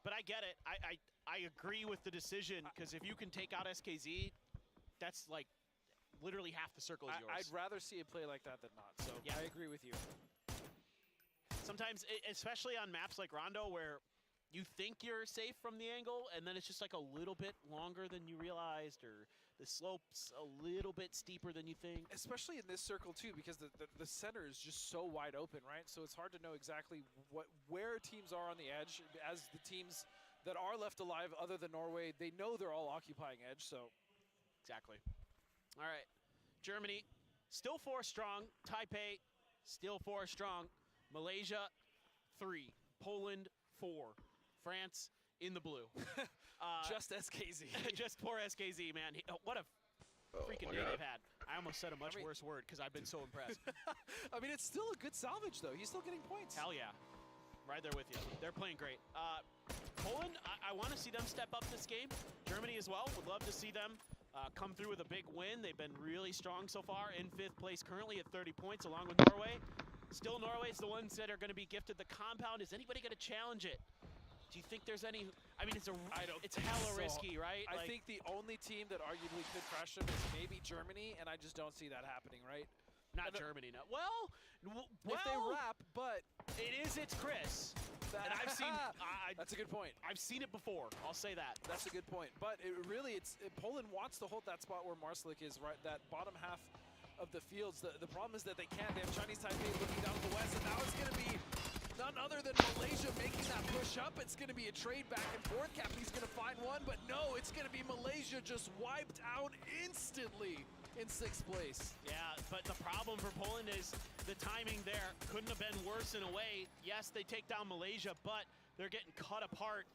But I get it. I agree with the decision, because if you can take out SKZ, that's like literally half the circle is yours. I'd rather see a play like that than not. So yeah, I agree with you. Sometimes, especially on maps like Rondo, where you think you're safe from the angle, and then it's just like a little bit longer than you realized, or the slope's a little bit steeper than you think. Especially in this circle too, because the center is just so wide open, right? So it's hard to know exactly where teams are on the edge as the teams that are left alive other than Norway, they know they're all occupying edge, so. Exactly. All right. Germany, still 4 strong. Taipei, still 4 strong. Malaysia, 3. Poland, 4. France, in the blue. Just SKZ. Just poor SKZ, man. What a freaking day they've had. I almost said a much worse word because I've been so impressed. I mean, it's still a good salvage, though. He's still getting points. Hell yeah. Right there with you. They're playing great. Poland, I want to see them step up this game. Germany as well. Would love to see them come through with a big win. They've been really strong so far. In 5th place currently at 30 points along with Norway. Still Norway's the ones that are going to be gifted the compound. Is anybody going to challenge it? Do you think there's any? I mean, it's hella risky, right? I think the only team that arguably could crush them is maybe Germany, and I just don't see that happening, right? Not Germany, no. Well, if they wrap, but it's Chris. And I've seen. That's a good point. I've seen it before. I'll say that. That's a good point. But Poland wants to hold that spot where Marslick is, right? That bottom half of the fields. The problem is that they can't. They have Chinese Taipei looking down to the west, and now it's going to be none other than Malaysia making that push up. It's going to be a trade back and forth. Cappy's going to find one, but no, it's going to be Malaysia just wiped out instantly in 6th place. Yeah, but the problem for Poland is the timing there couldn't have been worse in a way. Yes, they take down Malaysia, but they're getting cut apart.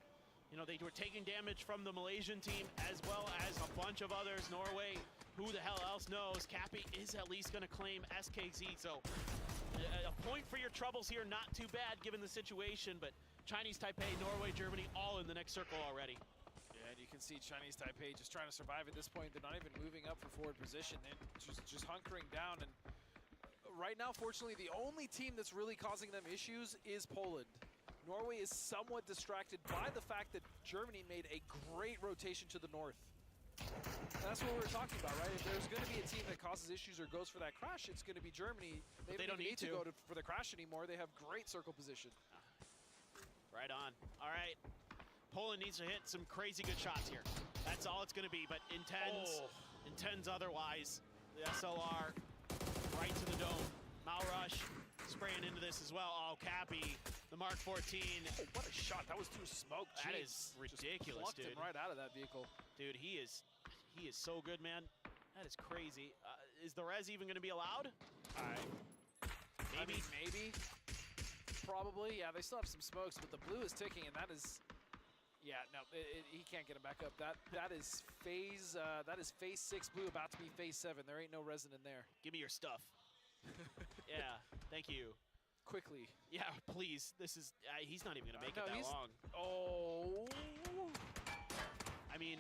You know, they were taking damage from the Malaysian team as well as a bunch of others. Norway, who the hell else knows? Cappy is at least going to claim SKZ, so a point for your troubles here, not too bad given the situation, but Chinese Taipei, Norway, Germany, all in the next circle already. Yeah, and you can see Chinese Taipei just trying to survive at this point. They're not even moving up for forward position. They're just hunkering down. And right now, fortunately, the only team that's really causing them issues is Poland. Norway is somewhat distracted by the fact that Germany made a great rotation to the north. That's what we were talking about, right? If there's going to be a team that causes issues or goes for that crash, it's going to be Germany. They don't need to go for the crash anymore. They have great circle position. Right on. All right. Poland needs to hit some crazy good shots here. That's all it's going to be, but in tens otherwise. The SLR right to the dome. Malrush spraying into this as well. Oh, Cappy, the Mark 14. Oh, what a shot. That was through smoke. That is ridiculous, dude. Him right out of that vehicle. Dude, he is so good, man. That is crazy. Is the res even going to be allowed? Maybe. Probably. Yeah, they still have some smokes, but the blue is ticking, and that is... Yeah, no, he can't get it back up. That is phase 6 blue, about to be phase 7. There ain't no resin in there. Give me your stuff. Yeah, thank you. Quickly. Yeah, please. This is he's not even gonna make it that long. Oh. I mean,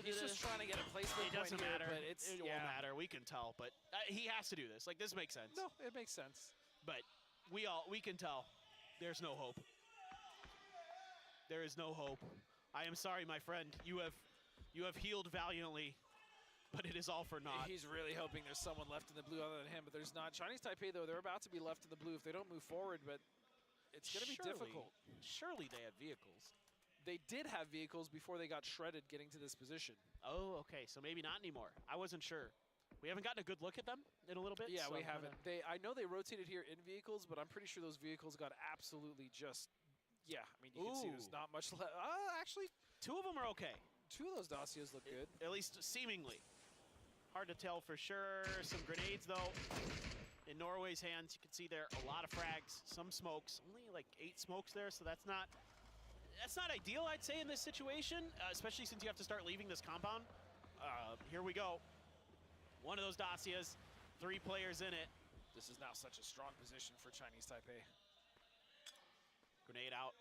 he's just trying to get a placement. It doesn't matter. But it won't matter. We can tell, but he has to do this. Like, this makes sense. No, it makes sense. But we can tell. There's no hope. There is no hope. I am sorry, my friend. You have healed valiantly, but it is all for naught. He's really hoping there's someone left in the blue other than him, but there's not. Chinese Taipei, though, they're about to be left in the blue if they don't move forward, but it's going to be difficult. Surely they have vehicles. They did have vehicles before they got shredded getting to this position. Oh, okay, so maybe not anymore. I wasn't sure. We haven't gotten a good look at them in a little bit. Yeah, so we haven't. I know they rotated here in vehicles, but I'm pretty sure those vehicles got absolutely just... Yeah, I mean, you can see there's not much left. Actually, 2 of them are okay. 2 of those dossiers look good. At least seemingly. Hard to tell for sure. Some grenades, though. In Norway's hands, you can see there a lot of frags, some smokes. Only like 8 smokes there, so that's not ideal, I'd say, in this situation, especially since you have to start leaving this compound. Here we go. One of those dossiers, 3 players in it. This is now such a strong position for Chinese Taipei. Grenade out.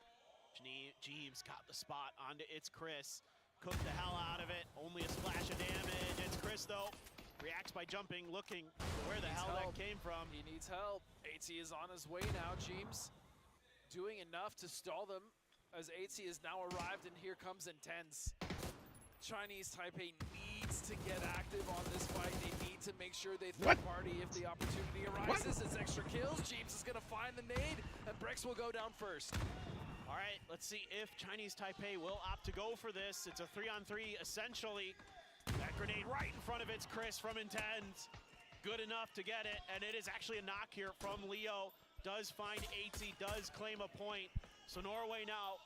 Jeeves got the spot onto It's Chris. Cooked the hell out of it. Only a splash of damage. It's Chris, though. Reacts by jumping, looking where the hell that came from. He needs help. AT is on his way now. Jeeves doing enough to stall them as AT has now arrived, and here comes Intense. Chinese Taipei needs to get active on this fight. They need to make sure they throw party if the opportunity arises. It's extra kills. Jeeves is going to find the nade, and Brex will go down first. All right, let's see if Chinese Taipei will opt to go for this. It's a 3-on-3, essentially. That grenade right in front of It's Chris from Intense. Good enough to get it, and it is actually a knock here from Leo. Does find AT, does claim a point. So Norway now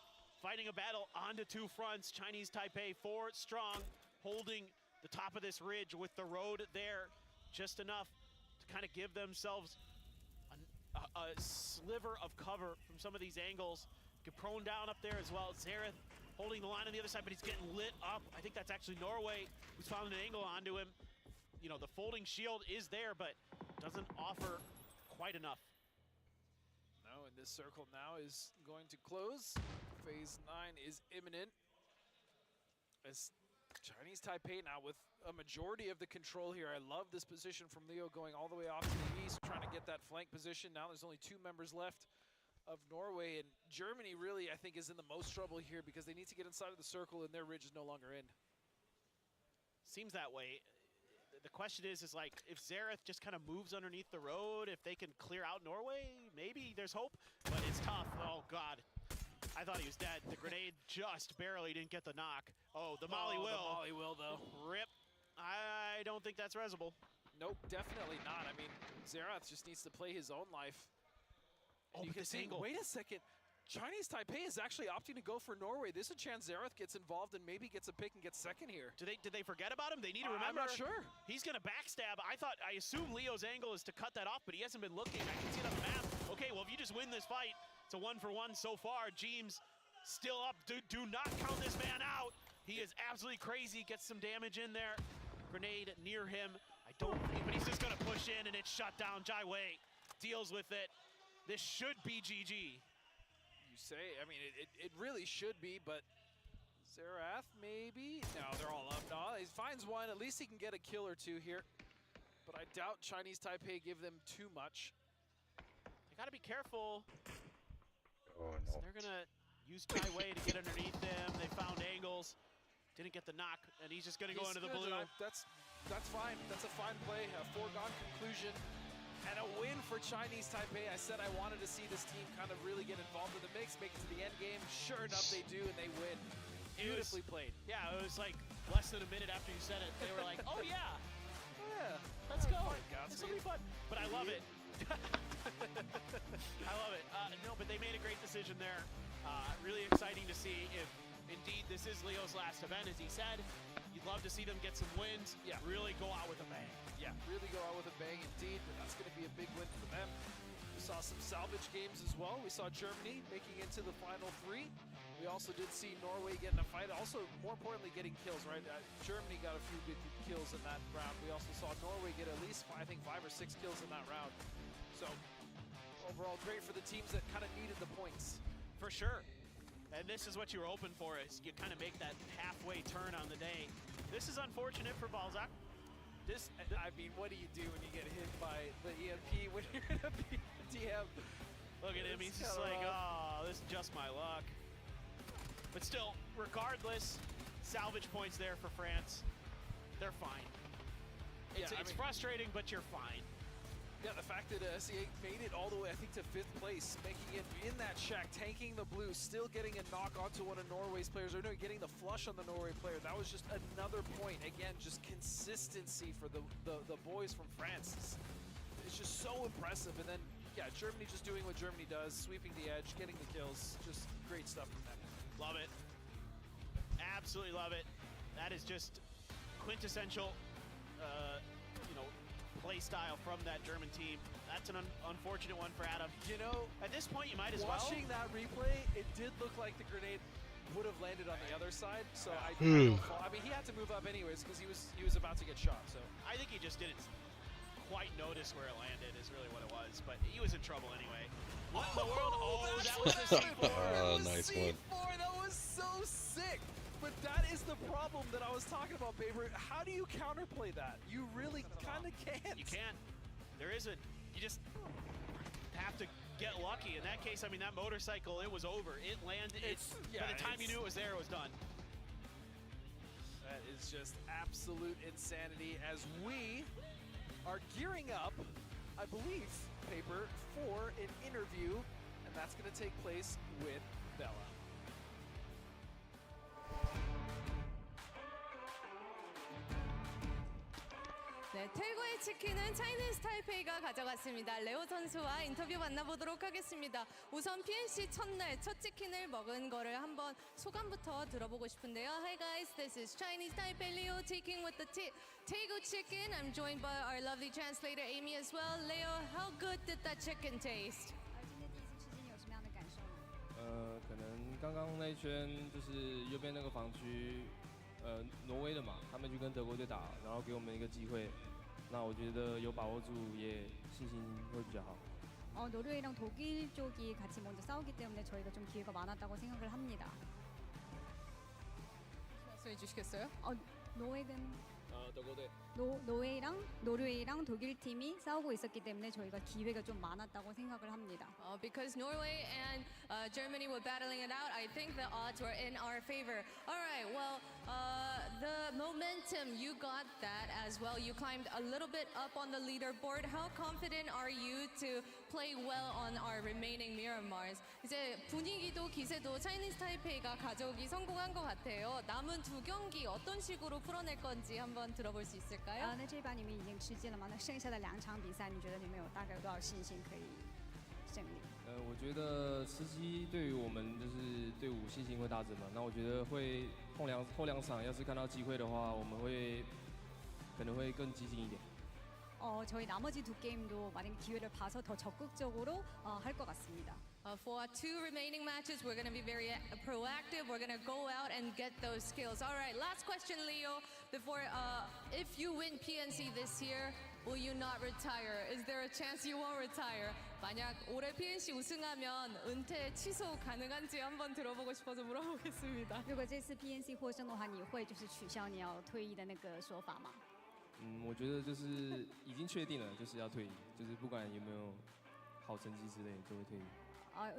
fighting a battle onto two fronts. Chinese Taipei 4 strong, holding the top of this ridge with the road there just enough to kind of give themselves a sliver of cover from some of these angles. Get prone down up there as well. Xerath holding the line on the other side, but he's getting lit up. I think that's actually Norway who's found an angle onto him. You know, the folding shield is there, but doesn't offer quite enough. No, and this circle now is going to close. Phase 9 is imminent. As Chinese Taipei now with a majority of the control here. I love this position from Leo going all the way off to the east, trying to get that flank position. Now there's only 2 members left of Norway, and Germany really, I think, is in the most trouble here because they need to get inside of the circle and their ridge is no longer in. Seems that way. The question is like, if Xerath just kind of moves underneath the road, if they can clear out Norway, maybe there's hope, but it's tough. Oh, God. I thought he was dead. The grenade just barely didn't get the knock. Oh, the Molly will. The Molly will, though. Rip. I don't think that's resible. Nope, definitely not. I mean, Xerath just needs to play his own life. And you can see, wait a second. Chinese Taipei is actually opting to go for Norway. There's a chance Xerath gets involved and maybe gets a pick and gets second here. Did they forget about him? They need to remember. I'm not sure. He's going to backstab. I assume Leo's angle is to cut that off, but he hasn't been looking. I can see it on the map. Okay, well, if you just win this fight, it's a 1-for-1 so far. James still up. Do not count this man out. He is absolutely crazy. Gets some damage in there. Grenade near him. I don't think, but he's just going to push in and it's shut down. Jai Wei deals with it. This should be GG. You say, I mean, it really should be, but Xerath maybe? No, they're all up. No, he finds one. At least he can get a kill or two here. But I doubt Chinese Taipei give them too much. They got to be careful. Oh, So they're going to use Jai Wei to get underneath them. They found angles. Didn't get the knock, and he's just going to go into the blue. That's fine. That's a fine play. A foregone conclusion. And a win for Chinese Taipei. I said I wanted to see this team kind of really get involved in the mix, make it to the end game. Sure enough, they do, and they win. Beautifully played. Yeah, it was like less than a minute after you said it. They were like, oh, yeah. Yeah. Let's go. This will be fun. But I love it. I love it. No, but they made a great decision there. Really exciting to see if indeed this is Leo's last event, as he said. You'd love to see them get some wins. Yeah. Really go out with a bang. Yeah, really go out with a bang indeed, but that's going to be a big win for them. We saw some salvage games as well. We saw Germany making it to the final 3. We also did see Norway get in a fight. Also, more importantly, getting kills, right? Germany got a few good kills in that round. We also saw Norway get at least, I think, 5 or 6 kills in that round. So, overall, great for the teams that kind of needed the points. For sure. And this is what you were hoping for, is you kind of make that halfway turn on the day. This is unfortunate for Balzac. I mean, what do you do when you get hit by the EMP when you're going to be DM? Look at him, he's just like, oh, this is just my luck. But still, regardless, salvage points there for France. They're fine. It's frustrating, but you're fine. Yeah, the fact that SEA made it all the way, I think, to 5th place, making it in that shack, tanking the blue, still getting a knock onto one of Norway's players, or no, getting the flush on the Norway player. That was just another point. Again, just consistency for the boys from France. It's just so impressive. And then, yeah, Germany just doing what Germany does, sweeping the edge, getting the kills. Just great stuff from them. Love it. Absolutely love it. That is just quintessential, play style from that German team. That's an unfortunate one for Adam. You know, at this point, you might as well. Watching that replay, it did look like the grenade would have landed on the other side. So I mean, he had to move up anyways because he was about to get shot. So I think he just didn't quite notice where it landed. Is really what it was. But he was in trouble anyway. What in the world? Oh, that was the C4. Oh, nice one. That was so sick. But that is the problem that I was talking about, Paper. How do you counterplay that? You really kind of can't. You can't. There isn't. You just have to get lucky. In that case, I mean, that motorcycle, it was over. It landed. By the time you knew it was there, it was done. That is just absolute insanity as we are gearing up, I believe, Paper, for an interview, and that's going to take place with Bella. 네, 네, 태고의 치킨은 차이니스 타이페이가 가져갔습니다. 레오 선수와 인터뷰 만나보도록 하겠습니다. 우선 PNC 첫날 첫 치킨을 먹은 거를 한번 소감부터 들어보고 싶은데요. Hi guys, this is Chinese Taipei Leo taking with the Taego chicken. I'm joined by our lovely translator Amy as well. Leo, how good did that chicken taste? 可能刚刚那一圈就是右边那个防区，挪威的嘛，他们去跟德国队打，然后给我们一个机会，那我觉得有把握住，也信心会比较好。 노르웨이랑 독일 쪽이 같이 먼저 싸우기 때문에 저희가 좀 기회가 많았다고 생각을 합니다. 말씀해 주시겠어요? 노획은德国队。 노르웨이랑 독일 팀이 싸우고 있었기 때문에 저희가 기회가 좀 많았다고 생각을 합니다. Because Norway and Germany were battling it out, I think the odds were in our favor. All right, well, the momentum, you got that as well. You climbed a little bit up on the leaderboard. How confident are you to play well on our remaining Miramars? 이제 분위기도 기세도 차이니스 타이페이가 가져오기 성공한 것 같아요. 남은 두 경기 어떤 식으로 풀어낼 건지 한번 들어볼 수 있을까요? 那这一把你们已经吃尽了吗？那剩下的2场比赛，你觉得你们有大概有多少信心可以胜利？我觉得吃鸡对于我们就是队伍信心会大增嘛。那我觉得会后两场要是看到机会的话，我们可能会更激进一点。 저희 나머지 두 게임도 만약 기회를 봐서 더 적극적으로 할 것 같습니다. For 2 remaining matches, we're going to be very proactive. We're going to go out and get those skills. All right, last question, Leo. Before, if you win PNC this year, will you not retire? Is there a chance you won't retire? 만약 올해 PNC 우승하면 은퇴 취소 가능한지 한번 들어보고 싶어서 물어보겠습니다. 如果这次 PNC 获胜的话，你会就是取消你要退役的那个说法吗？ 我觉得就是已经确定了，就是要退役，就是不管有没有好成绩之类，就会退役。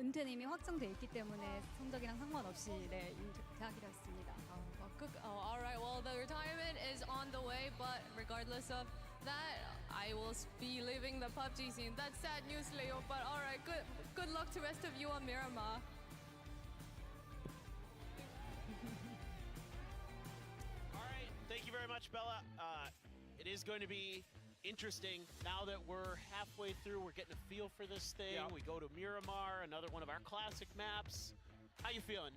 은퇴는 이미 확정돼 있기 때문에 성적이랑 상관없이 네, 은퇴하기로 했습니다. All right, well, the retirement is on the way, but regardless of that, I will be leaving the PUBG scene. That's sad news, Leo, but all right, good luck to the rest of you on Miramar. All right, thank you very much, Bella. It is going to be interesting now that we're halfway through. We're getting a feel for this thing. Yeah. We go to Miramar, another one of our classic maps. How you feeling?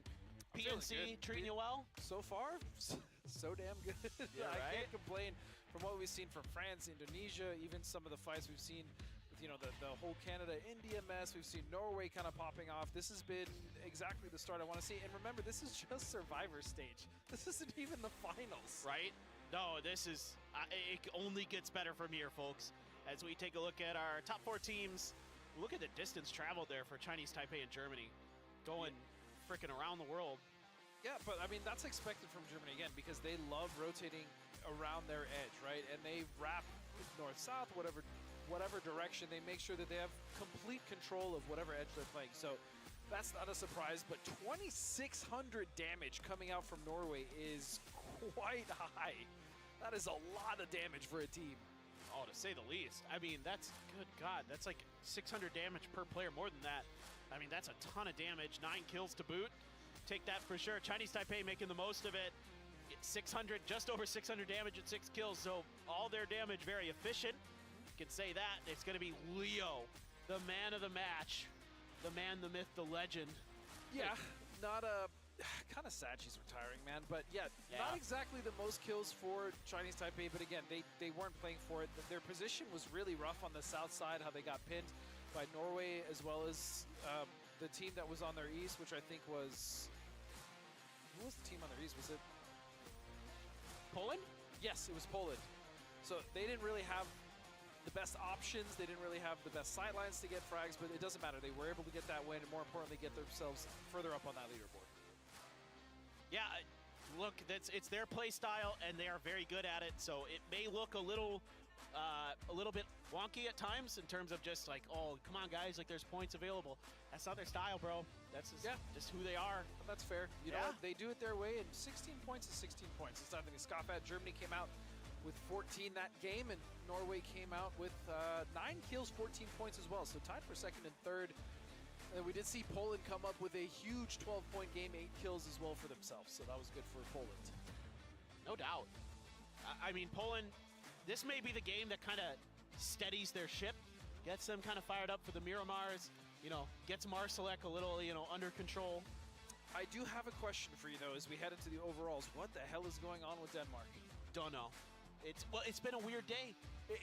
PNC treating you well? So far, so damn good. Yeah, I right? can't complain from what we've seen from France, Indonesia, even some of the fights we've seen with, the whole Canada-India mess. We've seen Norway kind of popping off. This has been exactly the start I want to see. And remember, this is just Survivor stage. This isn't even the finals. Right? No, this is, it only gets better from here, folks. As we take a look at our top 4 teams, look at the distance traveled there for Chinese Taipei and Germany. Going freaking around the world. Yeah, but I mean, that's expected from Germany again because they love rotating around their edge, right? And they wrap north-south, whatever direction. They make sure that they have complete control of whatever edge they're playing. So that's not a surprise, but 2,600 damage coming out from Norway is quite high. That is a lot of damage for a team. Oh, to say the least. I mean, that's, good God, that's like 600 damage per player, more than that. I mean, that's a ton of damage, 9 kills to boot. Take that for sure. Chinese Taipei making the most of it. 600, just over 600 damage and 6 kills, so all their damage very efficient. You can say that. It's going to be Leo, the man of the match. The man, the myth, the legend. Yeah, not a... Kind of sad she's retiring, man. But yeah, not exactly the most kills for Chinese Taipei. But again, they weren't playing for it. Their position was really rough on the south side, how they got pinned by Norway, as well as the team that was on their east, which I think was... Who was the team on their east? Was it... Poland? Yes, it was Poland. So they didn't really have the best options. They didn't really have the best sightlines to get frags, but it doesn't matter. They were able to get that win, and more importantly, get themselves further up on that leaderboard. Yeah, look, it's their play style, and they are very good at it. So it may look a little bit wonky at times in terms of just like, oh, come on, guys, like there's points available. That's not their style, bro. That's just who they are. That's fair. You know, they do it their way, and 16 points is 16 points. It's nothing to scoff at. Germany came out with 14 that game, and Norway came out with 9 kills, 14 points as well. So tied for second and third. And we did see Poland come up with a huge 12-point game, 8 kills as well for themselves. So that was good for Poland. No doubt. I mean, Poland, this may be the game that kind of steadies their ship, gets them kind of fired up for the Miramars, you know, gets Marsalek a little, you know, under control. I do have a question for you, though, as we head into the overalls. What the hell is going on with Denmark? Don't know. It's been a weird day.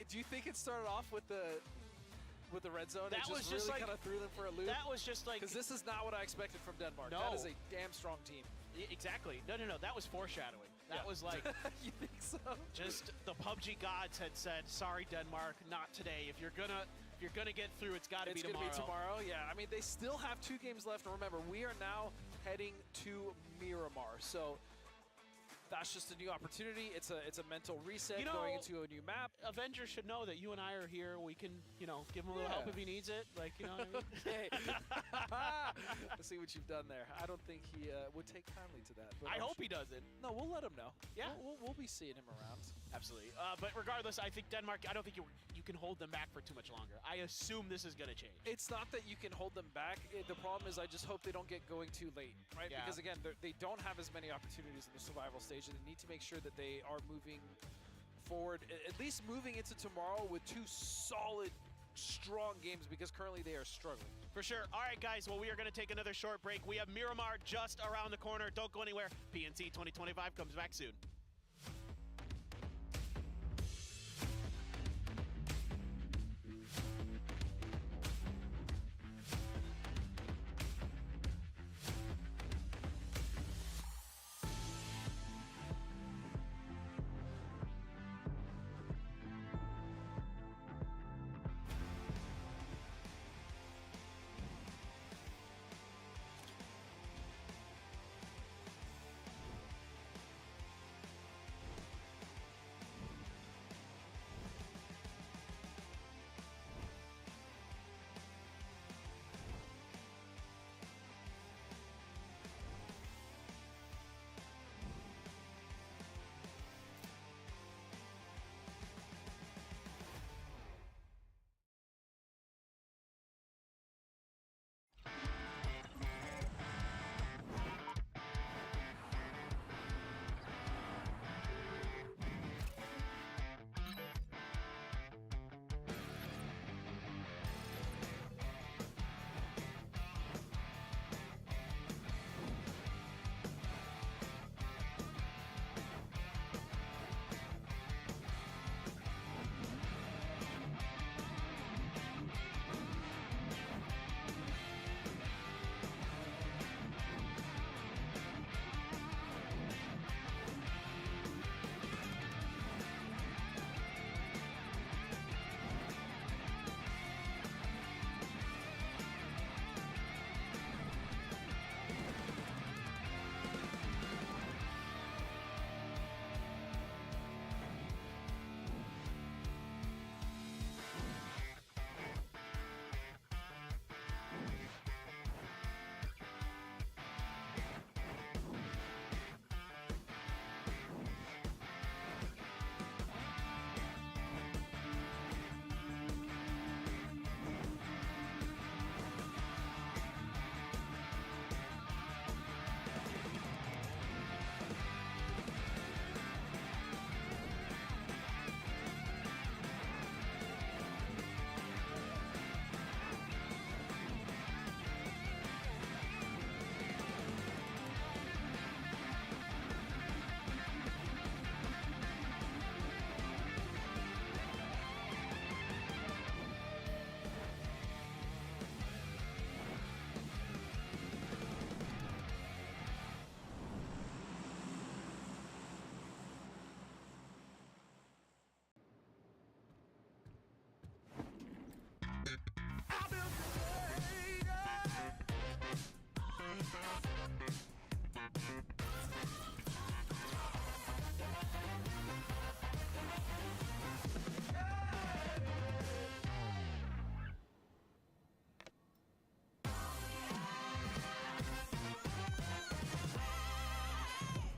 Do you think it started off with the red zone? That was just really like kind of threw them for a loop. That was just like, because this is not what I expected from Denmark. No. That is a damn strong team. Exactly. No. That was foreshadowing. That was like, you think so? Just the PUBG gods had said, "Sorry, Denmark, not today. If you're gonna get through, it's got to be tomorrow." It's gonna be tomorrow. Yeah. I mean, they still have 2 games left, and remember, we are now heading to Miramar. So that's just a new opportunity. It's a mental reset, going into a new map. Avengers should know that you and I are here. We can, you know, give him a little help if he needs it. Like, you know what I mean? Okay. Let's see what you've done there. I don't think he would take kindly to that. But I hope he doesn't. No, we'll let him know. Yeah. We'll be seeing him around. Absolutely. But regardless, I think Denmark, I don't think you can hold them back for too much longer. I assume this is going to change. It's not that you can hold them back. The problem is I just hope they don't get going too late, right? Yeah. Because, again, they don't have as many opportunities in the survival stage, and they need to make sure that they are moving forward, at least moving into tomorrow with 2 solid, strong games, because currently they are struggling. For sure. All right, guys. Well, we are going to take another short break. We have Miramar just around the corner. Don't go anywhere. PNC 2025 comes back soon.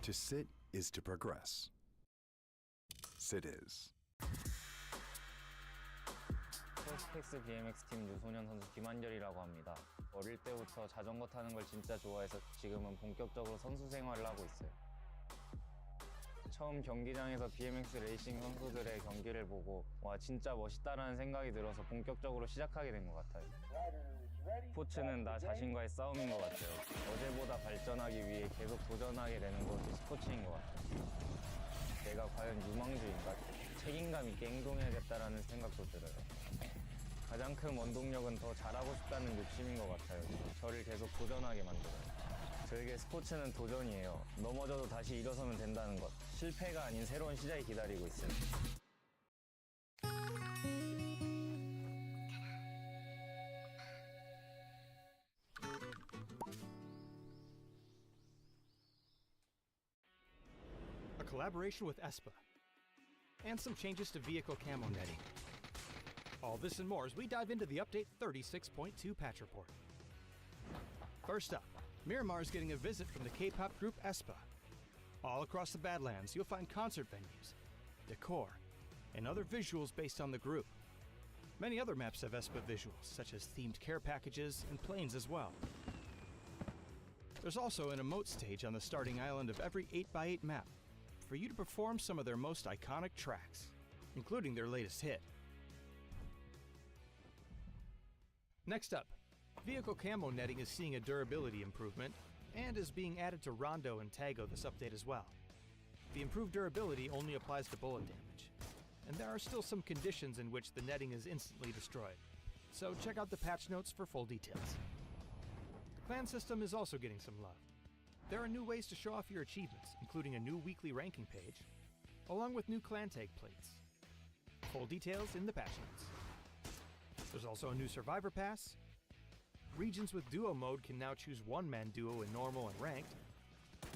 To sit is to progress. Sit is. 스펙스 BMX 팀 유소년 선수 김한결이라고 합니다. 어릴 때부터 자전거 타는 걸 진짜 좋아해서 지금은 본격적으로 선수 생활을 하고 있어요. 처음 경기장에서 BMX 레이싱 선수들의 경기를 보고 와 진짜 멋있다라는 생각이 들어서 본격적으로 시작하게 된 것 같아요. 스포츠는 나 자신과의 싸움인 것 같아요. 어제보다 발전하기 위해 계속 도전하게 되는 것이 스포츠인 것 같아요. 내가 과연 유망주인가? 책임감 있게 행동해야겠다라는 생각도 들어요. 가장 큰 원동력은 더 잘하고 싶다는 욕심인 것 같아요. 저를 계속 도전하게 만들어요. 저에게 스포츠는 도전이에요. 넘어져도 다시 일어서면 된다는 것. 실패가 아닌 새로운 시작이 기다리고 있어요. A collaboration with ESPA, and some changes to vehicle camo netting. All this and more as we dive into the Update 36.2 patch report. First up, Miramar is getting a visit from the K-pop group ESPA. All across the Badlands, you'll find concert venues, decor, and other visuals based on the group. Many other maps have ESPA visuals, such as themed care packages and planes as well. There's also an emote stage on the starting island of every 8x8 map for you to perform some of their most iconic tracks, including their latest hit. Next up, vehicle camo netting is seeing a durability improvement and is being added to Rondo and Tago this update as well. The improved durability only applies to bullet damage, and there are still some conditions in which the netting is instantly destroyed, so check out the patch notes for full details. The clan system is also getting some love. There are new ways to show off your achievements, including a new weekly ranking page, along with new clan tag plates. Full details in the patch notes. There's also a new Survivor Pass. Regions with duo mode can now choose one-man duo in normal and ranked.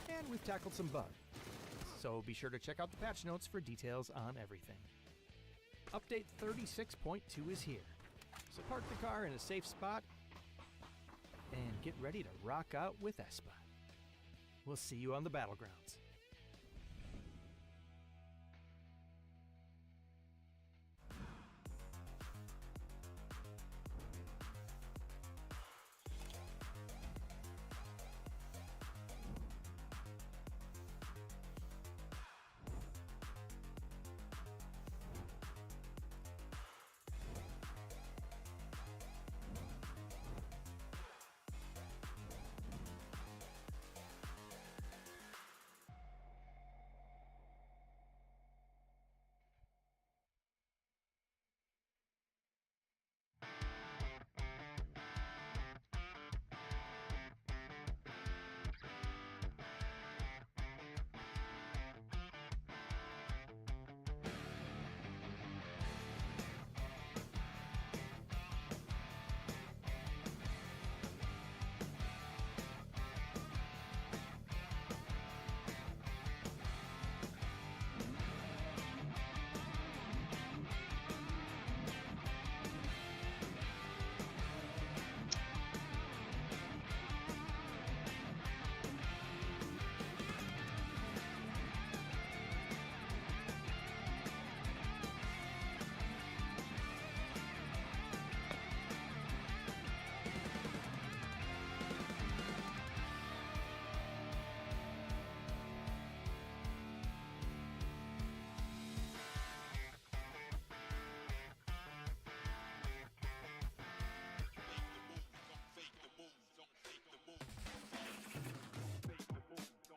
And we've tackled some bugs, so be sure to check out the patch notes for details on everything. Update 36.2 is here, so park the car in a safe spot and get ready to rock out with ESPA. We'll see you on the battlegrounds.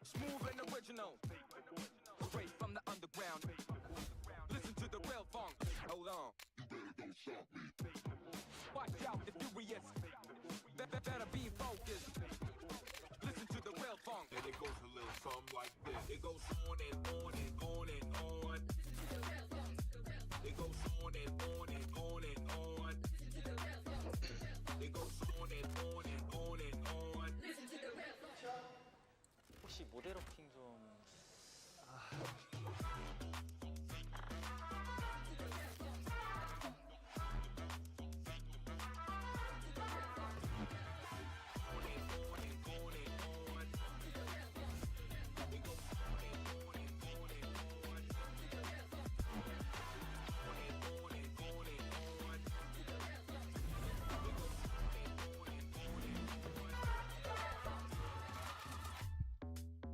Smooth and original, straight from the underground. Listen to the real funk. Hold on. You better don't stop me. Watch out, the furious. Better be focused. Listen to the real funk. And it goes a little something like this. It goes on and on and on and on. It goes on and on and on and on. It goes on and on and on and on. Listen to the real funk. 혹시 모델업팅 좀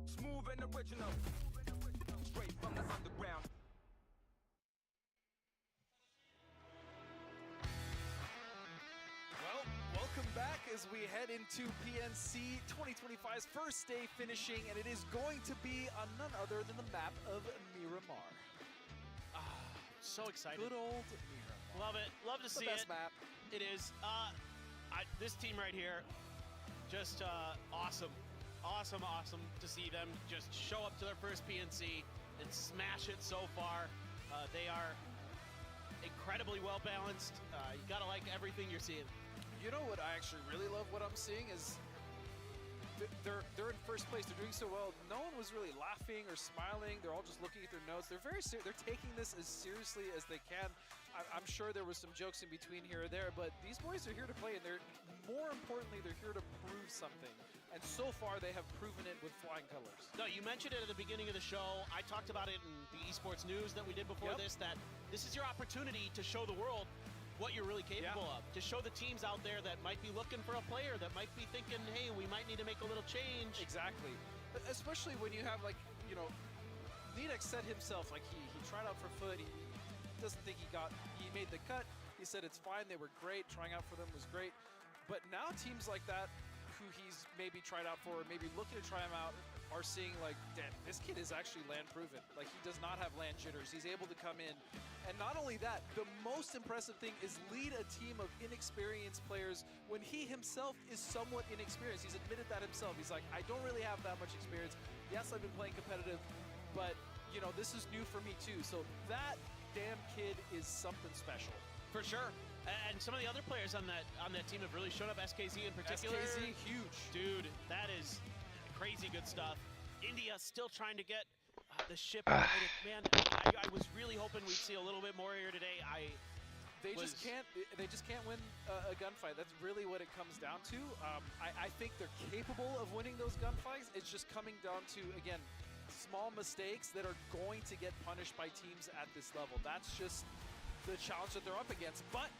Smooth and original, straight as we head into PNC 2025's first day finishing, and it is going to be on none other than the map of Miramar. So excited. Good old Miramar. Love it. Love to see the best it. map. It is. This team right here, just awesome. Awesome to see them just show up to their first PNC and smash it so far. They are incredibly well balanced. You gotta like everything you're seeing. You know what I actually really love what I'm seeing is they're in first place. They're doing so well. No one was really laughing or smiling. They're all just looking at their notes. They're they're taking this as seriously as they can. I'm sure there was some jokes in between here or there, but these boys are here to play, and more importantly, they're here to prove something. And so far, they have proven it with flying colors. No, you mentioned it at the beginning of the show. I talked about it in the esports news that we did before this, that this is your opportunity to show the world what you're really capable of. To show the teams out there that might be looking for a player, that might be thinking, hey, we might need to make a little change. Exactly. Especially when you have, like, you know, Nidex said himself, like, he tried out for Foot. He doesn't think he made the cut. He said it's fine. They were great. Trying out for them was great. But now teams like that, who he's maybe tried out for, maybe looking to try him out, are seeing like, damn, this kid is actually land proven. Like, he does not have land jitters. He's able to come in. And not only that, the most impressive thing is lead a team of inexperienced players when he himself is somewhat inexperienced. He's admitted that himself. He's like, I don't really have that much experience. Yes, I've been playing competitive, but you know, this is new for me too. So that damn kid is something special. For sure. And some of the other players on that team have really shown up. SKZ in particular. SKZ, huge. Dude, that is crazy good stuff. India still trying to get the ship united. Man, I was really hoping we'd see a little bit more here today. They just can't win a gunfight. That's really what it comes down to. I think they're capable of winning those gunfights. It's just coming down to, again, small mistakes that are going to get punished by teams at this level. That's just the challenge that they're up against. But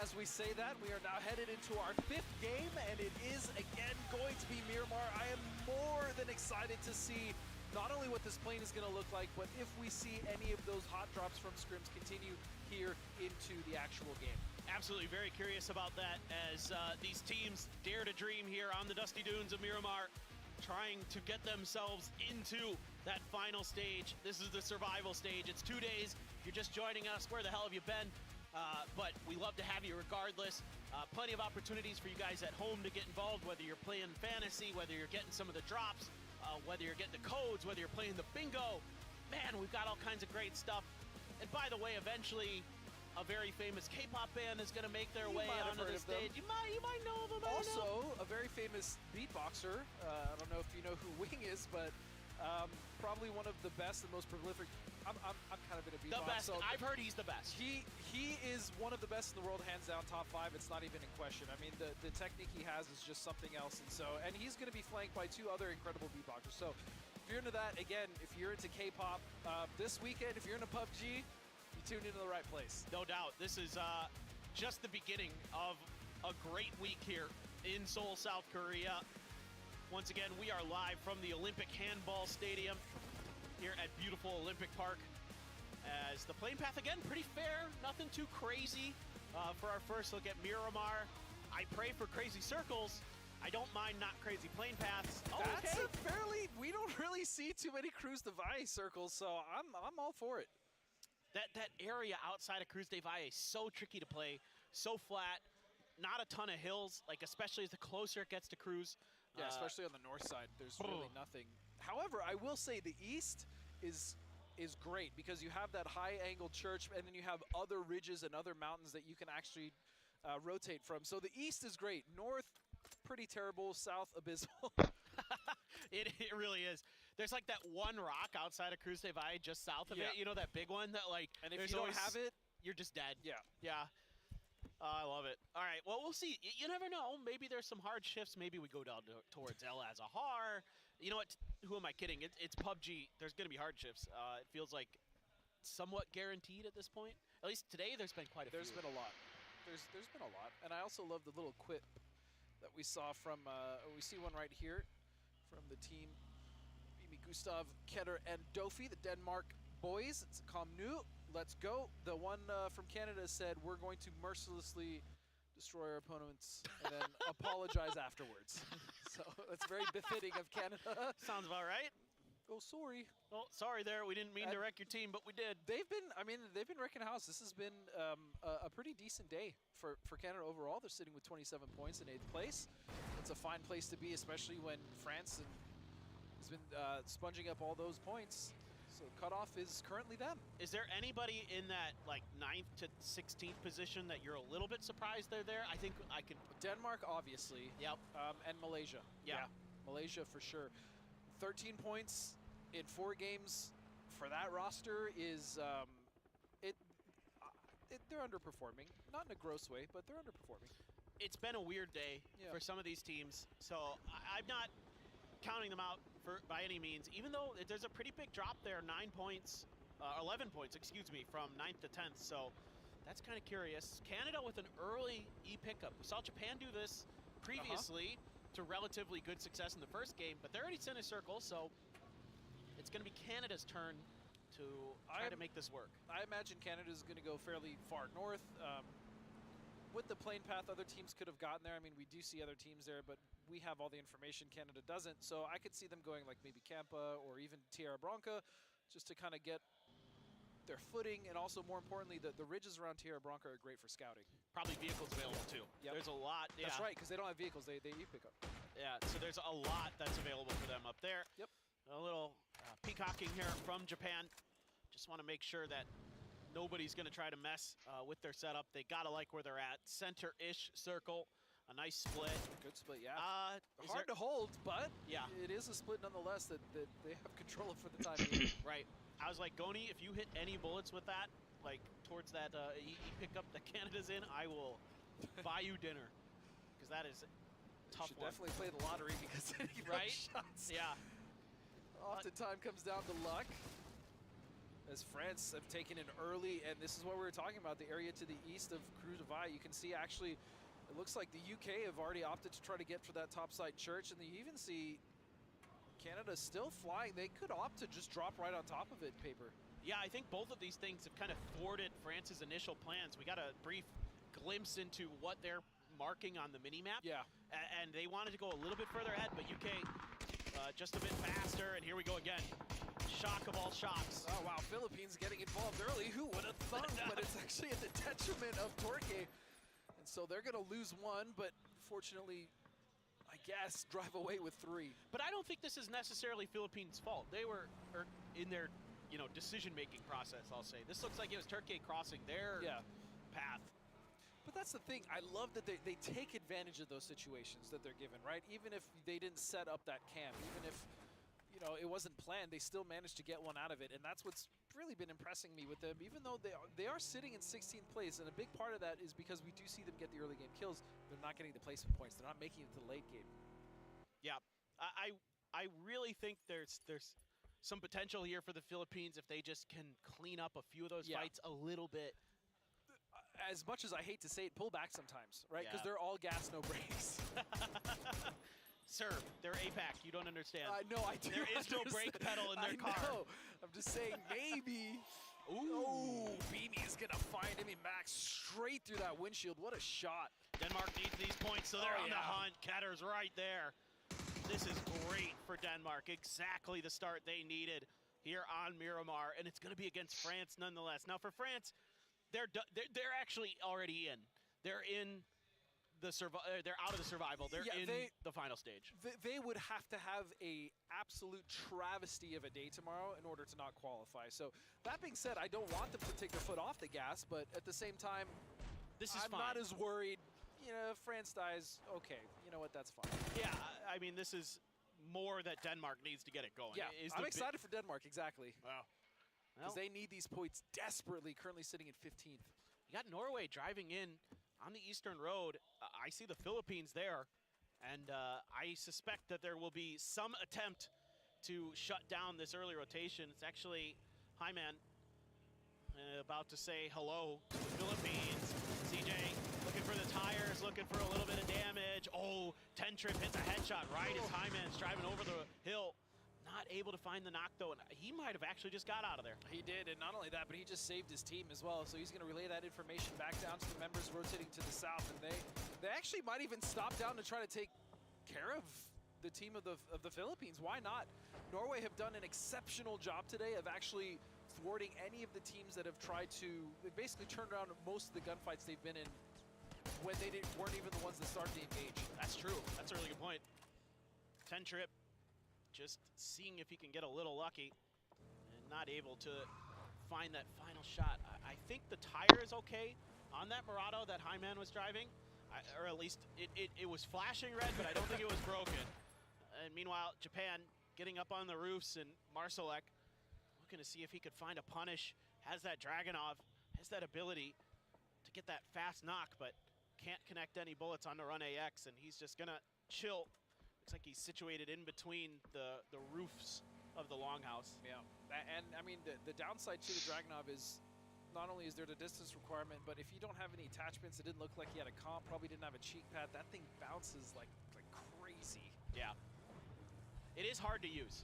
as we say that, we are now headed into our 5th game, and it is again going to be Miramar. I am more than excited to see not only what this plane is going to look like, but if we see any of those hot drops from scrims continue here into the actual game. Absolutely, very curious about that as these teams dare to dream here on the dusty dunes of Miramar, trying to get themselves into that final stage. This is the survival stage. It's 2 days. If you're just joining us, where the hell have you been? But we love to have you regardless. Plenty of opportunities for you guys at home to get involved, whether you're playing fantasy, whether you're getting some of the drops, whether you're getting the codes, whether you're playing the bingo. Man, we've got all kinds of great stuff. And by the way, eventually, a very famous K-pop band is going to make their way onto the stage. You might know them. Also, a very famous beatboxer. I don't know if you know who Wing is, but probably one of the best and most prolific. I'm kind of in a beatbox. The best. So I've heard he's the best. He is one of the best in the world, hands down, top 5. It's not even in question. I mean, the technique he has is just something else. And he's going to be flanked by 2 other incredible beatboxers. So if you're into that, again, if you're into K-pop, this weekend, if you're into PUBG, you tuned into the right place. No doubt. This is just the beginning of a great week here in Seoul, South Korea. Once again, we are live from the Olympic Handball Stadium here at beautiful Olympic Park. As the plane path, again, pretty fair, nothing too crazy for our first look at Miramar. I pray for crazy circles. I don't mind not crazy plane paths. That's a fairly, we don't really see too many Cruz de Valle circles, so I'm all for it. That area outside of Cruz de Valle is so tricky to play, so flat, not a ton of hills, like especially as the closer it gets to Cruz. Yeah, especially on the north side, there's really nothing. However, I will say the east is great because you have that high-angled church, and then you have other ridges and other mountains that you can actually rotate from. So the east is great. North, pretty terrible. South, abysmal. It really is. There's like that one rock outside of Cruz de Valle just south of it. You know, that big one that like, and if you don't have it, you're just dead. Yeah. Yeah. I love it. All right, well, we'll see. You never know. Maybe there's some hard shifts. Maybe we go down towards El Azahar. You know what? Who am I kidding? It's PUBG. There's going to be hard shifts. It feels like somewhat guaranteed at this point. At least today, there's been quite a few. There's been a lot. There's been a lot. And I also love the little quip that we saw from, we see one right here from the team, Mimi, Gustav, Ketter, and Dofi, the Denmark boys. It's Kom Nu. Let's go. The one from Canada said, we're going to mercilessly destroy our opponents, and then apologize afterwards. So that's very befitting of Canada. Sounds about right. Oh, sorry. Oh, sorry there. We didn't mean to wreck your team, but we did. They've been wrecking house. This has been a pretty decent day for Canada overall. They're sitting with 27 points in 8th place. It's a fine place to be, especially when France has been sponging up all those points. So cutoff is currently them. Is there anybody in that like 9th to 16th position that you're a little bit surprised they're there? I think I can. Denmark, obviously. Yep. And Malaysia. Yeah. Malaysia for sure. 13 points in 4 games for that roster is they're underperforming. Not in a gross way, but they're underperforming. It's been a weird day for some of these teams, so I'm not counting them out by any means, even though there's a pretty big drop there, 11 points, excuse me, from 9th to 10th, so that's kind of curious. Canada with an early E-pickup. We saw Japan do this previously to relatively good success in the first game, but they're already center circle, so it's going to be Canada's turn to try to make this work. I imagine Canada's going to go fairly far north. With the plane path, other teams could have gotten there. I mean, we do see other teams there, but we have all the information. Canada doesn't. So I could see them going like maybe Campa or even Tierra Blanca just to kind of get their footing. And also, more importantly, the ridges around Tierra Blanca are great for scouting. Probably vehicles available, too. Yep. There's a lot. Yeah. That's right, because they don't have vehicles. They e-pick up. Yeah, so there's a lot that's available for them up there. Yep. A little peacocking here from Japan. Just want to make sure that nobody's going to try to mess with their setup. They got to like where they're at. Center-ish circle. A nice split. Good split, yeah. Hard to hold, but yeah, it is a split nonetheless that they have control of for the time being. Right. I was like, Goni, if you hit any bullets with that, like towards that pickup that Canada's in, I will buy you dinner. Because that is a tough one. Definitely play the lottery because any right? shots Yeah. oftentimes comes down to luck. As France have taken an early, and this is what we were talking about, the area to the east of Cruz de Vai. You can see actually, it looks like the UK have already opted to try to get for that topside church, and you even see Canada still flying. They could opt to just drop right on top of it, Paper. Yeah, I think both of these things have kind of thwarted France's initial plans. We got a brief glimpse into what they're marking on the mini-map. Yeah. And they wanted to go a little bit further ahead, but UK just a bit faster, and here we go again. Shock of all shocks. Oh, wow, Philippines getting involved early. Who would have thought? But it's actually at the detriment of Torque. And so they're going to lose 1, but fortunately, I guess, drive away with 3. But I don't think this is necessarily Philippines' fault. They were in their decision-making process, I'll say. This looks like it was Turkey crossing their path. But that's the thing. I love that they take advantage of those situations that they're given, right? Even if they didn't set up that camp, even if it wasn't planned, they still managed to get one out of it. And that's what's really been impressing me with them, even though they are sitting in 16th place. And a big part of that is because we do see them get the early game kills. They're not getting the placement points. They're not making it to the late game. Yeah, I really think there's some potential here for the Philippines if they just can clean up a few of those fights a little bit. As much as I hate to say it, pull back sometimes, right? Because they're all gas, no brakes. Sir, they're APAC. You don't understand. I know, I do. There is no brake pedal in their car. I know. I'm just saying, maybe. Ooh, Beamy is going to find Emmy Max straight through that windshield. What a shot. Denmark needs these points, so they're on the hunt. Ketter's right there. This is great for Denmark. Exactly the start they needed here on Miramar, and it's going to be against France nonetheless. Now, for France, they're actually already in. They're in the they're out of the survival. They're in the final stage. They would have to have a absolute travesty of a day tomorrow in order to not qualify. So that being said, I don't want them to take their foot off the gas, but at the same time, I'm not as worried. If France dies, okay, you know what, that's fine. Yeah, I mean, this is more that Denmark needs to get it going. Yeah, I'm excited for Denmark, exactly. Wow. Because they need these points desperately, currently sitting at 15th. You got Norway driving in on the Eastern Road. I see the Philippines there, and I suspect that there will be some attempt to shut down this early rotation. It's actually Hyman about to say hello to the Philippines. CJ looking for the tires, looking for a little bit of damage. Oh, 10 Trip hits a headshot right as Hyman's driving over the hill. Not not able to find the knock, though, and he might have actually just got out of there. He did, and not only that, but he just saved his team as well. So he's going to relay that information back down to the members rotating to the south, and they actually might even stop down to try to take care of the team of the Philippines. Why not? Norway have done an exceptional job today of actually thwarting any of the teams that have tried to. They basically turned around most of the gunfights they've been in when they weren't even the ones that started the engage. That's true. That's a really good point. 10 trip, just seeing if he can get a little lucky and not able to find that final shot. I think the tire is okay on that Murado that Hyman was driving, or at least it was flashing red, but I don't think it was broken. And meanwhile, Japan getting up on the roofs, and Marsalek looking to see if he could find a punish. Has that Dragunov, has that ability to get that fast knock, but can't connect any bullets on the Run AX, and he's just gonna chill. Looks like he's situated in between the roofs of the longhouse. Yeah, and I mean, the downside to the Dragunov is not only is there the distance requirement, but if you don't have any attachments, it didn't look like he had a comp, probably didn't have a cheek pad, that thing bounces like crazy. Yeah. It is hard to use.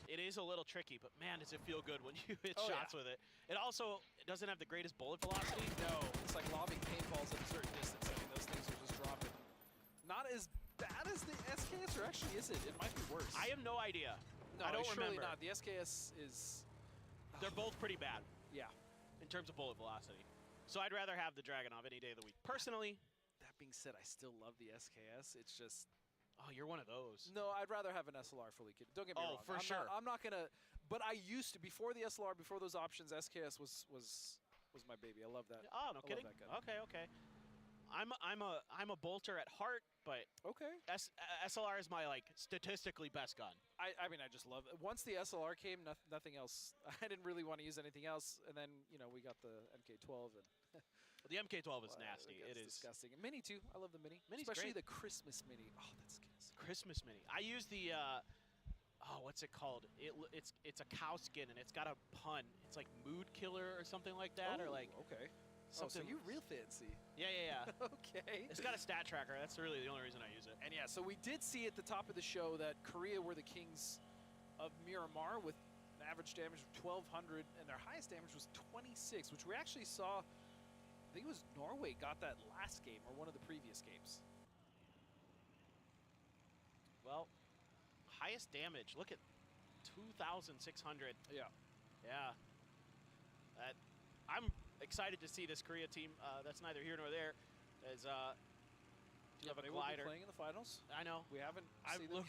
It is a little tricky, but man, does it feel good when you hit shots with it. It also doesn't have the greatest bullet velocity. No, it's like lobbing paintballs at a certain distance. I mean, those things are just dropping. Not as bad as the SKS, or actually is it? It might be worse. I have no idea. No, I don't surely remember. not. The SKS is... They're both pretty bad. Yeah. In terms of bullet velocity. So I'd rather have the Dragunov any day of the week. Personally... That being said, I still love the SKS. It's just... Oh, you're one of those. No, I'd rather have an SLR fully kitted. Don't get me wrong. For sure. I'm not gonna. But I used to, before the SLR, before those options, SKS was my baby. I love that. Oh, no kidding. Okay. I'm a bolter at heart, but SLR is my statistically best gun. I mean, I just love it. Once the SLR came, nothing else. I didn't really want to use anything else, and then we got the MK12 and. The MK12 is nasty. It is disgusting. And Mini too. I love the Mini. Mini's especially great. the Christmas Mini. Oh, that's disgusting. Christmas Mini. I use the what's it called? It's a cow skin and it's got a pun. It's like Mood Killer or something like that, or like okay. Something. So you're real fancy. Yeah. Okay. It's got a stat tracker. That's really the only reason I use it. And yeah, so we did see at the top of the show that Korea were the kings of Miramar with an average damage of 1,200, and their highest damage was 26, which we actually saw. I think it was Norway got that last game or one of the previous games. Well, highest damage. Look at 2,600. Yeah. I'm excited to see this Korea team. That's neither here nor there. As you have a they will glider be playing in the finals. I know. We haven't.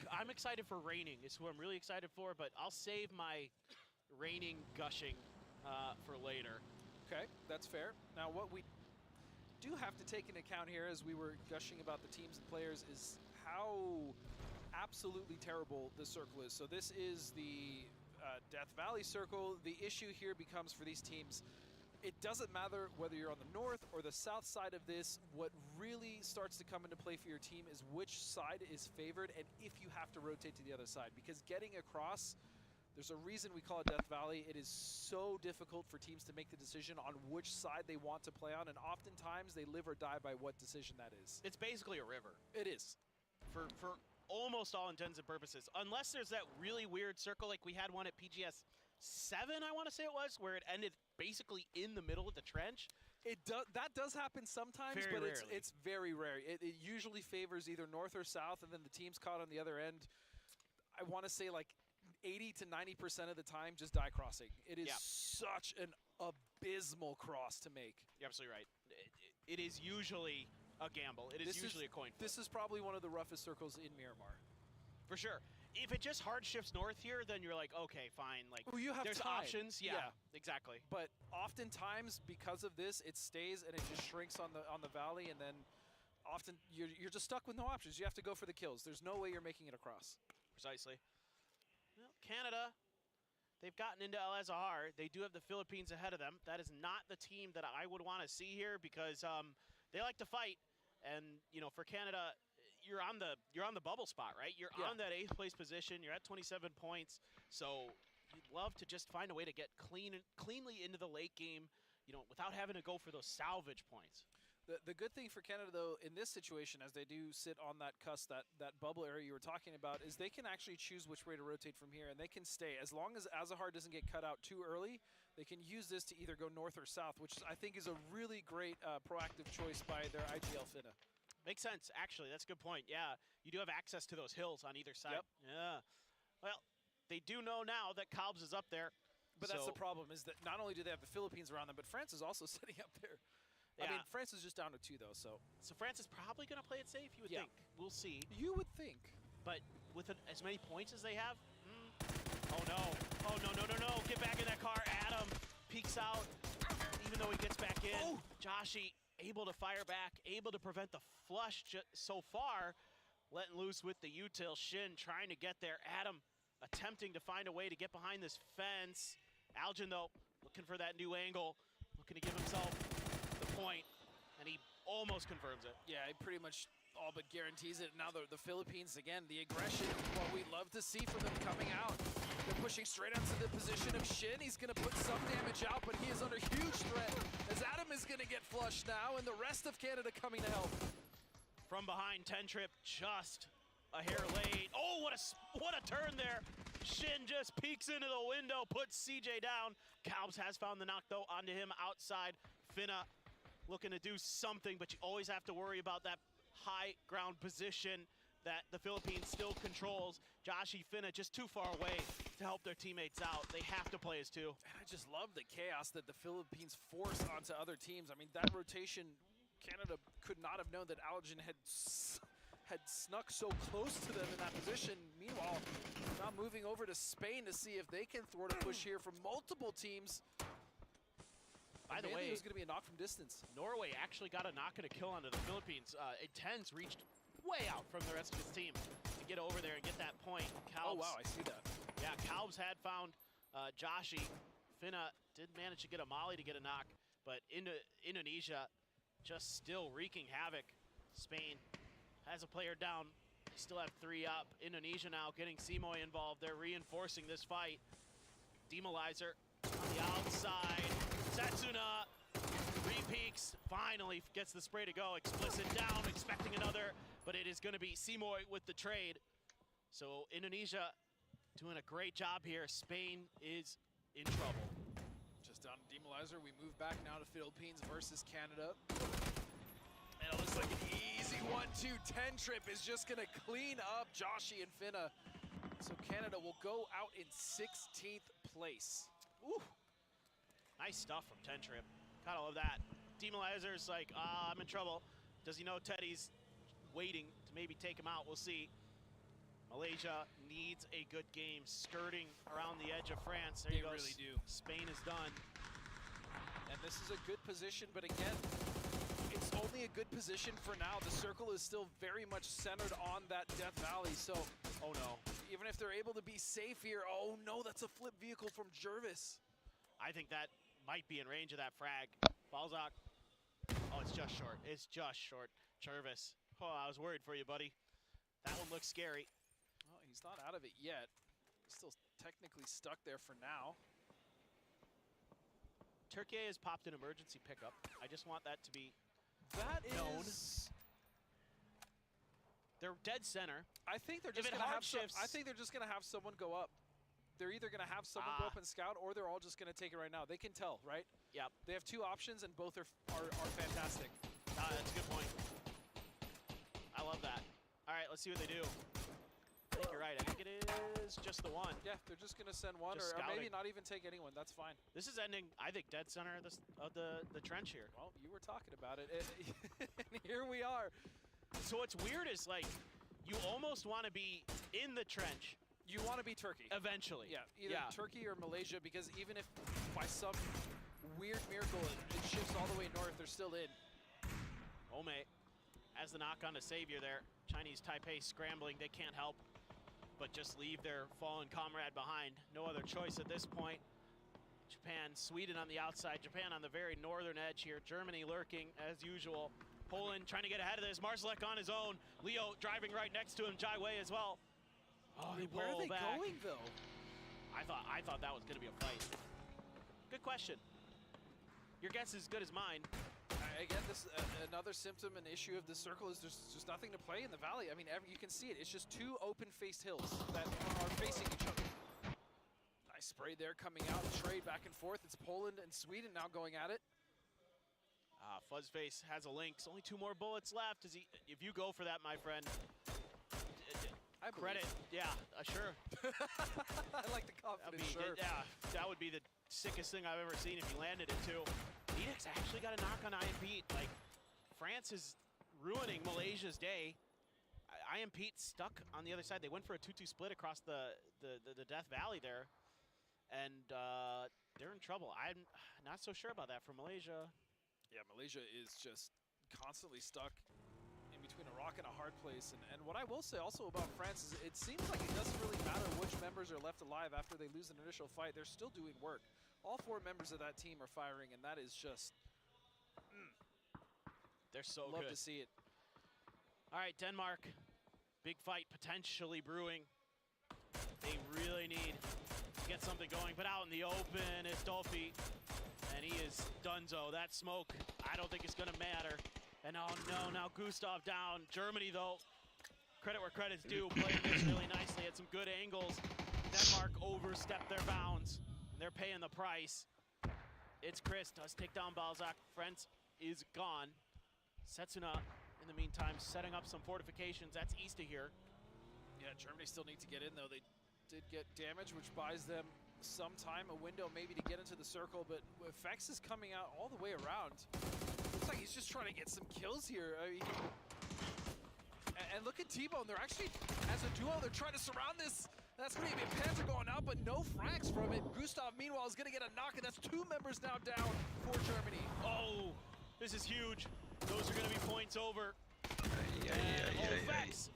I'm excited for Raining. Is who I'm really excited for, but I'll save my Raining gushing for later. Okay, that's fair. Now, what we do have to take into account here as we were gushing about the teams and players is how absolutely terrible this circle is. So this is the Death Valley circle. The issue here becomes for these teams, it doesn't matter whether you're on the north or the south side of this. What really starts to come into play for your team is which side is favored and if you have to rotate to the other side. Because getting across, there's a reason we call it Death Valley. It is so difficult for teams to make the decision on which side they want to play on, and oftentimes they live or die by what decision that is. It's basically a river. It is. For almost all intents and purposes. Unless there's that really weird circle, like we had one at PGS 7, I want to say it was, where it ended basically in the middle of the trench. That does happen sometimes, very but rarely. it's very rare. It usually favors either north or south, and then the teams caught on the other end, I want to say like 80 to 90% of the time just die crossing. It is such an abysmal cross to make. You're absolutely right. It is usually a gamble. It is usually a coin flip. This is probably one of the roughest circles in Miramar. For sure. If it just hard shifts north here, then you're like, okay, fine. Like, well, you have there's time. options. Yeah, exactly. But oftentimes, because of this, it stays and it just shrinks on the valley, and then often you're just stuck with no options. You have to go for the kills. There's no way you're making it across. Precisely. Well, Canada, they've gotten into El Azahar. They do have the Philippines ahead of them. That is not the team that I would want to see here because they like to fight. And for Canada, you're on the bubble spot, right? You're on that 8th place position. You're at 27 points. So you'd love to just find a way to get cleanly into the late game, without having to go for those salvage points. The good thing for Canada, though, in this situation, as they do sit on that cusp, that bubble area you were talking about, is they can actually choose which way to rotate from here, and they can stay. As long as Azahar doesn't get cut out too early, they can use this to either go north or south, which I think is a really great proactive choice by their IGL Finna. Makes sense, actually. That's a good point. Yeah, you do have access to those hills on either side. Yep. Yeah. Well, they do know now that Kalbs is up there. But that's the problem, is that not only do they have the Philippines around them, but France is also sitting up there. Yeah. I mean, France is just down to 2, though, so. So France is probably going to play it safe, you would think. We'll see. You would think. But with as many points as they have, oh no. Oh no, no, no, no. Get back in that car. Adam peeks out, even though he gets back in. Oh. Joshi able to fire back, able to prevent the flush so far. Letting loose with the util. Shin trying to get there. Adam attempting to find a way to get behind this fence. Algin, though, looking for that new angle, looking to give himself the point, and he almost confirms it. Yeah, he pretty much all but guarantees it. Now the Philippines, again, the aggression, what we love to see from them coming out. They're pushing straight onto the position of Shin. He's going to put some damage out, but he is under huge threat, as Adam is going to get flushed now, and the rest of Canada coming to help. From behind, Tentrip just a hair late. Oh, what a turn there. Shin just peeks into the window, puts CJ down. Kalbs has found the knock, though, onto him outside. Finna looking to do something, but you always have to worry about that high ground position that the Philippines still controls. Joshi, Finna just too far away to help their teammates out. They have to play as two. And I just love the chaos that the Philippines force onto other teams. I mean, that rotation, Canada could not have known that Algin had snuck so close to them in that position. Meanwhile, now moving over to Spain to see if they can thwart a push here from multiple teams. By the way, it was going to be a knock from distance. Norway actually got a knock and a kill onto the Philippines. Intense reached way out from the rest of his team to get over there and get that point. Kalbs, oh, wow, I see that. Yeah, Kalbs had found Joshi. Finna did manage to get a molly to get a knock, but Indonesia just still wreaking havoc. Spain has a player down. They still have 3 up. Indonesia now getting Simoy involved. They're reinforcing this fight. Demolizer on the outside. Setsuna re-peeks. Finally gets the spray to go. Explicit down, expecting another, but it is going to be Simoy with the trade. So Indonesia doing a great job here. Spain is in trouble. Just down to Demolizer. We move back now to Philippines versus Canada. And it looks like an easy 1-2. Tentrip is just going to clean up Joshi and Finna. So Canada will go out in 16th place. Ooh. Nice stuff from Tentrip. Gotta love that. Demolizer's like, I'm in trouble. Does he know Teddy's waiting to maybe take him out? We'll see. Malaysia needs a good game, skirting around the edge of France. There you go. They really do. Spain is done. And this is a good position, but again, it's only a good position for now. The circle is still very much centered on that Death Valley, so, oh no. Even if they're able to be safe here, oh no, that's a flip vehicle from Jervis. I think that might be in range of that frag. Balzac. Oh, it's just short. It's just short. Jervis. Oh, I was worried for you, buddy. That one looks scary. Well, he's not out of it yet. He's still technically stuck there for now. Turkey has popped an emergency pickup. I just want that to be known. They're dead center. I think they're just going to have I think they're just going to have someone go up. They're either going to have someone go up and scout, or they're all just going to take it right now. They can tell, right? Yep. They have 2 options, and both are fantastic. That's a good point. I love that. All right, let's see what they do. I think you're right. I think it is just the one. Yeah, they're just going to send one, or maybe not even take anyone. That's fine. This is ending, I think, dead center of the trench here. Well, you were talking about it, and here we are. So what's weird is, like, you almost want to be in the trench. You want to be Turkey. Eventually. Yeah, either Turkey or Malaysia, because even if by some weird miracle it shifts all the way north, they're still in. Ome has the knock on to Savior there. Chinese Taipei scrambling. They can't help but just leave their fallen comrade behind. No other choice at this point. Japan, Sweden on the outside. Japan on the very northern edge here. Germany lurking as usual. Poland trying to get ahead of this. Marsalek on his own. Leo driving right next to him. Jai Wei as well. Oh, where are they going, though? I thought that was going to be a fight. Good question. Your guess is as good as mine. Again, this another symptom and issue of this circle is there's just nothing to play in the valley. I mean, you can see it. It's just two open-faced hills that are facing each other. Nice spray there coming out. Trade back and forth. It's Poland and Sweden now going at it. Fuzzface has a Lynx. Only 2 more bullets left. If you go for that, my friend, credit. Yeah, sure. I like the confidence, sure. Yeah, that would be the sickest thing I've ever seen if he landed it too. Edix actually got a knock on Ian Pete. Like, France is ruining Malaysia's day. Ian Pete stuck on the other side. They went for a 2-2 split across the Death Valley there. And they're in trouble. I'm not so sure about that for Malaysia. Yeah, Malaysia is just constantly stuck in between a rock and a hard place. And what I will say also about France is it seems like it doesn't really matter which members are left alive after they lose an initial fight. They're still doing work. All 4 members of that team are firing, and that is just... They're so good. Love to see it. All right, Denmark. Big fight potentially brewing. They really need to get something going. But out in the open is Dolphy. And he is donezo. That smoke, I don't think it's going to matter. And oh no, now Gustav down. Germany, though, credit where credit's due, playing this really nicely. Had some good angles. Denmark overstepped their bounds. They're paying the price. It's Chris, does take down Balzac. France is gone. Setsuna, in the meantime, setting up some fortifications. That's east of here. Yeah, Germany still need to get in, though. They did get damage, which buys them some time, a window maybe to get into the circle, but Fex is coming out all the way around. Looks like he's just trying to get some kills here. I mean, and look at T-Bone. They're actually, as a duo, they're trying to surround this. That's going to be a Panzer going out, but no frags from it. Gustav, meanwhile, is going to get a knock, and that's 2 members now down for Germany. Oh, this is huge. Those are going to be points over. Fex.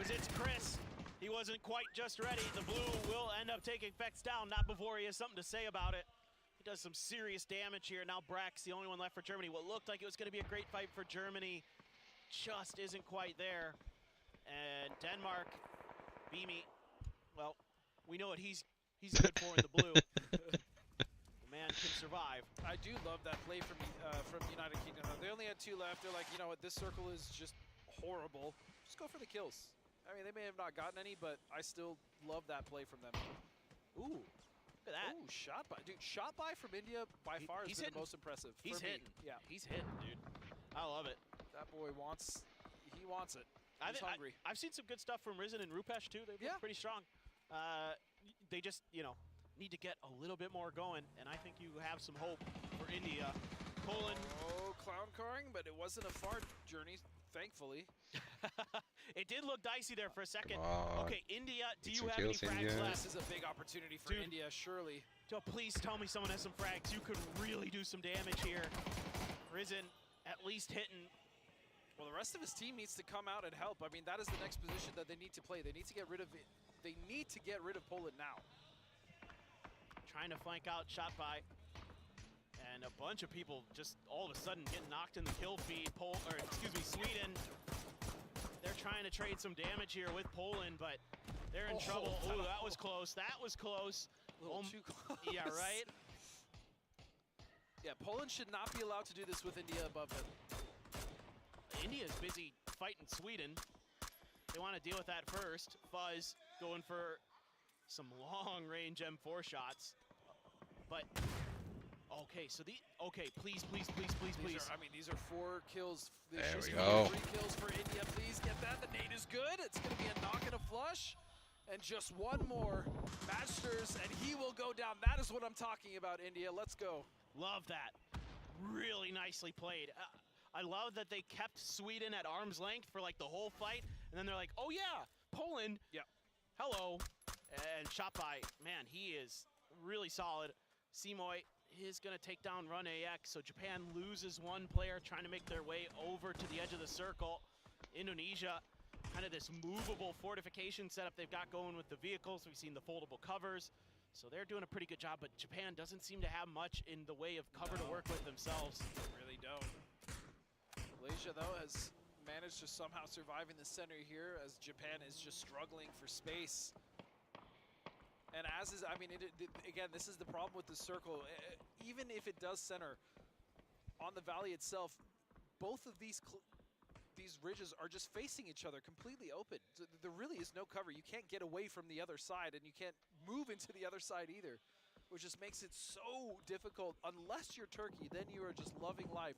It's Chris. He wasn't quite just ready. The blue will end up taking Fex down, not before he has something to say about it. He does some serious damage here. Now Brax, the only one left for Germany. What looked like it was going to be a great fight for Germany just isn't quite there. And Denmark, Beamy, well, we know what he's good for in the blue. The man can survive. I do love that play from United Kingdom. They only had 2 left. They're like, you know what, this circle is just horrible. Just go for the kills. I mean, they may have not gotten any, but I still love that play from them. Ooh, look at that. Ooh, shot by. Dude, shot by from India by far has been the most impressive. He's hitting. Yeah. He's hitting, dude. I love it. That boy wants it. He's hungry. I've seen some good stuff from Risen and Rupesh, too. They've looked pretty strong. They just, need to get a little bit more going, and I think you have some hope for India. Poland. Oh, clown carring, but it wasn't a far journey, thankfully. It did look dicey there for a second. Okay, India, do Need you some have any kills, frags India. left? This is a big opportunity for India, surely. Joe, please tell me someone has some frags. You could really do some damage here. Risen at least hitting. Well, the rest of his team needs to come out and help. I mean, that is the next position that they need to play. They need to get rid of it. They need to get rid of Poland now. Trying to flank out, shot by. And a bunch of people just all of a sudden getting knocked in the kill feed. Sweden. They're trying to trade some damage here with Poland, but they're in trouble. Oh, that was close. That was close. A little too close. Yeah, right? Yeah, Poland should not be allowed to do this with India above them. India's busy fighting Sweden. They want to deal with that first. Fuzz going for some long-range M4 shots. But, okay, so please. These are 4 kills. There we go. 3 kills for India. Please get that. The nade is good. It's going to be a knock and a flush. And just one more. Masters, and he will go down. That is what I'm talking about, India. Let's go. Love that. Really nicely played. I love that they kept Sweden at arm's length for like the whole fight. And then they're like, oh yeah, Poland. Yeah. Hello. And shot by, man, he is really solid. Simoy is going to take down Run AX. So Japan loses 1 player trying to make their way over to the edge of the circle. Indonesia, kind of this movable fortification setup they've got going with the vehicles. We've seen the foldable covers. So they're doing a pretty good job, but Japan doesn't seem to have much in the way of cover to work with themselves. They really don't. Malaysia, though, has managed to somehow survive in the center here as Japan is just struggling for space. And as is, I mean, again, this is the problem with the circle. Even if it does center, on the valley itself, both of these ridges are just facing each other completely open. So there really is no cover. You can't get away from the other side, and you can't move into the other side either, which just makes it so difficult. Unless you're Turkey, then you are just loving life.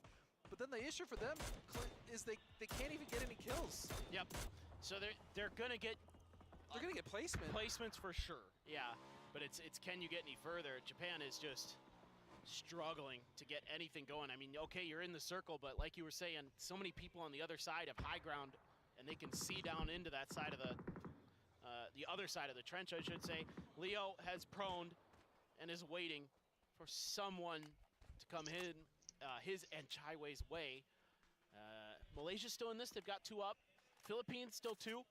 But then the issue for them, Clint, is they can't even get any kills. Yep. So they're gonna get placements for sure. Yeah, but it's can you get any further? Japan is just struggling to get anything going. I mean, okay, you're in the circle, but like you were saying, so many people on the other side have high ground, and they can see down into that side of the other side of the trench, I should say. Leo has proned and is waiting for someone to come in his and Chaiwei's way. Malaysia's still in this. They've got 2 up. Philippines still 2.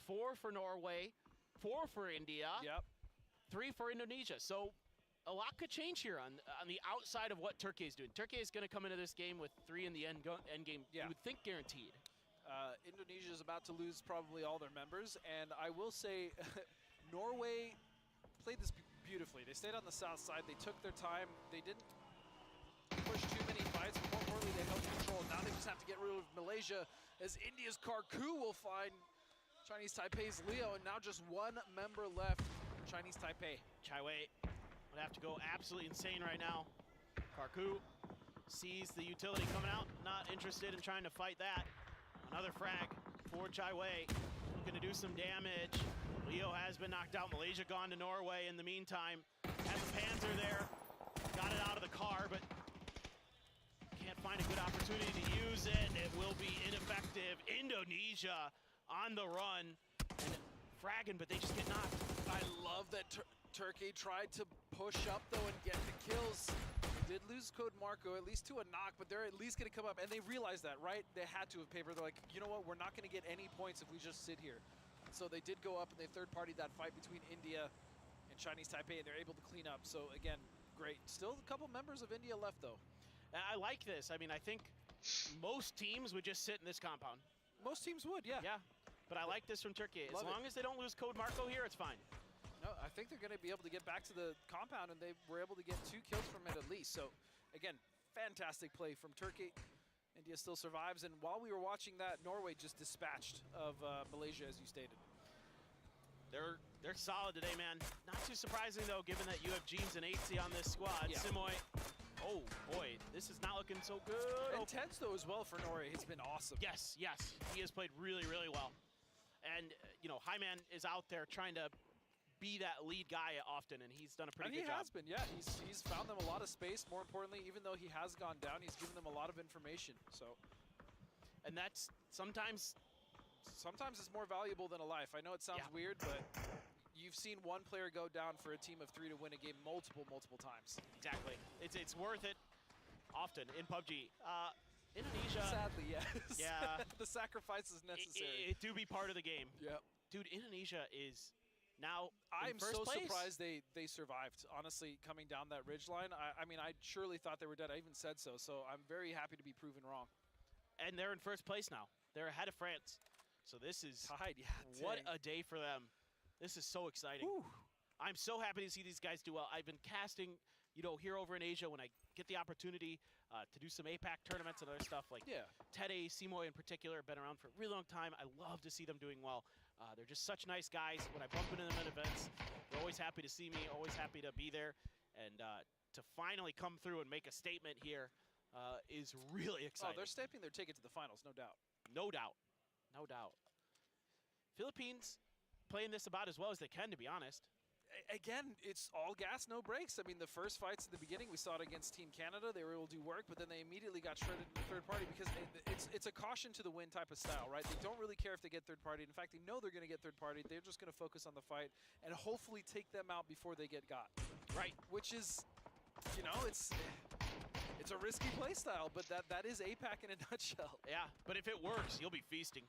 4 for Norway. 4 for India. Yep. 3 for Indonesia. So a lot could change here on the outside of what Turkey is doing. Turkey is going to come into this game with 3 in the end game, you would think guaranteed. Indonesia is about to lose probably all their members, and I will say Norway played this beautifully. They stayed on the south side. They took their time. They didn't push too many fights, but more importantly, they held control. Now they just have to get rid of Malaysia, as India's Karku will find Chinese Taipei's Leo, and now just 1 member left, Chinese Taipei. Chaiwei would have to go absolutely insane right now. Karku sees the utility coming out, not interested in trying to fight that. Another frag for Chaiwei, looking to do some damage. Leo has been knocked out. Malaysia gone to Norway in the meantime. Has a Panzer there, got it out of the car, but can't find a good opportunity to use it. It will be ineffective. Indonesia on the run and fragging, but they just get knocked. I love that Turkey tried to push up though and get the kills. They did lose Code Marco, at least to a knock, but they're at least gonna come up, and they realized that, right? They had to have paper. They're like, you know what, we're not gonna get any points if we just sit here. So they did go up and they third-partied that fight between India and Chinese Taipei, and they're able to clean up. So again, great. Still a couple members of India left though. I like this. I mean, I think most teams would just sit in this compound. Most teams would, yeah. Yeah, but I like this from Turkey. As long as they don't lose Code Marco here, it's fine. No, I think they're going to be able to get back to the compound, and they were able to get 2 kills from it at least. So, again, fantastic play from Turkey. India still survives, and while we were watching that, Norway just dispatched of Malaysia, as you stated. They're solid today, man. Not too surprising, though, given that you have Jeems and 8C on this squad. Yeah. Simoy. Oh, boy, this is not looking so good. Intense, though, as well for Norway. It's been awesome. Yes, yes. He has played really, really well. And, you know, Hyman is out there trying to be that lead guy often, and he's done a pretty good job. And he has been, yeah. He's found them a lot of space. More importantly, even though he has gone down, he's given them a lot of information. So, and that's sometimes it's more valuable than a life. I know it sounds weird, but you've seen one player go down for a team of 3 to win a game multiple times. Exactly. It's worth it often in PUBG. Indonesia. Sadly, yes. Yeah. The sacrifice is necessary. It do be part of the game. Yep. Dude, Indonesia is now I'm first so place. surprised they survived, honestly, coming down that ridge line. I mean, I surely thought they were dead. I even said so. So I'm very happy to be proven wrong. And they're in first place now. They're ahead of France. So this is tied. Yeah, what a day for them. This is so exciting. Whew. I'm so happy to see these guys do well. I've been casting, you know, here over in Asia when I get the opportunity to do some APAC tournaments and other stuff like Tede, Simoy in particular, have been around for a really long time. I love to see them doing well. They're just such nice guys. When I bump into them at events, they're always happy to see me, always happy to be there. And to finally come through and make a statement here is really exciting. Oh, they're stamping their ticket to the finals, no doubt. No doubt. No doubt. Philippines playing this about as well as they can, to be honest. Again, it's all gas, no brakes. I mean, the first fights at the beginning, we saw it against Team Canada. They were able to do work, but then they immediately got shredded in the third party because it's a caution to the win type of style, right? They don't really care if they get third party. In fact, they know they're going to get third party. They're just going to focus on the fight and hopefully take them out before they get got. Right. Which is, you know, it's a risky play style, but that is APAC in a nutshell. Yeah, but if it works, you'll be feasting.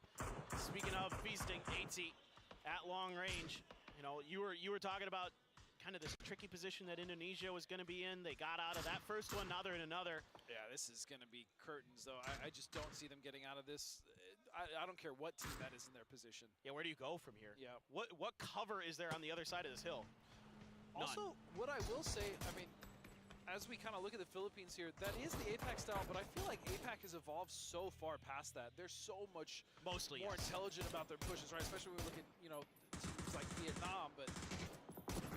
Speaking of feasting, 8C at long range. You know, you were talking about kind of this tricky position that Indonesia was going to be in. They got out of that first one, now they're in another. Yeah, this is going to be curtains, though. I just don't see them getting out of this. I don't care what team that is in their position. Yeah, where do you go from here? Yeah. What cover is there on the other side of this hill? None. Also, what I will say, I mean, as we kind of look at the Philippines here, that is the APAC style, but I feel like APAC has evolved so far past that. They're so much more intelligent about their pushes, right? Especially when we look at, you know, teams like Vietnam, but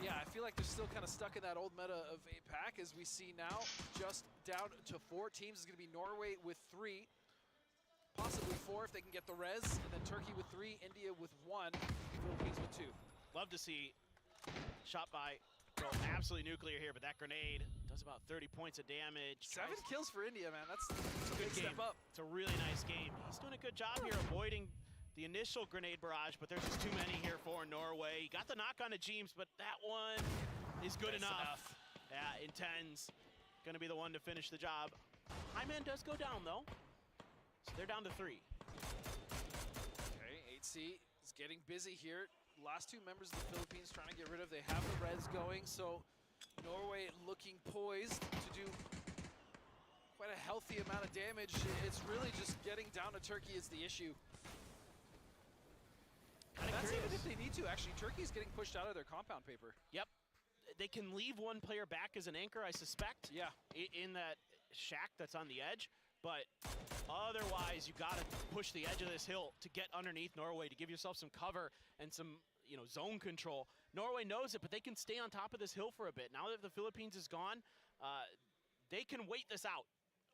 yeah, I feel like they're still kind of stuck in that old meta of APAC, as we see now just down to 4 teams. Is going to be Norway with 3, possibly 4 if they can get the res, and then Turkey with 3, India with 1, Philippines with 2. Love to see shot by go absolutely nuclear here, but that grenade does about 30 points of damage. 7 kills for India, man. That's a big step up. It's a really nice game. He's doing a good job here avoiding the initial grenade barrage, but there's just too many here for Norway. He got the knock on to James, but that one is good enough. Yeah, Inten's gonna be the one to finish the job. Highman does go down though, so they're down to 3. Okay, 8C is getting busy here. Last 2 members of the Philippines trying to get rid of. They have the res going, so Norway looking poised to do quite a healthy amount of damage. It's really just getting down to Turkey is the issue. That's even if they need to, actually. Turkey's getting pushed out of their compound paper. Yep. They can leave one player back as an anchor, I suspect. Yeah. In that shack that's on the edge. But otherwise, you got to push the edge of this hill to get underneath Norway to give yourself some cover and some, you know, zone control. Norway knows it, but they can stay on top of this hill for a bit. Now that the Philippines is gone, they can wait this out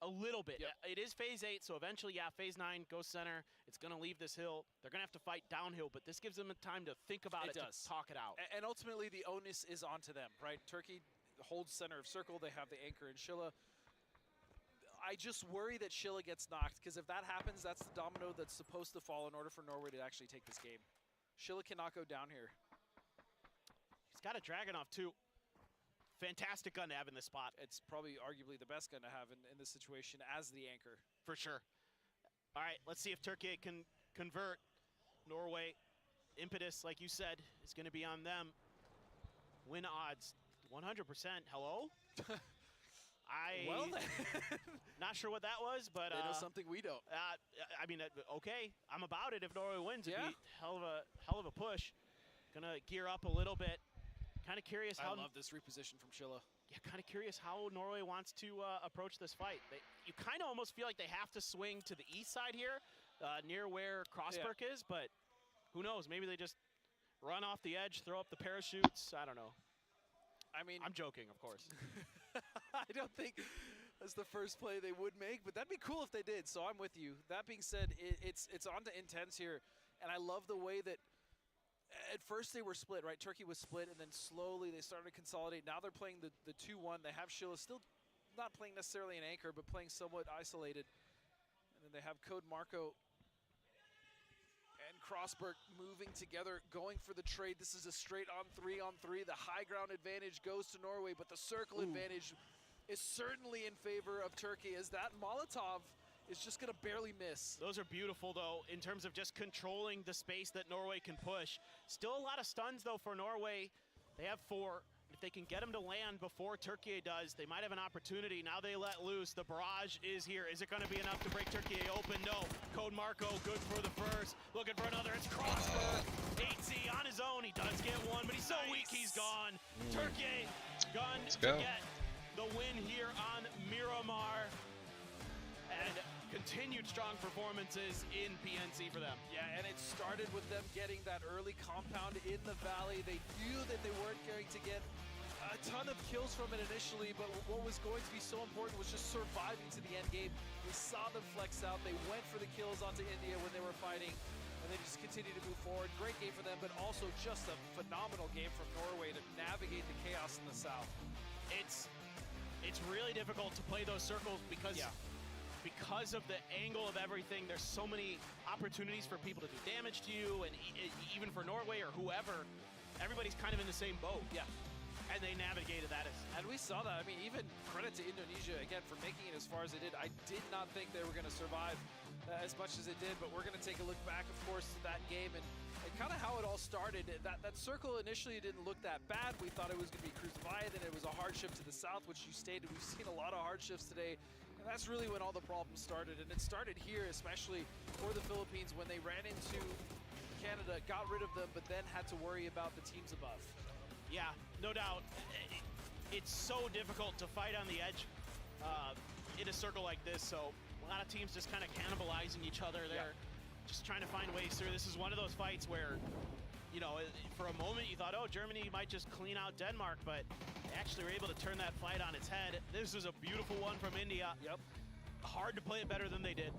a little bit. Yep. It is phase 8, so eventually, yeah, phase 9 goes center. It's going to leave this hill. They're going to have to fight downhill, but this gives them time to think about it, to talk it out. And ultimately, the onus is onto them, right? Turkey holds center of circle. They have the anchor in Shilla. I just worry that Shilla gets knocked, because if that happens, that's the domino that's supposed to fall in order for Norway to actually take this game. Shilla cannot go down here. He's got a Dragunov, too. Fantastic gun to have in this spot. It's probably arguably the best gun to have in this situation as the anchor. For sure. All right, let's see if Turkey can convert. Norway, impetus, like you said, is going to be on them. Win odds, 100%. Hello? Well then. Not sure what that was, but they know something we don't. I mean, okay, I'm about it if Norway wins. Yeah. It'd be hell of a push. Gonna gear up a little bit. Kind of curious how. I love this reposition from Shilla. Yeah, kind of curious how Norway wants to approach this fight. You kind of almost feel like they have to swing to the east side here, near where Crossberg is, but who knows? Maybe they just run off the edge, throw up the parachutes. I don't know. I mean, I'm joking, of course. I don't think that's the first play they would make, but that'd be cool if they did, so I'm with you. That being said, it's on to Intense here, and I love the way that at first they were split, right? Turkey was split, and then slowly they started to consolidate. Now they're playing the 2-1. They have Shilla still not playing necessarily an anchor, but playing somewhat isolated. And then they have Code Marco and Crossberg moving together, going for the trade. This is a straight on 3-on-3. The high ground advantage goes to Norway, but the circle advantage is certainly in favor of Turkey, as that Molotov is just going to barely miss. Those are beautiful, though, in terms of just controlling the space that Norway can push. Still a lot of stuns, though, for Norway. They have 4. If they can get them to land before Turkey does, they might have an opportunity. Now they let loose. The barrage is here. Is it going to be enough to break Turkey open? No. Code Marco, good for the first. Looking for another. It's Crossberg. 8Z on his own. He does get one, but he's so weak he's gone. Turkey gun to get the win here on Miramar. And continued strong performances in PNC for them. Yeah, and it started with them getting that early compound in the valley. They knew that they weren't going to get a ton of kills from it initially, but what was going to be so important was just surviving to the end game. We saw them flex out. They went for the kills onto India when they were fighting, and they just continued to move forward. Great game for them, but also just a phenomenal game from Norway to navigate the chaos in the south. It's really difficult to play those circles because because of the angle of everything. There's so many opportunities for people to do damage to you, and even for Norway or whoever, everybody's kind of in the same boat. Yeah. And they navigated that. And we saw that. I mean, even credit to Indonesia, again, for making it as far as they did. I did not think they were going to survive as much as it did, but we're going to take a look back, of course, to that game and kind of how it all started. That circle initially didn't look that bad. We thought it was going to be Cruz-Vaya, then it was a hardship to the south, which you stated. We've seen a lot of hardships today. And that's really when all the problems started. And it started here, especially for the Philippines, when they ran into Canada, got rid of them, but then had to worry about the teams above. Yeah, no doubt. it's so difficult to fight on the edge in a circle like this. So a lot of teams just kind of cannibalizing each other there, just trying to find ways through. This is one of those fights where, you know, for a moment you thought, oh, Germany might just clean out Denmark, but they actually were able to turn that fight on its head. This was a beautiful one from India. Yep. Hard to play it better than they did.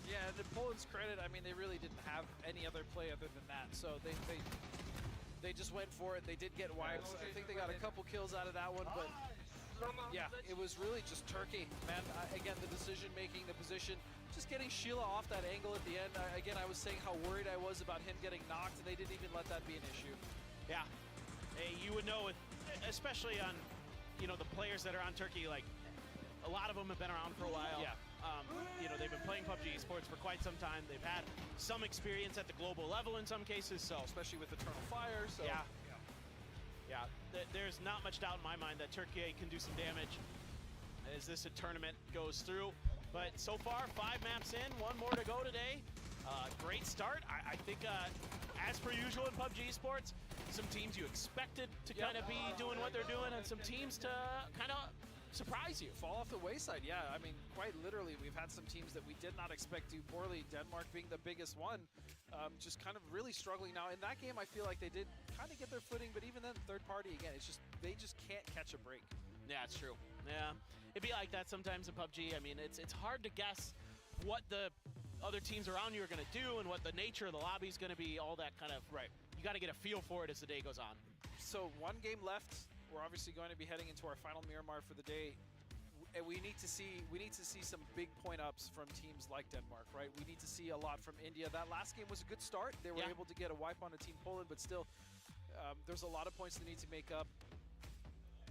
Yeah, and to Poland's credit, I mean, they really didn't have any other play other than that. So they just went for it. They did get wipes. I think they got a couple kills out of that one, but yeah, it was really just Turkey, man. Again, the decision-making, the position, just getting Sheila off that angle at the end. Again, I was saying how worried I was about him getting knocked, and they didn't even let that be an issue. Yeah, hey, you would know, especially on, you know, the players that are on Turkey, like, a lot of them have been around for a while. Yeah. You know, they've been playing PUBG esports for quite some time. They've had some experience at the global level in some cases, so. Especially with Eternal Fire, so. Yeah, there's not much doubt in my mind that Turkey can do some damage as this tournament goes through. But so far, 5 maps in, 1 more to go today. Great start. I think, as per usual in PUBG esports, some teams you expected to kind of be doing what they're doing, and some teams to kind of surprise you. Fall off the wayside, yeah. I mean, quite literally, we've had some teams that we did not expect to do poorly, Denmark being the biggest one, just kind of really struggling. Now, in that game, I feel like they did kind of get their footing, but even then, third party, again, it's just, they just can't catch a break. Yeah, it's true. Yeah, it'd be like that sometimes in PUBG. I mean, it's hard to guess what the other teams around you are going to do and what the nature of the lobby is going to be, all that kind of, you got to get a feel for it as the day goes on. So 1 game left. We're obviously going to be heading into our final Miramar for the day, and we need to see some big point ups from teams like Denmark, right? We need to see a lot from India. That last game was a good start. They were able to get a wipe on a Team Poland, but still, there's a lot of points they need to make up.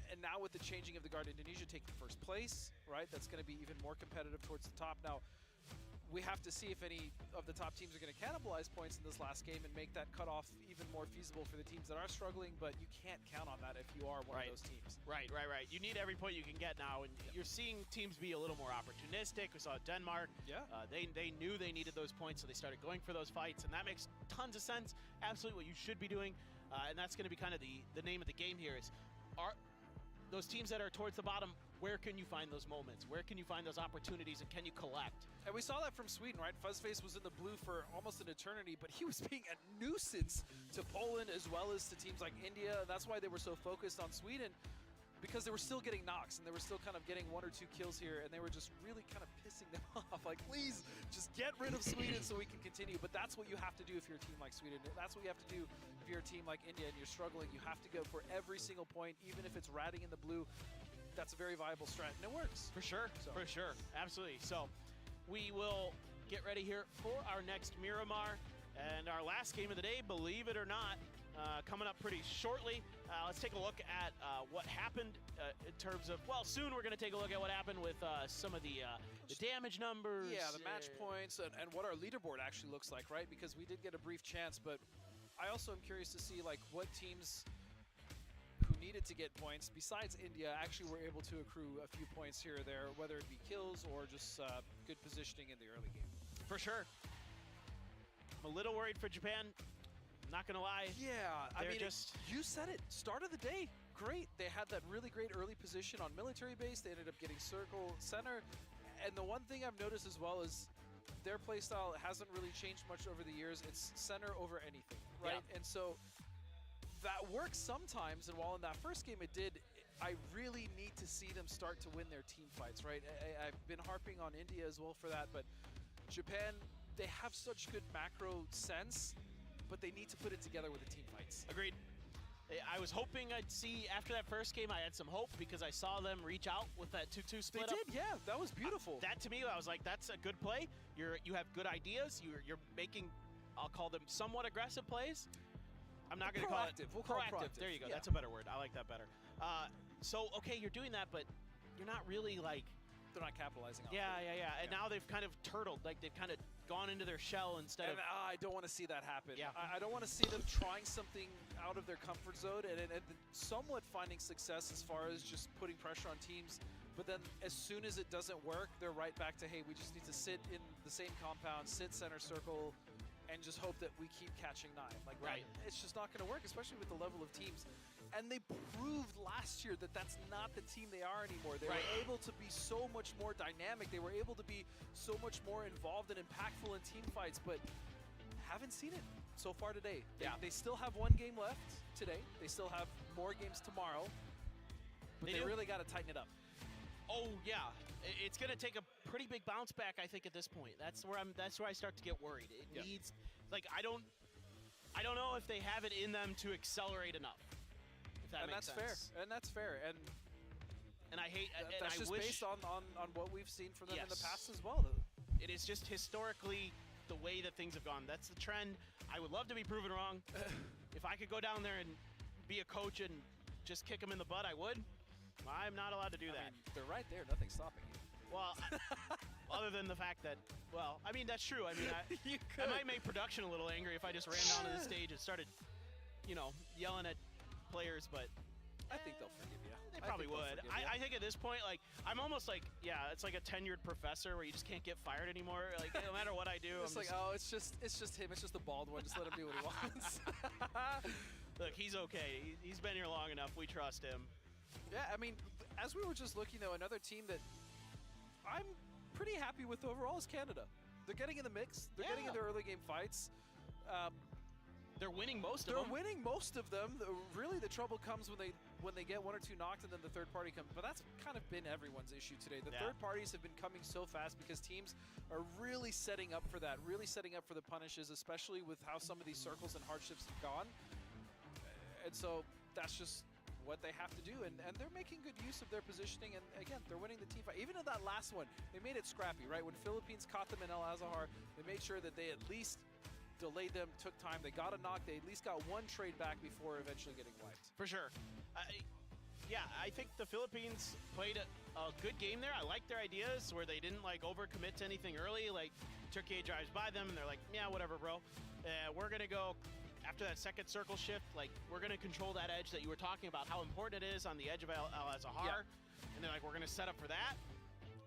And now with the changing of the guard, Indonesia taking first place, right? That's going to be even more competitive towards the top. Now, we have to see if any of the top teams are going to cannibalize points in this last game and make that cutoff even more feasible for the teams that are struggling, but you can't count on that if you are one of those teams. Right. You need every point you can get now, and you're seeing teams be a little more opportunistic. We saw Denmark. Yeah. They knew they needed those points, so they started going for those fights, and that makes tons of sense. Absolutely what you should be doing, and that's going to be kind of the name of the game here is, are those teams that are towards the bottom, where can you find those moments? Where can you find those opportunities, and can you collect? And we saw that from Sweden, right? Fuzzface was in the blue for almost an eternity, but he was being a nuisance to Poland as well as to teams like India. That's why they were so focused on Sweden, because they were still getting knocks, and they were still kind of getting 1 or 2 kills here, and they were just really kind of pissing them off. Like, please, just get rid of Sweden so we can continue. But that's what you have to do if you're a team like Sweden. That's what you have to do if you're a team like India and you're struggling. You have to go for every single point, even if it's ratting in the blue. That's a very viable strat, and it works. For sure, for sure. Absolutely. So we will get ready here for our next Miramar, and our last game of the day, believe it or not, coming up pretty shortly. Let's take a look at what happened in terms of, well, soon we're going to take a look at what happened with some of the damage numbers. Yeah, the match points, and what our leaderboard actually looks like, right? Because we did get a brief chance, but I also am curious to see, like, what teams who needed to get points, besides India, actually were able to accrue a few points here or there, whether it be kills or just good positioning in the early game. For sure. I'm a little worried for Japan. I'm not going to lie. Yeah, I mean, just... you said it. Start of the day, great. They had that really great early position on military base. They ended up getting circle center. And the one thing I've noticed as well is their playstyle hasn't really changed much over the years. It's center over anything, right? Yeah. And so that works sometimes, and while in that first game it did, I really need to see them start to win their team fights, right? I've been harping on India as well for that, but Japan, they have such good macro sense, but they need to put it together with the team fights. Agreed. I was hoping I'd see, after that first game, I had some hope because I saw them reach out with that 2-2 split up. They did, yeah. That was beautiful. That, to me, I was like, that's a good play. You have good ideas. You're making, I'll call them somewhat aggressive plays. I'm not going to call it We'll call it proactive. There you go. Yeah. That's a better word. I like that better. So, okay, you're doing that, but you're not really, like... They're not capitalizing on it. Yeah. And now they've kind of turtled. Like, they've kind of gone into their shell instead of... I don't want to see that happen. Yeah. I don't want to see them trying something out of their comfort zone and somewhat finding success as far as just putting pressure on teams. But then as soon as it doesn't work, they're right back to, hey, we just need to sit in the same compound, sit center circle, and just hope that we keep catching 9. Like, right. It's just not going to work, especially with the level of teams. And they proved last year that that's not the team they are anymore. They Right. were able to be so much more dynamic. They were able to be so much more involved and impactful in team fights, but haven't seen it so far today. They still have one game left today. They still have more games tomorrow, but they really got to tighten it up. Oh yeah, it's going to take a pretty big bounce back, I think, at this point. That's where I start to get worried. It needs, like, I don't know if they have it in them to accelerate enough. If that makes sense. And that's fair. And I hate. And that's I just wish, based on what we've seen from them in the Yes. past as well. It is just historically the way that things have gone. That's the trend. I would love to be proven wrong. If I could go down there and be a coach and just kick them in the butt, I would. I'm not allowed to do that. I mean, they're right there. Nothing's stopping you. Well, other than the fact that, well, I mean, that's true. I mean, I might make production a little angry if I just ran down to the stage and started, yelling at players, but I think they'll forgive you. they probably would. I think at this point, like, I'm almost like, it's like a tenured professor where you just can't get fired anymore. Like, no matter what I do, It's like, it's just him. It's just the bald one. Just let him do what he wants. Look, he's okay. He's been here long enough. We trust him. Yeah, I mean, as we were just looking, though, another team that I'm pretty happy with overall is Canada. They're getting in the mix. They're getting in their early game fights. They're winning most of them. They're winning most of them. Really, the trouble comes when they get one or two knocked and then the third party comes. But that's kind of been everyone's issue today. The third parties have been coming so fast because teams are really setting up for that, really setting up for the punishes, especially with how some of these circles and hardships have gone. And so that's just what they have to do, and they're making good use of their positioning, and again, they're winning the team fight. Even in that last one, they made it scrappy, right? When Philippines caught them in El Azahar, they made sure that they at least delayed them, took time, they got a knock, they at least got one trade back before eventually getting wiped. For sure. I think the Philippines played a good game there. I like their ideas where they didn't like overcommit to anything early. Like Turkey drives by them and they're like, yeah, whatever, bro. We're gonna go after that second circle shift. Like we're gonna control that edge that you were talking about, how important it is on the edge of El Azahar. And they're like, we're gonna set up for that.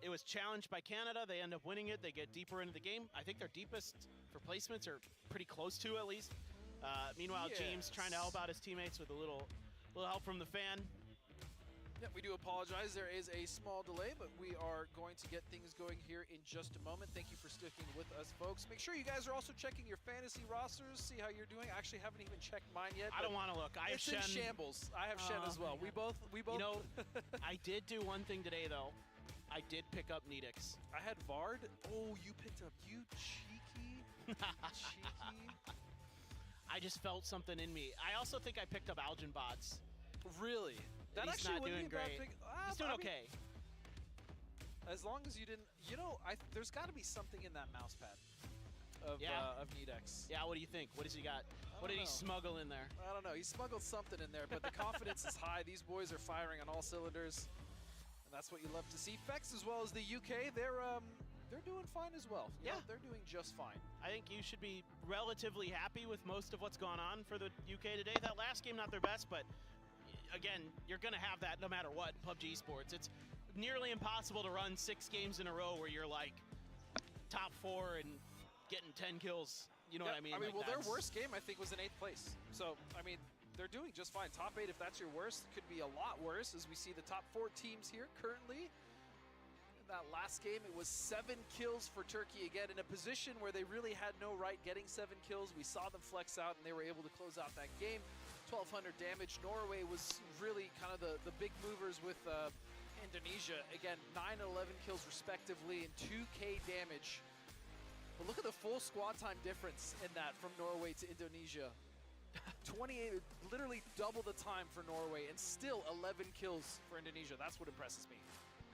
It was challenged by Canada. They end up winning it. They get deeper into the game. I think their deepest for placements are pretty close to, at least. Meanwhile, James trying to help out his teammates with a little help from the fan. Yeah, we do apologize. There is a small delay, but we are going to get things going here in just a moment. Thank you for sticking with us, folks. Make sure you guys are also checking your fantasy rosters, see how you're doing. I actually haven't even checked mine yet. I don't want to look. I have it's Shen. in shambles. I have Shen as well. We both. You know, I did do one thing today, though. I did pick up Needix. I had Vard. Oh, you picked up you cheeky. Cheeky. I just felt something in me. I also think I picked up Algin Bots. Really? That He's actually not wouldn't doing be a bad great. pick. He's doing okay. As long as you didn't, there's got to be something in that mouse pad of Nedex. Yeah, what do you think? What does he got? What did he smuggle in there? I don't know. He smuggled something in there, but the confidence is high. These boys are firing on all cylinders, and that's what you love to see. Fex, as well as the UK, they're doing fine as well. You know, they're doing just fine. I think you should be relatively happy with most of what's gone on for the UK today. That last game, not their best, but again, you're going to have that no matter what in PUBG Esports. It's nearly impossible to run 6 games in a row where you're like top 4 and getting 10 kills. You know what I mean? Their worst game, I think, was in 8th place. So, I mean, they're doing just fine. Top 8, if that's your worst, could be a lot worse, as we see the top 4 teams here currently. In that last game, it was 7 kills for Turkey, again, in a position where they really had no right getting 7 kills. We saw them flex out, and they were able to close out that game. 1,200 damage. Norway was really kind of the big movers with Indonesia. Again, 9 and 11 kills respectively and 2K damage. But look at the full squad time difference in that from Norway to Indonesia. 28, literally double the time for Norway, and still 11 kills for Indonesia. That's what impresses me.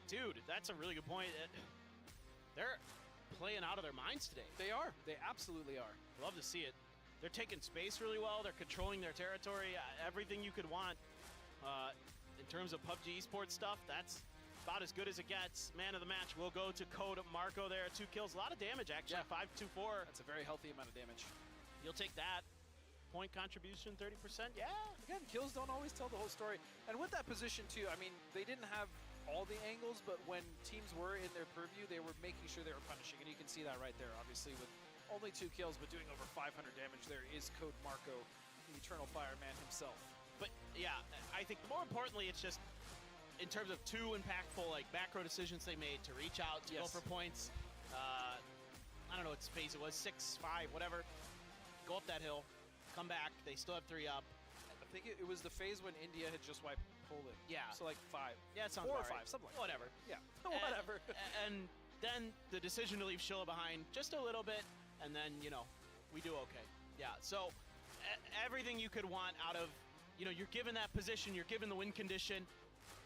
Dude, that's a really good point. They're playing out of their minds today. They are. They absolutely are. Love to see it. They're taking space really well. They're controlling their territory. Everything you could want in terms of PUBG Esports stuff, that's about as good as it gets. Man of the match will go to Code Marco there. 2 kills, a lot of damage actually. 5-2-4. That's a very healthy amount of damage. You'll take that. Point contribution, 30%. Yeah. Again, kills don't always tell the whole story. And with that position too, I mean, they didn't have all the angles, but when teams were in their purview, they were making sure they were punishing. And you can see that right there, obviously, with only 2 kills, but doing over 500 damage. There is Code Marco, the Eternal Fireman himself. But yeah, I think more importantly, it's just in terms of two impactful like macro decisions they made to reach out to go for points. I don't know what phase it was, 6-5, whatever. Go up that hill, come back. They still have 3 up. I think it was the phase when India had just wiped Poland. Yeah. So like 5. Yeah, it sounds 4 or about 5, right. something like whatever. that. Yeah, whatever. And then the decision to leave Shilla behind just a little bit, and then, you know, we do okay. Yeah, so everything you could want out of, you know, you're given that position, you're given the win condition,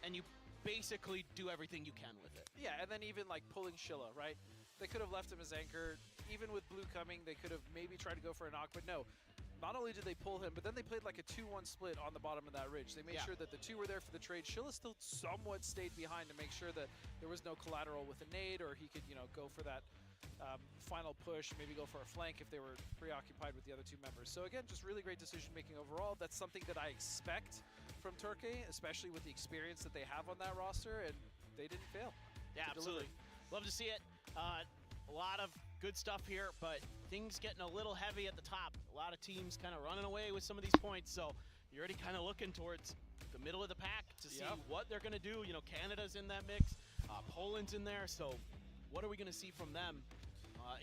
and you basically do everything you can with it. Yeah, and then even like pulling Shilla, right? They could have left him as anchor. Even with Blue coming, they could have maybe tried to go for a knock, but no. Not only did they pull him, but then they played like a 2-1 split on the bottom of that ridge. They made sure that the 2 were there for the trade. Shilla still somewhat stayed behind to make sure that there was no collateral with a nade, or he could, you know, go for that final push, maybe go for a flank if they were preoccupied with the other 2 members. So again, just really great decision making overall. That's something that I expect from Turkey, especially with the experience that they have on that roster, and they didn't fail. Yeah, absolutely. Love to see it. A lot of good stuff here, but things getting a little heavy at the top. A lot of teams kind of running away with some of these points, so you're already kind of looking towards the middle of the pack to see what they're going to do. You know, Canada's in that mix, Poland's in there, so what are we going to see from them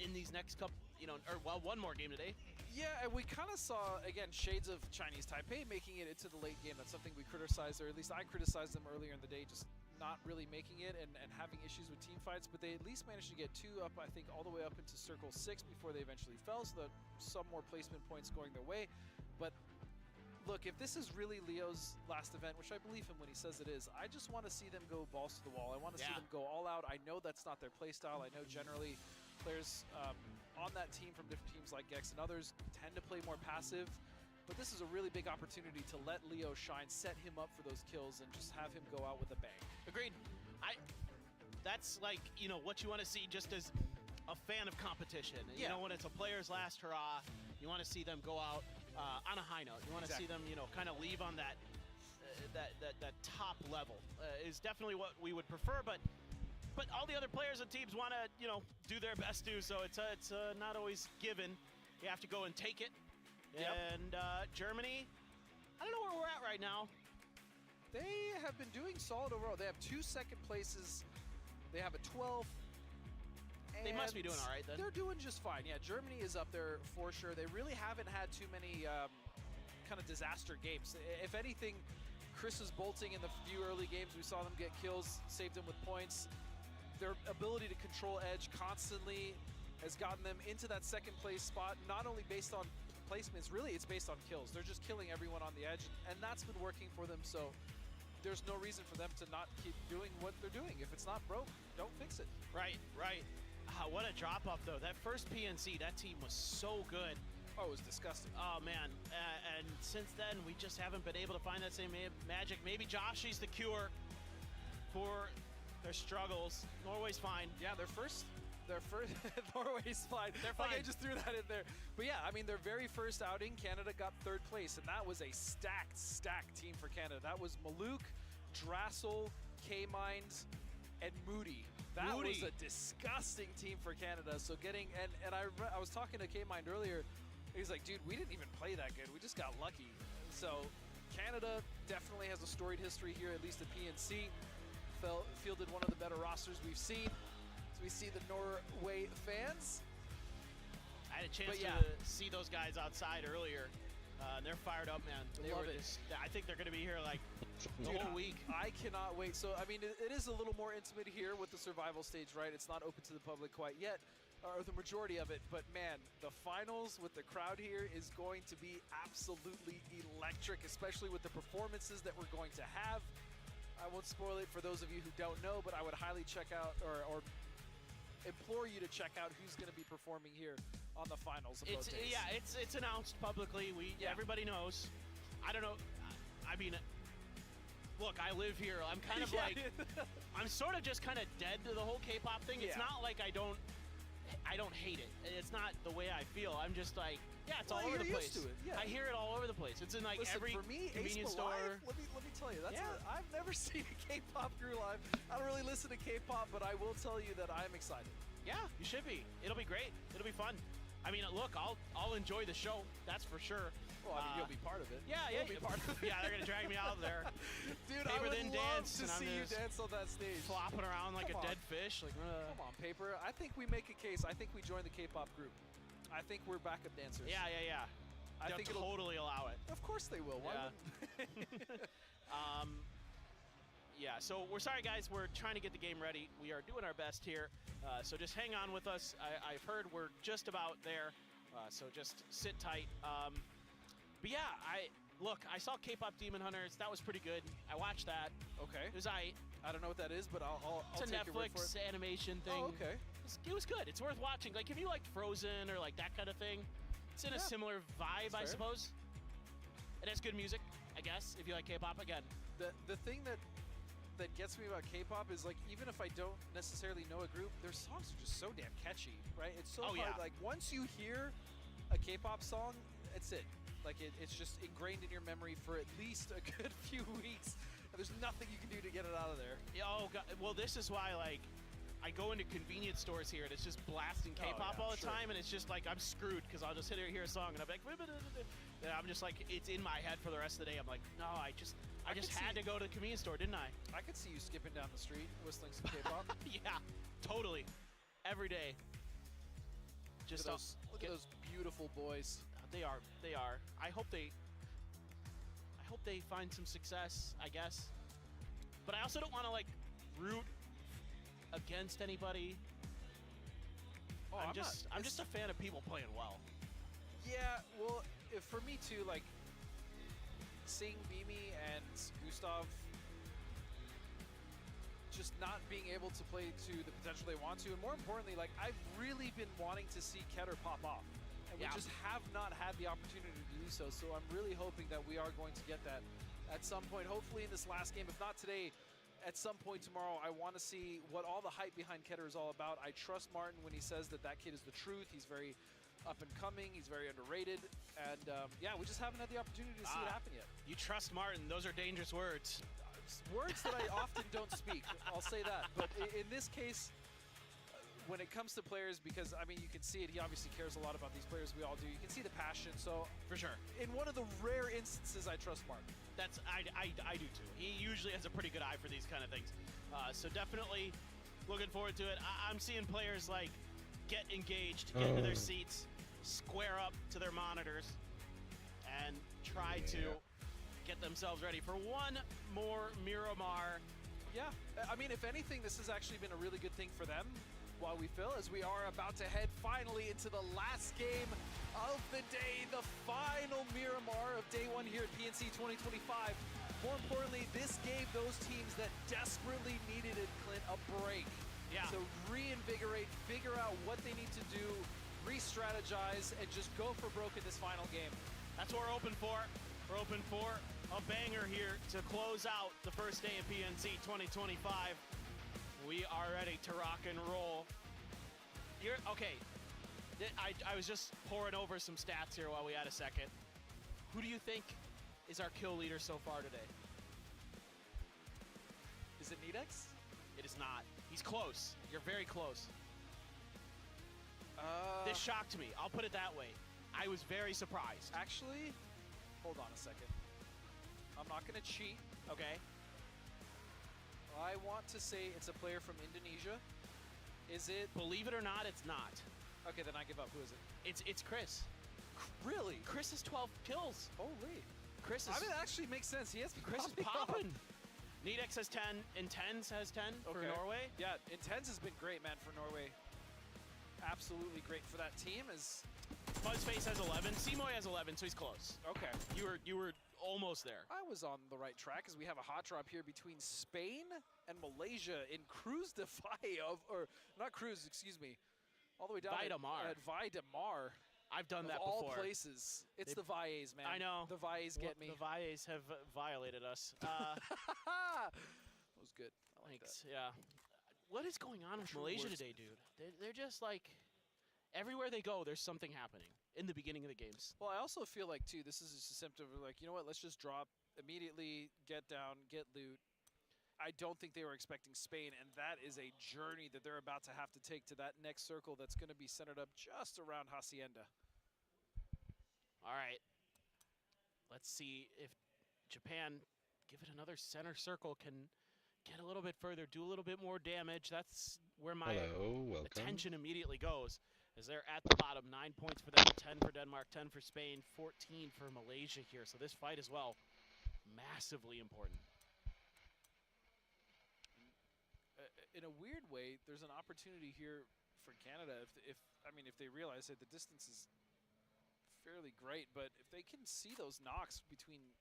in these next couple, you know, or well, one more game today. Yeah, and we kind of saw, again, shades of Chinese Taipei making it into the late game. That's something we criticized, or at least I criticized them earlier in the day, just not really making it and having issues with team fights, but they at least managed to get 2 up, I think, all the way up into Circle 6 before they eventually fell, so that some more placement points going their way. But look, if this is really Leo's last event, which I believe him when he says it is, I just want to see them go balls to the wall. I want to see them go all out. I know that's not their play style. I know generally players on that team from different teams like Gex and others tend to play more passive, but this is a really big opportunity to let Leo shine, set him up for those kills, and just have him go out with a bang. Agreed. That's like, you know, what you want to see just as a fan of competition. You know, when it's a player's last hurrah, you want to see them go out on a high note. You want to see them, you know, kind of leave on that that top level. Is definitely what we would prefer, but all the other players and teams want to, you know, do their best too. So it's not always given. You have to go and take it. And Germany, I don't know where we're at right now. They have been doing solid overall. They have 2 second places. They have a 12th. They must be doing all right then. They're doing just fine. Yeah, Germany is up there for sure. They really haven't had too many kind of disaster games. If anything, Chris's bolting in the few early games, we saw them get kills, saved them with points. Their ability to control edge constantly has gotten them into that second place spot, not only based on placements, really it's based on kills. They're just killing everyone on the edge, and that's been working for them, so there's no reason for them to not keep doing what they're doing. If it's not broke, don't fix it. Right. What a drop-off, though. That first PNC, that team was so good. Oh, it was disgusting. Oh, man. And since then, we just haven't been able to find that same magic. Maybe Joshy's the cure for their struggles. Norway's fine. Yeah, their first Norway's fine. They're fine. Like I just threw that in there. But yeah, I mean, their very first outing, Canada got 3rd place, and that was a stacked team for Canada. That was Maluk, Drassel, K-Mind, and Moody. That was a disgusting team for Canada. So getting, and I was talking to K-Mind earlier. He's like, dude, we didn't even play that good. We just got lucky. So Canada definitely has a storied history here, at least at PNC. Fielded one of the better rosters we've seen. So we see the Norway fans. I had a chance to see those guys outside earlier. And they're fired up, man. They were just, I think they're going to be here like the whole week. I cannot wait. So, I mean, it is a little more intimate here with the survival stage, right? It's not open to the public quite yet, or the majority of it. But, man, the finals with the crowd here is going to be absolutely electric, especially with the performances that we're going to have. I won't spoil it for those of you who don't know, but I would highly check out or implore you to check out who's going to be performing here on the finals of both days. Yeah, it's announced publicly. Everybody knows. I don't know. I mean, look, I live here. I'm kind of like, I'm sort of just kind of dead to the whole K-pop thing. It's not like I don't hate it. It's not the way I feel. I'm just like, yeah, it's all over the place. Used to it. Yeah. I hear it all over the place. It's in like every for me, convenience store. Let me tell you, I've never seen a K-pop crew live. I don't really listen to K-pop, but I will tell you that I'm excited. Yeah, you should be. It'll be great. It'll be fun. I mean, look, I'll enjoy the show. That's for sure. Well, I mean, you'll be part of it. Yeah, You'll be part of it. Yeah, they're gonna drag me out there. Dude, Paper I would then love dance, to and I'm see you just dance on that stage. flopping around like Come a on. dead fish. Like, Come on, Paper. I think we make a case. I think we join the K-pop group. I think we're backup dancers. Yeah. I They'll think it'll totally allow it. Of course they will. Why Yeah. wouldn't Yeah, so we're sorry, guys. We're trying to get the game ready. We are doing our best here. So just hang on with us. I've heard we're just about there. So just sit tight. But yeah, I saw K-pop Demon Hunters. That was pretty good. I watched that. Okay. It was aight. I don't know what that is, but I'll It's a take your word for Netflix it. animation thing. Oh, okay. It was good. It's worth watching. Like, if you liked Frozen or like that kind of thing, it's in a similar vibe, I fair. suppose. It has good music, I guess, if you like K-pop. Again, The thing that gets me about K-pop is, like, even if I don't necessarily know a group, their songs are just so damn catchy, right? It's so hard. yeah. Like, once you hear a K-pop song, it's it. Like, it's just ingrained in your memory for at least a good few weeks. And there's nothing you can do to get it out of there. oh god. Well, this is why, like, I go into convenience stores here and it's just blasting K-pop yeah, all the sure. time, and it's just like I'm screwed because I'll just hear a song and I'm like, and I'm just like, it's in my head for the rest of the day. I'm like, no, I just had to go to the convenience store, didn't I? I could see you skipping down the street whistling some K-pop. Yeah, totally. Every day. Just look at those beautiful boys. They are. I hope they find some success, I guess. But I also don't want to like root against anybody. Oh, I'm just a fan of people playing well. Yeah, well, for me too, like, seeing Mimi and Gustav just not being able to play to the potential they want to, and more importantly, like, I've really been wanting to see Keter pop off, and we just have not had the opportunity to do so, so I'm really hoping that we are going to get that at some point, hopefully in this last game, if not today, at some point tomorrow. I want to see what all the hype behind Keter is all about. I trust Martin when he says that kid is the truth. He's very up and coming. He's very underrated. And yeah, we just haven't had the opportunity to see it happen yet. You trust Martin. Those are dangerous words. Words that I often don't speak. I'll say that. But in this case, when it comes to players, because, I mean, you can see it. He obviously cares a lot about these players. We all do. You can see the passion. So, for sure. In one of the rare instances, I trust Martin. I do too. He usually has a pretty good eye for these kind of things. So definitely looking forward to it. I'm seeing players like get engaged, get into their seats, square up to their monitors, and try to get themselves ready for one more Miramar. Yeah, I mean, if anything, this has actually been a really good thing for them while we fill, as we are about to head finally into the last game of the day, the final Miramar of day one here at PNC 2025. More importantly, this gave those teams that desperately needed it, Clint, a break. Yeah. To reinvigorate, figure out what they need to do, re-strategize, and just go for broke in this final game. That's what we're open for. We're open for a banger here to close out the first day of PNC 2025. We are ready to rock and roll. Okay. I was just pouring over some stats here while we had a second. Who do you think is our kill leader so far today? Is it Nedex? It is not. He's close. You're very close. This shocked me. I'll put it that way. I was very surprised. Actually, hold on a second. I'm not going to cheat. Okay. I want to say it's a player from Indonesia. Is it? Believe it or not, it's not. Okay, then I give up. Who is it? It's Chris. Really? Chris has 12 kills. Holy. Chris is. I mean, it actually makes sense. He has Chris is popping. Nedex has 10. Intense has 10 for Norway. Yeah, Intense has been great, man, for Norway. Absolutely great for that team. As Fuzzface has 11. Simoy has 11, so he's close. Okay. You were almost there. I was on the right track, as we have a hot drop here between Spain and Malaysia in Cruz de Valle, or not Cruz, excuse me, all the way down Vaidamar. at Vaidamar. I've done that all before. Places. It's the Valles, man. I know. The Valles get me. The Valles have violated us. That was good. I like Thanks. that. Yeah. What is going on with Malaysia today, dude? They're just like, everywhere they go, there's something happening in the beginning of the games. Well, I also feel like, too, this is just a symptom of, like, you know what, let's just drop immediately, get down, get loot. I don't think they were expecting Spain, and that is a journey that they're about to have to take to that next circle that's going to be centered up just around Hacienda. All right. let's see if Japan, give it another center circle, can get a little bit further, do a little bit more damage. That's where my attention immediately goes, as they're at the bottom. 9 points for them, 10 for Denmark, 10 for Spain, 14 for Malaysia here. So this fight as well, massively important. In a weird way, there's an opportunity here for Canada if they realize that the distance is fairly great, but if they can see those knocks between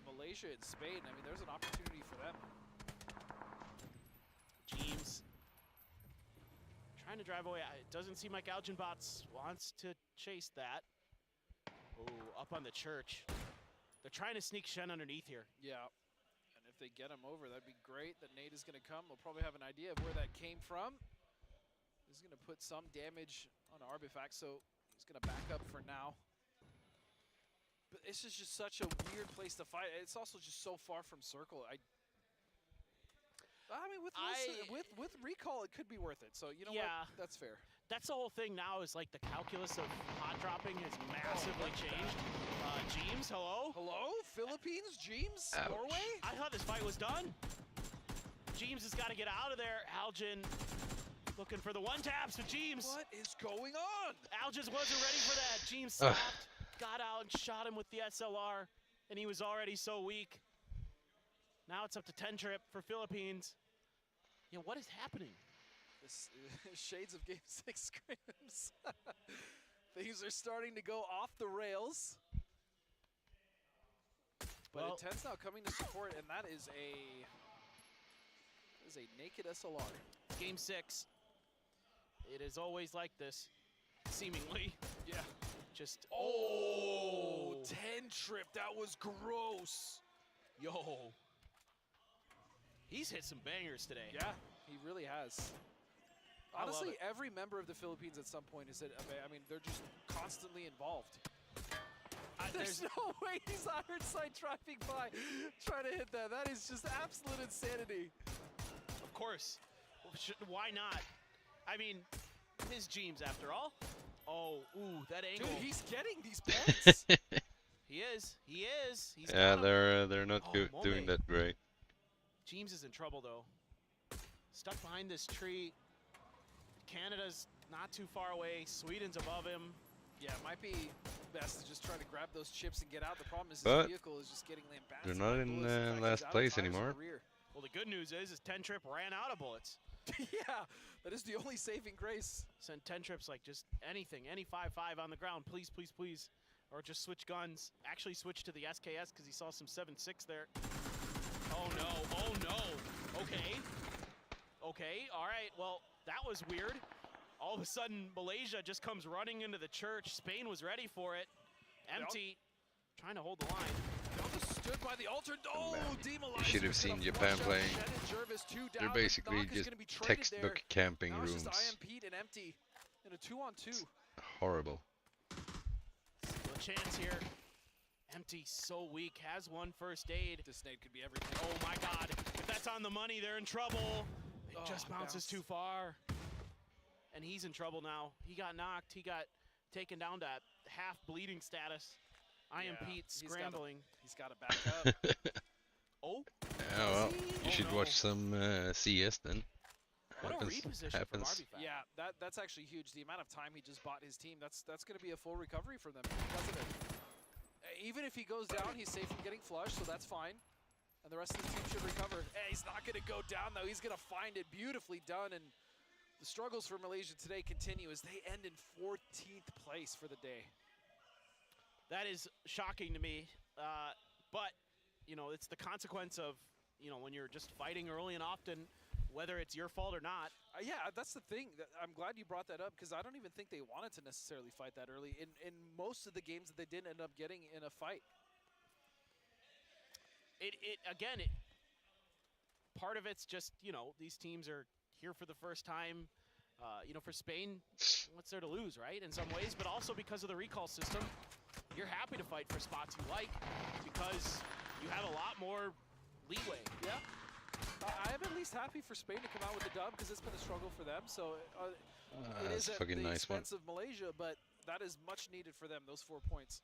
Malaysia and Spain, I mean, there's an opportunity for them. James trying to drive away. It doesn't seem like Algenbots wants to chase that. Oh, up on the church. They're trying to sneak Shen underneath here. Yeah. And if they get him over, that'd be great. That Nate is going to come. They'll probably have an idea of where that came from. He's going to put some damage on Arbifact, so he's going to back up for now. But this is just such a weird place to fight. It's also just so far from circle. I mean, with recall, it could be worth it. So, you know what? That's fair. That's the whole thing now, is like the calculus of hot dropping has massively changed. James, hello? Hello? Philippines? James? Norway? I thought this fight was done. James has got to get out of there. Algen looking for the one taps with James. What is going on? Algen wasn't ready for that. James stopped, got out and shot him with the SLR, and he was already so weak. Now it's up to 10 trip for Philippines. Yeah, what is happening? This shades of Game 6 scrims. Things are starting to go off the rails. But Intense now coming to support, and that is a naked SLR. Game 6. It is always like this, seemingly. Yeah. Just, 10 trip, that was gross. Yo. He's hit some bangers today. Yeah, he really has. Honestly, every member of the Philippines at some point has hit, I mean, they're just constantly involved. There's no way he's iron sight driving by, trying to hit that. That is just absolute insanity. Of course. Why not? I mean, his James after all. Oh, ooh, that angle. Dude, he's getting these points. He is. He's they're not doing that great. James is in trouble though. Stuck behind this tree. Canada's not too far away. Sweden's above him. Yeah, it might be best to just try to grab those chips and get out. The problem is his vehicle is just getting lambasted. They're not in last place anymore. Well, the good news is 10 trip ran out of bullets. Yeah, that is the only saving grace. Send 10 trips like just anything, any 5.5 on the ground, please, please, please. Or just switch guns. Actually switch to the SKS because he saw some 7.6 there. Oh no, oh no. Okay. Okay, all right, well, that was weird. All of a sudden, Malaysia just comes running into the church. Spain was ready for it. Empty, trying to hold the line. Stood by the altar. Oh, You should have seen Japan playing. They're basically just textbook camping rooms. IMP'd and Empty in a 2-on-2. Horrible. Still a chance here. Empty, so weak, has one first aid. This nade could be everything. Oh my God, if that's on the money, they're in trouble. It just bounces too far. And he's in trouble now. He got knocked, he got taken down to half bleeding status. IMP scrambling. He's got to back up. Oh. Yeah, well, you should watch some CS then. What a reposition from Arbifact. Yeah, that's actually huge. The amount of time he just bought his team, that's going to be a full recovery for them because of it. Even if he goes down, he's safe from getting flushed, so that's fine. And the rest of the team should recover. Hey, he's not going to go down, though. He's going to find it beautifully done. And the struggles for Malaysia today continue as they end in 14th place for the day. That is shocking to me. But, you know, it's the consequence of, you know, when you're just fighting early and often, whether it's your fault or not. Yeah, that's the thing. I'm glad you brought that up because I don't even think they wanted to necessarily fight that early in most of the games that they didn't end up getting in a fight. Part of it's just, you know, these teams are here for the first time. You know, for Spain, what's there to lose, right? In some ways, but also because of the recall system, you're happy to fight for spots you like because you have a lot more leeway. Yeah. I am at least happy for Spain to come out with the dub because it's been a struggle for them. So it is at the expense of Malaysia, but that is much needed for them, those 4 points.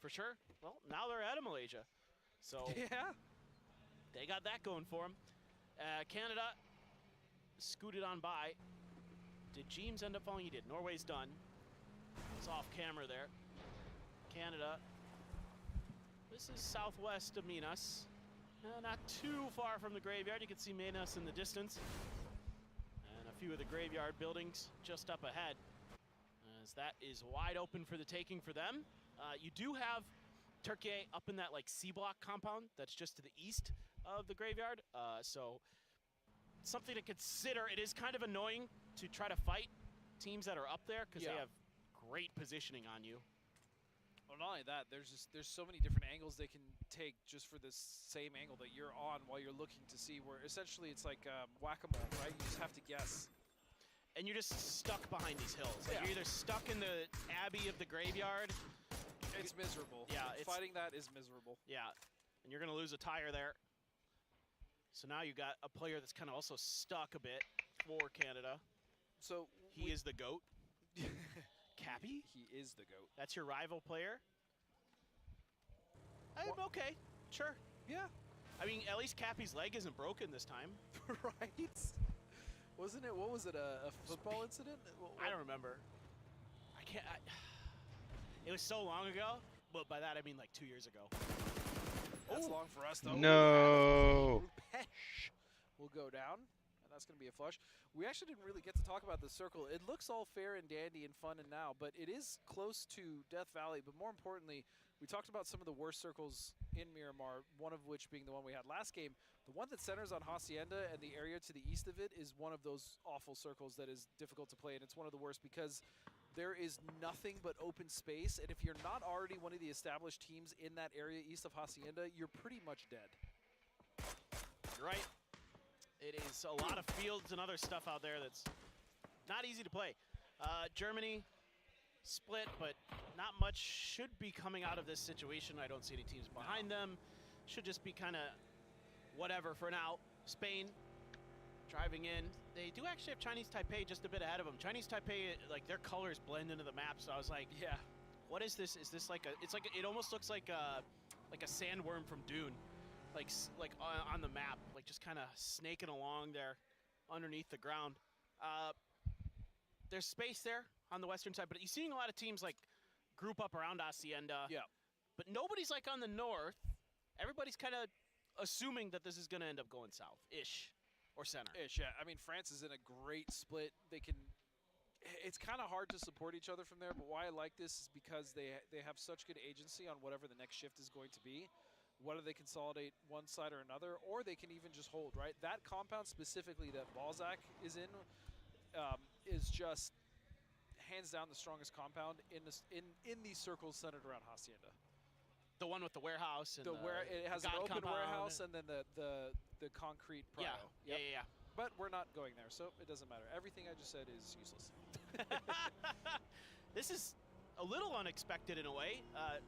For sure. Well, now they're out of Malaysia. So yeah, they got that going for them. Canada scooted on by. Did James end up falling? He did. Norway's done. It's off camera there. Canada. This is southwest of Minas. Not too far from the graveyard. You can see Minas in the distance. And a few of the graveyard buildings just up ahead. As that is wide open for the taking for them. You do have Turkey up in that like C block compound that's just to the east of the graveyard. So something to consider. It is kind of annoying to try to fight teams that are up there because they have great positioning on you. Well, not only that, there's so many different angles they can take just for this same angle that you're on while you're looking to see, where essentially it's like whack-a-mole, right? You just have to guess. And you're just stuck behind these hills. Like you're either stuck in the abbey of the graveyard. It's miserable. Yeah, fighting that is miserable. Yeah, and you're gonna lose a tire there. So now you got a player that's kind of also stuck a bit for Canada. So he is the GOAT. Cappy? He is the GOAT. That's your rival player? Okay, sure. Yeah. I mean, at least Cappy's leg isn't broken this time. Right? Wasn't it, what was it, a football incident? I don't remember. It was so long ago, but by that I mean like 2 years ago. That's long for us, though. No. Pesh will go down, and that's going to be a flush. We actually didn't really get to talk about the circle. It looks all fair and dandy and fun and now, but it is close to Death Valley. But more importantly, we talked about some of the worst circles in Miramar, one of which being the one we had last game. The one that centers on Hacienda and the area to the east of it is one of those awful circles that is difficult to play, and it's one of the worst because there is nothing but open space, and if you're not already one of the established teams in that area east of Hacienda, you're pretty much dead. You're right. It is a lot of fields and other stuff out there that's not easy to play. Germany split, but not much should be coming out of this situation. I don't see any teams behind them. Should just be kind of whatever for now. Spain driving in. They do actually have Chinese Taipei just a bit ahead of them. Chinese Taipei, like their colors blend into the map, so I was like, yeah, what is this? Is this like a, it's like, it almost looks like a sandworm from Dune. Like on the map, like just kind of snaking along there underneath the ground. There's space there on the western side, but you're seeing a lot of teams like group up around Hacienda. Yeah. But nobody's like on the north. Everybody's kind of assuming that this is going to end up going south-ish or center. Ish, yeah. I mean, France is in a great split. They can. It's kind of hard to support each other from there, but why I like this is because they have such good agency on whatever the next shift is going to be. Whether they consolidate one side or another, or they can even just hold, right? That compound specifically that Balzac is in is just hands down the strongest compound in these circles centered around Hacienda. The one with the warehouse and it has an open warehouse and then the concrete Prado. Yeah, yeah. But we're not going there, so it doesn't matter. Everything I just said is useless. This is a little unexpected in a way,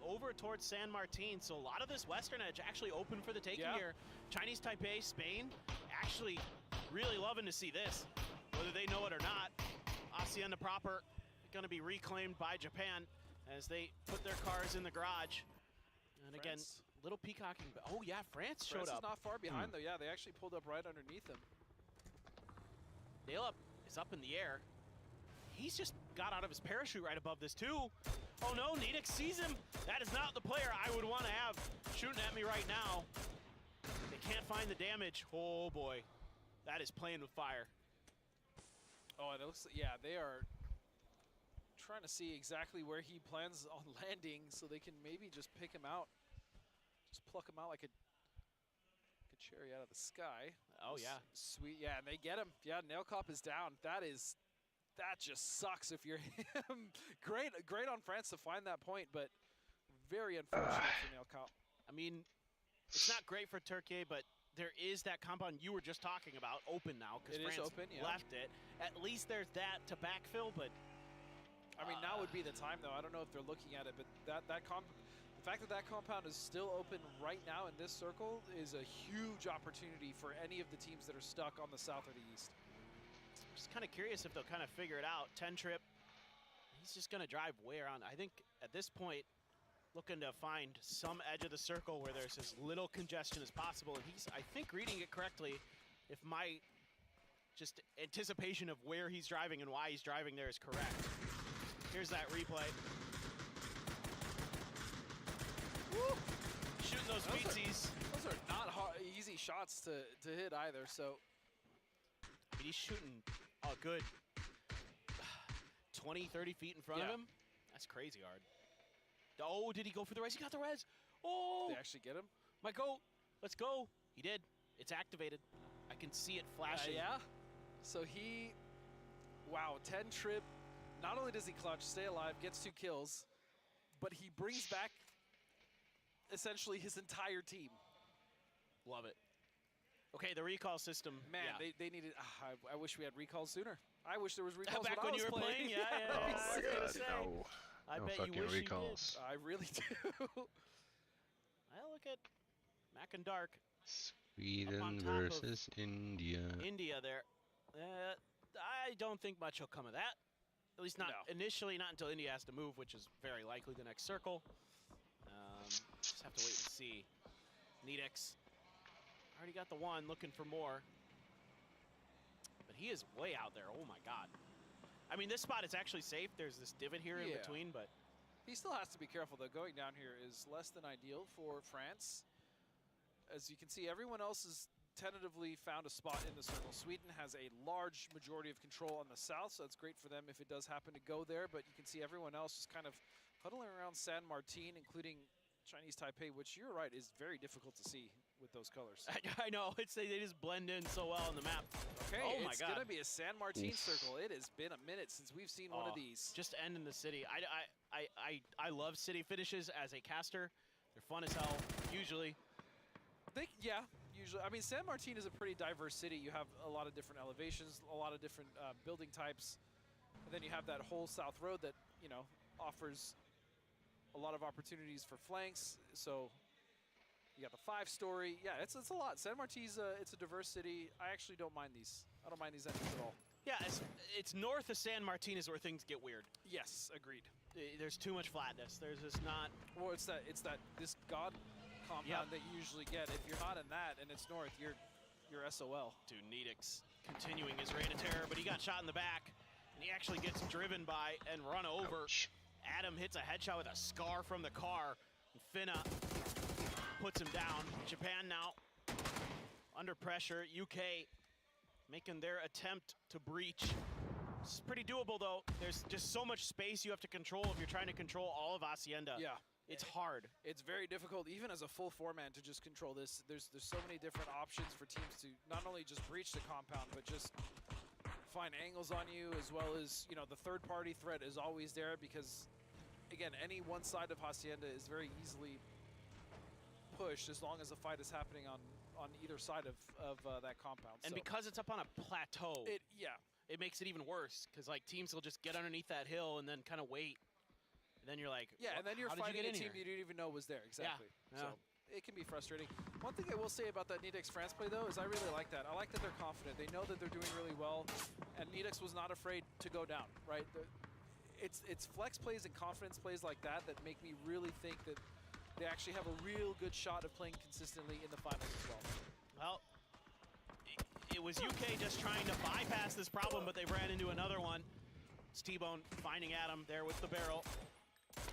over towards San Martin. So a lot of this western edge actually open for the taking here. Chinese Taipei, Spain, actually really loving to see this, whether they know it or not. Hacienda proper going to be reclaimed by Japan as they put their cars in the garage. And again, little peacocking. Oh yeah, France showed up. France is not far behind though. Yeah, they actually pulled up right underneath them. Nail Up is up in the air. He's just got out of his parachute right above this too. Oh no, Nidix sees him. That is not the player I would want to have shooting at me right now. They can't find the damage. Oh boy, that is playing with fire. Oh, and it looks like, yeah, they are trying to see exactly where he plans on landing so they can maybe just pick him out. Just pluck him out like a cherry out of the sky. Oh yeah. Sweet, yeah, and they get him. Yeah, Nailcop is down. That just sucks if you're him. Great on France to find that point, but very unfortunate for Nailcop. I mean, it's not great for Turkey, but there is that compound you were just talking about open now because France left it. At least there's that to backfill, but I mean, now would be the time though. I don't know if they're looking at it, but the fact that compound is still open right now in this circle is a huge opportunity for any of the teams that are stuck on the south or the east. Just kind of curious if they'll kind of figure it out. 10 trip, he's just going to drive way around. I think at this point, looking to find some edge of the circle where there's as little congestion as possible. And he's, I think, reading it correctly. If my just anticipation of where he's driving and why he's driving there is correct. Here's that replay. Woo! Shooting those feetsies. Those are not hard, easy shots to hit either, so. I mean, he's shooting a good 20, 30 feet in front of him. That's crazy hard. Oh, did he go for the res? He got the res. Oh! Did they actually get him? My goat. Let's go. He did. It's activated. I can see it flashing. Yeah. So he, wow, 10 trip. Not only does he clutch, stay alive, gets 2 kills, but he brings back essentially his entire team. Love it. Okay, the recall system. Man, yeah. they needed, I wish we had recalls sooner. I wish there was recalls back when when I was you were playing. Yeah. Oh my God, no. I No bet fucking you wish recalls. you did. I really do. Well, look at Mac and Dark. Sweden versus India. India there. I don't think much will come of that. At least not initially, not until India has to move, which is very likely the next circle. Just have to wait and see. Needix already got the one, looking for more. But he is way out there. Oh my God. I mean, this spot is actually safe. There's this divot here in between, but he still has to be careful, though. Going down here is less than ideal for France. As you can see, everyone else has tentatively found a spot in the circle. Sweden has a large majority of control on the south, so that's great for them if it does happen to go there. But you can see everyone else is kind of huddling around San Martin, including Chinese Taipei, which you're right is very difficult to see with those colors. I know they just blend in so well on the map. Okay, oh my it's God. gonna be a San Martin circle. It has been a minute since we've seen one of these. Just end in the city. I love city finishes as a caster. They're fun as hell usually. Usually. I mean, San Martin is a pretty diverse city. You have a lot of different elevations, a lot of different building types, and then you have that whole South Road that offers a lot of opportunities for flanks. So you got the 5-story. Yeah, it's a lot. San Martin's it's a diverse city. I actually don't mind these. I don't mind these entries at all. Yeah, it's north of San Martin is where things get weird. Yes, agreed. There's too much flatness. There's just not. Well, it's this god compound that you usually get. If you're not in that and it's north, you're SOL. Dude, Needix continuing his reign of terror, but he got shot in the back, and he actually gets driven by and run over. Ouch. Adam hits a headshot with a scar from the car, and Finna puts him down. Japan now under pressure. UK making their attempt to breach. It's pretty doable, though. There's just so much space you have to control if you're trying to control all of Hacienda. Yeah. It's hard. It's very difficult, even as a full 4-man, to just control this. There's so many different options for teams to not only just breach the compound, but just find angles on you, as well as, the third-party threat is always there because, again, any one side of Hacienda is very easily pushed as long as the fight is happening on either side of that compound. And because it's up on a plateau, it makes it even worse because teams will just get underneath that hill and then kind of wait. And then you're like, and then you're fighting a team here? you didn't even know was there. Exactly. Yeah. So it can be frustrating. One thing I will say about that Needix France play, though, is I really like that. I like that they're confident. They know that they're doing really well, and Needix was not afraid to go down, right? It's flex plays and confidence plays like that that make me really think that they actually have a real good shot of playing consistently in the finals as well. Well, it was UK just trying to bypass this problem, but they ran into another one. It's T-Bone finding Adam there with the barrel.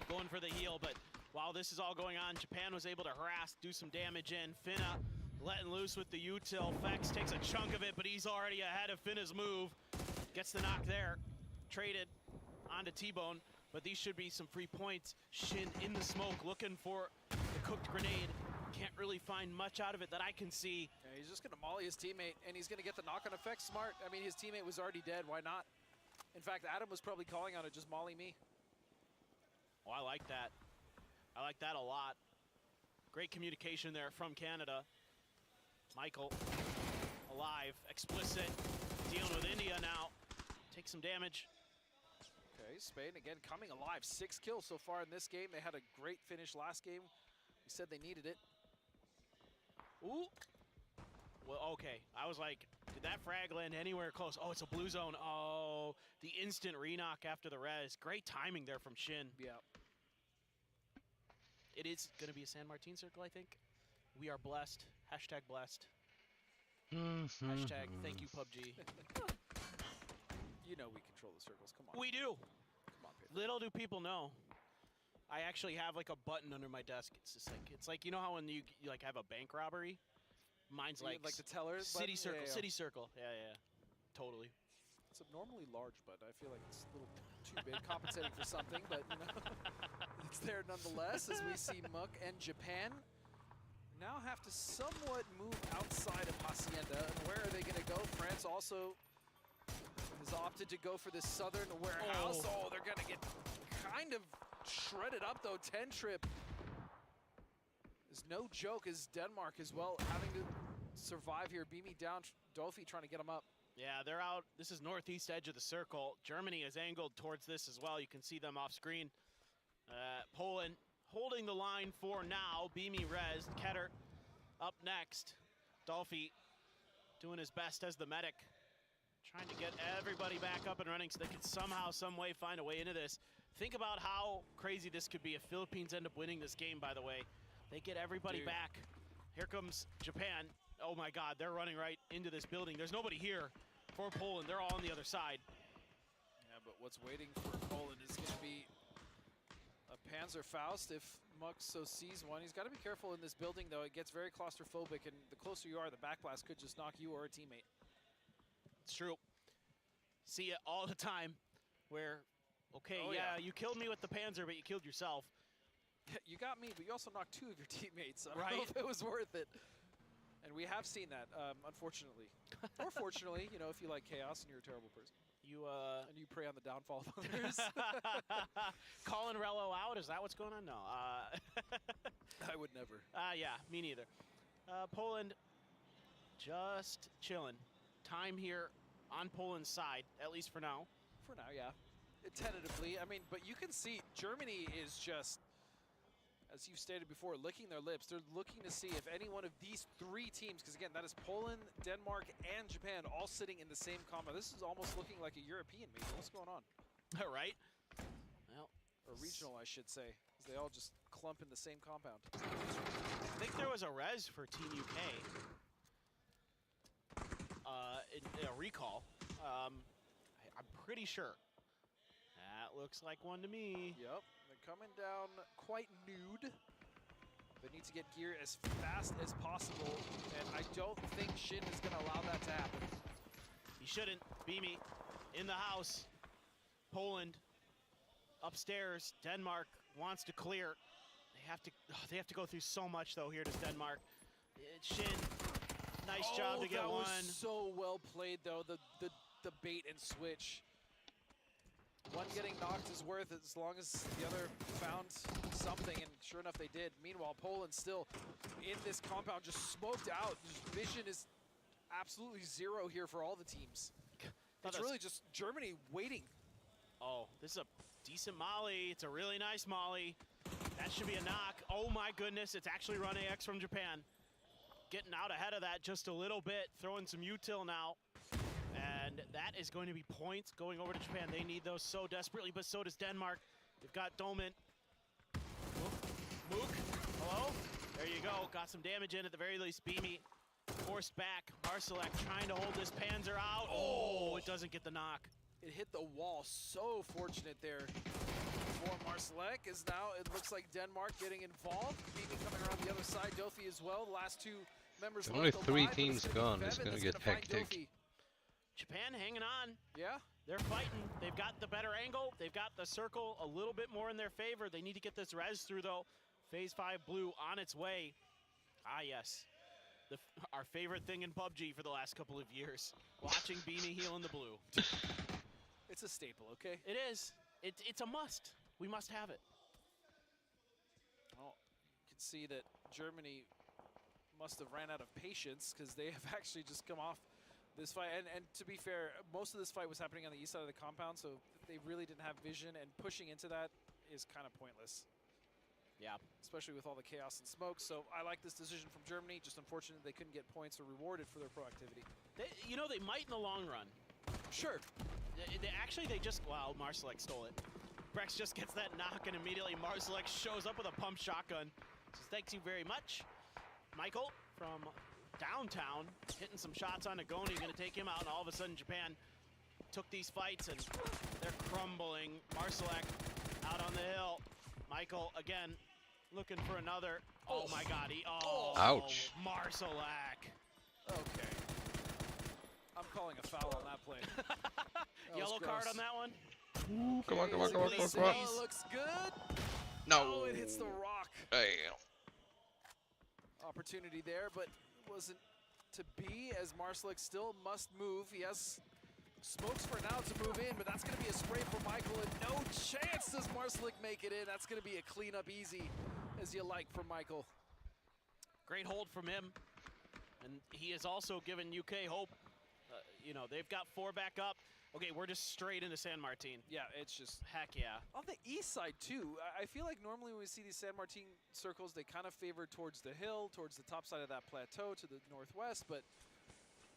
Going for the heal, but while this is all going on, Japan was able to harass, do some damage in. Finna letting loose with the util. Fex takes a chunk of it, but he's already ahead of Finna's move. Gets the knock there. Traded onto T-Bone, but these should be some free points. Shin in the smoke, looking for the cooked grenade. Can't really find much out of it that I can see. Yeah, he's just going to molly his teammate, and he's going to get the knock-on effect. Smart. I mean, his teammate was already dead. Why not? In fact, Adam was probably calling on it, just molly me. Oh, I like that. I like that a lot. Great communication there from Canada. Michael, alive, explicit, dealing with India now. Take some damage. Okay, Spain again coming alive. 6 kills so far in this game. They had a great finish last game. We said they needed it. Ooh. Well, okay. I was like, did that frag land anywhere close? Oh, it's a blue zone. Oh, the instant re-knock after the res. Great timing there from Shin. Yeah. it is going to be a San Martin circle, I think. We are blessed. Hashtag blessed. Hashtag thank you, PUBG. You know we control the circles. Come on. We do. Come on, Pedro. Little do people know. I actually have like a button under my desk. It's like you know how when you like have a bank robbery? Mine's like the teller city button? circle, Yeah, yeah. city circle. Yeah. Totally. It's abnormally large, but I feel like it's a little too big, compensating for something, but you know, it's there nonetheless. As we see Muk and Japan now have to somewhat move outside of Hacienda. And where are they going to go? France also has opted to go for this southern warehouse. Oh, they're going to get kind of shredded up though. 10 trip is no joke as Denmark as well having to survive here. Beamy down, Dofi trying to get him up. Yeah, they're out. This is northeast edge of the circle. Germany is angled towards this as well. You can see them off screen. Poland holding the line for now. Beamy res. Ketter up next. Dolphy doing his best as the medic. Trying to get everybody back up and running so they can somehow, some way find a way into this. Think about how crazy this could be if Philippines end up winning this game, by the way. They get everybody back. Here comes Japan. Oh my God, they're running right into this building. There's nobody here for Poland. They're all on the other side. Yeah, but what's waiting for Poland is going to be a Panzerfaust if Muk so sees one. He's got to be careful in this building, though. It gets very claustrophobic, and the closer you are, the backblast could just knock you or a teammate. It's true. See it all the time where, okay, you killed me with the Panzer, but you killed yourself. You got me, but you also knocked 2 of your teammates. I don't know if it was worth it. And we have seen that, unfortunately. Or fortunately, you know, if you like chaos and you're a terrible person. And you prey on the downfall of others. Calling Rello out, is that what's going on? No. I would never. Yeah, me neither. Poland just chilling. Time here on Poland's side, at least for now. For now, yeah. Tentatively, I mean, but you can see Germany is just, as you've stated before, licking their lips. They're looking to see if any one of these 3 teams, because again, that is Poland, Denmark, and Japan all sitting in the same combat. This is almost looking like a European major. What's going on? Right. Well, or regional, I should say, as they all just clump in the same compound. I think there was a res for Team UK. In a recall. I'm pretty sure. That looks like one to me. Yep, they're coming down quite nude. They need to get gear as fast as possible, and I don't think Shin is going to allow that to happen. He shouldn't. Beamy in the house. Poland upstairs. Denmark wants to clear. They have to go through so much though. Here does Denmark. Shin, nice job to get one. That was so well played though. The bait and switch. One getting knocked is worth it as long as the other found something, and sure enough they did. Meanwhile, Poland still in this compound, just smoked out. Vision is absolutely zero here for all the teams. It's really just Germany waiting. Oh, this is a decent molly. It's a really nice molly. That should be a knock. Oh my goodness, it's actually Run AX from Japan. Getting out ahead of that just a little bit, throwing some util now. And that is going to be points going over to Japan. They need those so desperately, but so does Denmark. They've got Dolman. Mook, hello? There you go. Got some damage in at the very least. Beamy forced back. Marsalek trying to hold this Panzer out. Oh, it doesn't get the knock. It hit the wall. So fortunate there for Marsalek, as now it looks like Denmark getting involved. Beamy coming around the other side. Dofi as well. The last 2 members Only left 3 alive, teams gone. It's going to get hectic. Japan hanging on. Yeah. They're fighting. They've got the better angle. They've got the circle a little bit more in their favor. They need to get this res through, though. Phase 5 blue on its way. Ah, yes. Our favorite thing in PUBG for the last couple of years. Watching Beanie heal in the blue. It's a staple, okay? It is. It's a must. We must have it. Well, you can see that Germany must have ran out of patience because they have actually just come off this fight. And to be fair, most of this fight was happening on the east side of the compound, so they really didn't have vision, and pushing into that is kind of pointless. Yeah. Especially with all the chaos and smoke. So I like this decision from Germany. Just unfortunate they couldn't get points or rewarded for their proactivity. You know, they might in the long run. Sure. They just, wow, Marsalek stole it. Brex just gets that knock, and immediately Marsalek shows up with a pump shotgun. Says, thanks you very much. Michael from downtown hitting some shots on Agoni, going to take him out, and all of a sudden Japan took these fights, and they're crumbling. Marsalek out on the hill. Michael, again, looking for another. Oh, my God. Ouch. Marsalek. Okay. I'm calling a foul on that play. Yellow card on that one? Ooh, come on. Oh, looks good. No. Oh, it hits the rock. Damn. Opportunity there, but wasn't to be, as Marsalek still must move. He has smokes for now to move in, but that's going to be a spray for Michael, and no chance does Marsalek make it in. That's going to be a cleanup easy, as you like, for Michael. Great hold from him, and he has also given UK hope. You know, they've got 4 back up. Okay, we're just straight into San Martin. Yeah, it's just... Heck yeah. On the east side, too, I feel like normally when we see these San Martin circles, they kind of favor towards the hill, towards the top side of that plateau to the northwest, but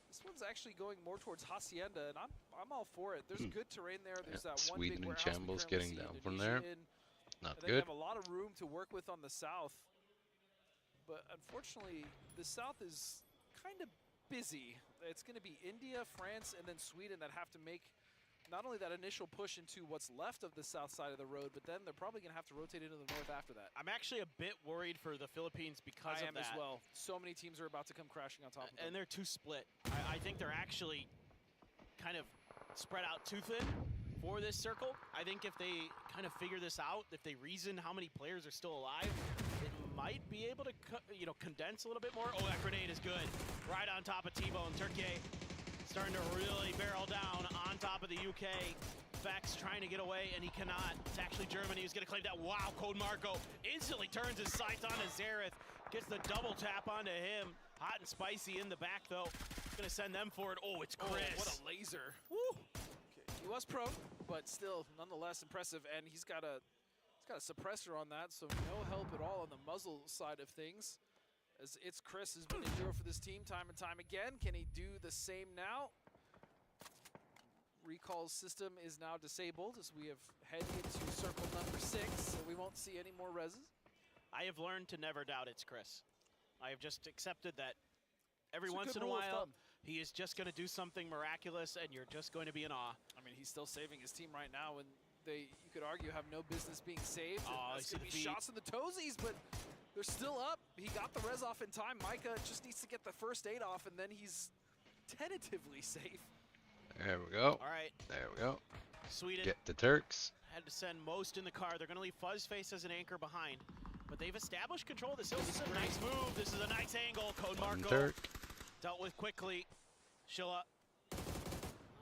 this one's actually going more towards Hacienda, and I'm all for it. There's good terrain there. There's that one Sweden big and warehouse Shambles we getting currently down see from there. Not and then good. They have a lot of room to work with on the south, but unfortunately, the south is kind of busy. It's going to be India, France, and then Sweden that have to make not only that initial push into what's left of the south side of the road, but then they're probably going to have to rotate into the north after that. I'm actually a bit worried for the Philippines because I of am that. as well. So many teams are about to come crashing on top of them. And they're too split. I think they're actually kind of spread out too thin for this circle. I think if they kind of figure this out, if they reason how many players are still alive, it might be able to condense a little bit more. Oh, that grenade is good. Right on top of T-Bone. Turkey starting to really barrel down on top of the UK. Vex trying to get away, and he cannot. It's actually Germany who's going to claim that. Wow, Code Marco instantly turns his sights onto Zareth. Gets the double tap onto him. Hot and spicy in the back, though. Going to send them forward. Oh, it's Chris. Oh, what a laser. Woo! Okay. He was prone, but still nonetheless impressive, and he's got a suppressor on that, so no help at all on the muzzle side of things. As it's Chris has been a hero for this team time and time again. Can he do the same now? Recall system is now disabled as we have headed into circle number 6, so we won't see any more reses. I have learned to never doubt it's Chris. I have just accepted that every once in a while he is just going to do something miraculous, and you're just going to be in awe. I mean, he's still saving his team right now, and they, you could argue, have no business being saved. Oh, That's going to be shots in the toesies, but they're still up. He got the res off in time. Micah just needs to get the first aid off, and then he's tentatively safe. There we go. All right. There we go. Sweden Get the Turks. had to send most in the car. They're going to leave Fuzzface as an anchor behind. But they've established control of this hill. This is a nice move. This is a nice angle. Code Marco dealt with quickly. Shilla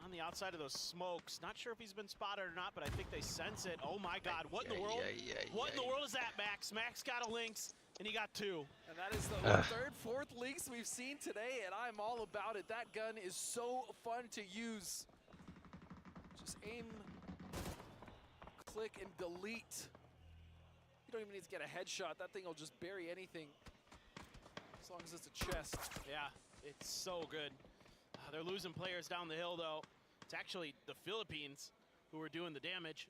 on the outside of those smokes. Not sure if he's been spotted or not, but I think they sense it. Oh my God, what in the world? What in the world is that, Max? Max got a Lynx, and he got 2. And that is the third, fourth Lynx we've seen today, and I'm all about it. That gun is so fun to use. Just aim, click, and delete. You don't even need to get a headshot. That thing will just bury anything, as long as it's a chest. Yeah, it's so good. They're losing players down the hill, though. It's actually the Philippines who are doing the damage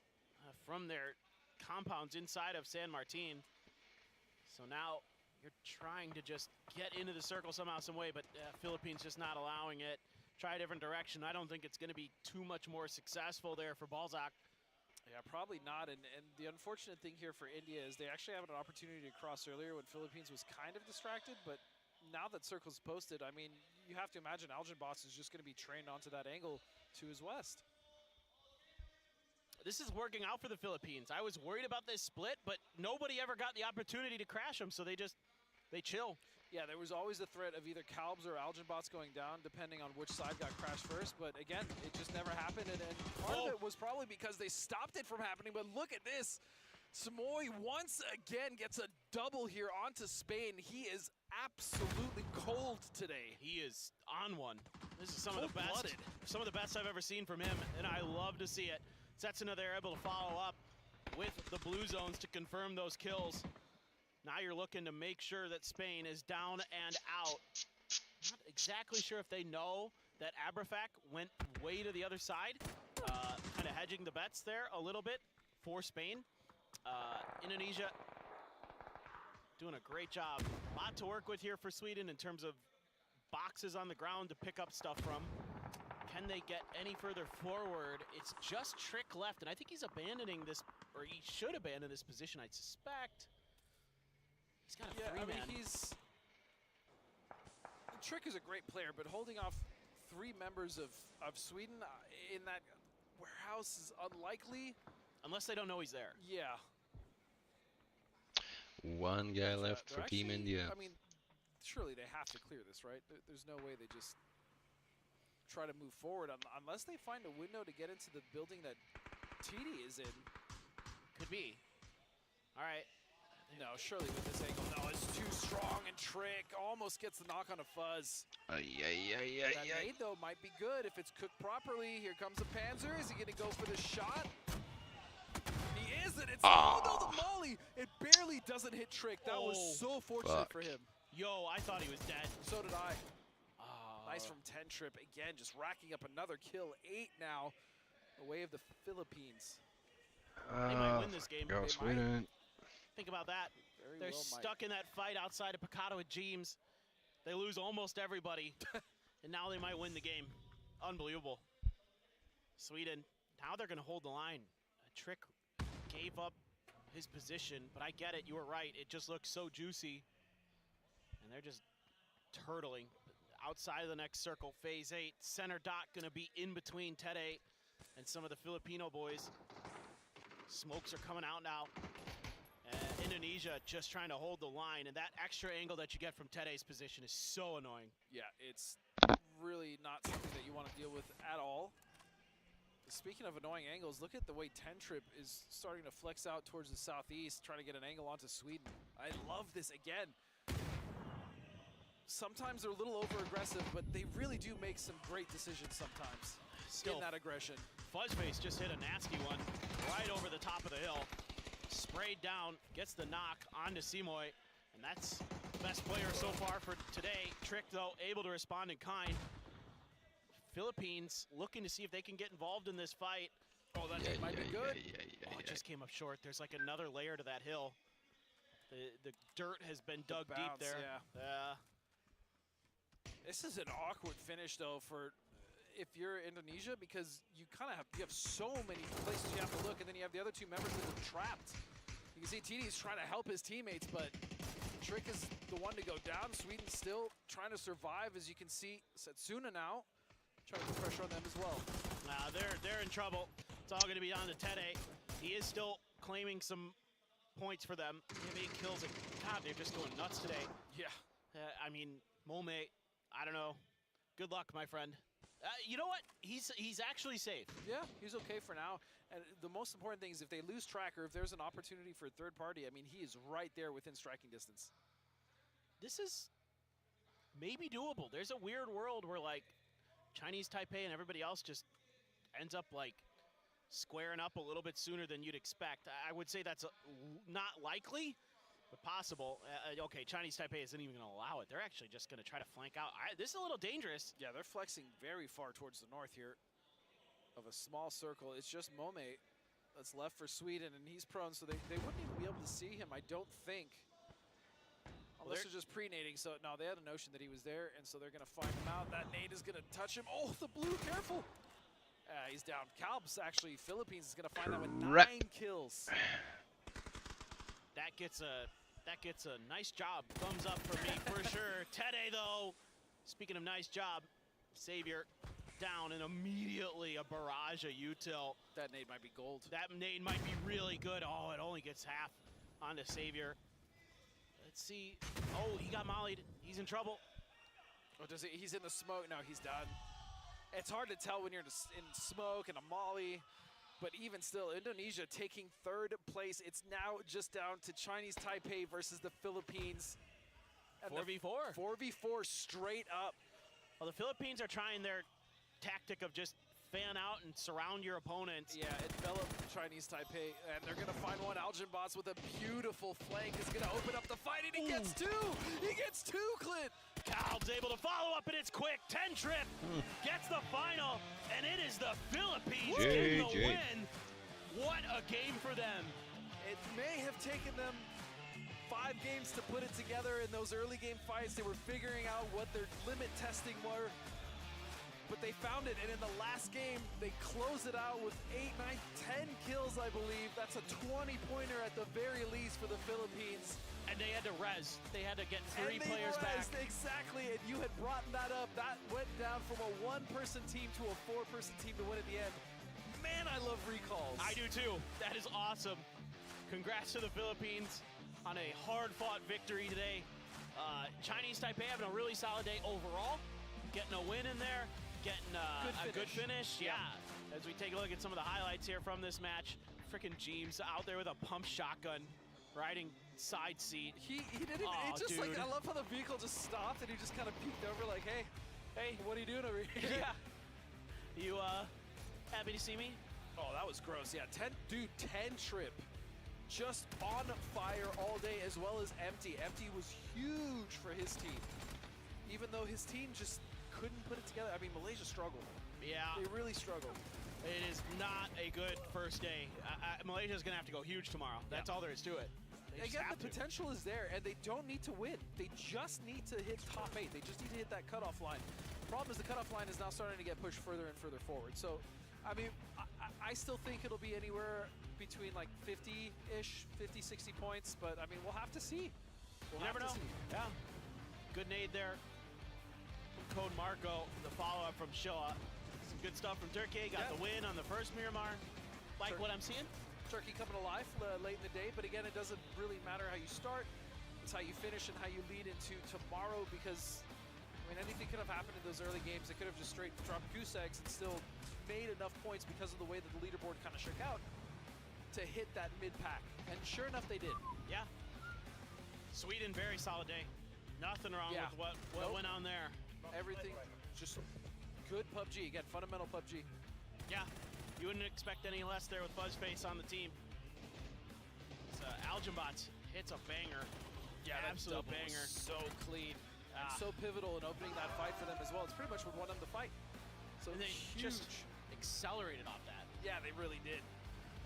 from their compounds inside of San Martin. So now you're trying to just get into the circle somehow, some way, but Philippines just not allowing it. Try a different direction. I don't think it's going to be too much more successful there for Balzac. Yeah, probably not. And the unfortunate thing here for India is they actually have an opportunity to cross earlier when Philippines was kind of distracted, but now that circle's posted, I mean, you have to imagine Algenbots is just going to be trained onto that angle to his west. This is working out for the Philippines. I was worried about this split, but nobody ever got the opportunity to crash them, so they chill. Yeah, there was always the threat of either Calbs or Algenbots going down, depending on which side got crashed first, but again, it just never happened, and part of it was probably because they stopped it from happening, but look at this. Samoy once again gets a double here onto Spain. He is absolutely cold today. He is on one. This is some of the best I've ever seen from him, and I love to see it. Setsuna there able to follow up with the blue zones to confirm those kills. Now you're looking to make sure that Spain is down and out. Not exactly sure if they know that Abrafac went way to the other side. Kind of hedging the bets there a little bit for Spain. Indonesia doing a great job. A lot to work with here for Sweden in terms of boxes on the ground to pick up stuff from. Can they get any further forward? It's just Trick left, and I think he's abandoning this, or he should abandon this position, I suspect. He's got a three-man. Trick is a great player, but holding off 3 members of Sweden in that warehouse is unlikely. Unless they don't know he's there. Yeah. One guy left for Team India. I mean, surely they have to clear this, right? There's no way they just try to move forward unless they find a window to get into the building that TD is in. Could be. All right. No, surely with this angle, no, it's too strong, and Trick almost gets the knock on a Fuzz. That nade, though, might be good if it's cooked properly. Here comes the Panzer. Is he going to go for the shot? He isn't. It's oh no, the molly. It barely doesn't hit Trick. That was so fortunate for him. Yo, I thought he was dead. So did I. Nice from 10 Trip. Again, just racking up another kill. 8 now, away of the Philippines. They might win this game. Go Sweden. Think about that. They're stuck in that fight outside of Picado with James. They lose almost everybody, and now they might win the game. Unbelievable. Sweden, now they're going to hold the line. Trick gave up his position, but I get it. You were right. It just looks so juicy, and they're just turtling. Outside of the next circle, phase 8. Center dot going to be in between Tede and some of the Filipino boys. Smokes are coming out now. Indonesia just trying to hold the line, and that extra angle that you get from Tede's position is so annoying. Yeah, it's really not something that you want to deal with at all. Speaking of annoying angles, look at the way 10 Trip is starting to flex out towards the southeast, trying to get an angle onto Sweden. I love this again. Sometimes they're a little over-aggressive, but they really do make some great decisions sometimes. Still, in that aggression. Fuzzface just hit a nasty one right over the top of the hill. Sprayed down, gets the knock onto Simoy, and that's the best player so far for today. Trick, though, able to respond in kind. Philippines looking to see if they can get involved in this fight. Oh, that might be good. Oh, it just came up short. There's like another layer to that hill. The dirt has been dug deep there. Yeah. This is an awkward finish, though, for if you're Indonesia, because you have so many places you have to look, and then you have the other 2 members that are trapped. You can see TD's trying to help his teammates, but Trick is the one to go down. Sweden's still trying to survive, as you can see. Setsuna now trying to put pressure on them as well. Nah, they're in trouble. It's all going to be on to Tede. He is still claiming some points for them. They have 8 kills, and God, they're just going nuts today. Yeah. I mean, Mome, I don't know. Good luck, my friend. You know what? He's actually safe. Yeah, he's okay for now. And the most important thing is if they lose track or if there's an opportunity for a third party, I mean, he is right there within striking distance. This is maybe doable. There's a weird world where, like, Chinese Taipei and everybody else just ends up, like, squaring up a little bit sooner than you'd expect. I would say that's not likely, but possible. Okay, Chinese Taipei isn't even going to allow it. They're actually just going to try to flank out. This is a little dangerous. Yeah, they're flexing very far towards the north here of a small circle. It's just Mome that's left for Sweden, and he's prone, so they wouldn't even be able to see him, I don't think. Unless they're just pre-nading, so no, they had a notion that he was there, and so they're going to find him out. That nade is going to touch him. Oh, the blue, careful. He's down. Calbs, actually, Philippines is going to find that with 9 kills. That gets a nice job. Thumbs up for me for sure. Tede, though, speaking of nice job, Savior down, and immediately a barrage of util. That nade might be gold. That nade might be really good. Oh, it only gets half onto Savior. Let's see. Oh, he got mollied. He's in trouble. Oh, does he? He's in the smoke. No, he's done. It's hard to tell when you're in smoke and a molly. But even still, Indonesia taking 3rd place. It's now just down to Chinese Taipei versus the Philippines. 4v4. 4v4 straight up. Well, the Philippines are trying their tactic of just fan out and surround your opponents. Yeah, envelop Chinese Taipei, and they're going to find one. Algenbots with a beautiful flank is going to open up the fight, and he gets 2! He gets 2, Clint! Calb's able to follow up, and it's quick. 10 Trip gets the final, and it is the Philippines getting the win. What a game for them. It may have taken them 5 games to put it together in those early game fights. They were figuring out what their limit testing were, but they found it, and in the last game, they closed it out with 8, 9, 10 kills, I believe. That's a 20-pointer at the very least for the Philippines. And they had to res. They had to get 3 players back. Exactly, and you had brought that up. That went down from a 1-person team to a 4-person team to win at the end. Man, I love recalls. I do too. That is awesome. Congrats to the Philippines on a hard-fought victory today. Chinese Taipei having a really solid day overall. Getting a win in there. Getting a good finish. Yeah. As we take a look at some of the highlights here from this match. Freaking James out there with a pump shotgun. Riding side seat. He didn't, it just dude. like, I love how the vehicle just stopped and he just kind of peeked over like, hey, what are you doing over here? Yeah. You happy to see me? Oh, that was gross. Yeah, 10 trip. Just on fire all day, as well as Empty. Empty was huge for his team. Even though his team just couldn't put it together. I mean, Malaysia struggled. Yeah. They really struggled. It is not a good first day. Malaysia's going to have to go huge tomorrow. That's all there is to it. Again, the potential is there, and they don't need to win. They just need to hit top 8. They just need to hit that cutoff line. Problem is the cutoff line is now starting to get pushed further and further forward. So, I mean, I still think it'll be anywhere between like 50-ish, 50, 60 points, but I mean, we'll have to see. You never know. Yeah. Good nade there from Code Marco, the follow-up from Showa. Some good stuff from Turkey. Got the win on the first Miramar. Like what I'm seeing? Turkey coming alive late in the day, but again, it doesn't really matter how you start. It's how you finish and how you lead into tomorrow, because I mean, anything could have happened in those early games. They could have just straight dropped goose eggs and still made enough points because of the way that the leaderboard kind of shook out to hit that mid-pack. And sure enough, they did. Yeah. Sweden, very solid day. Nothing wrong with what went on there. Everything just good PUBG. Again, fundamental PUBG. Yeah. You wouldn't expect any less there with Buzzface on the team. Algenbots hits a banger. Yeah, that absolute double banger. was so clean. And so pivotal in opening that fight for them as well. It's pretty much what won them the fight. So and they just accelerated off that. Yeah, they really did.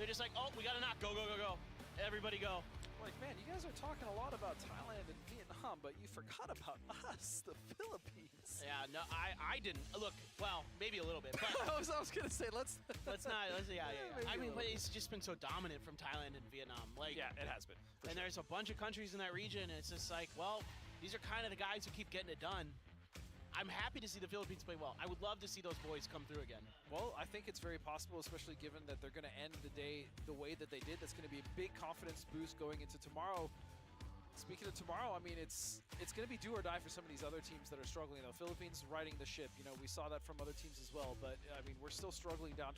They're just like, oh, we got to knock. Go, go, go, go. Everybody go. Like, man, you guys are talking a lot about Thailand and Vietnam, but you forgot about us, the Philippines. Yeah, no, I didn't. Look, well, maybe a little bit. But I was going to say, let's not. Yeah. I mean, but it's just been so dominant from Thailand and Vietnam. Like, yeah, it has been. And there's a bunch of countries in that region, and it's just like, well, these are kind of the guys who keep getting it done. I'm happy to see the Philippines play well. I would love to see those boys come through again. Well, I think it's very possible, especially given that they're going to end the day the way that they did. That's going to be a big confidence boost going into tomorrow. Speaking of tomorrow, I mean, it's going to be do or die for some of these other teams that are struggling, though. Philippines riding the ship. You know, we saw that from other teams as well. But, I mean, we're still struggling down